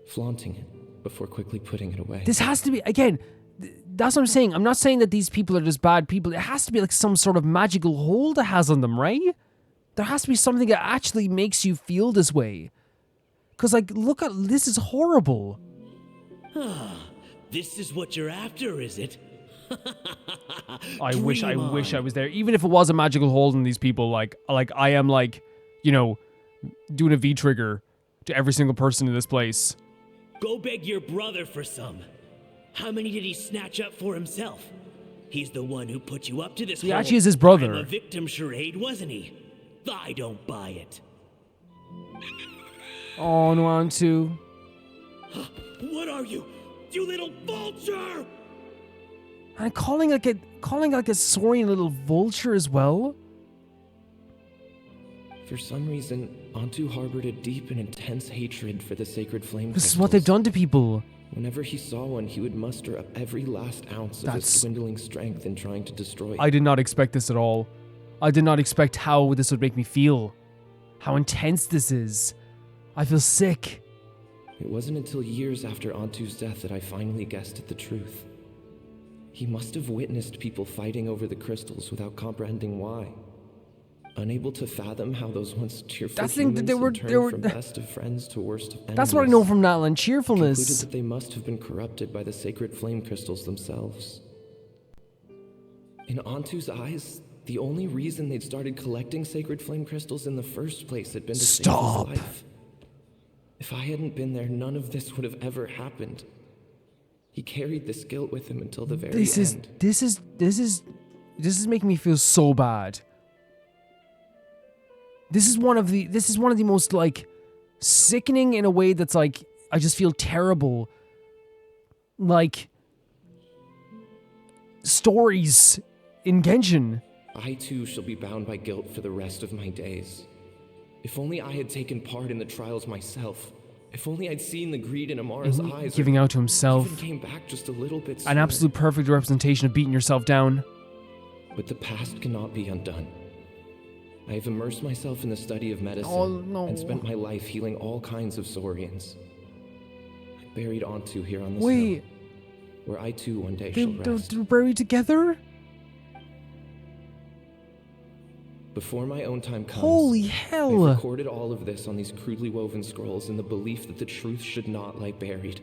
flaunting it before quickly putting it away. This has to be, again, that's what I'm saying. I'm not saying that these people are just bad people. It has to be like some sort of magical hold it has on them, right? There has to be something that actually makes you feel this way. Because, like, look at, this is horrible. This is what you're after, is it? I wish I was there. Even if it was a magical hold on these people, like I am, like, you know, doing a V-trigger to every single person in this place. Go beg your brother for some. How many did he snatch up for himself? He's the one who put you up to this. He actually is his brother. I'm a victim charade, wasn't he? I don't buy it. Oh, no, Antu. What are you, you little vulture? And calling like a saurian little vulture as well. For some reason, Antu harbored a deep and intense hatred for the sacred flame This is crystals. what they've done to people. Whenever he saw one, he would muster up every last ounce of his dwindling strength in trying to destroy it. I did not expect this at all. I did not expect how this would make me feel. How intense this is. I feel sick. It wasn't until years after Antu's death that I finally guessed at the truth. He must have witnessed people fighting over the crystals without comprehending why. Unable to fathom how those once cheerful humans had turned from best of friends to worst of enemies. That's what I know from Natlan cheerfulness. Concluded that they must have been corrupted by the sacred flame crystals themselves. In Antu's eyes, the only reason they'd started collecting sacred flame crystals in the first place had been to save his life. If I hadn't been there, none of this would have ever happened. He carried this guilt with him until the very end. This is making me feel so bad. This is one of the most, like, sickening in a way that's, like, I just feel terrible. Like, stories in Genshin. I too shall be bound by guilt for the rest of my days. If only I had taken part in the trials myself. If only I'd seen the greed in Amara's eyes. Giving out to himself. Even came back just a little bit sooner. An absolute perfect representation of beating yourself down. But the past cannot be undone. I have immersed myself in the study of medicine and spent my life healing all kinds of saurians. buried onto here on this Wait. hill, where I too one day shall rest. They're buried together? Before my own time comes, Holy hell! I've recorded all of this on these crudely woven scrolls in the belief that the truth should not lie buried.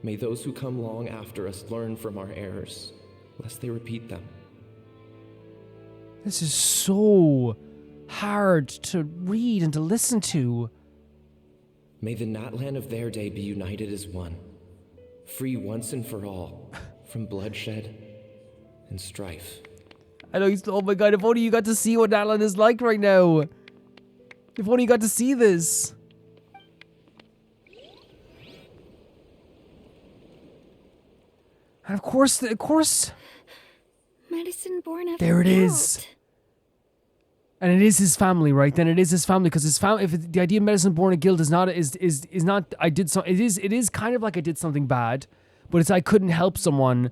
May those who come long after us learn from our errors, lest they repeat them. This is so hard to read and to listen to. May the Natlan of their day be united as one, free once and for all from bloodshed and strife. I know oh my god, if only you got to see what Natlan is like right now. If only you got to see this. And of course, Medicine born of there it guilt. is. And it is his family, right? Then it is his family, because his family. If the idea of medicine born of guilt is not I did so. It is kind of like I did something bad, but it's I couldn't help someone,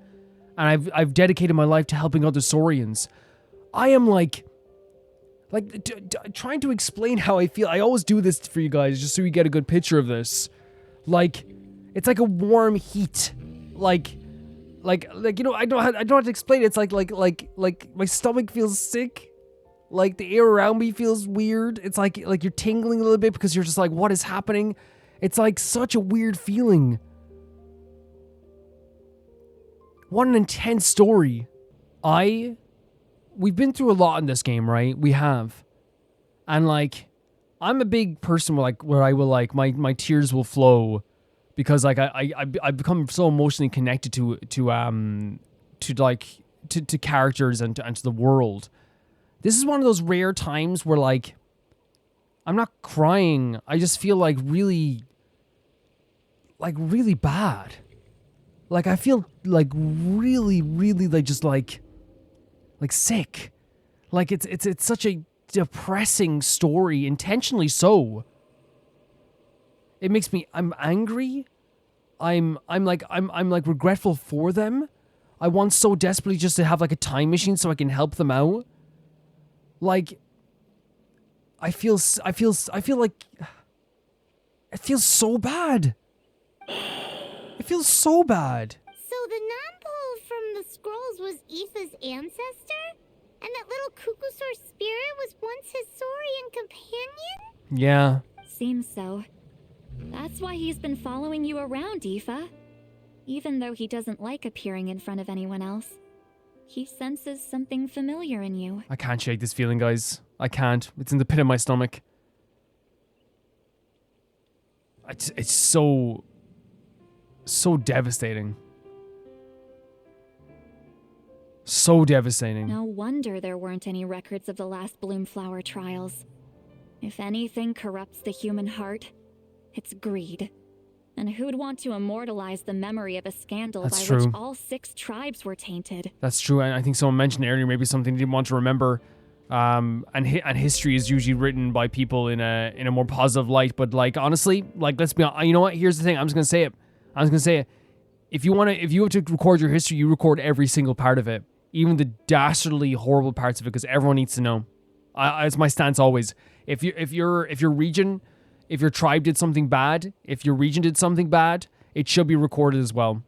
and I've dedicated my life to helping other saurians. I am like trying to explain how I feel. I always do this for you guys just so you get a good picture of this. Like, it's like a warm heat, like you know, I don't have to explain it. It's like my stomach feels sick. Like the air around me feels weird. It's like you're tingling a little bit because you're just like, what is happening? It's like such a weird feeling. What an intense story. We've been through a lot in this game, right? We have. And like, I'm a big person where I will like, my tears will flow because like I become so emotionally connected to characters and to the world. This is one of those rare times where, like, I'm not crying. I just feel, like, really bad. Like, I feel, like, really, like, just, like sick. Like, it's such a depressing story, intentionally so. It makes me, I'm angry. I'm regretful for them. I want so desperately just to have, like, a time machine so I can help them out. Like, I feel like it feels so bad. It feels so bad. So the non-pole from the scrolls was Aoife's ancestor? And that little Kukusaur spirit was once his saurian companion? Yeah. Seems so. That's why he's been following you around, Aoife. Even though he doesn't like appearing in front of anyone else. He senses something familiar in you. I can't shake this feeling, guys. I can't. It's in the pit of my stomach. It's so devastating. So devastating. No wonder there weren't any records of the last Bloomflower Trials. If anything corrupts the human heart, it's greed. And who'd want to immortalize the memory of a scandal That's by true. which all 6 tribes were tainted? That's true. And I think someone mentioned earlier maybe something they didn't want to remember. And history is usually written by people in a more positive light. But like, honestly, like, let's be honest. You know what? Here's the thing. I'm just gonna say it. If you have to record your history, you record every single part of it, even the dastardly, horrible parts of it, because everyone needs to know. It's my stance always. If your tribe did something bad, if your region did something bad, it should be recorded as well.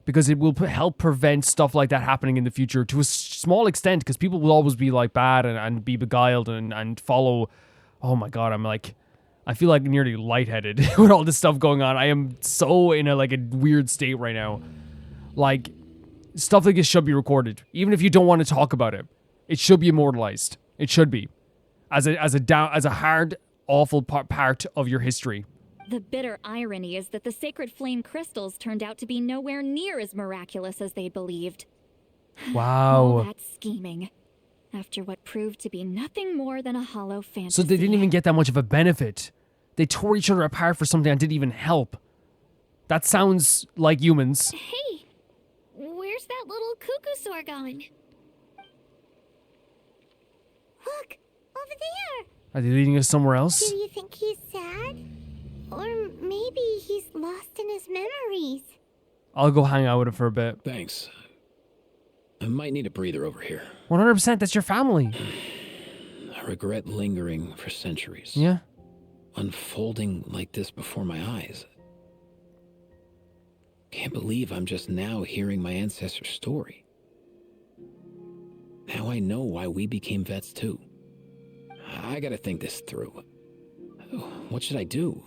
Because it will help prevent stuff like that happening in the future to a small extent, because people will always be like bad and be beguiled and follow. Oh my God, I feel like nearly lightheaded with all this stuff going on. I am so in a weird state right now. Like, stuff like this should be recorded. Even if you don't want to talk about it, it should be immortalized. It should be. As a hard, awful part of your history. The bitter irony is that the sacred flame crystals turned out to be nowhere near as miraculous as they believed. Wow. All that scheming, after what proved to be nothing more than a hollow fantasy. So they didn't even get that much of a benefit. They tore each other apart for something that didn't even help. That sounds like humans. Hey, where's that little Kukusaur going? Look, over there. Are they leading us somewhere else? Do you think he's sad? Or maybe he's lost in his memories? I'll go hang out with him for a bit. Thanks. I might need a breather over here. 100%, that's your family. I regret lingering for centuries. Yeah. Unfolding like this before my eyes. Can't believe I'm just now hearing my ancestor's story. Now I know why we became vets too. I gotta think this through. What should I do?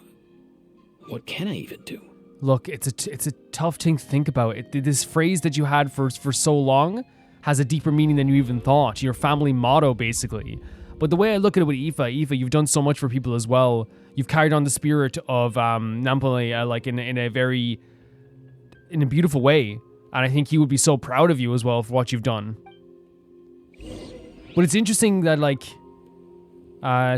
What can I even do? Look, it's a tough thing to think about. This phrase that you had for so long has a deeper meaning than you even thought. Your family motto, basically. But the way I look at it with IFA, you've done so much for people as well. You've carried on the spirit of Nampole, like in a beautiful way. And I think he would be so proud of you as well for what you've done. But it's interesting that, like,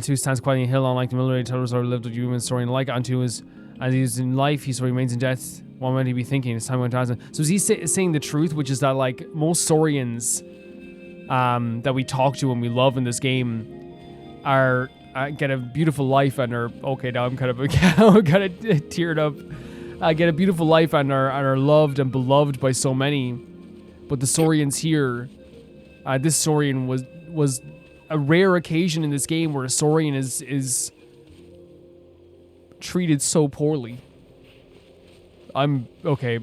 Two stands quietly in a hill, unlike the Milray Pterosaur lived with human story and like unto his, as he is in life, he so remains in death. What might he be thinking? His time went on. So is he saying the truth, which is that, like, most saurians that we talk to and we love in this game are get a beautiful life and are okay. Now I'm kind of teared up. Get a beautiful life and are loved and beloved by so many. But the saurians here, this saurian was a rare occasion in this game where a saurian is treated so poorly. I'm okay.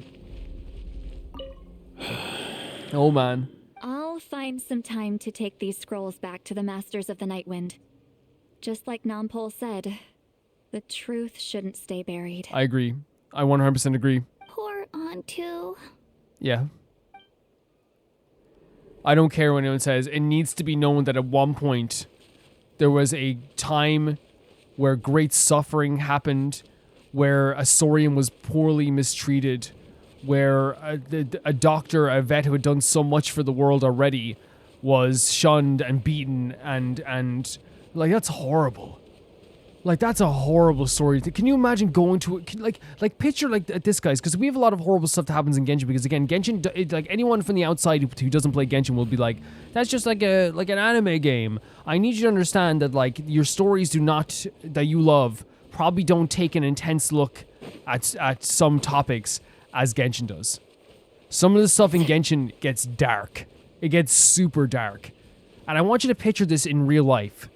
Oh man. I'll find some time to take these scrolls back to the Masters of the Nightwind. Just like Nampole said, the truth shouldn't stay buried. I agree. I 100% agree. Poor Antu. Yeah. I don't care when anyone says it needs to be known that at one point there was a time where great suffering happened, where a saurian was poorly mistreated, where a doctor, a vet who had done so much for the world already was shunned and beaten and like, that's horrible. Like, that's a horrible story. Can you imagine going to like picture like this, guys? Because we have a lot of horrible stuff that happens in Genshin. Because again, Genshin, like anyone from the outside who doesn't play Genshin will be like, that's just like an anime game. I need you to understand that, like, your stories that you love probably don't take an intense look at some topics as Genshin does. Some of the stuff in Genshin gets dark. It gets super dark, and I want you to picture this in real life.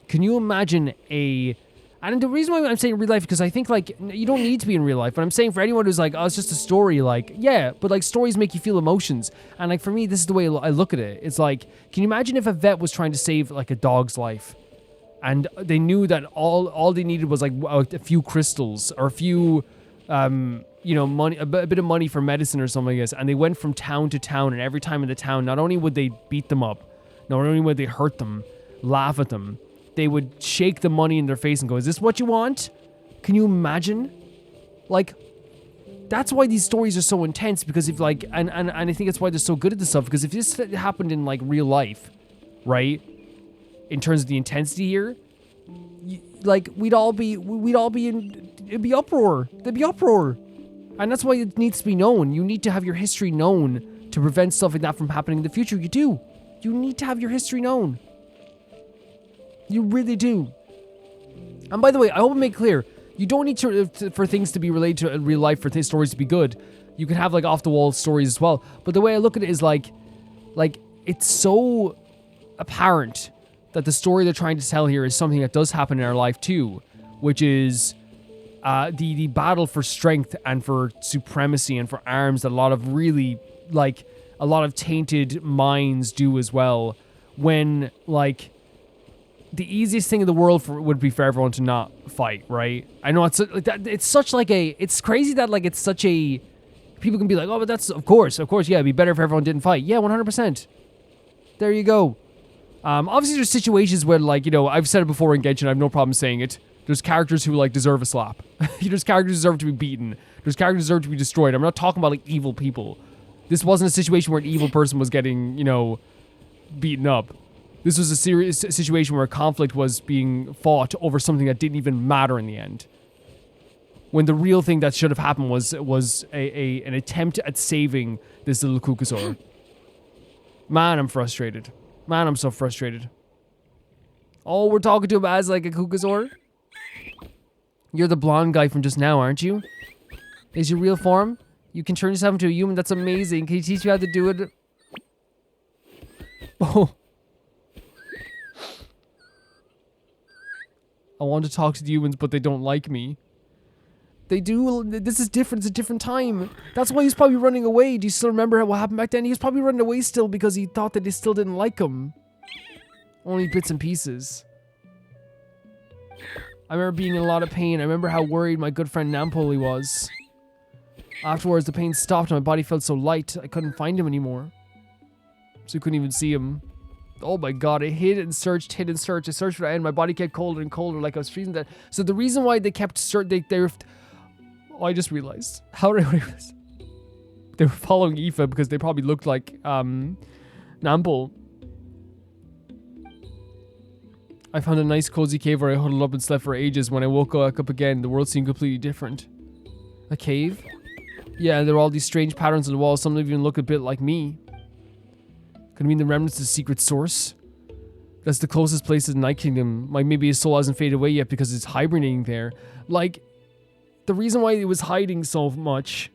Can you imagine and the reason why I'm saying real life, because I think, like, you don't need to be in real life, but I'm saying for anyone who's like, oh, it's just a story, like, yeah, but, like, stories make you feel emotions. And, like, for me, this is the way I look at it. It's like, can you imagine if a vet was trying to save, like, a dog's life, and they knew that all they needed was, like, a few crystals, or a few, money, a bit of money for medicine or something like this, and they went from town to town, and every time in the town, not only would they beat them up, not only would they hurt them, laugh at them, they would shake the money in their face and go, is this what you want? Can you imagine? Like, that's why these stories are so intense, because if, like, and I think that's why they're so good at this stuff, because if this happened in, like, real life, right, in terms of the intensity here, like, we'd all be in, it'd be uproar. There'd be uproar. And that's why it needs to be known. You need to have your history known to prevent stuff like that from happening in the future. You do. You need to have your history known. You really do. And by the way, I hope I make clear, you don't need for things to be related to real life for stories to be good. You can have, like, off-the-wall stories as well. But the way I look at it is like it's so apparent that the story they're trying to tell here is something that does happen in our life too, which is the battle for strength and for supremacy and for arms that a lot of really, like, a lot of tainted minds do as well. When, like, the easiest thing in the world would be for everyone to not fight, right? I know it's like that. It's such like it's crazy that, like, it's such a, people can be like, oh, but that's of course, yeah, it'd be better if everyone didn't fight. Yeah, 100%. There you go. Obviously there's situations where, like, I've said it before in Genshin, I have no problem saying it. There's characters who, like, deserve a slap. There's characters who deserve to be beaten. There's characters who deserve to be destroyed. I'm not talking about, like, evil people. This wasn't a situation where an evil person was getting, beaten up. This was a serious situation where a conflict was being fought over something that didn't even matter in the end. When the real thing that should have happened was an attempt at saving this little Kukusaur. Man, I'm frustrated. Man, I'm so frustrated. Oh, we're talking to him as, like, a Kukusaur? You're the blonde guy from just now, aren't you? Is your real form? You can turn yourself into a human? That's amazing. Can you teach me how to do it? Oh. I want to talk to the humans, but they don't like me. They do. This is different. It's a different time. That's why he's probably running away. Do you still remember what happened back then? He was probably running away still because he thought that they still didn't like him. Only bits and pieces. I remember being in a lot of pain. I remember how worried my good friend Nampoli was. Afterwards, the pain stopped and my body felt so light, I couldn't find him anymore. So you couldn't even see him. Oh my god, I hid and searched. I searched for that and my body kept colder and colder like I was freezing that. So the reason why they kept I just realized. How did I realize? They were following IFA because they probably looked like Nampol. I found a nice cozy cave where I huddled up and slept for ages. When I woke up again, the world seemed completely different. A cave? Yeah, there were all these strange patterns on the walls. Some even look a bit like me. Could it mean the remnants of the secret source? That's the closest place to the Night Kingdom. Like, maybe his soul hasn't faded away yet because it's hibernating there. Like, the reason why it was hiding so much,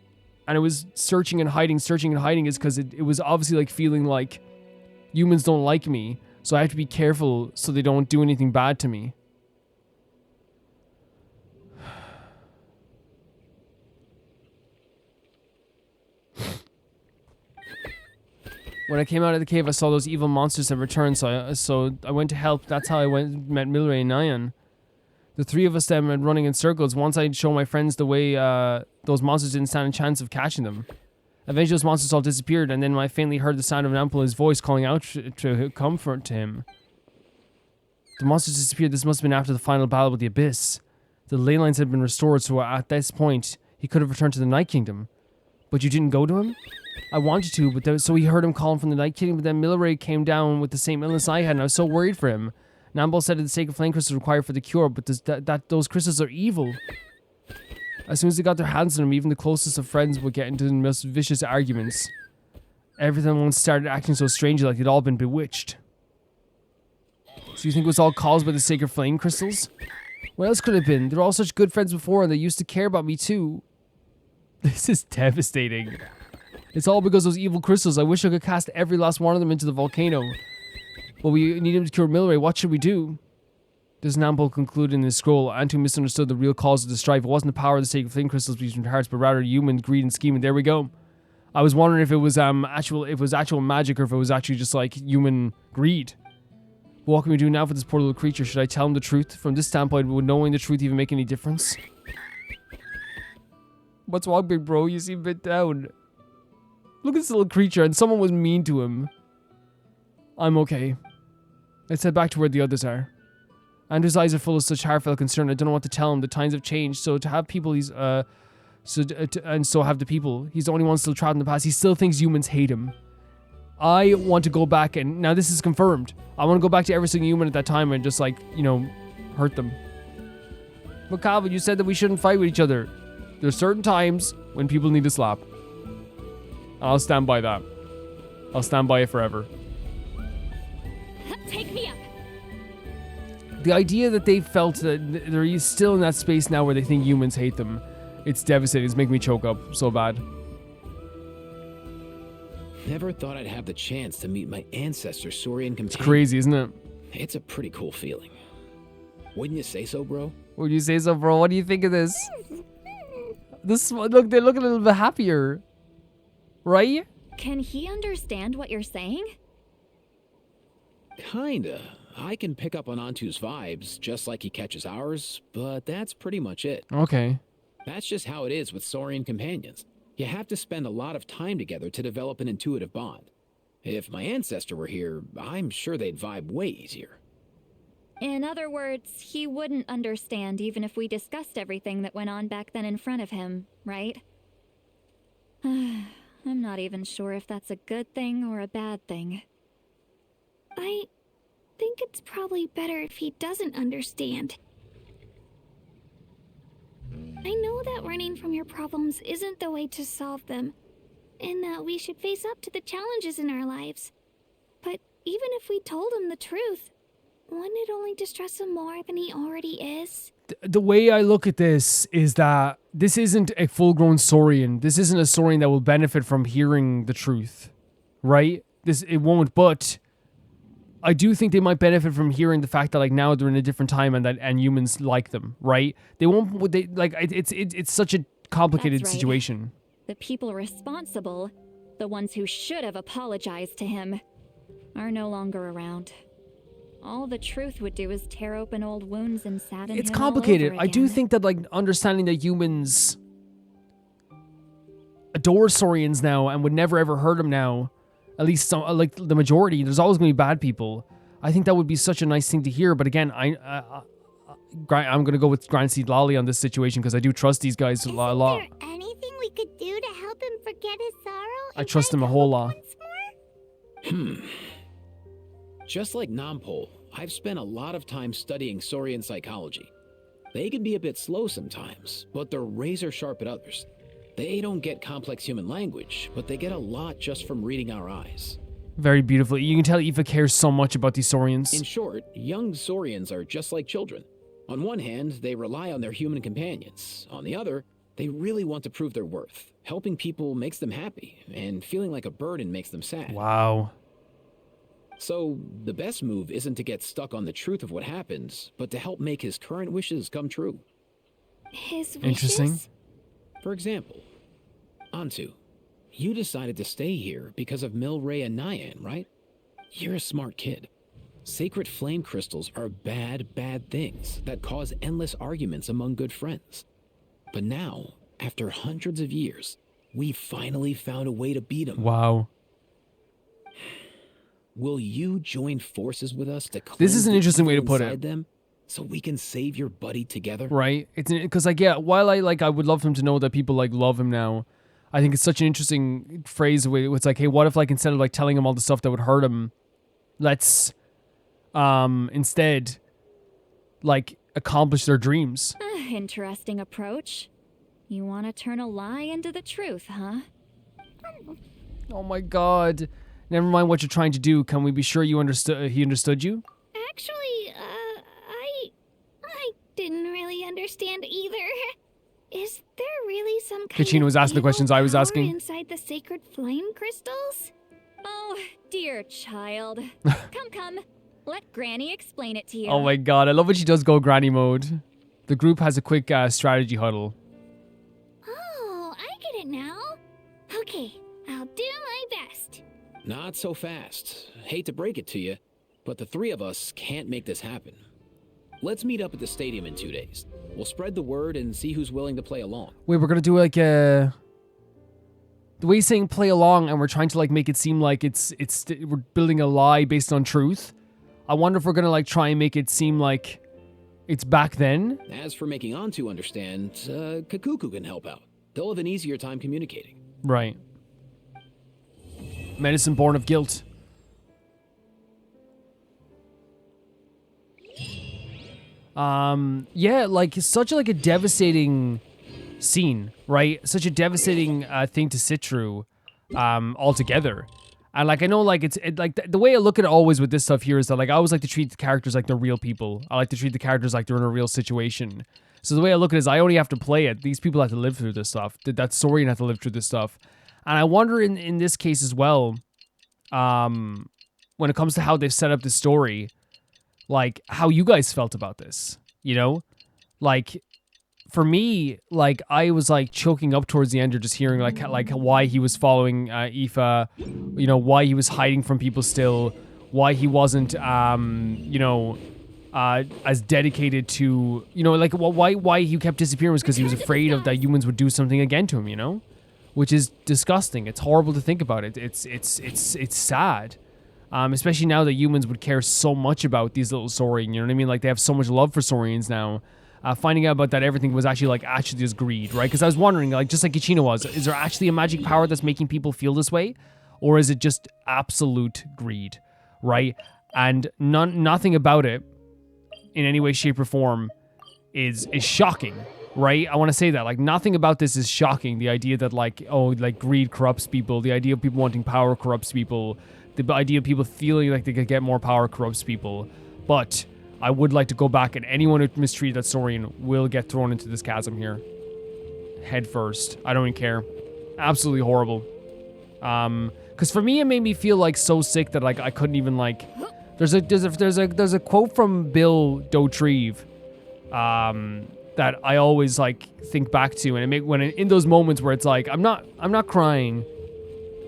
and it was searching and hiding is because it was obviously like feeling like humans don't like me, so I have to be careful so they don't do anything bad to me. When I came out of the cave, I saw those evil monsters have returned, so I went to help. That's how I met Milray and Nyan. The three of us then went running in circles. Once I'd show my friends the way, those monsters didn't stand a chance of catching them. Eventually those monsters all disappeared, and then I faintly heard the sound of Nampola's voice calling out to comfort to him. The monsters disappeared. This must have been after the final battle with the Abyss. The ley lines had been restored, so at this point, he could have returned to the Night Kingdom. But you didn't go to him? I wanted to, but so he heard him calling from the Night Kingdom, but then Milray came down with the same illness I had, and I was so worried for him. Nampol said that the sacred flame crystals required for the cure, but those crystals are evil. As soon as they got their hands on him, even the closest of friends would get into the most vicious arguments. Everyone started acting so strangely, like they'd all been bewitched. So you think it was all caused by the sacred flame crystals? What else could it have been? They were all such good friends before, and they used to care about me too. This is devastating. It's all because of those evil crystals. I wish I could cast every last one of them into the volcano. But we need him to cure Milray. What should we do? Does Nampol conclude in his scroll? Antu misunderstood the real cause of the strife. It wasn't the power of the sacred flame crystals between hearts, but rather human greed and scheming. There we go. I was wondering if it was actual magic or if it was actually just like human greed. But what can we do now for this poor little creature? Should I tell him the truth? From this standpoint, would knowing the truth even make any difference? What's wrong, big bro? You seem a bit down. Look at this little creature, and someone was mean to him. I'm okay. Let's head back to where the others are. Andrew's eyes are full of such heartfelt concern. I don't know what to tell him. The times have changed. So to have people, so have the people. He's the only one still trapped in the past. He still thinks humans hate him. I want to go back and now this is confirmed. I want to go back to every single human at that time and just like, you know, hurt them. But Calvin, you said that we shouldn't fight with each other. There's certain times when people need a slap. I'll stand by that. I'll stand by it forever. Take me up. The idea that they felt that they're still in that space now where they think humans hate them, it's devastating. It's making me choke up so bad. Never thought I'd have the chance to meet my ancestor, Saurian companion. It's crazy, isn't it? It's a pretty cool feeling. Wouldn't you say so, bro? Would you say so, bro? What do you think of this? Look, they look a little bit happier. Right? Can he understand what you're saying? Kinda. I can pick up on Antu's vibes, just like he catches ours, but that's pretty much it. Okay. That's just how it is with Saurian companions. You have to spend a lot of time together to develop an intuitive bond. If my ancestor were here, I'm sure they'd vibe way easier. In other words, he wouldn't understand even if we discussed everything that went on back then in front of him, right? I'm not even sure if that's a good thing or a bad thing. I think it's probably better if he doesn't understand. I know that running from your problems isn't the way to solve them, and that we should face up to the challenges in our lives. But even if we told him the truth, wouldn't it only distress him more than he already is? The way I look at this is that this isn't a full-grown Saurian. This isn't a Saurian that will benefit from hearing the truth, right? It won't, but I do think they might benefit from hearing the fact that like now they're in a different time and humans like them, right? They won't. They like it's such a complicated That's right. situation. The people responsible, the ones who should have apologized to him, are no longer around. All the truth would do is tear open old wounds and sadden It's him all complicated. over I do again. think that like understanding that humans adore saurians now and would never ever hurt them now, at least some, like the majority. There's always going to be bad people. I think that would be such a nice thing to hear. But again, I'm going to go with Grand Seed Lolly on this situation because I do trust these guys a lot. Anything we could do to help him forget his sorrow? I trust them a whole lot. Just like Nampol, I've spent a lot of time studying saurian psychology. They can be a bit slow sometimes, but they're razor sharp at others. They don't get complex human language, but they get a lot just from reading our eyes. Very beautiful. You can tell IFA cares so much about these saurians. In short, young saurians are just like children. On one hand, they rely on their human companions. On the other, they really want to prove their worth. Helping people makes them happy, and feeling like a burden makes them sad. Wow. So, the best move isn't to get stuck on the truth of what happened, but to help make his current wishes come true. His wishes? Interesting. For example, Antu, you decided to stay here because of Milray and Nyan, right? You're a smart kid. Sacred flame crystals are bad, bad things that cause endless arguments among good friends. But now, after hundreds of years, we finally found a way to beat them. Wow. Will you join forces with us to cleanse This is an the interesting way to evil put inside it. them, so we can save your buddy together? Right? It's because like yeah, while I would love him to know that people like love him now, I think it's such an interesting phrase. It's like, hey, what if like instead of like telling him all the stuff that would hurt him, let's instead like accomplish their dreams. Interesting approach. You want to turn a lie into the truth, huh? Oh my god. Never mind what you're trying to do. Can we be sure you understood? He understood you? Actually, I didn't really understand either. Is there really some kind Kachina of was asking the evil questions I was power asking. inside the sacred flame crystals? Oh, dear child. Come. Let Granny explain it to you. Oh my god, I love when she does go granny mode. The group has a quick strategy huddle. Oh, I get it now. Okay, I'll do my best. Not so fast. Hate to break it to you, but the three of us can't make this happen. Let's meet up at the stadium in 2 days. We'll spread the word and see who's willing to play along. Wait, we're gonna do like a... The way he's saying play along and we're trying to like make it seem like we're building a lie based on truth. I wonder if we're gonna like try and make it seem like it's back then. As for making Antu understand, Kakuku can help out. They'll have an easier time communicating. Right. Medicine born of guilt. Yeah, like such like a devastating scene, right? Such a devastating thing to sit through altogether. And like I know like it's like the way I look at it always with this stuff here is that like I always like to treat the characters like they're real people. I like to treat the characters like they're in a real situation. So the way I look at it is I only have to play it. These people have to live through this stuff. That saurian have to live through this stuff. And I wonder in this case as well, when it comes to how they've set up the story, like how you guys felt about this, you know? Like for me, like I was like choking up towards the end of just hearing like why he was following IFA, you know, why he was hiding from people still, why he wasn't you know, as dedicated to, you know, like why he kept disappearing was because he was afraid of that humans would do something again to him, you know? Which is disgusting. It's horrible to think about it. It's sad. Especially now that humans would care so much about these little saurian, you know what I mean? Like they have so much love for saurians now. Finding out about that everything was actually just greed, right? Because I was wondering, like just like Kachina was, is there actually a magic power that's making people feel this way? Or is it just absolute greed, right? And nothing about it in any way, shape, or form is shocking, right? I want to say that, like, nothing about this is shocking. The idea that, like, oh, like, greed corrupts people. The idea of people wanting power corrupts people. The idea of people feeling like they could get more power corrupts people. But I would like to go back, and anyone who mistreated that saurian will get thrown into this chasm here. Head first. I don't even care. Absolutely horrible. Because for me, it made me feel, like, so sick that, like, I couldn't even, like... There's a quote from Bill Dauterive that I always like think back to, and in those moments where it's like I'm not crying,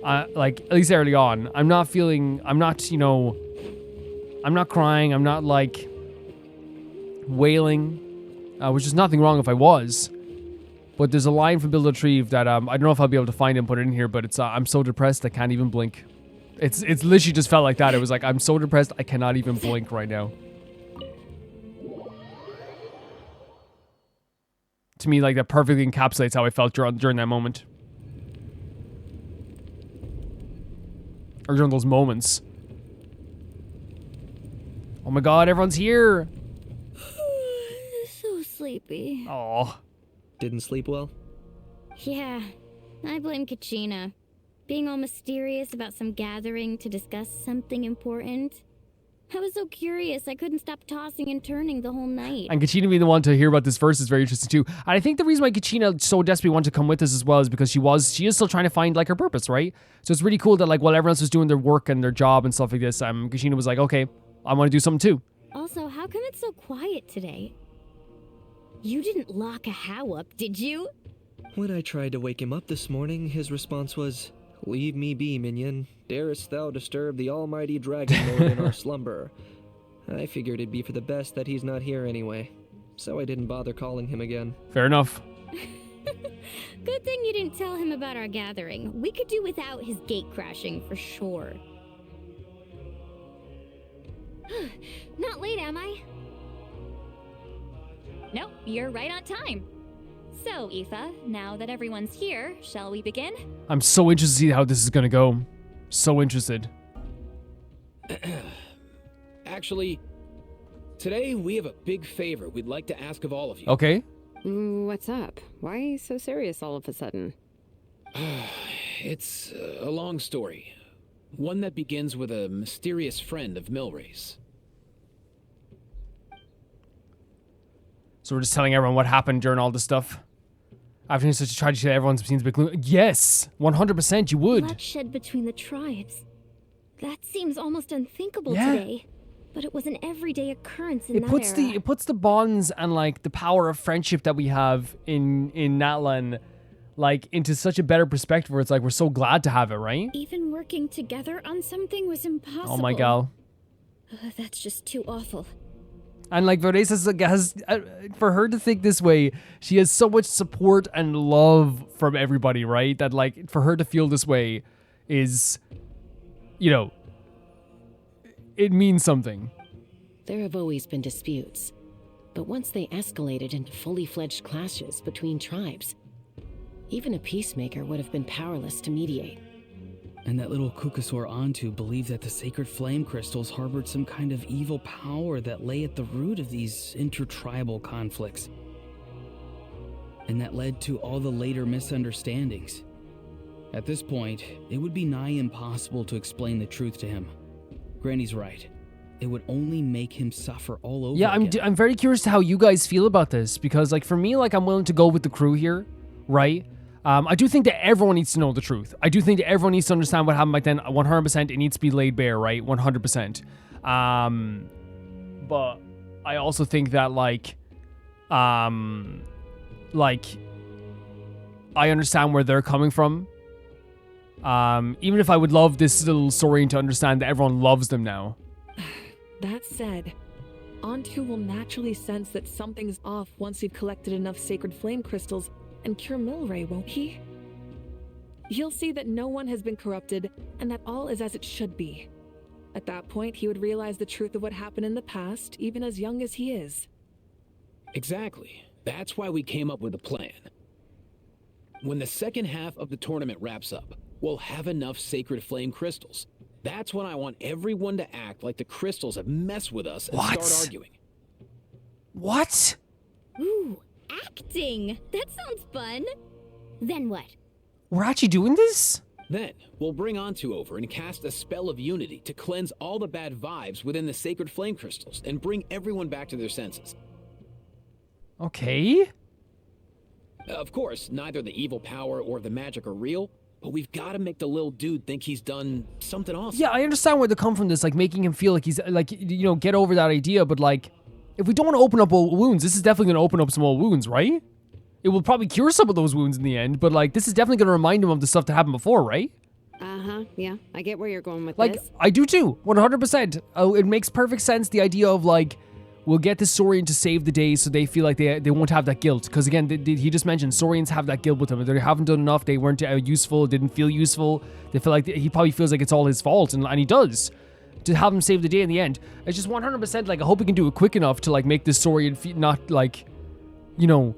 like at least early on, I'm not crying, I'm not like wailing, which is nothing wrong if I was. But there's a line from Bill Dauterive that I don't know if I'll be able to find it and put it in here, but it's I'm so depressed I can't even blink. It's literally just felt like that. It was like, I'm so depressed I cannot even blink right now. To me, like, that perfectly encapsulates how I felt during that moment. Or during those moments. Oh my god, everyone's here! So sleepy. Oh. Didn't sleep well? Yeah, I blame Kachina. Being all mysterious about some gathering to discuss something important. I was so curious, I couldn't stop tossing and turning the whole night. And Kachina being the one to hear about this verse is very interesting too. And I think the reason why Kachina so desperately wanted to come with us as well is because she is still trying to find like her purpose, right? So it's really cool that like while everyone else was doing their work and their job and stuff like this, Kachina was like, okay, I want to do something too. Also, how come it's so quiet today? You didn't lock a How up, did you? When I tried to wake him up this morning, his response was, "Leave me be, minion. Darest thou disturb the almighty dragon lord in our slumber?" I figured it'd be for the best that he's not here anyway, so I didn't bother calling him again. Fair enough. Good thing you didn't tell him about our gathering. We could do without his gate crashing for sure. Not late, am I? Nope, you're right on time. So, Aoife, now that everyone's here, shall we begin? I'm so interested to see how this is gonna go. So interested. Actually, today we have a big favor we'd like to ask of all of you. Okay. What's up? Why are you so serious all of a sudden? It's a long story. One that begins with a mysterious friend of Milray's. So we're just telling everyone what happened during all this stuff. After such a tragedy, everyone seems a bit gloomy. Yes, 100% you would. Bloodshed between the tribes. That seems almost unthinkable today. But it was an everyday occurrence in that era. It puts the bonds and like the power of friendship that we have in Natlan like into such a better perspective where it's like we're so glad to have it, right? Even working together on something was impossible. Oh my god. That's just too awful. And like Varesa has, for her to think this way, she has so much support and love from everybody, right? That like for her to feel this way is, you know, it means something. There have always been disputes, but once they escalated into fully fledged clashes between tribes, even a peacemaker would have been powerless to mediate. And that little Kukasaur Antu believed that the sacred flame crystals harbored some kind of evil power that lay at the root of these intertribal conflicts. And that led to all the later misunderstandings. At this point, it would be nigh impossible to explain the truth to him. Granny's right. It would only make him suffer all over again. Yeah, I'm very curious to how you guys feel about this, because like for me, like I'm willing to go with the crew here, right? I do think that everyone needs to know the truth. I do think that everyone needs to understand what happened back then. 100%, it needs to be laid bare, right? 100%. But I also think that like I understand where they're coming from. Even if I would love this little saurian to understand that everyone loves them now. That said, Antu will naturally sense that something's off once you've collected enough sacred flame crystals and cure Milray, won't he? He'll see that no one has been corrupted and that all is as it should be. At that point, he would realize the truth of what happened in the past, even as young as he is. Exactly. That's why we came up with a plan. When the second half of the tournament wraps up, we'll have enough sacred flame crystals. That's when I want everyone to act like the crystals have messed with us and start arguing. What? Ooh, acting! That sounds fun! Then what? We're actually doing this? Then, we'll bring Antu over and cast a spell of unity to cleanse all the bad vibes within the sacred flame crystals and bring everyone back to their senses. Okay. Of course, neither the evil power or the magic are real, but we've got to make the little dude think he's done something awesome. Yeah, I understand where they come from this, like making him feel like he's like, you know, get over that idea. But like, if we don't want to open up old wounds, this is definitely going to open up some old wounds, right? It will probably cure some of those wounds in the end, but like, this is definitely going to remind him of the stuff that happened before, right? Uh-huh, yeah. I get where you're going with Like, this. I do too, 100%. Oh, it makes perfect sense, the idea of like, we'll get the Saurian to save the day so they feel like they won't have that guilt. Because again, he just mentioned Saurians have that guilt with them. They haven't done enough, they weren't useful, didn't feel useful. They feel like he probably feels like it's all his fault, and he does. To have him save the day in the end. It's just 100% like, I hope we can do it quick enough to like make this Saurian not like, you know,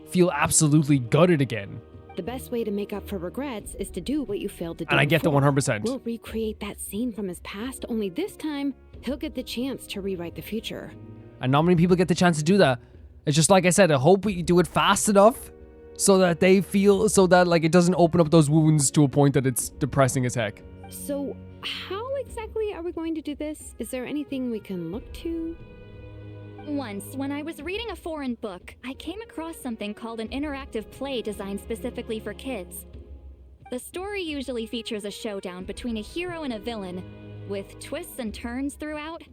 feel absolutely gutted again. The best way to make up for regrets is to do what you failed to do. And I get the before. 100%. We'll recreate that scene from his past, only this time, he'll get the chance to rewrite the future. And not many people get the chance to do that. It's just like I said, I hope we do it fast enough so that they feel, so that like it doesn't open up those wounds to a point that it's depressing as heck. So, how exactly are we going to do this? Is there anything we can look to? Once, when I was reading a foreign book, I came across something called an interactive play designed specifically for kids. The story usually features a showdown between a hero and a villain, with twists and turns throughout.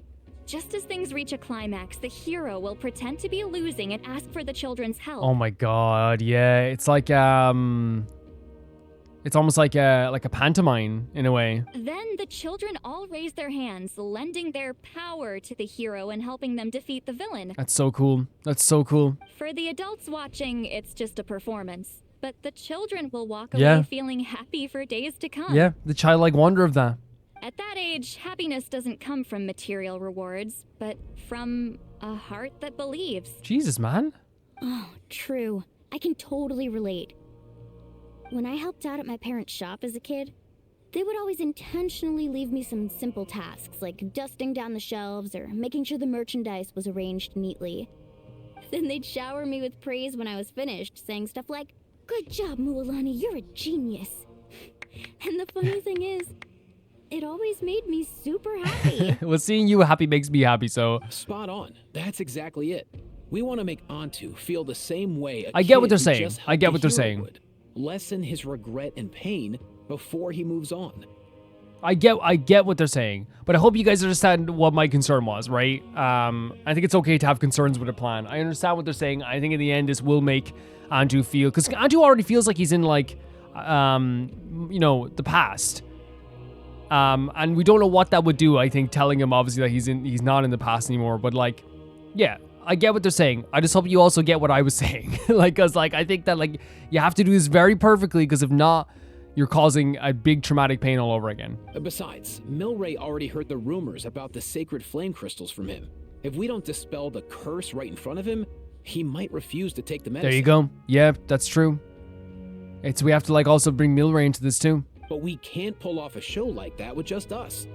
Just as things reach a climax, the hero will pretend to be losing and ask for the children's help. Oh my god, yeah. It's like, it's almost like a pantomime in a way. Then the children all raise their hands, lending their power to the hero and helping them defeat the villain. That's so cool. That's so cool. For the adults watching, it's just a performance. But the children will walk Yeah. away feeling happy for days to come. Yeah, the childlike wonder of that. At that age, happiness doesn't come from material rewards, but from a heart that believes. Jesus, man. Oh, true. I can totally relate. When I helped out at my parents' shop as a kid, they would always intentionally leave me some simple tasks, like dusting down the shelves or making sure the merchandise was arranged neatly. Then they'd shower me with praise when I was finished, saying stuff like, "Good job, Mualani, you're a genius." And the funny thing is, it always made me super happy. Well, seeing you happy makes me happy, so. Spot on. That's exactly it. We want to make Antu feel the same way a I get what kid they're who saying. just I get helped what the they're hero saying. would. Lessen his regret and pain before he moves on. I get what they're saying, but I hope you guys understand what my concern was, right? I think it's okay to have concerns with a plan. I understand what they're saying. I think in the end, this will make Antu feel, because Antu already feels like he's in like, you know, the past. And we don't know what that would do. I think telling him obviously that he's not in the past anymore, but like, yeah, I get what they're saying. I just hope you also get what I was saying. Like, cause like, I think that like, you have to do this very perfectly, because if not, you're causing a big traumatic pain all over again. Besides, Milray already heard the rumors about the sacred flame crystals from him. If we don't dispel the curse right in front of him, he might refuse to take the medicine. There you go. Yeah, that's true. We have to like also bring Milray into this too. But we can't pull off a show like that with just us.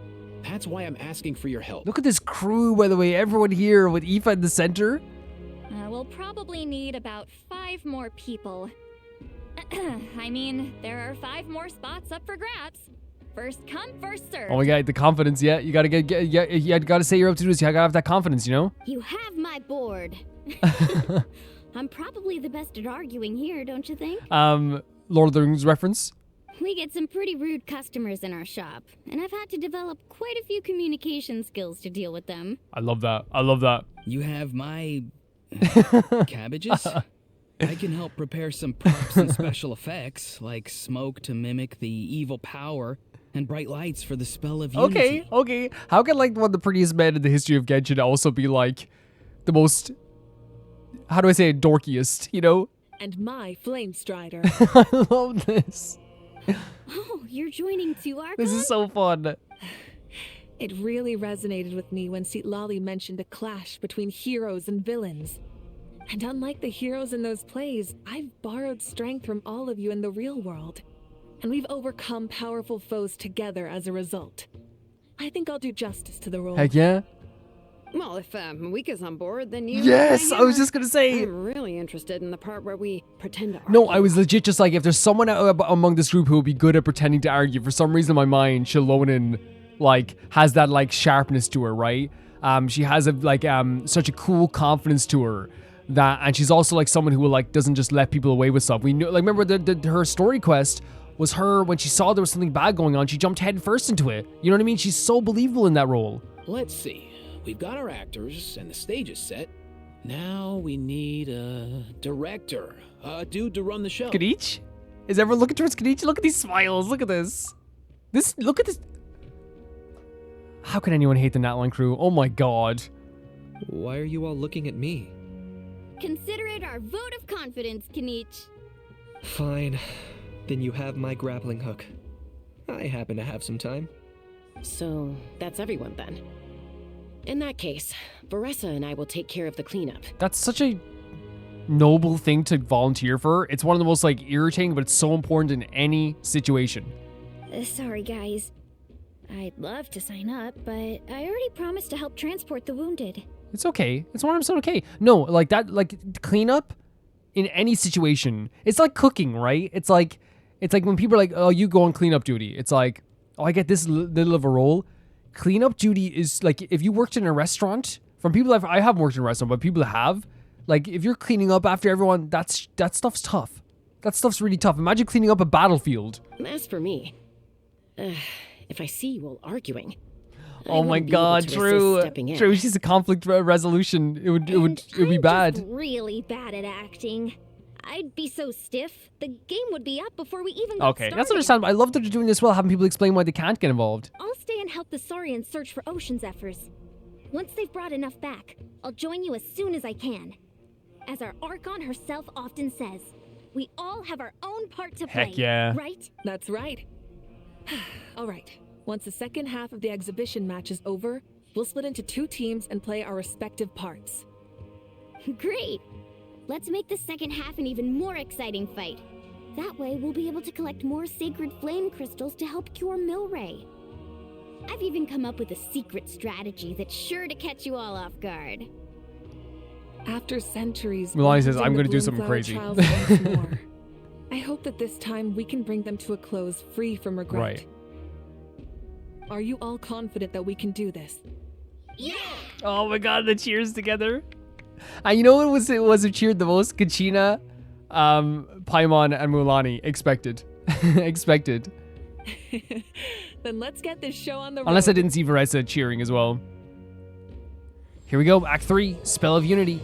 That's why I'm asking for your help. Look at this crew, by the way. Everyone here with Aoife in the center. We'll probably need about 5 more people. I mean, there are 5 more spots up for grabs. First come, first serve. Oh my god, the confidence. Yeah, you gotta you gotta say you're up to do this. You gotta have that confidence, you know? You have my board. I'm probably the best at arguing here, don't you think? Lord of the Rings reference. We get some pretty rude customers in our shop, and I've had to develop quite a few communication skills to deal with them. I love that. I love that. You have my cabbages? I can help prepare some props and special effects, like smoke to mimic the evil power and bright lights for the spell of unity. Okay. How can like one of the prettiest men in the history of Genshin also be like the most, how do I say it, dorkiest, you know? And my flame strider. I love this. Oh, you're joining too, Archon? This is so fun. It really resonated with me when Lali mentioned a clash between heroes and villains. And unlike the heroes in those plays, I've borrowed strength from all of you in the real world. And we've overcome powerful foes together as a result. I think I'll do justice to the role. Heck yeah. Well, if Mika's on board, then you... Yes, I was just gonna say. I'm really interested in the part where we pretend to argue. No, I was legit just like, if there's someone among this group who would be good at pretending to argue, for some reason in my mind, Shilonin, like, has that, like, sharpness to her, right? She has, such a cool confidence to her. And she's also, like, someone who, like, doesn't just let people away with stuff. We know, like, remember her story quest was her when she saw there was something bad going on. She jumped head first into it. You know what I mean? She's so believable in that role. Let's see. We've got our actors and the stage is set. Now we need a director, a dude to run the show. Kanich? Is everyone looking towards Kanich? Look at these smiles. Look at this. Look at this. How can anyone hate the Natline crew? Oh my god. Why are you all looking at me? Consider it our vote of confidence, Kanich. Fine. Then you have my grappling hook. I happen to have some time. So, that's everyone then. In that case, Varesa and I will take care of the cleanup. That's such a noble thing to volunteer for. It's one of the most, like, irritating, but it's so important in any situation. Sorry, guys. I'd love to sign up, but I already promised to help transport the wounded. It's okay. It's 100% okay. No, like that, like, cleanup in any situation. It's like cooking, right? It's like when people are like, oh, you go on cleanup duty. It's like, oh, I get this little of a role. Cleanup duty is like, if you worked in a restaurant, from people I haven't worked in a restaurant, but people that have, like, if you're cleaning up after everyone, that stuff's tough. That stuff's really tough. Imagine cleaning up a battlefield. As for me, if I see you all arguing, oh my god, true. True, she's a conflict resolution. It would be bad. I'm just really bad at acting. I'd be so stiff, the game would be up before we even got started. That's understandable. I love that they're doing this well, having people explain why they can't get involved. I'll stay and help the Saurians search for ocean zephyrs. Once they've brought enough back, I'll join you as soon as I can. As our Archon herself often says, we all have our own part to play. Heck yeah. Right? That's right. All right. Once the second half of the exhibition match is over, we'll split into 2 teams and play our respective parts. Great! Let's make the second half an even more exciting fight. That way, we'll be able to collect more sacred flame crystals to help cure Milray. I've even come up with a secret strategy that's sure to catch you all off guard. After centuries, Milray says, I'm going to do something crazy. I hope that this time we can bring them to a close free from regret. Right. Are you all confident that we can do this? Yeah! Oh my god, the cheers together. And you know what was who cheered the most? Kachina, Paimon, and Mulani. Expected. Expected. Then let's get this show on the road. Unless I didn't see Varesa cheering as well. Here we go, Act 3, Spell of Unity.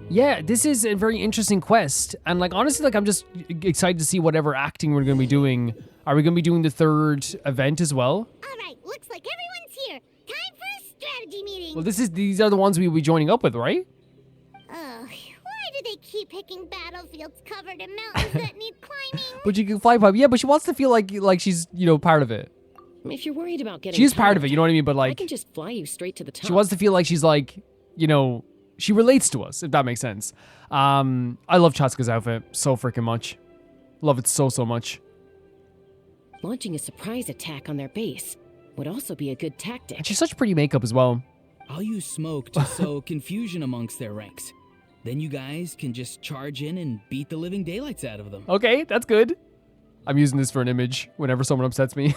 Yeah, this is a very interesting quest. And, like, honestly, like, I'm just excited to see whatever acting we're going to be doing. Are we going to be doing the 3rd event as well? Alright, looks like everyone's here. Time for a strategy meeting. Well, these are the ones we will be joining up with, right? Ugh, why do they keep picking battlefields covered in mountains that need climbing? But you can fly pipe. Yeah, but she wants to feel like she's, you know, part of it. If you're worried about getting She's part of it, you know what I mean? But, like, I can just fly you straight to the top. She wants to feel like she's, like, you know, she relates to us, if that makes sense. I love Chatsuka's outfit so freaking much. Love it so much. Launching a surprise attack on their base would also be a good tactic. And she's such pretty makeup as well. I'll use smoke to sow confusion amongst their ranks. Then you guys can just charge in and beat the living daylights out of them. Okay, that's good. I'm using this for an image whenever someone upsets me.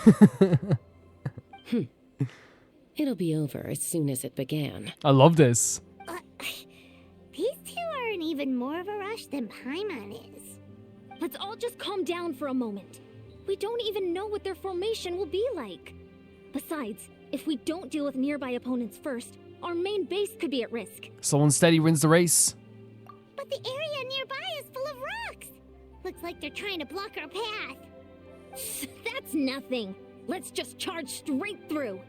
It'll be over as soon as it began. I love this. These 2 are in even more of a rush than Paimon is. Let's all just calm down for a moment. We don't even know what their formation will be like. Besides, if we don't deal with nearby opponents first, our main base could be at risk. Slow and steady wins the race. But the area nearby is full of rocks. Looks like they're trying to block our path. That's nothing. Let's just charge straight through.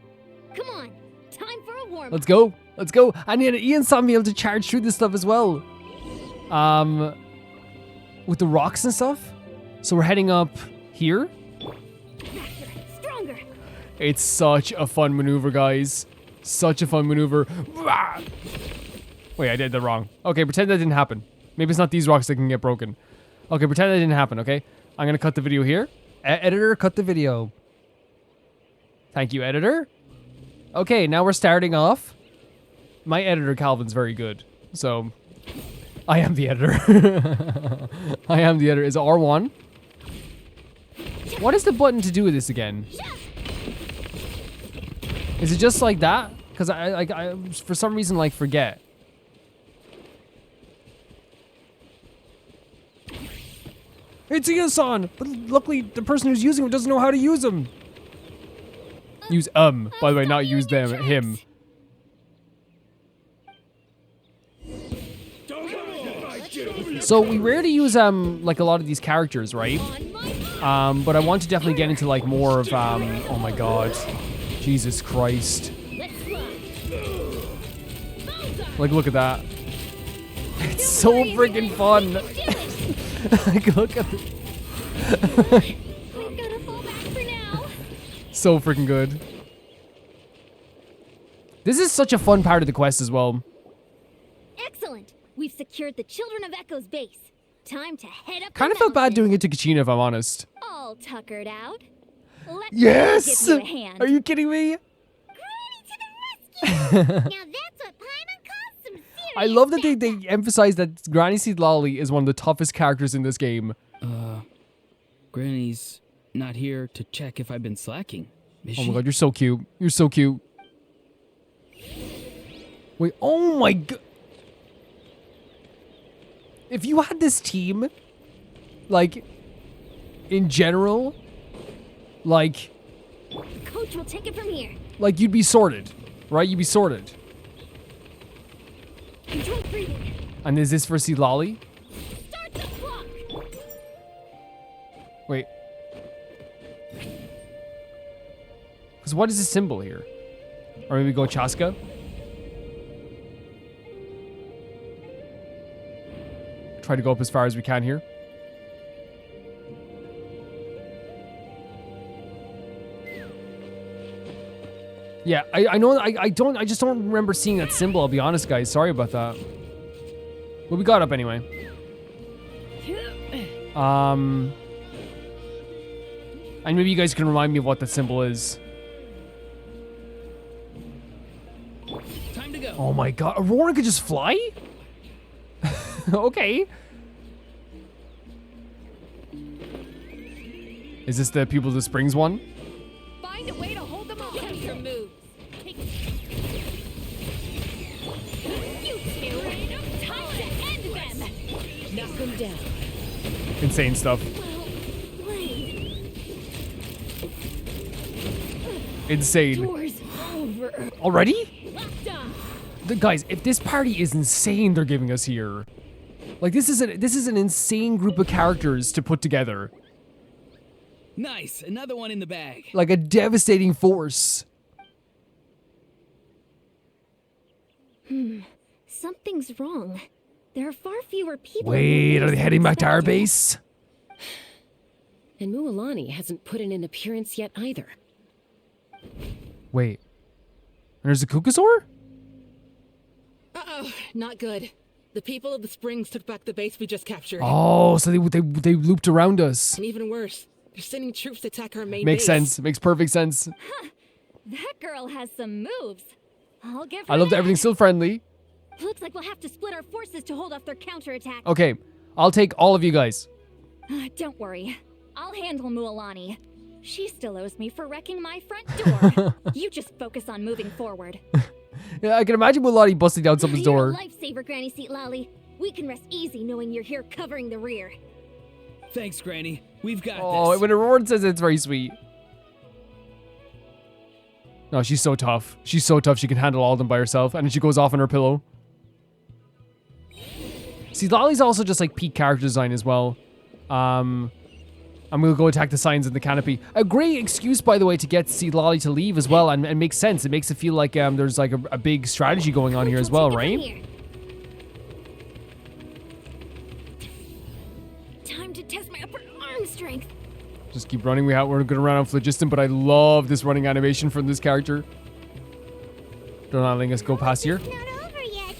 Come on, time for a warm-up. Let's go. Let's go. And yet Ian saw me able to charge through this stuff as well. With the rocks and stuff. So we're heading up here. Faster, stronger. It's such a fun maneuver, guys. Such a fun maneuver. Wait, I did that wrong. Okay, pretend that didn't happen. Maybe it's not these rocks that can get broken. Okay, pretend that didn't happen, okay? I'm gonna cut the video here. Editor, cut the video. Thank you, editor. Okay, now we're starting off. My editor, Calvin's very good. So, I am the editor. I am the editor. Is it R1? What is the button to do with this again? Is it just like that? Because I for some reason, like, forget. It's Io-san! But luckily, the person who's using them doesn't know how to use them. Use by the way, not use them, him. So we rarely use like a lot of these characters, right? But I want to definitely get into like more of oh my god. Jesus Christ. Like look at that. It's so freaking fun. Like look at it. So freaking good. This is such a fun part of the quest as well. Excellent. We've secured the Children of Echo's base. Time to head up. Kind of felt bad doing it to Kachina, if I'm honest. All tuckered out. Yes! Give you a hand. Are you kidding me? Now that's what Paimon calls some serious I love that they emphasize that Granny Seedlolly is one of the toughest characters in this game. Granny's not here to check if I've been slacking. Is Oh she? my god, you're so cute. You're so cute. Wait, oh my god. If you had this team, like, in general, like... Coach will take it from here. Like, you'd be sorted, right? You'd be sorted. Control breathing. And is this for Seedlolly? Start the clock. Wait. Because what is the symbol here? Or maybe go Chaska? Try to go up as far as we can here. Yeah, I know, I just don't remember seeing that symbol, I'll be honest, guys. Sorry about that. Well, we got up anyway. And maybe you guys can remind me of what that symbol is. Time to go. Oh my god, Aurora could just fly? Okay. Is this the People of the Springs one? Find a way to hold them off. Your moves. You two, time to end them. Knock them down. Insane stuff. Insane. Doors over. Already? Locked on. Guys, if this party is insane they're giving us here. Like this is an insane group of characters to put together. Nice, another one in the bag. Like a devastating force. Something's wrong. There are far fewer people. Wait, are they heading back to our base? And Mualani hasn't put in an appearance yet either. Wait. There's a Kukasaur? Uh-oh, not good. The people of the Springs took back the base we just captured. Oh, so they looped around us. And even worse, they're sending troops to attack our main Makes base. sense. Makes perfect sense. That girl has some moves. I'll give her I love that that. everything's still friendly. Looks like we'll have to split our forces to hold off their counterattack. Okay, I'll take all of you guys. Don't worry. I'll handle Mualani. She still owes me for wrecking my front door. You just focus on moving forward. Yeah, I can imagine Mualani busting down someone's You're a door. lifesaver, Granny Seat Lolly. We can rest easy knowing you're here covering the rear. Thanks, Granny. We've got Oh, this. when Aurora says it, it's very sweet. No, she's so tough. She's so tough she can handle all of them by herself. And then she goes off on her pillow. See, Lolly's also just like peak character design as well. And we'll go attack the signs in the canopy. A great excuse, by the way, to get Seed Lolly to leave as well, and makes sense. It makes it feel like there's like a big strategy going on here as well, right? Time to test my upper arm strength. Just keep running. We're gonna run out of phlogiston, but I love this running animation from this character. Don't not letting us go past here. Not over yet.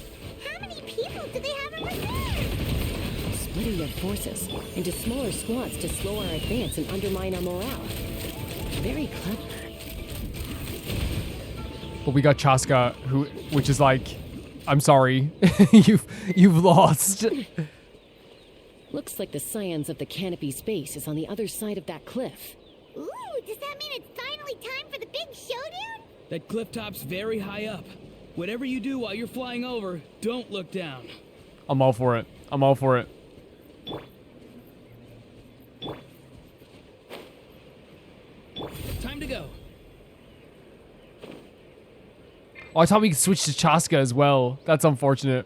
How many people do they have in reserve? Splitting their forces into smaller squads to slow our advance and undermine our morale. Very clever. But we got Chaska, which is like, I'm sorry, you've lost. Looks like the scions of the canopy's base is on the other side of that cliff. Ooh, does that mean it's finally time for the big showdown? That cliff top's very high up. Whatever you do while you're flying over, don't look down. I'm all for it. I'm all for it. Oh, I thought we could switch to Chaska as well. That's unfortunate.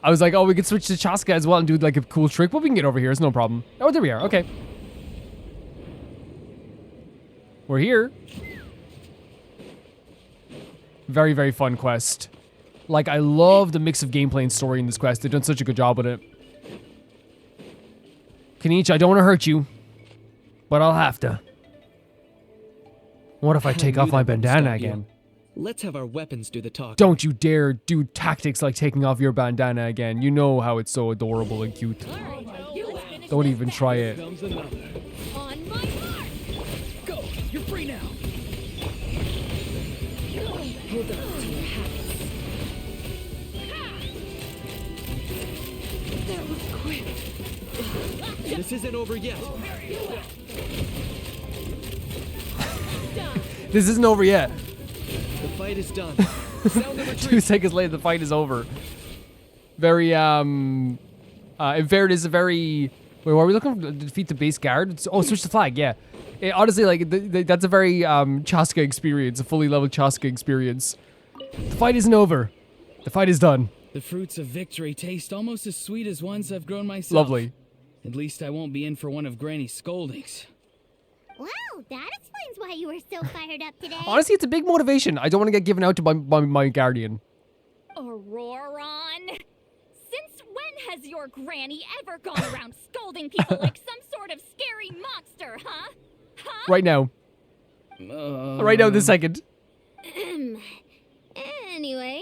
I was like, oh, we could switch to Chaska as well and do like a cool trick, but we can get over here. It's no problem. Oh, there we are. Okay. We're here. Very, very fun quest. Like, I love the mix of gameplay and story in this quest. They've done such a good job with it. Kenichi, I don't want to hurt you, but I'll have to. What if I take off my bandana again? Let's have our weapons do the talking. Don't you dare do tactics like taking off your bandana again. You know how it's so adorable and cute. Don't even try it. On my mark! Go! You're free now! Hold on to your hats. That was quick! This isn't over yet. This isn't over yet. The fight is done. 2 seconds later, the fight is over. Very, in fairness, a very... Wait, are we looking to defeat the base guard? Oh, switch the flag, yeah. Honestly, like, that's a very, Chaska experience, a fully leveled Chaska experience. The fight isn't over. The fight is done. The fruits of victory taste almost as sweet as ones I've grown myself. Lovely. At least I won't be in for one of Granny's scoldings. Wow, that explains why you were so fired up today. Honestly, it's a big motivation. I don't want to get given out to my guardian. Auroron! Since when has your granny ever gone around scolding people like some sort of scary monster, huh? Huh? Right now. Right now, this second. Anyway,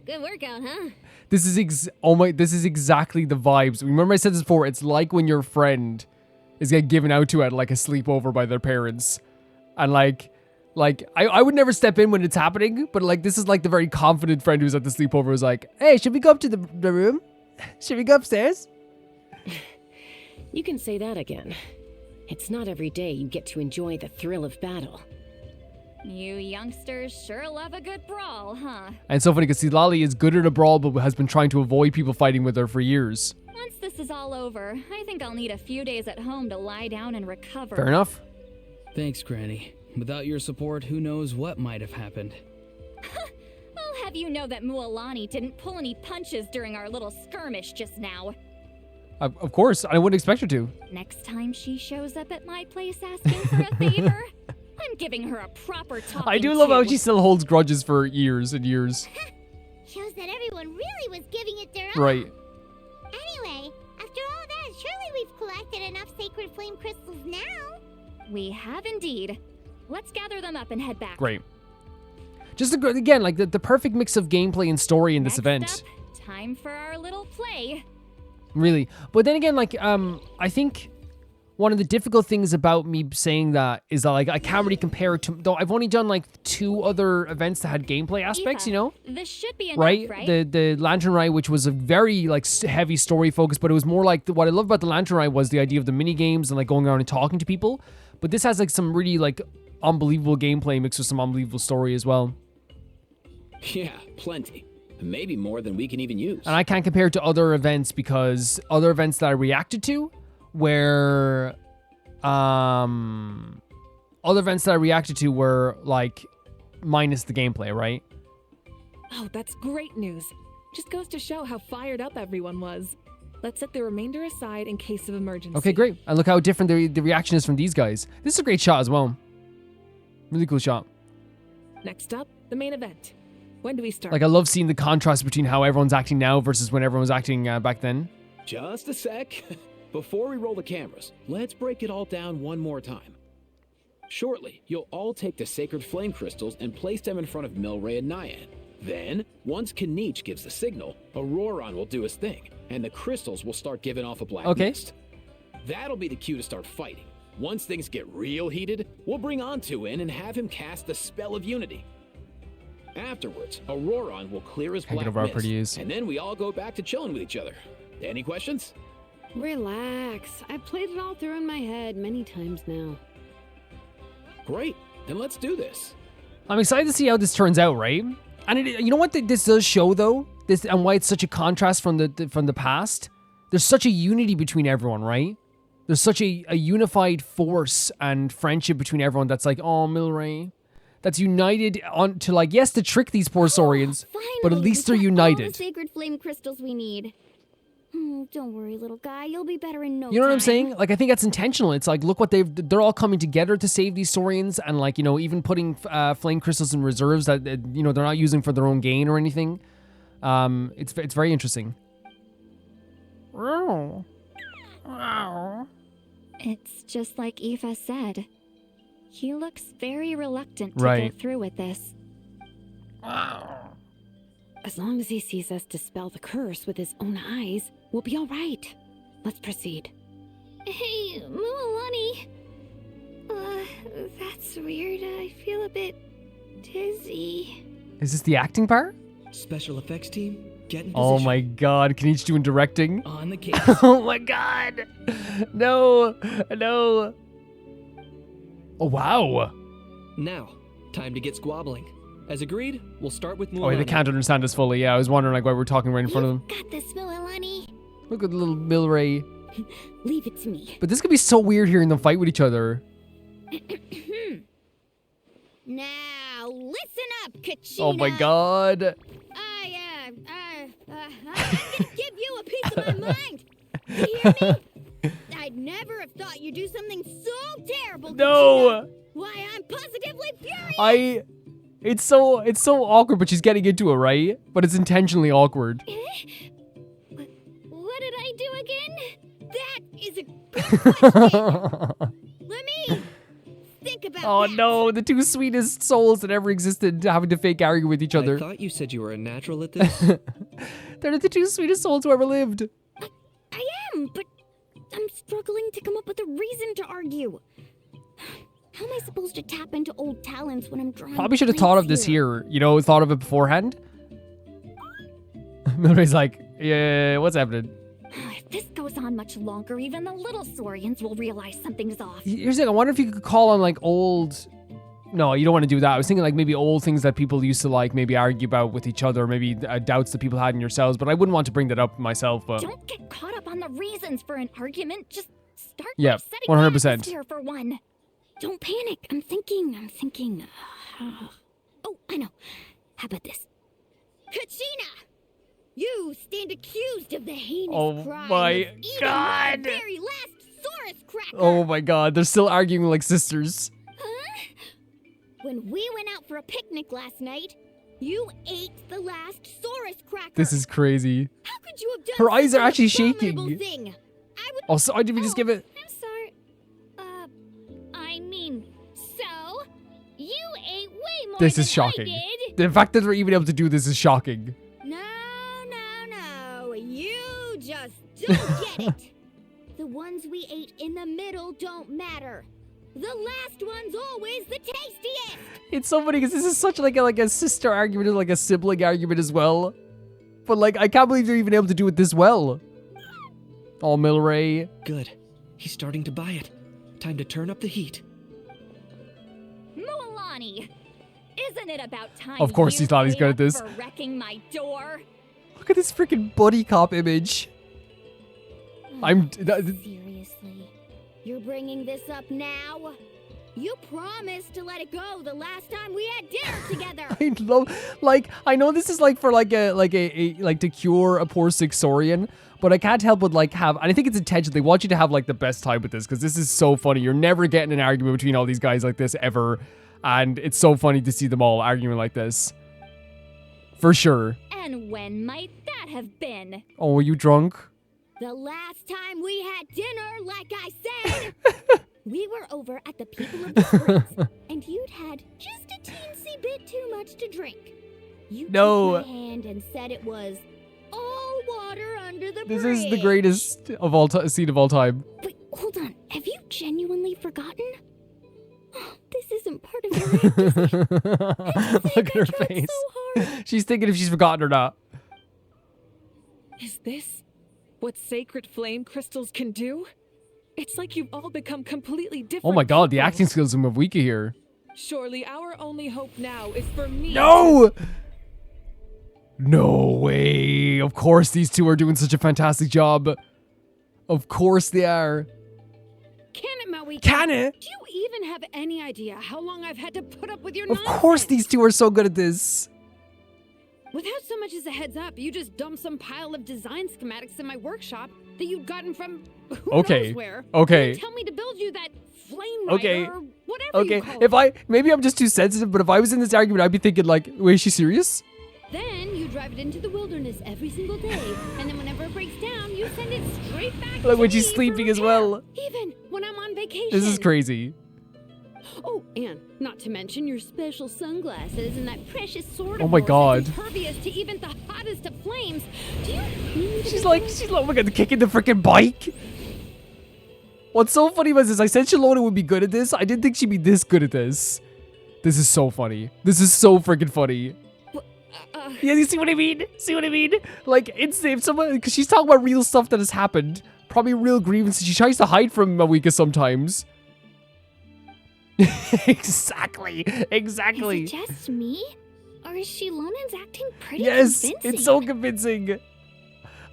good workout, huh? This is this is exactly the vibes. Remember I said this before, it's like when your friend is getting given out to at like a sleepover by their parents. And like I would never step in when it's happening, but like this is like the very confident friend who's at the sleepover who's like, hey, should we go up to the room? Should we go upstairs? You can say that again. It's not every day you get to enjoy the thrill of battle. You youngsters sure love a good brawl, huh? And it's so funny because Silali is good at a brawl but has been trying to avoid people fighting with her for years. Once this is all over, I think I'll need a few days at home to lie down and recover. Fair enough. Thanks, Granny. Without your support, who knows what might have happened. I'll have you know that Mualani didn't pull any punches during our little skirmish just now. Of course, I wouldn't expect her to. Next time she shows up at my place asking for a favor, I'm giving her a proper talking I do love how to. she still holds grudges for years and years. Shows that everyone really was giving it their all. Right. Anyway, after all that, surely we've collected enough sacred flame crystals now. We have indeed. Let's gather them up and head back. Great. Just again, like the perfect mix of gameplay and story in this event. Up, time for our little play. Really. But then again, like, I think one of the difficult things about me saying that is that, like, I can't really compare it to, though I've only done, like, 2 other events that had gameplay aspects, IFA, you know? This should be enough, right? right? The Lantern Ride, which was a very, like, heavy story focus, but it was more like, what I love about the Lantern Ride was the idea of the mini games and, like, going around and talking to people. But this has, like, some really, like, unbelievable gameplay mixed with some unbelievable story as well. Yeah, plenty. Maybe more than we can even use. And I can't compare it to other events because other events that I reacted to were like minus the gameplay, right? Oh, that's great news. Just goes to show how fired up everyone was. Let's set the remainder aside in case of emergency. Okay, great. And look how different the reaction is from these guys. This is a great shot as well. Really cool shot. Next up, the main event. When do we start? Like, I love seeing the contrast between how everyone's acting now versus when everyone was acting back then. Just a sec. Before we roll the cameras, let's break it all down one more time. Shortly, you'll all take the sacred flame crystals and place them in front of Milray and Nyan. Then, once Kenichi gives the signal, Auroron will do his thing, and the crystals will start giving off a black mist. That'll be the cue to start fighting. Once things get real heated, we'll bring Antu in and have him cast the spell of unity. Afterwards, Auroron will clear his black mist, and then we all go back to chilling with each other. Any questions? Relax. I've played it all through in my head many times now. Great. Then let's do this. I'm excited to see how this turns out, right? And you know what this does show, though? This and why it's such a contrast from the past? There's such a unity between everyone, right? There's such a unified force and friendship between everyone that's like, oh, Milray. that's united on to like, yes, to trick these poor saurians, but at least they're All the united. sacred flame crystals we need. Don't worry, little guy. You'll be better in no time. You know what I'm saying? Like, I think that's intentional. It's like, look what they're all coming together to save these saurians, and like, you know, even putting flame crystals in reserves that, you know, they're not using for their own gain or anything. It's very interesting. It's just like IFA said. He looks very reluctant to Right. go through with this. As long as he sees us dispel the curse with his own eyes, we'll be all right. Let's proceed. Hey, Mualani. That's weird. I feel a bit dizzy. Is this the acting part? Special effects team, get in Oh position. my god, can each doing directing? On the case. Oh my god! No! No! Oh wow! Now, time to get squabbling. As agreed, we'll start with Oh, they Mualani. can't understand us fully. Yeah, I was wondering like why we're talking right in front of them. Got this, Mualani. Look at the little Milray. Leave it to me. But this could be so weird hearing them fight with each other. Now, listen up, Kachina. Oh my god. I'm gonna give you a piece of my mind. You hear me? I'd never have thought you'd do something so terrible, No. Kachina. Why, I'm positively furious. It's so awkward, but she's getting into it, right? But it's intentionally awkward. What did I do again? That is a good question. Let me think about Oh that. no, the two sweetest souls that ever existed having to fake argue with each other. I thought you said you were a natural at this. They're the two sweetest souls who ever lived. I am, but I'm struggling to come up with a reason to argue. How am I supposed to tap into old talents when I'm drawing? Probably should have thought of this here. You know, thought of it beforehand. Milray's like, yeah, what's happening? If this goes on much longer, even the little saurians will realize something's off. Here's the thing, I wonder if you could call on like old... No, you don't want to do that. I was thinking like maybe old things that people used to like maybe argue about with each other, maybe doubts that people had in yourselves, but I wouldn't want to bring that up myself, but... Don't get caught up on the reasons for an argument. Just start Yeah, by setting 100%. the atmosphere for one. Don't panic. I'm thinking. Oh, I know. How about this? Kachina, you stand accused of the heinous Oh crime my of eating God. my very last Saurus cracker. Oh my god, they're still arguing like sisters. When we went out for a picnic last night, you ate the last Saurus cracker. This is crazy. How could you have done Her eyes such are an actually abominable shaking. Thing? Oh, so did we just give it... I'm sorry. I mean, so you ate way more This than is shocking. I did. The fact that we're even able to do this is shocking. No, you just don't get it. The ones we ate in the middle don't matter. The last one's always the tastiest. It's so funny because this is such like a sister argument and like a sibling argument as well. But like, I can't believe they're even able to do it this well. Oh, Milray. Good. He's starting to buy it. Time to turn up the heat. Mualani, isn't it about time? Of course he thought he's good at this. For wrecking my door. Look at this freaking buddy cop image. Seriously, you're bringing this up now? You promised to let it go the last time we had dinner together. I love, like, I know this is like for like to cure a poor sick saurian, but I can't help but like have, and I think it's intentional. They want you to have like the best time with this because this is so funny. You're never getting an argument between all these guys like this ever, and it's so funny to see them all arguing like this. For sure. And when might that have been? Oh, were you drunk? The last time we had dinner, like I said, we were over at the People of the Springs, and you'd had just a teensy bit too much to drink. You No. took my hand and said it was all water under the This bridge. is the greatest of all scene of all time. Wait, hold on. Have you genuinely forgotten? This isn't part of your accusation. Look at her face. She's thinking if she's forgotten or not. Is this what sacred flame crystals can do? It's like you've all become completely different. Oh my god, the people. acting skills of Mavika here. Surely our only hope now is for me. No! No way. Of course these two are doing such a fantastic job. Of course they are. Can it, now we Can it? Do you even have any idea how long I've had to put up with your Of nonsense? course these two are so good at this. Without so much as a heads up, you just dumped some pile of design schematics in my workshop that you'd gotten from who Okay. knows where. Okay. And tell me to build you that flame rider or whatever you call If it. maybe I'm just too sensitive, but if I was in this argument, I'd be thinking like, wait, is she serious? Then you drive it into the wilderness every single day, and then whenever it breaks down, you send it straight back Like to when she's me for sleeping as repair, well. Even when I'm on vacation. This is crazy. Oh, and not to mention your special sunglasses and that precious sword Oh of my yours God. that's impervious to even the hottest of flames. Do you need She's like, oh my god, kicking the freaking bike. What's so funny was this, I said Shalona would be good at this. I didn't think she'd be this good at this. This is so funny. This is so freaking funny. Yeah, you see what I mean? See what I mean? Like, if someone, because she's talking about real stuff that has happened, probably real grievances. She tries to hide from Mawika sometimes. Exactly. Is it just me? Or is Shilonen's acting pretty Yes, convincing? it's so convincing.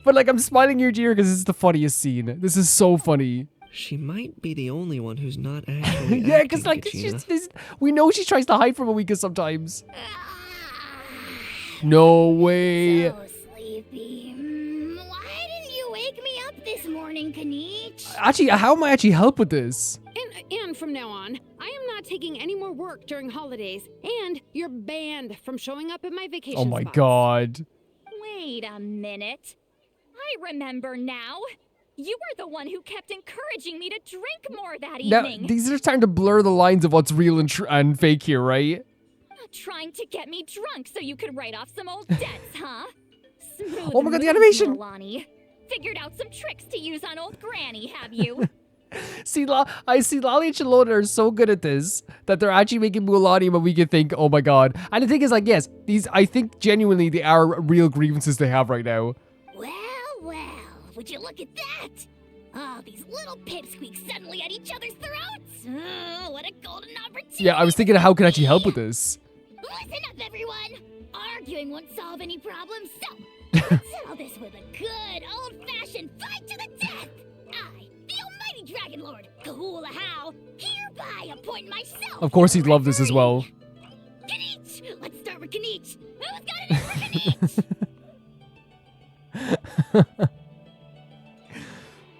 But like, I'm smiling ear to ear because this is the funniest scene. This is so funny. She might be the only one who's not actually Yeah, because like, Kachina. we know she tries to hide from Mawika sometimes. No way. So sleepy. Why didn't you wake me up this morning, Kanich? Actually, how am I actually help with this? And from now on, I am not taking any more work during holidays, and you're banned from showing up at my vacation Oh my spots. god. Wait a minute. I remember now. You were the one who kept encouraging me to drink more that Now, evening. these are starting to blur the lines of what's real and fake here, right? Trying to get me drunk so you could write off some old debts, huh? Smooth Oh my god, the moves, animation! Milani. Figured out some tricks to use on old Granny, have you? I see Lali and Shalona are so good at this that they're actually making Mulan and we can think, oh my god. And the thing is, like, yes, these, I think genuinely they are real grievances they have right now. Well, would you look at that? Oh, these little pipsqueaks suddenly at each other's throats. Oh, what a golden opportunity. Yeah, I was thinking of how can I actually help with this. Listen up, everyone. Arguing won't solve any problems, so let's settle this with a good old-fashioned fight to the death. I, the almighty Dragon Lord, Kahula How, hereby appoint myself. Of course he'd love this as well. Kanich! Let's start with Kanich. Who's got it in for Kanich?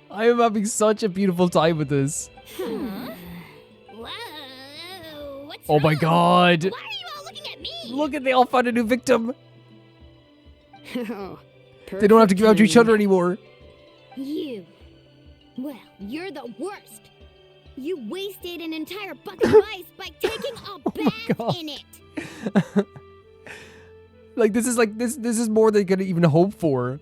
I am having such a beautiful time with this. Whoa, what's Oh my god. Why are you all looking at me? Look at, they all found a new victim. Oh, They don't have to give out to each other anymore. You. Well, you're the worst. You wasted an entire bucket of ice by taking a bath God. in it. Like this is more than they could even hope for.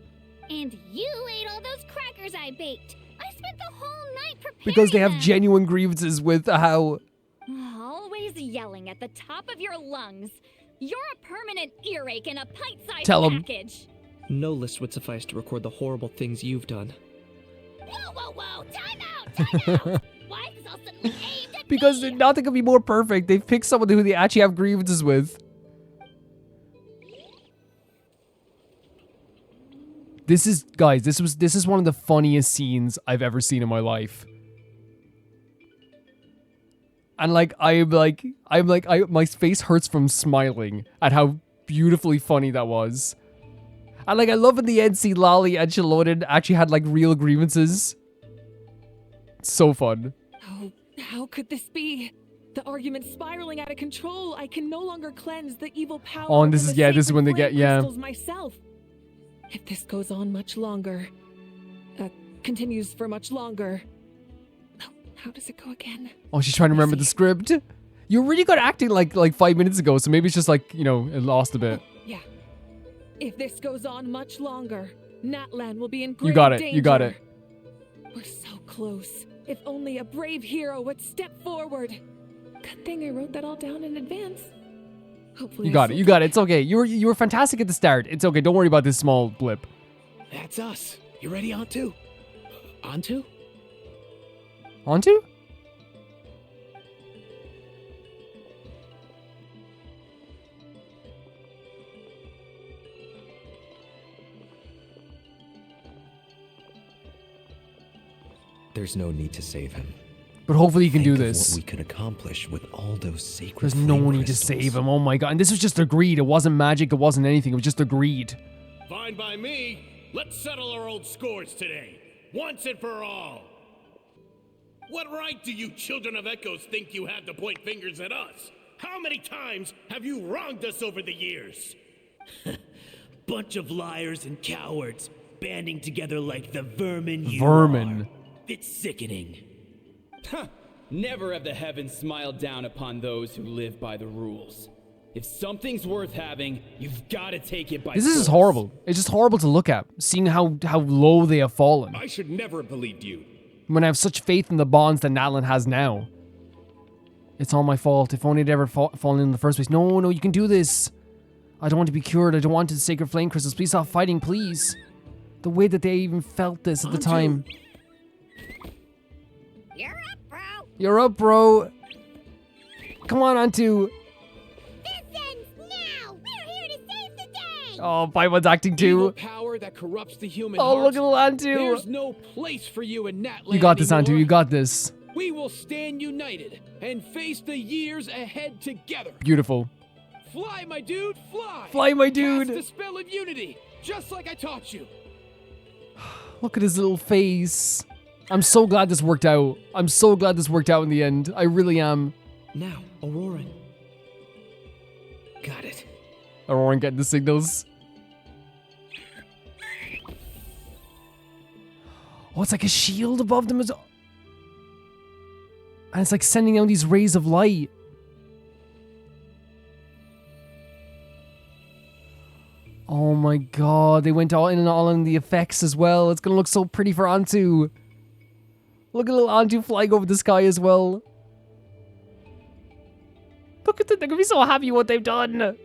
And you ate all those crackers I baked. I spent the whole night preparing Because they have them. genuine grievances with how Always yelling at the top of your lungs. You're a permanent earache in a pint-sized Tell 'em. package. No list would suffice to record the horrible things you've done. Whoa, time out. Why is this all suddenly aimed at because nothing could be more perfect. They've picked someone who they actually have grievances with. This is, guys, this is one of the funniest scenes I've ever seen in my life. And like my face hurts from smiling at how beautifully funny that was. And like I love in the end see Lali and Shalona actually had like real grievances. It's so fun. Oh, how could this be? The argument's spiraling out of control. I can no longer cleanse the evil power. Oh, and this of is the this is sacred when they flame get crystals myself. If this goes on much longer, continues for much longer. How does it go again? Oh, she's trying to remember the script. You're really good at acting like 5 minutes ago, so maybe it's just like, you know, it lost a bit. Yeah. If this goes on much longer, Natlan will be in great You got it. danger. You got it. We're so close. If only a brave hero would step forward. Good thing I wrote that all down in advance. Hopefully You got it. You got it. It's okay. You were fantastic at the start. It's okay. Don't worry about this small blip. That's us. You ready, Antu? Antu? Onto? There's no need to save him. But hopefully you can do Think of this. what we could accomplish with all those sacred There's no flame need to crystals. save him. Oh my god. And this was just a greed. It wasn't magic. It wasn't anything. It was just a greed. Fine by me. Let's settle our old scores today. Once and for all. What right do you children of Echoes think you have to point fingers at us? How many times have you wronged us over the years? Bunch of liars and cowards banding together like the vermin you Vermin. are. It's sickening. Huh. Never have the heavens smiled down upon those who live by the rules. If something's worth having, you've got to take it by This is force. horrible. It's just horrible to look at, seeing how low they have fallen. I should never have believed you. When I have such faith in the bonds that Natlan has now. It's all my fault. If only I'd ever fallen in the first place. No, no, you can do this. I don't want to be cured. I don't want the sacred flame crystals. Please stop fighting, please. The way that they even felt this at the time. You're up, bro. Come on, Antu. Oh, Paimon's acting Evil too. power that corrupts the human Oh, heart. look at Antu. There's no place for you in Natland You got this, anymore. Antu. You got this. We will stand united and face the years ahead together. Beautiful. Fly, my dude, fly. Fly, my dude. Cast the spell of unity, just like I taught you. Look at his little face. I'm so glad this worked out. I'm so glad this worked out in the end. I really am. Now, Auroran. Got it. Auroran getting the signals. Oh, it's like a shield above them. And it's like sending out these rays of light. Oh my god, they went all in the effects as well. It's gonna look so pretty for Antu. Look at little Antu flying over the sky as well. Look at them, they're gonna be so happy with what they've done.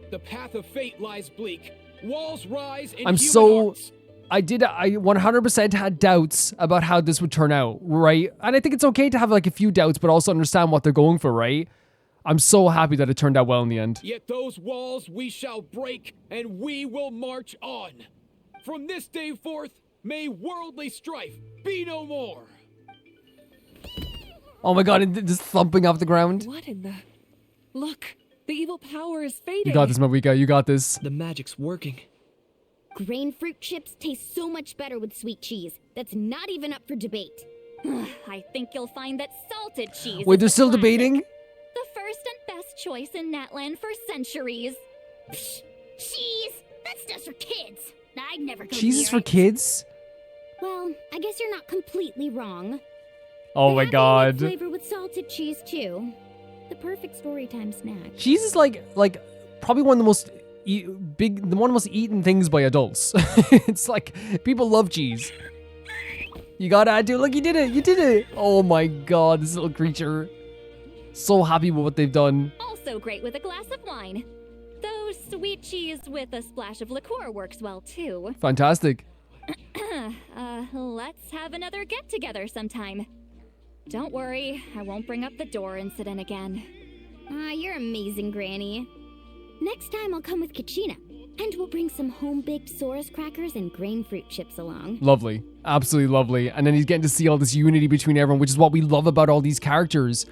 The path of fate lies bleak. Walls rise in I'm human so... hearts. I 100% had doubts about how this would turn out, right? And I think it's okay to have like a few doubts, but also understand what they're going for, right? I'm so happy that it turned out well in the end. Yet those walls we shall break, and we will march on. From this day forth, may worldly strife be no more. Oh my god, and just thumping off the ground. What in the... Look, the evil power is fading. You got this, Mavika, you got this. The magic's working. Grain fruit chips taste so much better with sweet cheese. That's not even up for debate. I think you'll find that salted cheese Wait, is they're the still classic. debating? The first and best choice in Natland for centuries. Cheese! That stuff's for kids. I'd never go Cheese near is for it. kids? Well, I guess you're not completely wrong. Oh my god. Flavor with salted cheese too. The perfect storytime snack. Cheese is like probably one of the most one of the most eaten things by adults. It's like people love cheese. You gotta do. Look, you did it. You did it. Oh my god, this little creature. So happy with what they've done. Also great with a glass of wine. Though sweet cheese with a splash of liqueur works well too. Fantastic. Let's have another get-together sometime. Don't worry, I won't bring up the door incident again. You're amazing, Granny. Next time I'll come with Kachina, and we'll bring some home-baked Saurus crackers and grain fruit chips along. Lovely. Absolutely lovely. And then he's getting to see all this unity between everyone, which is what we love about all these characters.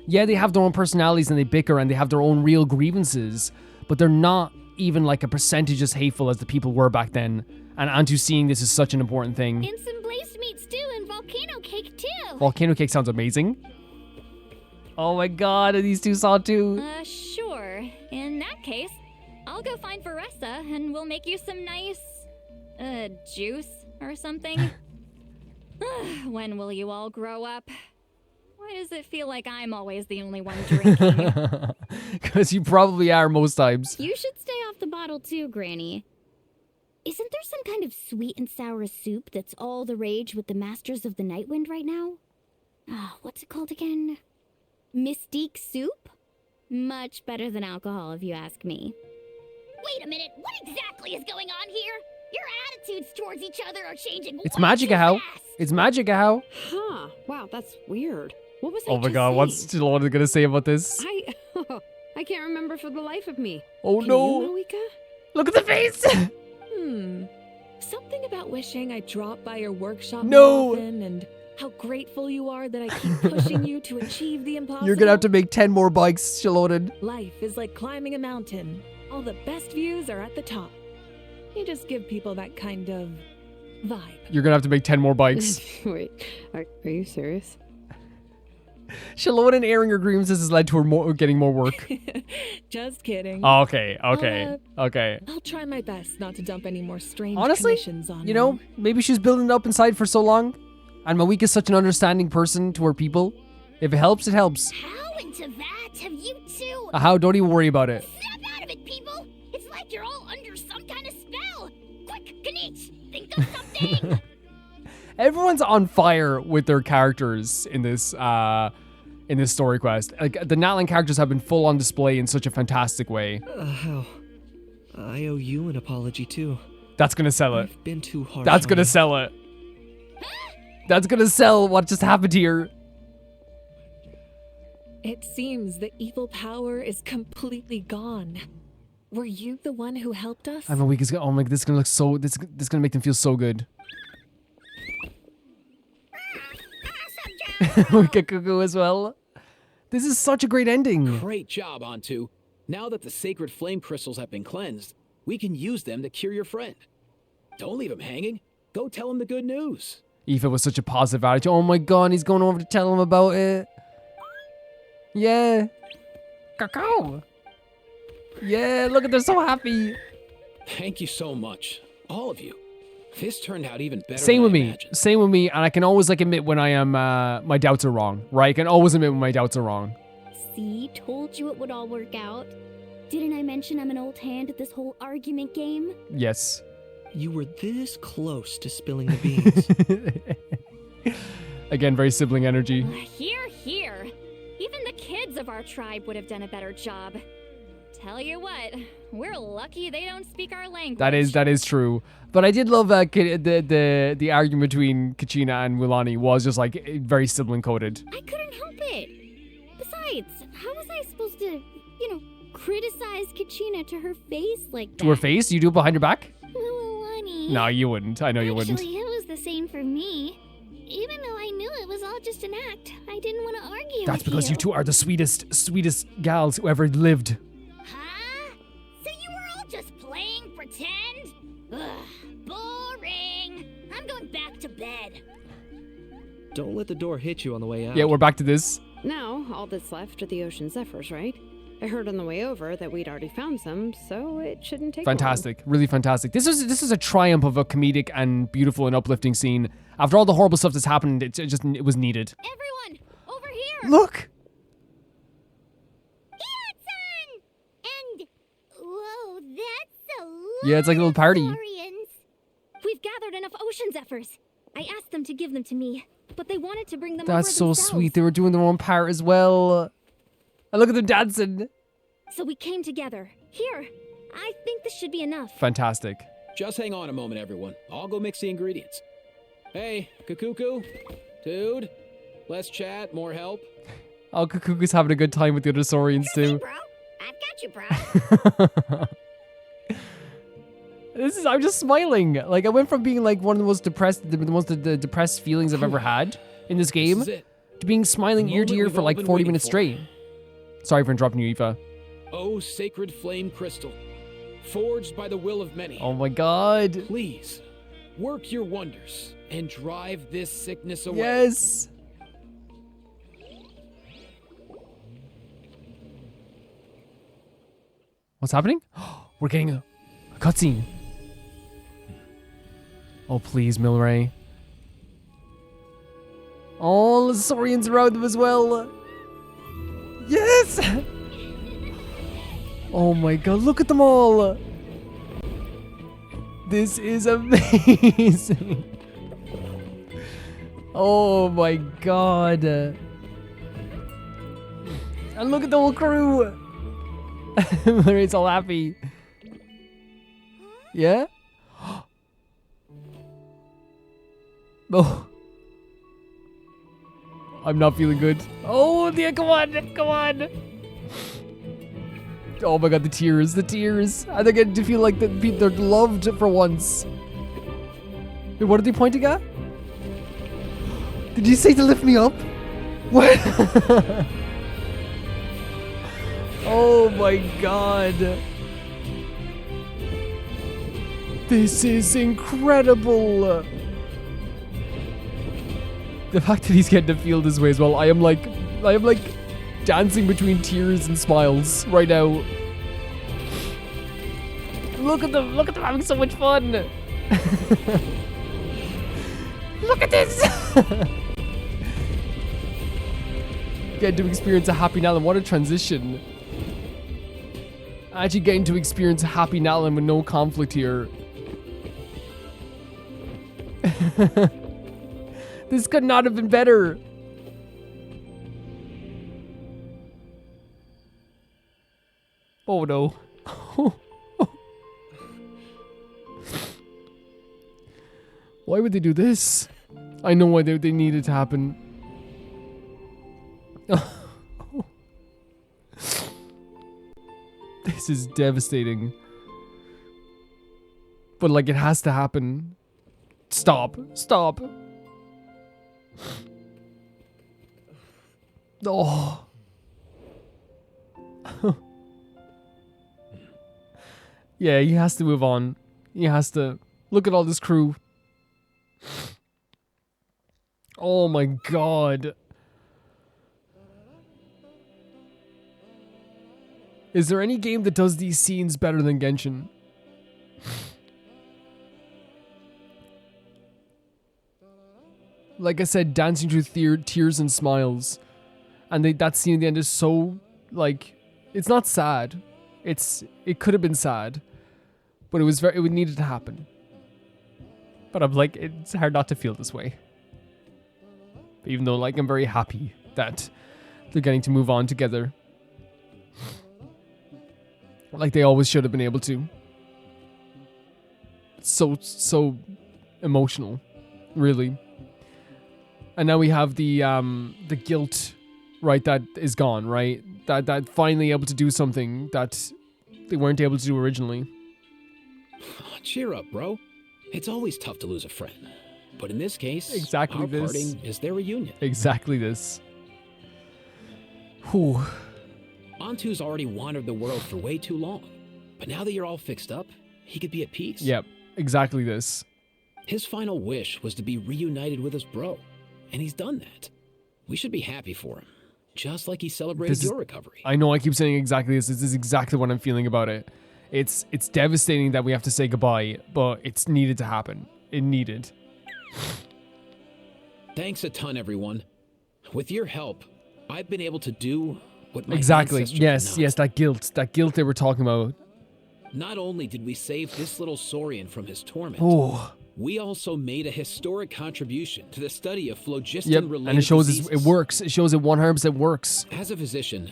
Yeah, they have their own personalities and they bicker and they have their own real grievances, but they're not even like a percentage as hateful as the people were back then. And Antu seeing this is such an important thing. And some glazed meat stew and volcano cake too. Volcano cake sounds amazing. Oh my god, and these two saw too. Sure. In that case, I'll go find Varesa and we'll make you some nice, juice or something. When will you all grow up? Why does it feel like I'm always the only one drinking? Because you probably are most times. You should stay off the bottle too, Granny. Isn't there some kind of sweet and sour soup that's all the rage with the Masters of the Nightwind right now? What's it called again? Mystique soup? Much better than alcohol, if you ask me. Wait a minute, what exactly is going on here? Your attitudes towards each other are changing. It's magic how. It's magic how. Huh. Wow, that's weird. What was I Oh my just god, saying? what's Chilona gonna say about this? I can't remember for the life of me. Oh Can no. you, Malika? Look at the face! Something about wishing I dropped by your workshop No. more often and how grateful you are that I keep pushing you to achieve the impossible. You're gonna have to make 10 more bikes, Shalonen. Life is like climbing a mountain. All the best views are at the top. You just give people that kind of vibe. You're gonna have to make 10 more bikes. Wait, are you serious? Shalonen airing her grievances has led to her getting more work. Just kidding. Oh, okay. I'll try my best not to dump any more strange Honestly, commissions on you know, maybe she's building it up inside for so long. And Mawika's such an understanding person to her people. If it helps, it helps. How into that have you two? How? Don't even worry about it. Snap out of it, people! It's like you're all under some kind of spell. Quick, Kanich, think of something. Everyone's on fire with their characters in this story quest. Like the Natlan characters have been full on display in such a fantastic way. I owe you an apology too. That's gonna sell it. I've been too harsh. That's gonna sell it. That's gonna sell what just happened here. It seems the evil power is completely gone. Were you the one who helped us? I'm a week. Oh my! This is gonna look so. This is gonna make them feel so good. Wika Cuckoo as well. This is such a great ending. Great job, Antu. Now that the sacred flame crystals have been cleansed, we can use them to cure your friend. Don't leave him hanging. Go tell him the good news. IFA was such a positive attitude. Oh my god, he's going over to tell him about it. Yeah. Cacao. Yeah, look at they're so happy. Thank you so much, all of you. This turned out even better. Same with than I me. imagined. Same with me, and I can always admit when I am my doubts are wrong, right? I can always admit when my doubts are wrong. See, told you it would all work out. Didn't I mention I'm an old hand at this whole argument game? Yes. You were this close to spilling the beans. Again, very sibling energy. Here, here. Even the kids of our tribe would have done a better job. Tell you what, we're lucky they don't speak our language. That is true. But I did love the argument between Kachina and Mulani was just like very sibling coded. I couldn't help it. Besides, how was I supposed to, criticize Kachina to her face like that? To her face? You do it behind your back? Mulani. No, you wouldn't. I know you wouldn't. Actually, it was the same for me. Even though I knew it was all just an act, I didn't want to argue That's with because you two are the sweetest gals who ever lived. Huh? So you were all just playing pretend? Ugh, boring. I'm going back to bed. Don't let the door hit you on the way out. Yeah, we're back to this. Now, all that's left are the ocean zephyrs, right? I heard on the way over that we'd already found some, so it shouldn't take Fantastic. Really fantastic. This is a triumph of a comedic and beautiful and uplifting scene. After all the horrible stuff that's happened, it was needed. Everyone, over here. Look. And whoa, that's a lot. Yeah, it's like a little party. Saurians. We've gathered enough ocean zephyrs. I asked them to give them to me, but they wanted to bring them over That's so themselves. sweet. They were doing their own part as well. And look at them dancing. So we came together. Here, I think this should be enough. Fantastic. Just hang on a moment, everyone. I'll go mix the ingredients. Hey, Kakuku, dude, less chat, more help. Oh, Kakuku's having a good time with the other saurians too. Bro, I've got you, bro. I'm just smiling. Like I went from being like one of the most depressed, the most depressed feelings I've ever had in this game, This is it. to being smiling The ear to moment ear we've for all like been 40 waiting minutes for. straight. Sorry for interrupting you, Aoife. Oh, sacred flame crystal, forged by the will of many. Oh my god. Please, work your wonders and drive this sickness away. Yes. What's happening? We're getting a cutscene. Oh, please, Milray. Oh, the saurians around them as well. Yes! Oh my god, look at them all! This is amazing! Oh my god. And look at the whole crew! Milray's all happy. Yeah? Oh. I'm not feeling good. Oh, yeah, come on, come on. Oh my god, the tears, the tears. And they're getting to feel like they're loved for once. Wait, what are they pointing at? Did you say to lift me up? What? Oh my god. This is incredible. The fact that he's getting to feel this way as well. I am like dancing between tears and smiles right now. Look at them having so much fun. Look at this. Getting to experience a happy Nalan. What a transition. Actually getting to experience a happy Nalan with no conflict here. This could not have been better. Oh no. Why would they do this? I know why they needed to happen. This is devastating. But like it has to happen. Stop. Stop. Oh. Yeah, he has to move on. He has to. Look at all this crew. Oh my god. Is there any game that does these scenes better than Genshin? Like I said, dancing through tears and smiles. And that scene at the end is so, like, it's not sad. It could have been sad. But it needed to happen. But I'm like, it's hard not to feel this way. Even though, like, I'm very happy that they're getting to move on together. Like they always should have been able to. So emotional, really. And now we have the guilt, right, that is gone, right? That finally able to do something that they weren't able to do originally. Cheer up, bro. It's always tough to lose a friend. But in this case, exactly our this. parting is their reunion. Exactly this. Whew. Antu's already wandered the world for way too long. But now that you're all fixed up, he could be at peace. Yep, exactly this. His final wish was to be reunited with his bro. And he's done that. We should be happy for him. Just like he celebrated your recovery. I know I keep saying exactly this. This is exactly what I'm feeling about it. It's devastating that we have to say goodbye, but it's needed to happen. It needed. Thanks a ton, everyone. With your help, I've been able to do what my exactly. ancestors Yes, cannot. yes, that guilt they were talking about. Not only did we save this little saurian from his torment, we also made a historic contribution to the study of phlogiston-related and it shows diseases. it works. It shows it 100% works. As a physician,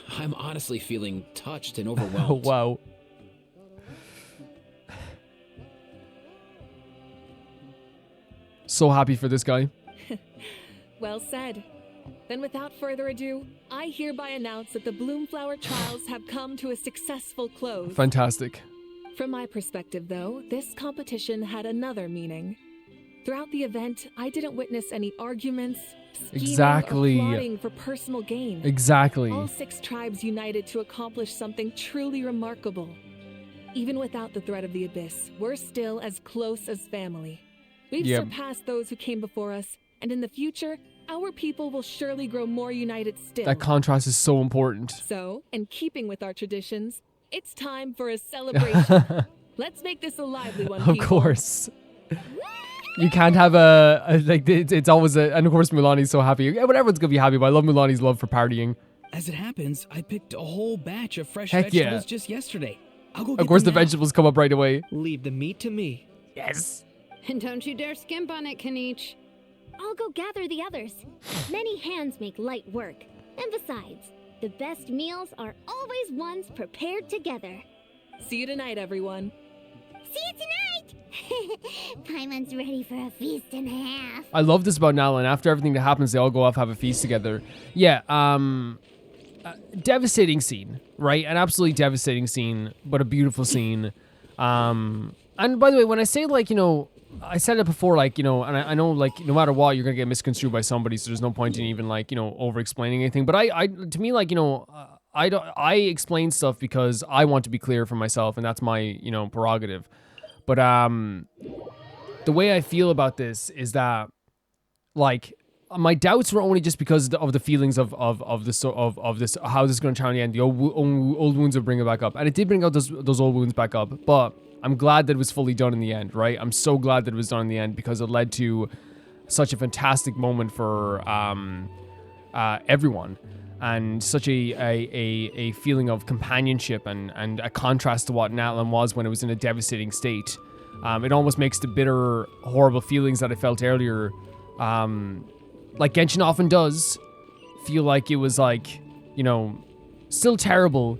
I'm honestly feeling touched and overwhelmed. Wow. So happy for this guy. Well said. Then without further ado, I hereby announce that the Bloomflower Trials have come to a successful close. Fantastic. From my perspective, though, this competition had another meaning. Throughout the event, I didn't witness any arguments, scheming, or plotting for personal gain. Exactly. All 6 tribes united to accomplish something truly remarkable. Even without the threat of the Abyss, we're still as close as family. We've surpassed those who came before us, and in the future, our people will surely grow more united still. That contrast is so important. So, in keeping with our traditions, it's time for a celebration. Let's make this a lively one, Of course. You can't have it's always and of course Mulani's so happy. Yeah, but everyone's gonna be happy, but I love Mulani's love for partying. As it happens, I picked a whole batch of fresh Heck vegetables yeah. just yesterday. I'll go get Of course the them now. vegetables come up right away. Leave the meat to me. Yes. And don't you dare skimp on it, Kanich. I'll go gather the others. Many hands make light work. And besides, the best meals are always ones prepared together. See you tonight, everyone. See you tonight! Paimon's ready for a feast and a half. I love this about Nalan. After everything that happens, they all go off, have a feast together. Yeah, devastating scene, right? An absolutely devastating scene, but a beautiful scene. And by the way, when I say, like, you know, I said it before, like, you know, and I know, like, no matter what, you're gonna get misconstrued by somebody, so there's no point in even, like, you know, over explaining anything. But to me, like, you know, I explain stuff because I want to be clear for myself, and that's my, you know, prerogative. But the way I feel about this is that, like, my doubts were only just because of the feelings of this, how this is going to turn out in the end. The old wounds will bring it back up, and it did bring out those old wounds back up. But I'm glad that it was fully done in the end, right? I'm so glad that it was done in the end because it led to such a fantastic moment for everyone, and such a feeling of companionship and a contrast to what Natlan was when it was in a devastating state. It almost makes the bitter, horrible feelings that I felt earlier, like Genshin often does, feel like it was, like, you know, still terrible,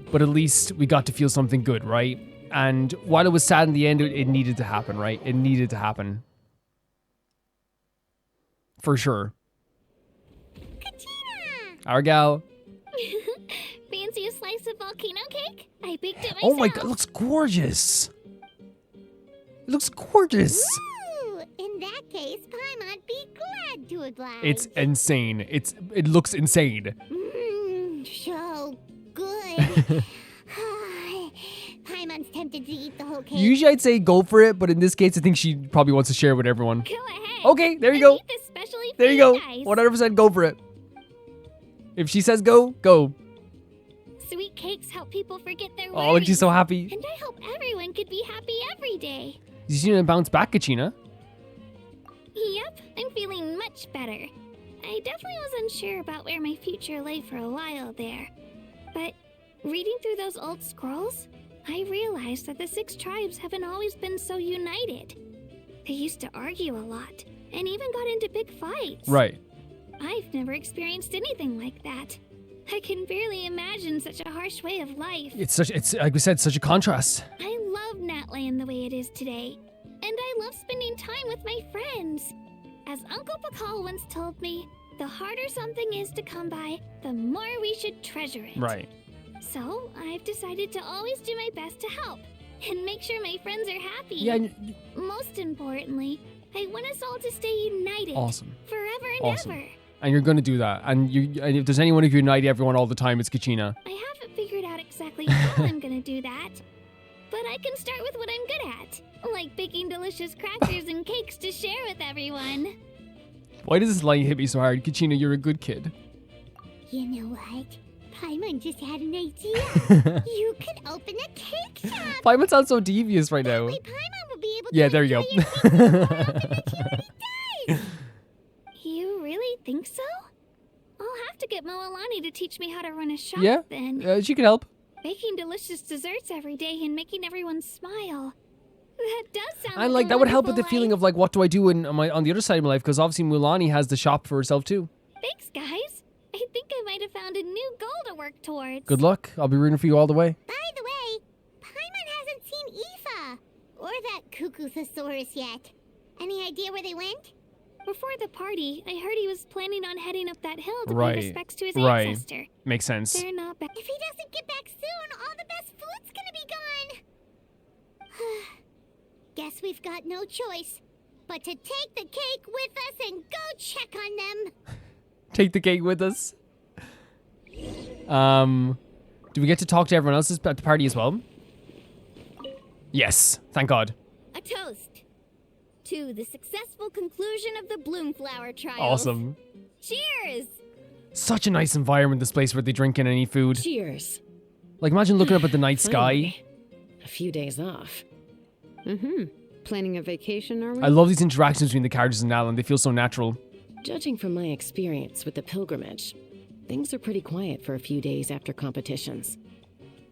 but at least we got to feel something good, right? And while it was sad in the end, it needed to happen, right? It needed to happen. For sure. Kachina! Our gal. Fancy a slice of volcano cake? I baked it myself. Oh my god, it looks gorgeous. It looks gorgeous. Ooh, in that case, Paimon'd be glad to oblige. It's insane. It looks insane. So good. Paimon's tempted to eat the whole cake. Usually I'd say go for it, but in this case I think she probably wants to share with everyone. Go ahead. Okay, there you go. There you go. Guys. 100% go for it. If she says go, go. Sweet cakes help people forget their Oh, look, she's so happy. And I hope everyone could be happy every day. You see her bounce back, Kachina? Yep, I'm feeling much better. I definitely was unsure about where my future lay for a while there. But reading through those old scrolls, I realized that the 6 tribes haven't always been so united. They used to argue a lot, and even got into big fights. Right. I've never experienced anything like that. I can barely imagine such a harsh way of life. It's like we said, such a contrast. I love Natlan the way it is today, and I love spending time with my friends. As Uncle Pakal once told me, the harder something is to come by, the more we should treasure it. Right. So I've decided to always do my best to help and make sure my friends are happy. Yeah. Most importantly, I want us all to stay united. Awesome. Forever and Awesome. ever. And you're going to do that. And if there's anyone who can unite everyone all the time, it's Kachina. I haven't figured out exactly how I'm going to do that. But I can start with what I'm good at. Like baking delicious crackers and cakes to share with everyone. Why does this line hit me so hard? Kachina, you're a good kid. You know what? Paimon just had an idea. You could open a cake shop. Paimon sounds so devious right now. Paimon will be able to Yeah, there you go. You really think so? I'll have to get Moalani to teach me how to run a shop Yeah, then. she can help. Baking delicious desserts every day and making everyone smile. That does sound And like like a that would help with the wonderful feeling of like, what do I do on the other side of my life? Because obviously Mulani has the shop for herself too. life. Thanks, guys. I think I might have found a new goal to work towards. Good luck. I'll be rooting for you all the way. By the way, Paimon hasn't seen IFA or that Cuckoosaurus yet. Any idea where they went? Before the party, I heard he was planning on heading up that hill to pay respects to his ancestor. Makes sense. They're not back. If he doesn't get back soon, all the best food's gonna be gone. Guess we've got no choice but to take the cake with us and go check on them. Take the cake with us. Do we get to talk to everyone else at the party as well? Yes, thank God. A toast to the successful conclusion of the Bloomflower Trials. Awesome. Cheers! Such a nice environment, this place where they drink in and eat food. Cheers. Like, imagine looking up at the night sky. A few days off. Planning a vacation, are we? I love these interactions between the characters in Natlan. They feel so natural. Judging from my experience with the pilgrimage, things are pretty quiet for a few days after competitions.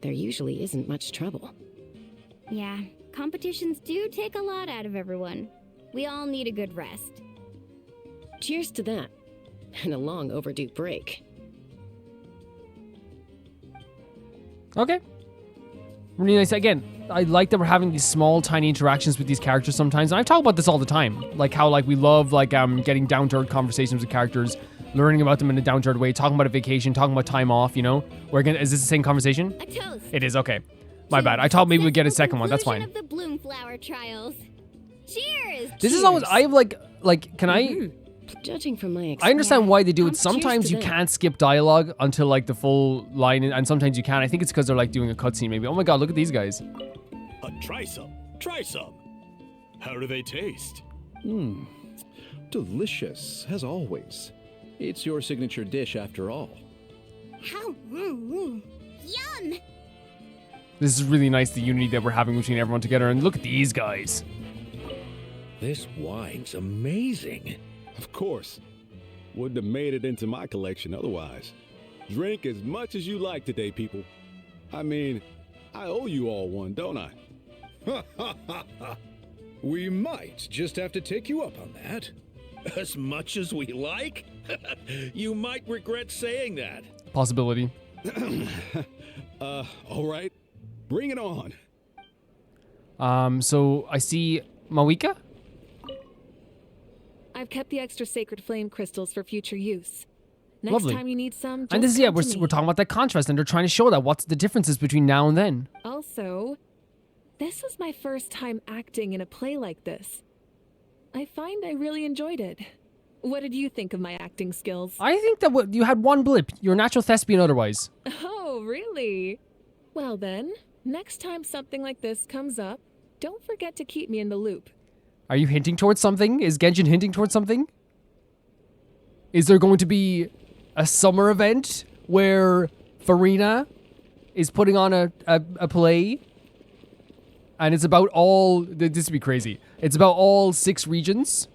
There usually isn't much trouble. Yeah, competitions do take a lot out of everyone. We all need a good rest. Cheers to that. And a long overdue break. Okay. Really nice. Again, I like that we're having these small, tiny interactions with these characters sometimes. And I talk about this all the time. Like how like we love like getting down-to-earth conversations with characters, learning about them in a down-to-earth way, talking about a vacation, talking about time off, you know? We're gonna, is this the same conversation? A toast. It is, okay. My bad. I thought maybe we'd get a second one. That's fine. Of the Bloomflower Trials. Cheers! This is always, I have like, can I? Judging from my I understand why they do it. Cheers Sometimes to you them. can't skip dialogue until like the full line, and sometimes you can. I think it's because they're like doing a cutscene maybe. Oh my god, look at these guys. Try some. Try some. How do they taste? Delicious, as always. It's your signature dish after all. How? Yum! This is really nice, the unity that we're having between everyone together. And look at these guys. This wine's amazing. Of course. Wouldn't have made it into my collection otherwise. Drink as much as you like today, people. I mean, I owe you all one, don't I? We might just have to take you up on that. As much as we like? You might regret saying that. Possibility. All right. Bring it on. So I see Mawika? I've kept the extra sacred flame crystals for future use. Next Lovely. time you need some, just And this is, come we're to me. talking about that contrast, and they're trying to show that. What's the differences between now and then? Also, this is my first time acting in a play like this. I find I really enjoyed it. What did you think of my acting skills? I think that you had one blip. You're a natural thespian otherwise. Oh, really? Well then, next time something like this comes up, don't forget to keep me in the loop. Are you hinting towards something? Is Genshin hinting towards something? Is there going to be a summer event where Farina is putting on a play? And it's about all... This would be crazy. It's about all 6 regions?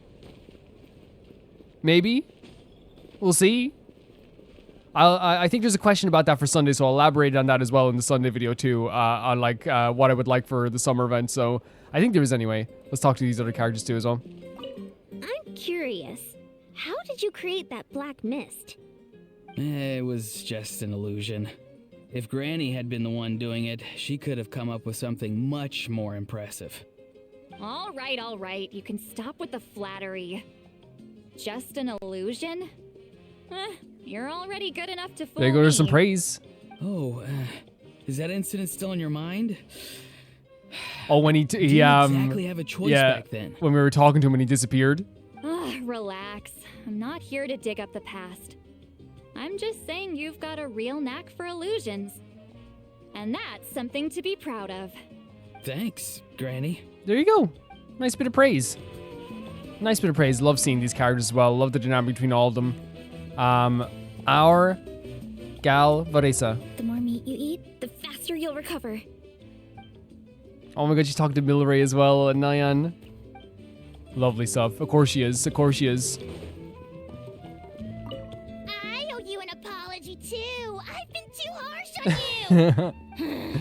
Maybe? We'll see. I think there's a question about that for Sunday, so I'll elaborate on that as well in the Sunday video too, on like what I would like for the summer event. So I think there is anyway. Let's talk to these other characters too as well. I'm curious. How did you create that black mist? It was just an illusion. If Granny had been the one doing it, she could have come up with something much more impressive. All right. You can stop with the flattery. Just an illusion? You're already good enough to fool There goes some me. praise. Oh, is that incident still in your mind? Oh, when he Didn't exactly have a choice back then. When we were talking to him and he disappeared. Relax. I'm not here to dig up the past. I'm just saying you've got a real knack for illusions. And that's something to be proud of. Thanks, Granny. There you go. Nice bit of praise. Nice bit of praise. Love seeing these characters as well. Love the dynamic between all of them. Our gal Varesa. The more meat you eat, the faster you'll recover. Oh my god, she's talking to Milray as well, and Nyan. Lovely stuff. Of course she is. Of course she is. I owe you an apology too. I've been too harsh on you.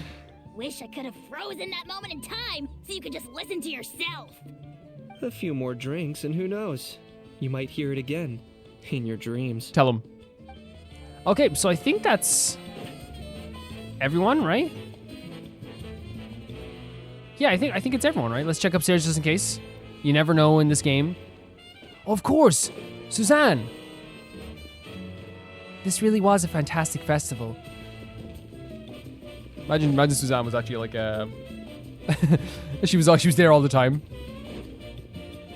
Wish I could have frozen that moment in time so you could just listen to yourself. A few more drinks, and who knows? You might hear it again in your dreams. Tell him. Okay, so I think that's everyone, right? Yeah, I think it's everyone, right? Let's check upstairs just in case. You never know in this game. Of course, Suzanne. This really was a fantastic festival. Imagine Suzanne was actually like a... she was there all the time.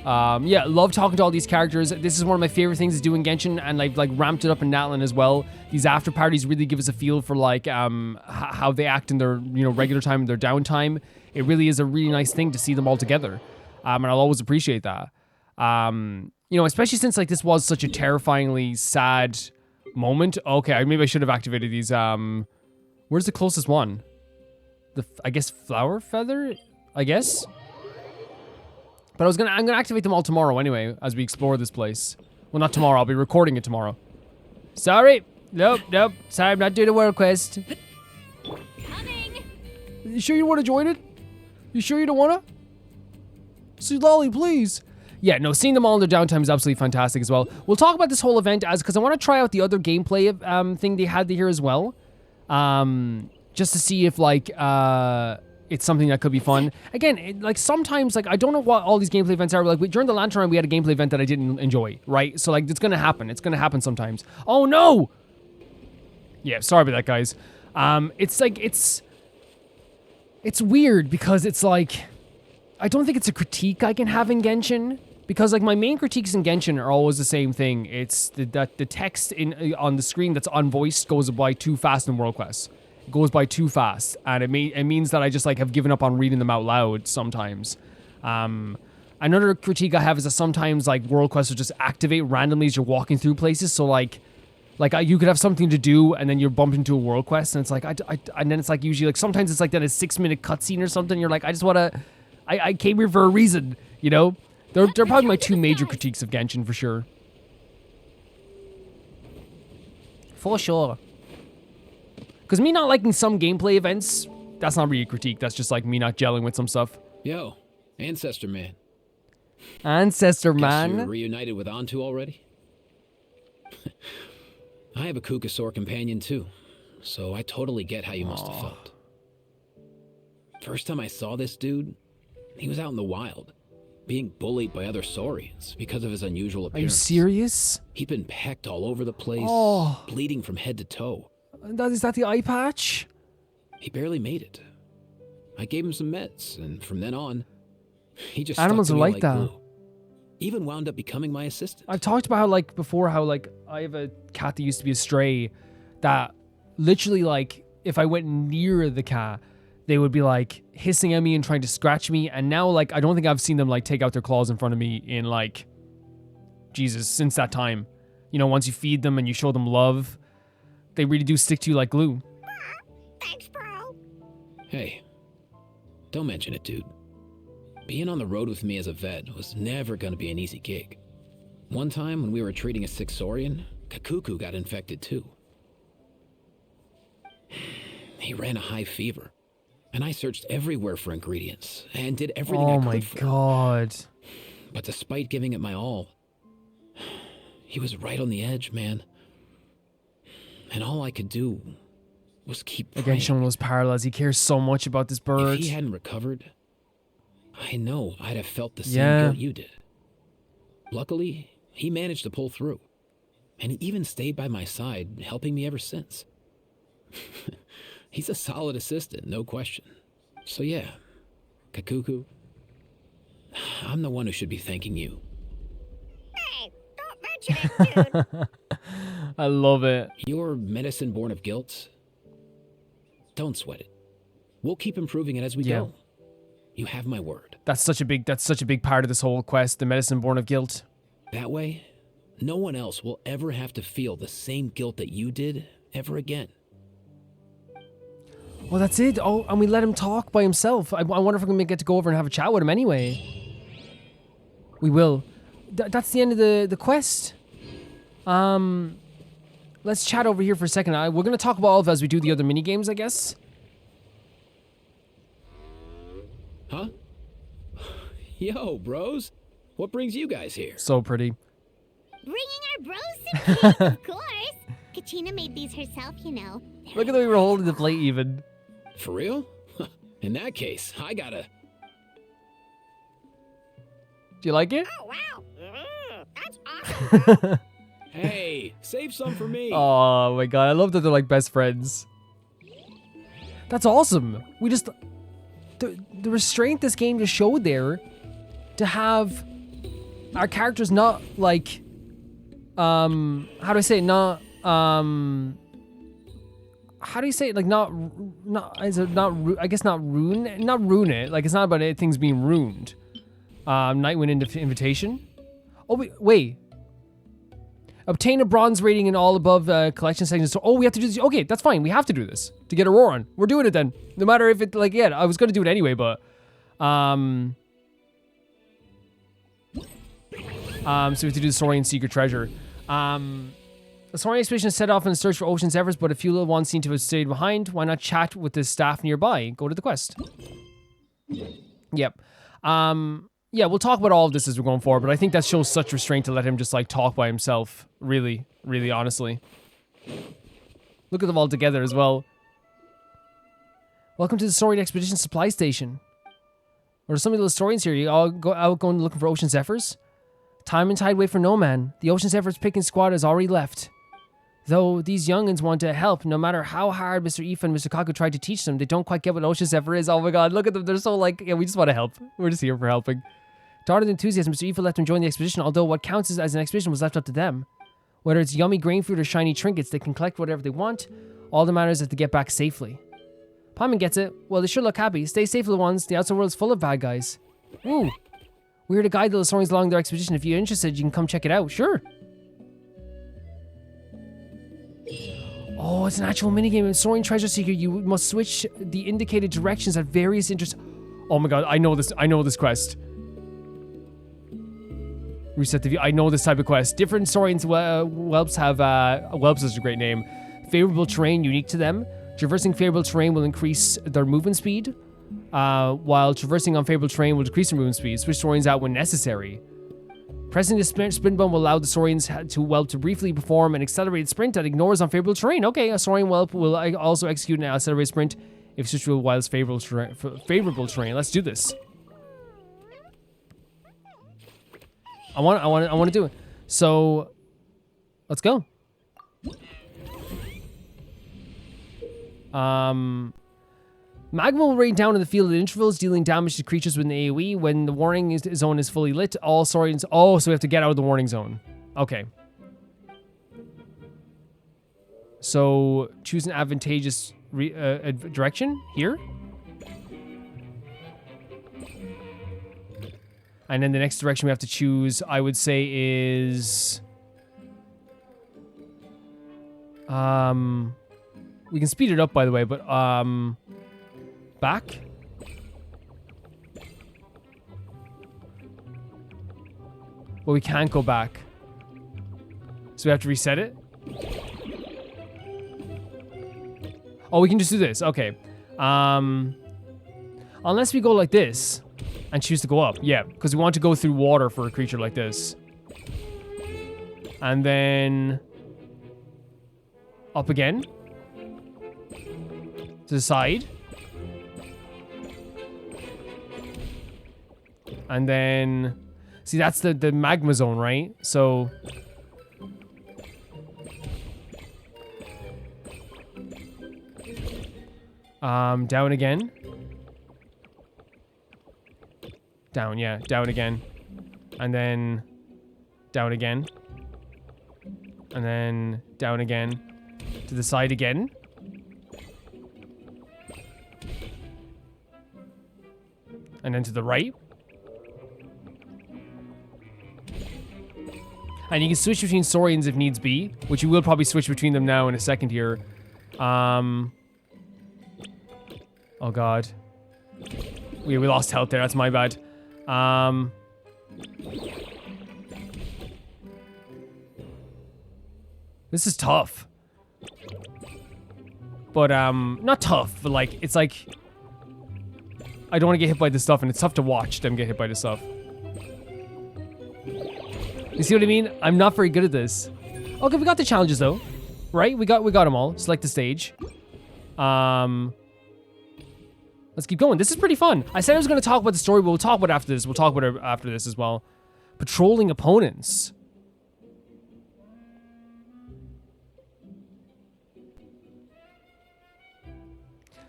Yeah, love talking to all these characters. This is one of my favorite things to do in Genshin, and I've like ramped it up in Natlan as well. These after parties really give us a feel for like how they act in their regular time and their downtime. It really is a really nice thing to see them all together, and I'll always appreciate that. Especially since like this was such a terrifyingly sad moment. Okay, maybe I should have activated these. Where's the closest one? I guess Flower Feather. I guess. But I'm gonna activate them all tomorrow anyway, as we explore this place. Well, not tomorrow. I'll be recording it tomorrow. Sorry. Nope. Sorry, I'm not doing a world quest. Coming. You sure you want to join it? You sure you don't wanna? See Lolly, please. Yeah, no, seeing them all in their downtime is absolutely fantastic as well. We'll talk about this whole event because I want to try out the other gameplay thing they had here as well. Just to see if like it's something that could be fun. Again, like sometimes like I don't know what all these gameplay events are. Like during the Lantern Run, we had a gameplay event that I didn't enjoy, right? So like it's gonna happen. It's gonna happen sometimes. Oh no! Yeah, sorry about that, guys. It's like it's weird because it's like I don't think it's a critique I can have in Genshin, because like my main critiques in Genshin are always the same thing. It's that the text on the screen that's unvoiced goes by too fast in World Quest. It goes by too fast, and it means that I just like have given up on reading them out loud sometimes. Another critique I have is that sometimes like World Quests will just activate randomly as you're walking through places. So like you could have something to do and then you're bumped into a World Quest, and it's like and then it's like usually like sometimes it's like that a 6-minute cutscene or something. You're like, I just wanna. I came here for a reason, you know? They're probably my two major critiques of Genshin, for sure. For sure. Because me not liking some gameplay events, that's not really a critique. That's just like me not gelling with some stuff. Yo, Ancestor Man. Ancestor Guess Man? you're reunited with Antu already? I have a Kukasaur companion too, so I totally get how you must have felt. First time I saw this dude, he was out in the wild, being bullied by other saurians because of his unusual appearance. Are you serious? He'd been pecked all over the place, bleeding from head to toe. Is that the eye patch? He barely made it. I gave him some meds, and from then on, he just Animals stuck are to me like that. glue. Even wound up becoming my assistant. I've talked about how like before how like I have a cat that used to be a stray that literally like if I went near the cat, they would be like hissing at me and trying to scratch me. And now like I don't think I've seen them like take out their claws in front of me in like Jesus since that time. You know, once you feed them and you show them love, they really do stick to you like glue. Thanks, bro. Hey, don't mention it, dude. Being on the road with me as a vet was never going to be an easy gig. One time when we were treating a sick saurian, Kakuku got infected too. He ran a high fever, and I searched everywhere for ingredients and did everything I could. Oh my god. But despite giving it my all, he was right on the edge, man. And all I could do was keep praying. Again, showing those parallels. He cares so much about this bird. If he hadn't recovered, I know I'd have felt the same guilt you did. Luckily, he managed to pull through. And he even stayed by my side, helping me ever since. He's a solid assistant, no question. So yeah, Kakuku, I'm the one who should be thanking you. Hey, don't mention it, dude. I love it. Your medicine born of guilt? Don't sweat it. We'll keep improving it as we go. You have my word. That's such a big part of this whole quest, the medicine born of guilt. That way, no one else will ever have to feel the same guilt that you did ever again. Well, that's it. Oh, and we let him talk by himself. I wonder if we're going to get to go over and have a chat with him anyway. We will. That's the end of the quest. Let's chat over here for a second. We're going to talk about all of it as we do the other mini games, I guess. Huh? Yo, bros. What brings you guys here? So pretty. Bringing our bros some cakes, of course. Kachina made these herself, you know. Look at the way we're holding the plate even. For real? In that case, I gotta... Do you like it? Oh, wow. That's awesome. Hey, save some for me. Oh my god, I love that they're like best friends. That's awesome. We just... The restraint this game just showed there to have our characters not like... how do I say it? Not... how do you say it? Like is it not, I guess not ruin it. Like it's not about things being ruined. Nightwind invitation. Oh, wait. Obtain a bronze rating in all above collection sections. So, we have to do this. Okay, that's fine. We have to do this to get a roar on. We're doing it then. No matter if it, like, yeah, I was going to do it anyway, but, so we have to do the Saurian Secret Treasure. The Saurian expedition set off in the search for Ocean Zephyrs, but a few little ones seem to have stayed behind. Why not chat with the staff nearby? Go to the quest. Yep. Yeah, we'll talk about all of this as we're going forward, but I think that shows such restraint to let him just, like, talk by himself. Really, really honestly. Look at them all together as well. Welcome to the Saurian Expedition Supply Station. There's so many little Saurians here. You all go out going looking for Ocean Zephyrs? Time and tide wait for no man. The Ocean Zephyrs picking squad has already left. Though these youngins want to help, no matter how hard Mr. IFA and Mr. Kaku tried to teach them, they don't quite get what Ocean Zephyr is. Oh my god, look at them. They're so like, yeah, we just want to help. We're just here for helping. To ardent enthusiasm, Mr. IFA let them join the expedition, although what counts as an expedition was left up to them. Whether it's yummy grain food or shiny trinkets, they can collect whatever they want. All that matters is to get back safely. Paimon gets it. Well, they sure look happy. Stay safe, little ones. The outside world's full of bad guys. Ooh. We're here to guide the Saurians along their expedition. If you're interested, you can come check it out. Sure. Oh, it's an actual minigame. In Saurian Treasure Seeker, you must switch the indicated directions at various Oh my god, I know this. I know this quest. Reset the view. I know this type of quest. Different Saurians whelps have whelps is a great name. Favorable terrain unique to them. Traversing favorable terrain will increase their movement speed, while traversing unfavorable terrain will decrease their movement speed. Switch Saurians out when necessary. Pressing the sprint button will allow the Saurians to whelp to briefly perform an accelerated sprint that ignores unfavorable terrain. Okay, a Saurian whelp will also execute an accelerated sprint if switched to while it's favorable terrain. Let's do this. I want to do it. So, let's go. Magma will rain down in the field at intervals, dealing damage to creatures with an AoE. When the warning zone is fully lit, all Saurians... Oh, so we have to get out of the warning zone. Okay. So, choose an advantageous direction here. And then the next direction we have to choose, I would say, is... We can speed it up, by the way, but, back? Well, we can't go back. So we have to reset it? Oh, we can just do this. Okay. Unless we go like this and choose to go up. Yeah, because we want to go through water for a creature like this. And then... up again. To the side. And then... See, that's the magma zone, right? So... down again. Down, yeah. Down again. And then... down again. And then... down again. To the side again. And then to the right. And you can switch between Saurians if needs be, which you will probably switch between them now in a second here. Oh god. We lost health there, that's my bad. This is tough. But, not tough, but like, it's like... I don't want to get hit by this stuff, and it's tough to watch them get hit by this stuff. You see what I mean? I'm not very good at this. Okay, we got the challenges though, right? We got them all. Select the stage. Let's keep going. This is pretty fun. I said I was going to talk about the story, but we'll talk about it after this. We'll talk about it after this as well. Patrolling opponents.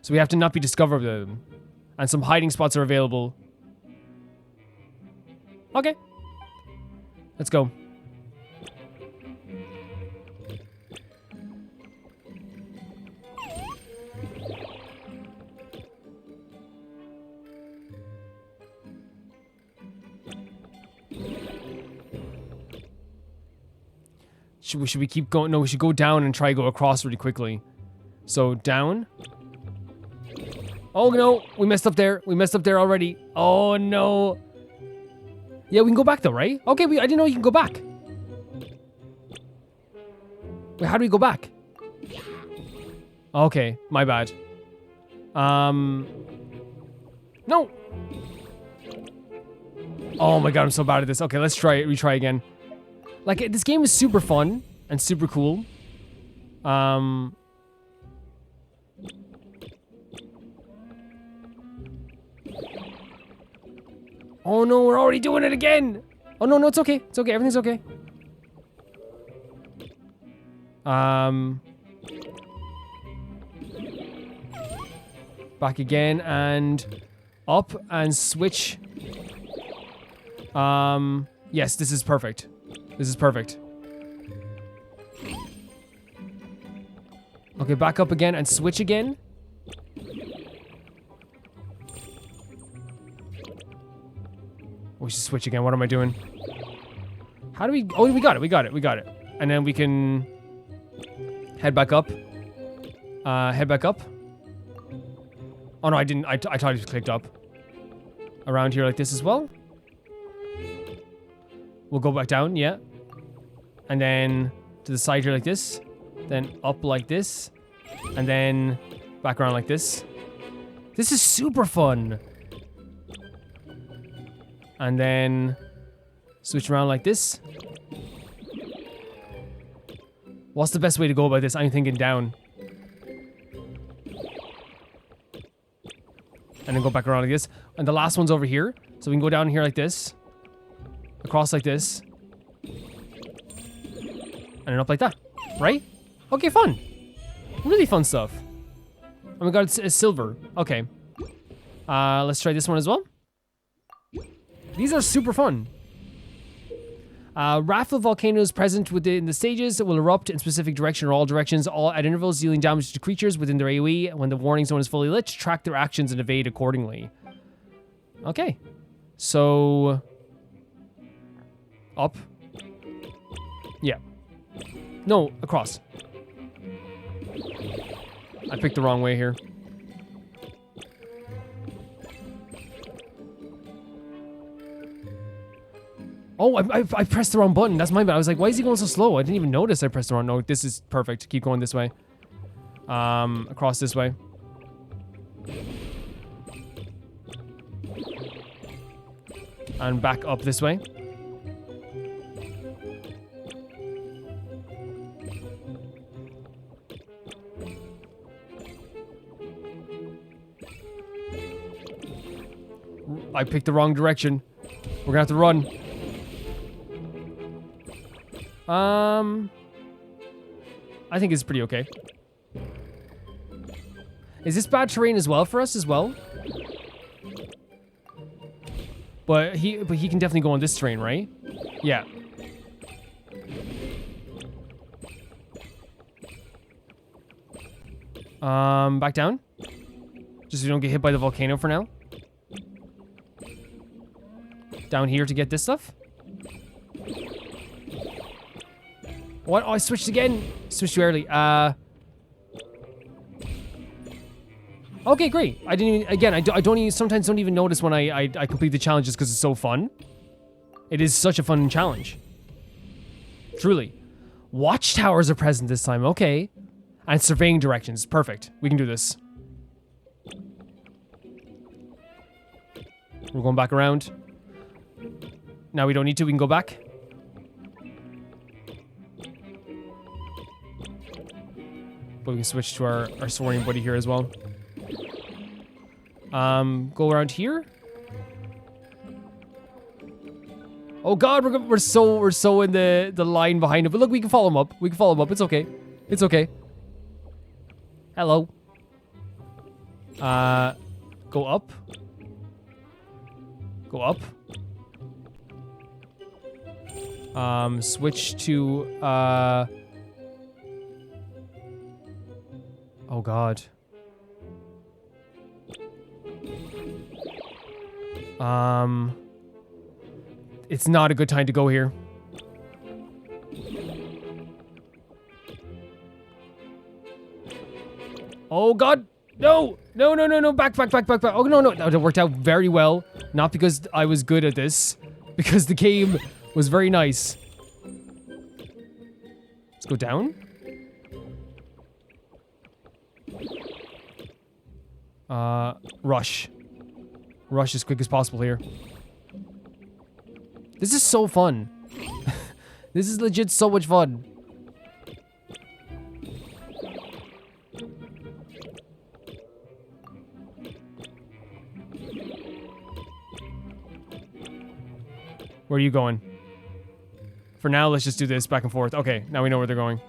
So we have to not be discovered them. And some hiding spots are available. Okay. Let's go. Should we keep going? No, we should go down and try to go across really quickly. So, down. Oh, no. We messed up there. We messed up there already. Oh, no. Yeah, we can go back, though, right? Okay, I didn't know you can go back. Wait, how do we go back? Okay, my bad. No. Oh, my God, I'm so bad at this. Okay, let's retry again. Like, this game is super fun and super cool. Oh no, we're already doing it again! Oh no, it's okay. It's okay, everything's okay. Back again and up and switch. Yes, this is perfect. This is perfect. Okay, back up again and switch again. We should switch again. What am I doing? How do we... Oh, we got it. We got it. We got it. And then we can head back up. Head back up. Oh, no, I didn't. I thought I just clicked up. Around here like this as well. We'll go back down, yeah. And then to the side here like this. Then up like this. And then back around like this. This is super fun. And then switch around like this. What's the best way to go about this? I'm thinking down. And then go back around like this. And the last one's over here. So we can go down here like this. Across like this. And then up like that. Right? Okay, fun. Really fun stuff. Oh my god, it's silver. Okay. Let's try this one as well. These are super fun. Raft of volcanoes present within the stages that will erupt in specific direction or all directions, all at intervals, dealing damage to creatures within their AoE. When the warning zone is fully lit, track their actions and evade accordingly. Okay. So... Up. Yeah. No, across. I picked the wrong way here. Oh, I pressed the wrong button. That's my bad. I was like, why is he going so slow? I didn't even notice I pressed the wrong. No, this is perfect. Keep going this way. Across this way. And back up this way. I picked the wrong direction. We're gonna have to run. I think it's pretty okay. Is this bad terrain as well for us as well? But he can definitely go on this terrain, right? Yeah. Back down. Just so we don't get hit by the volcano for now. Down here to get this stuff. What? Oh, I switched again. Switched too early. Okay, great. I didn't even, again, I don't even, sometimes don't even notice when I complete the challenges because it's so fun. It is such a fun challenge. Truly. Watchtowers are present this time. Okay. And surveying directions. Perfect. We can do this. We're going back around. Now we don't need to. We can go back. But we can switch to our saurian buddy here as well. Go around here. Oh god, we're so in the line behind him. But look, we can follow him up. We can follow him up. It's okay. It's okay. Hello. Go up. Go up. Switch to oh god. It's not a good time to go here. Oh god. No. No, no, no, no. Back. Oh no, no. That worked out very well. Not because I was good at this. Because the game was very nice. Let's go down. Rush. Rush as quick as possible here. This is so fun. This is legit so much fun. Where are you going? For now, let's just do this back and forth. Okay, now we know where they're going.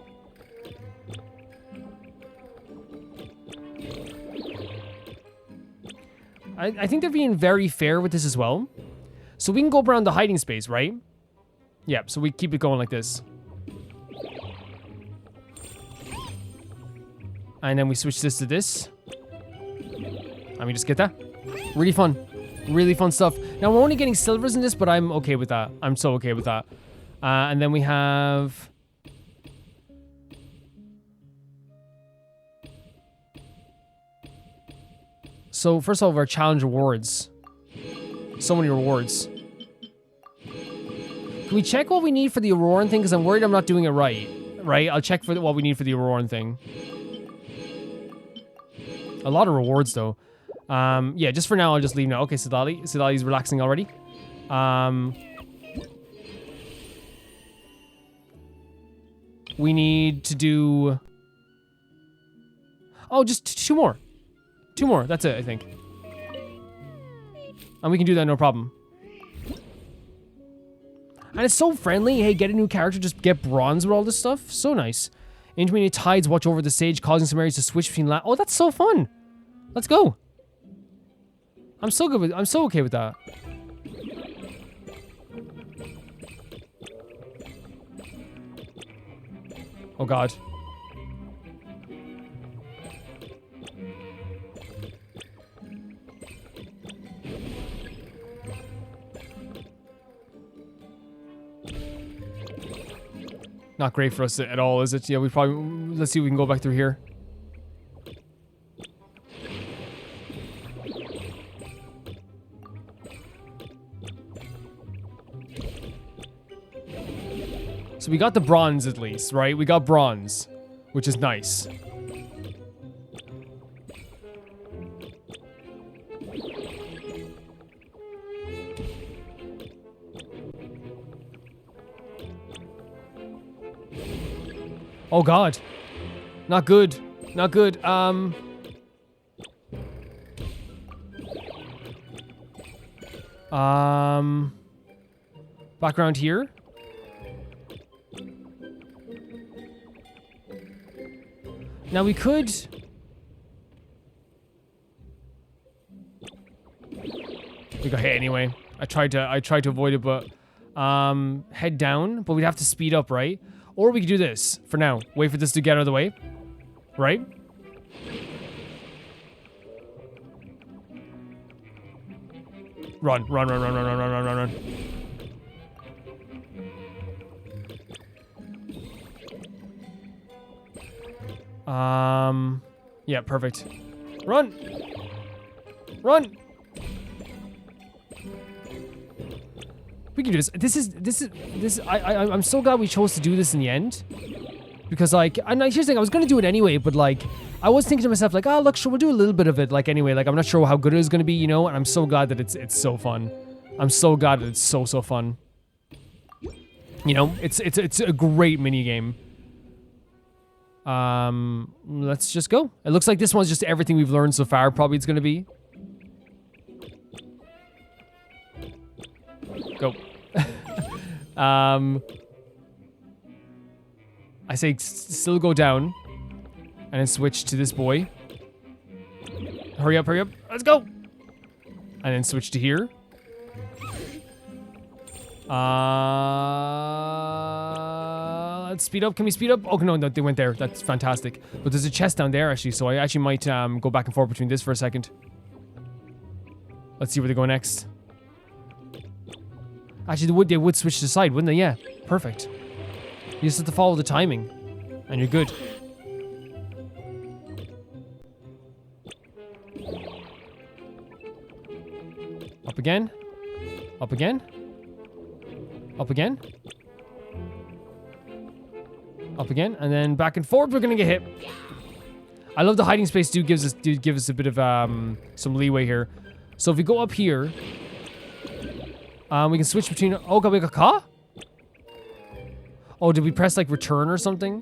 I think they're being very fair with this as well. So we can go around the hiding space, right? Yeah, so we keep it going like this. And then we switch this to this. Let me just get that. Really fun. Really fun stuff. Now, we're only getting silvers in this, but I'm okay with that. I'm so okay with that. And then we have... So, first of all, our challenge rewards. So many rewards. Can we check what we need for the Auroran thing? Because I'm worried I'm not doing it right. Right? I'll check for what we need for the Auroran thing. A lot of rewards, though. Yeah, just for now, I'll just leave now. Okay, Sidali's relaxing already. We need to do... Oh, just 2 more. 2 more, that's it, I think. And we can do that, no problem. And it's so friendly. Hey, get a new character, just get bronze with all this stuff. So nice. Intermediate tides watch over the stage, causing some areas to switch between land. Oh, that's so fun. Let's go. I'm so good with... I'm so okay with that. Oh, God. Not great for us at all, is it? Yeah, we probably... Let's see if we can go back through here. So we got the bronze at least, right? We got bronze, which is nice. Oh God. Not good. Not good. Background here. Now we could... We got hit anyway. I tried to avoid it, but head down, but we'd have to speed up, right? Or we could do this for now. Wait for this to get out of the way. Right? Run, run, run, run, run, run, run, run, run, run. Yeah, perfect. Run! Run! We can do this. I'm so glad we chose to do this in the end. Because, like, and here's the thing, I was going to do it anyway, but, like, I was thinking to myself, like, oh, look, sure, we'll do a little bit of it, like, anyway. Like, I'm not sure how good it is going to be, you know? And I'm so glad that it's so fun. I'm so glad that it's so fun. You know? It's a great minigame. Let's just go. It looks like this one's just everything we've learned so far, probably it's going to be. Go. I say still go down and then switch to this boy. Hurry up, hurry up. Let's go. And then switch to here. Let's speed up. Can we speed up? Oh, no, they went there. That's fantastic. But there's a chest down there, actually, so I actually might go back and forth between this for a second. Let's see where they go next. Actually, they would switch to the side, wouldn't they? Yeah, perfect. You just have to follow the timing, and you're good. Up again. Up again. Up again. Up again, and then back and forth. We're gonna get hit. I love the hiding space. Dude gives us a bit of some leeway here. So if we go up here, we can switch between. Oh God, we got caught. Oh, did we press like return or something?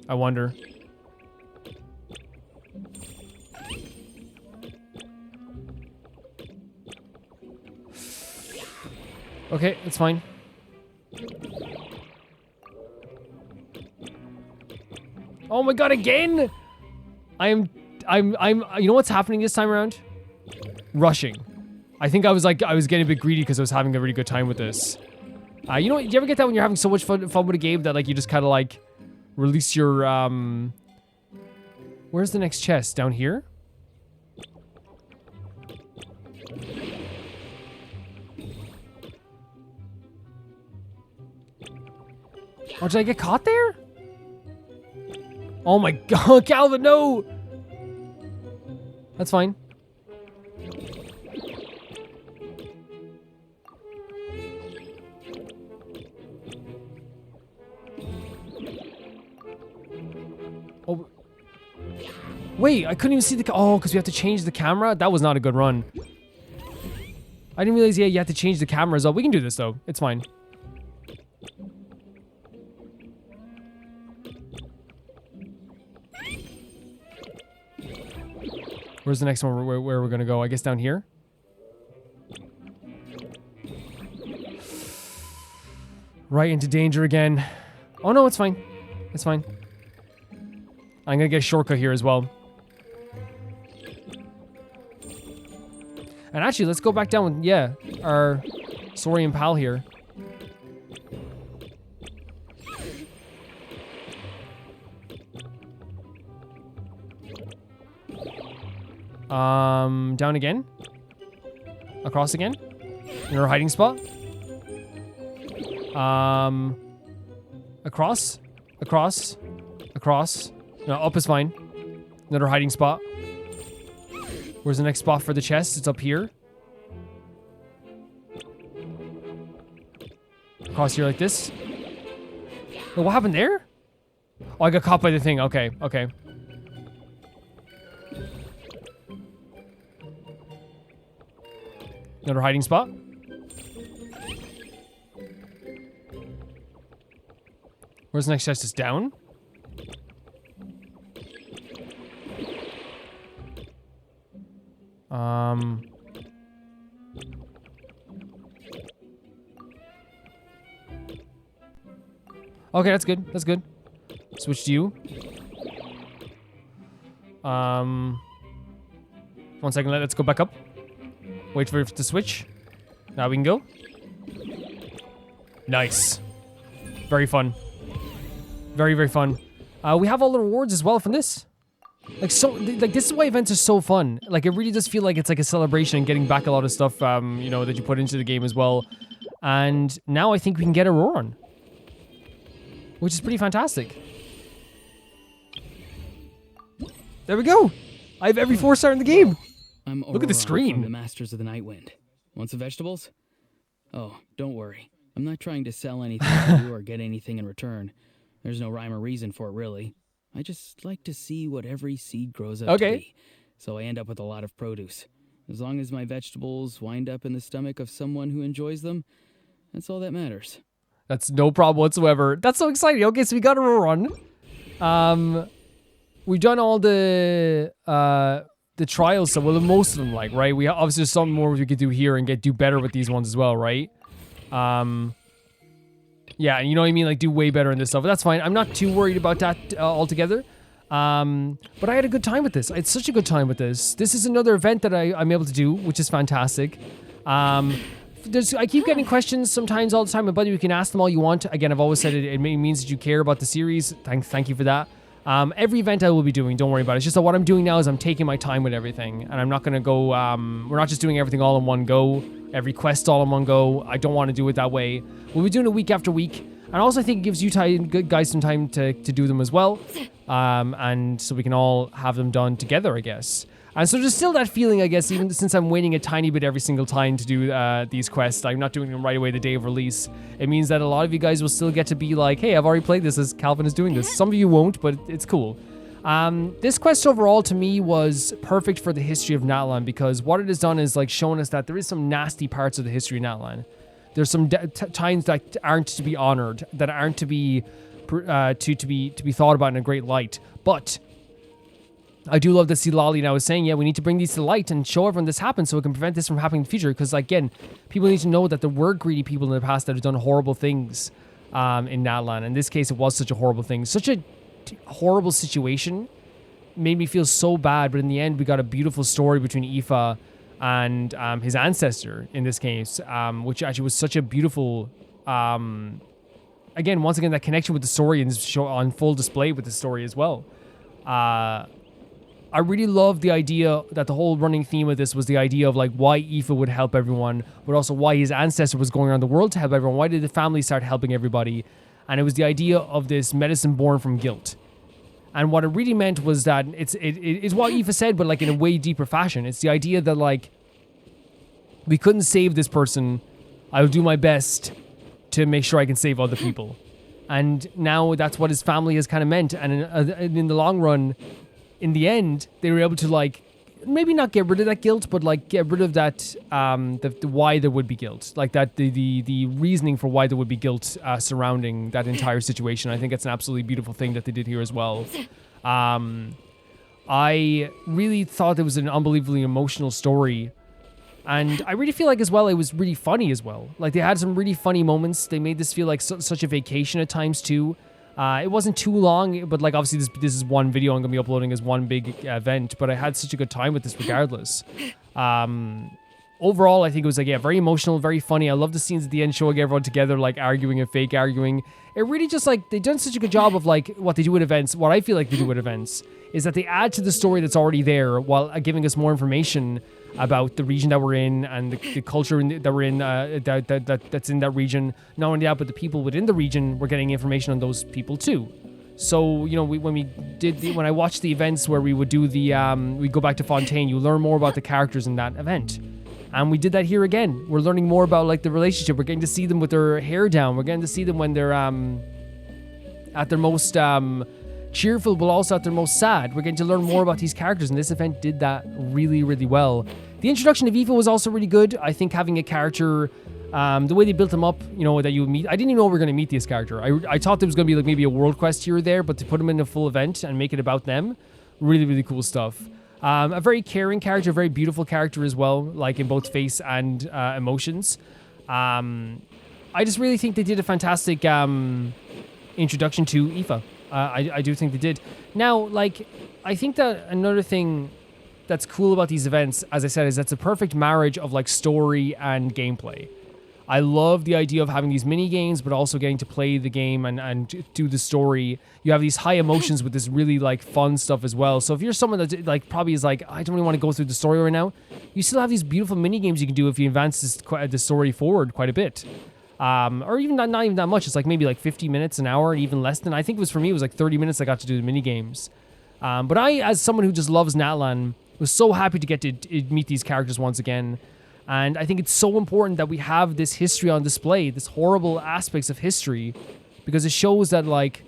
I wonder. Okay, it's fine. Oh my god, again! I'm, you know what's happening this time around? Rushing. I think I was getting a bit greedy because I was having a really good time with this. You know what, do you ever get that when you're having so much fun with a game that like you just kind of like release your, where's the next chest? Down here? Oh, did I get caught there? Oh my god, Calvin, no! That's fine. Oh. Wait, I couldn't even see the... Oh, because we have to change the camera? That was not a good run. I didn't realize, yeah, you have to change the camera as well. We can do this, though. It's fine. Where's the next one where we're going to go? I guess down here? Right into danger again. Oh, no, it's fine. It's fine. I'm going to get a shortcut here as well. And actually, let's go back down with, yeah, our saurian pal here. Down again? Across again? In our hiding spot? Across? Across? Across? No, up is fine. Another hiding spot. Where's the next spot for the chest? It's up here. Across here like this. Oh, what happened there? Oh, I got caught by the thing. Okay, okay. Another hiding spot. Where's the next chest? It's down. Okay, that's good. That's good. Switch to you. 1 second, let's go back up. Wait for it to switch. Now we can go. Nice. Very fun. Very, very fun. We have all the rewards as well from this. Like, this is why events are so fun. Like, it really does feel like it's like a celebration and getting back a lot of stuff, you know, that you put into the game as well. And now I think we can get a roar on, which is pretty fantastic. There we go. I have every 4-star in the game. Look at the screen. The Masters of the Nightwind. Want some vegetables? Oh, don't worry. I'm not trying to sell anything to you or get anything in return. There's no rhyme or reason for it, really. I just like to see what every seed grows up to be. So I end up with a lot of produce. As long as my vegetables wind up in the stomach of someone who enjoys them, that's all that matters. That's no problem whatsoever. That's so exciting. Okay, so we got a run. We've done all the trials, so well, most of them, like, right? We obviously there's some more we could do here and do better with these ones as well, right? Yeah, you know what I mean? Like, do way better in this stuff. But that's fine. I'm not too worried about that altogether. But I had a good time with this. I had such a good time with this. This is another event that I'm able to do, which is fantastic. I keep getting questions sometimes all the time, but you can ask them all you want. Again, I've always said it means that you care about the series. Thank you for that. Every event I will be doing, don't worry about it. It's just that what I'm doing now is I'm taking my time with everything. And I'm not going to go, we're not just doing everything all in one go. Every quest all in one go. I don't want to do it that way. We'll be doing it week after week. And also I think it gives you guys some time to do them as well. And so we can all have them done together, I guess. And so there's still that feeling, I guess, even since I'm waiting a tiny bit every single time to do these quests. I'm not doing them right away the day of release. It means that a lot of you guys will still get to be like, hey, I've already played this as Calvin is doing this. Some of you won't, but it's cool. This quest overall to me was perfect for the history of Natlan, because what it has done is like shown us that there is some nasty parts of the history of Natlan. There's some times that aren't to be honored, that aren't to be thought about in a great light. But I do love that Silali now is saying, yeah, we need to bring these to light and show everyone this happens so it can prevent this from happening in the future. Because, again, people need to know that there were greedy people in the past that have done horrible things in Natlan. In this case, it was such a horrible thing. Such a horrible situation made me feel so bad, but in the end we got a beautiful story between IFA and his ancestor in this case, which actually was such a beautiful, again, once again, that connection with the saurians show on full display with the story as well. I really love the idea that the whole running theme of this was the idea of like why IFA would help everyone, but also why his ancestor was going around the world to help everyone. Why did the family start helping everybody? And it was the idea of this medicine born from guilt. And what it really meant was that it's what IFA said, but like in a way deeper fashion. It's the idea that like we couldn't save this person. I will do my best to make sure I can save other people. And now that's what his family has kind of meant. And in the long run, in the end, they were able to like maybe not get rid of that guilt, but like get rid of that the why there would be guilt, like that the reasoning for why there would be guilt surrounding that entire situation. I think it's an absolutely beautiful thing that they did here as well. I really thought it was an unbelievably emotional story, and I really feel like as well it was really funny as well. Like they had some really funny moments. They made this feel like such a vacation at times too. It wasn't too long, but like obviously this is one video I'm going to be uploading as one big event, but I had such a good time with this regardless. Overall, I think it was like, yeah, very emotional, very funny. I love the scenes at the end showing everyone together, like arguing and fake arguing. It really just like, they've done such a good job of like what they do at events. What I feel like they do at events is that they add to the story that's already there while giving us more information about the region that we're in and the culture that we're in, that's in that region. Not only that, but the people within the region, we're getting information on those people too. So, you know, when I watched the events where we would do we go back to Fontaine, you learn more about the characters in that event. And we did that here again. We're learning more about like the relationship. We're getting to see them with their hair down. We're getting to see them when they're at their most cheerful, but also at their most sad. We're getting to learn more about these characters, and this event did that really, really well. The introduction of IFA was also really good. I think having a character, the way they built him up, you know, that you would meet. I didn't even know we were going to meet this character. I thought there was going to be like maybe a world quest here or there, but to put him in a full event and make it about them, really, really cool stuff. A very caring character, a very beautiful character as well, like in both face and emotions. I just really think they did a fantastic introduction to IFA. I do think they did. Now, like, I think that another thing that's cool about these events, as I said, is that's a perfect marriage of like story and gameplay. I love the idea of having these mini games, but also getting to play the game and do the story. You have these high emotions with this really like fun stuff as well. So if you're someone that like probably is like, I don't really want to go through the story right now, you still have these beautiful mini games you can do if you advance the story forward quite a bit. Or even not even that much. It's like maybe like 50 minutes, an hour, even less than. I think it was for me, it was like 30 minutes I got to do the mini games. But I, as someone who just loves Natlan, was so happy to get to meet these characters once again. And I think it's so important that we have this history on display, this horrible aspects of history, because it shows that like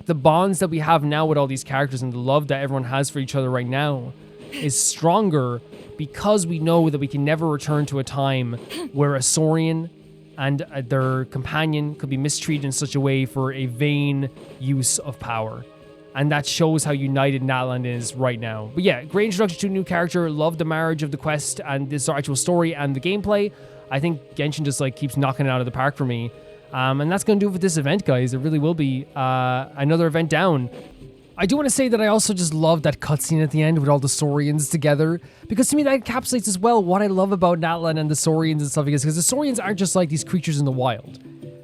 the bonds that we have now with all these characters and the love that everyone has for each other right now is stronger because we know that we can never return to a time where a saurian and their companion could be mistreated in such a way for a vain use of power. And that shows how united Natlan is right now. But yeah, great introduction to a new character. Love the marriage of the quest and this actual story and the gameplay. I think Genshin just like keeps knocking it out of the park for me. And that's going to do it for this event, guys. It really will be another event down. I do want to say that I also just love that cutscene at the end with all the saurians together, because to me that encapsulates as well what I love about Natlan and the saurians and stuff, because the saurians aren't just like these creatures in the wild.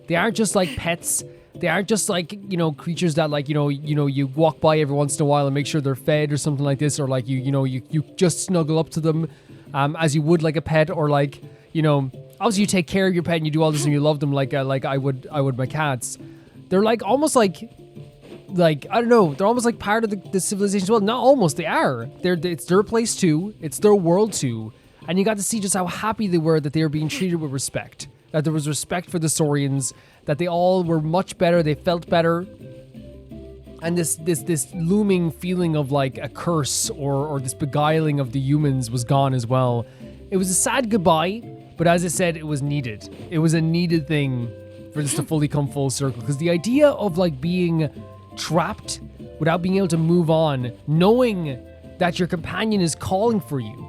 They aren't just like pets. They aren't just like, you know, creatures that like, you know, you walk by every once in a while and make sure they're fed or something like this, or like you just snuggle up to them as you would like a pet, or like, you know, obviously you take care of your pet and you do all this and you love them like I would my cats. They're like almost like I don't know, they're almost like part of the civilization as well. Not almost, they are. It's their place too. It's their world too. And you got to see just how happy they were that they were being treated with respect. That there was respect for the saurians, that they all were much better, they felt better. And this looming feeling of like a curse or this beguiling of the humans was gone as well. It was a sad goodbye, but as I said, it was needed. It was a needed thing for this to fully come full circle. Because the idea of like being trapped without being able to move on, knowing that your companion is calling for you,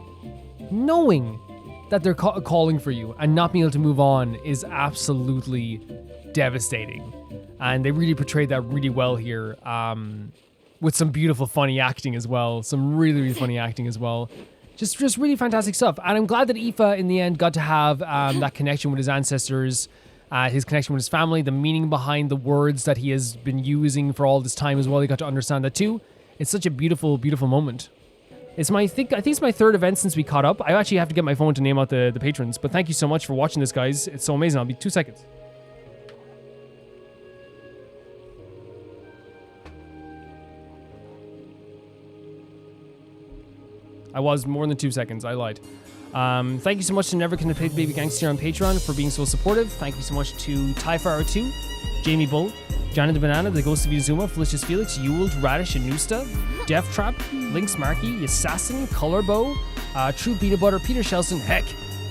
knowing that they're calling for you and not being able to move on is absolutely devastating. And they really portrayed that really well here, with some beautiful, funny acting as well. Some really, really funny acting as well. Just really fantastic stuff. And I'm glad that Aoife, in the end, got to have that connection with his ancestors, his connection with his family, the meaning behind the words that he has been using for all this time as well. He got to understand that too. It's such a beautiful, beautiful moment. I think it's my third event since we caught up. I actually have to get my phone to name out the patrons. But thank you so much for watching this, guys. It's so amazing. I'll be 2 seconds. I was more than 2 seconds. I lied. Thank you so much to Never Can Play Baby Gangster on Patreon for being so supportive. Thank you so much to Tyfire2, Jamie Bull, Johnny the Banana, The Ghost of Izuma, Felicious Felix, Yuled, Radish, and Nusta, Death Trap, Lynx Markey, Assassin, Colorbow, True Peanut Butter, Peter Shelson, Heck,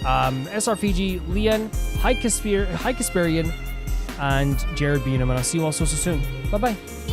SR Fiji, Leon, High Casperian, and Jared Beanham. And I'll see you all so soon. Bye bye.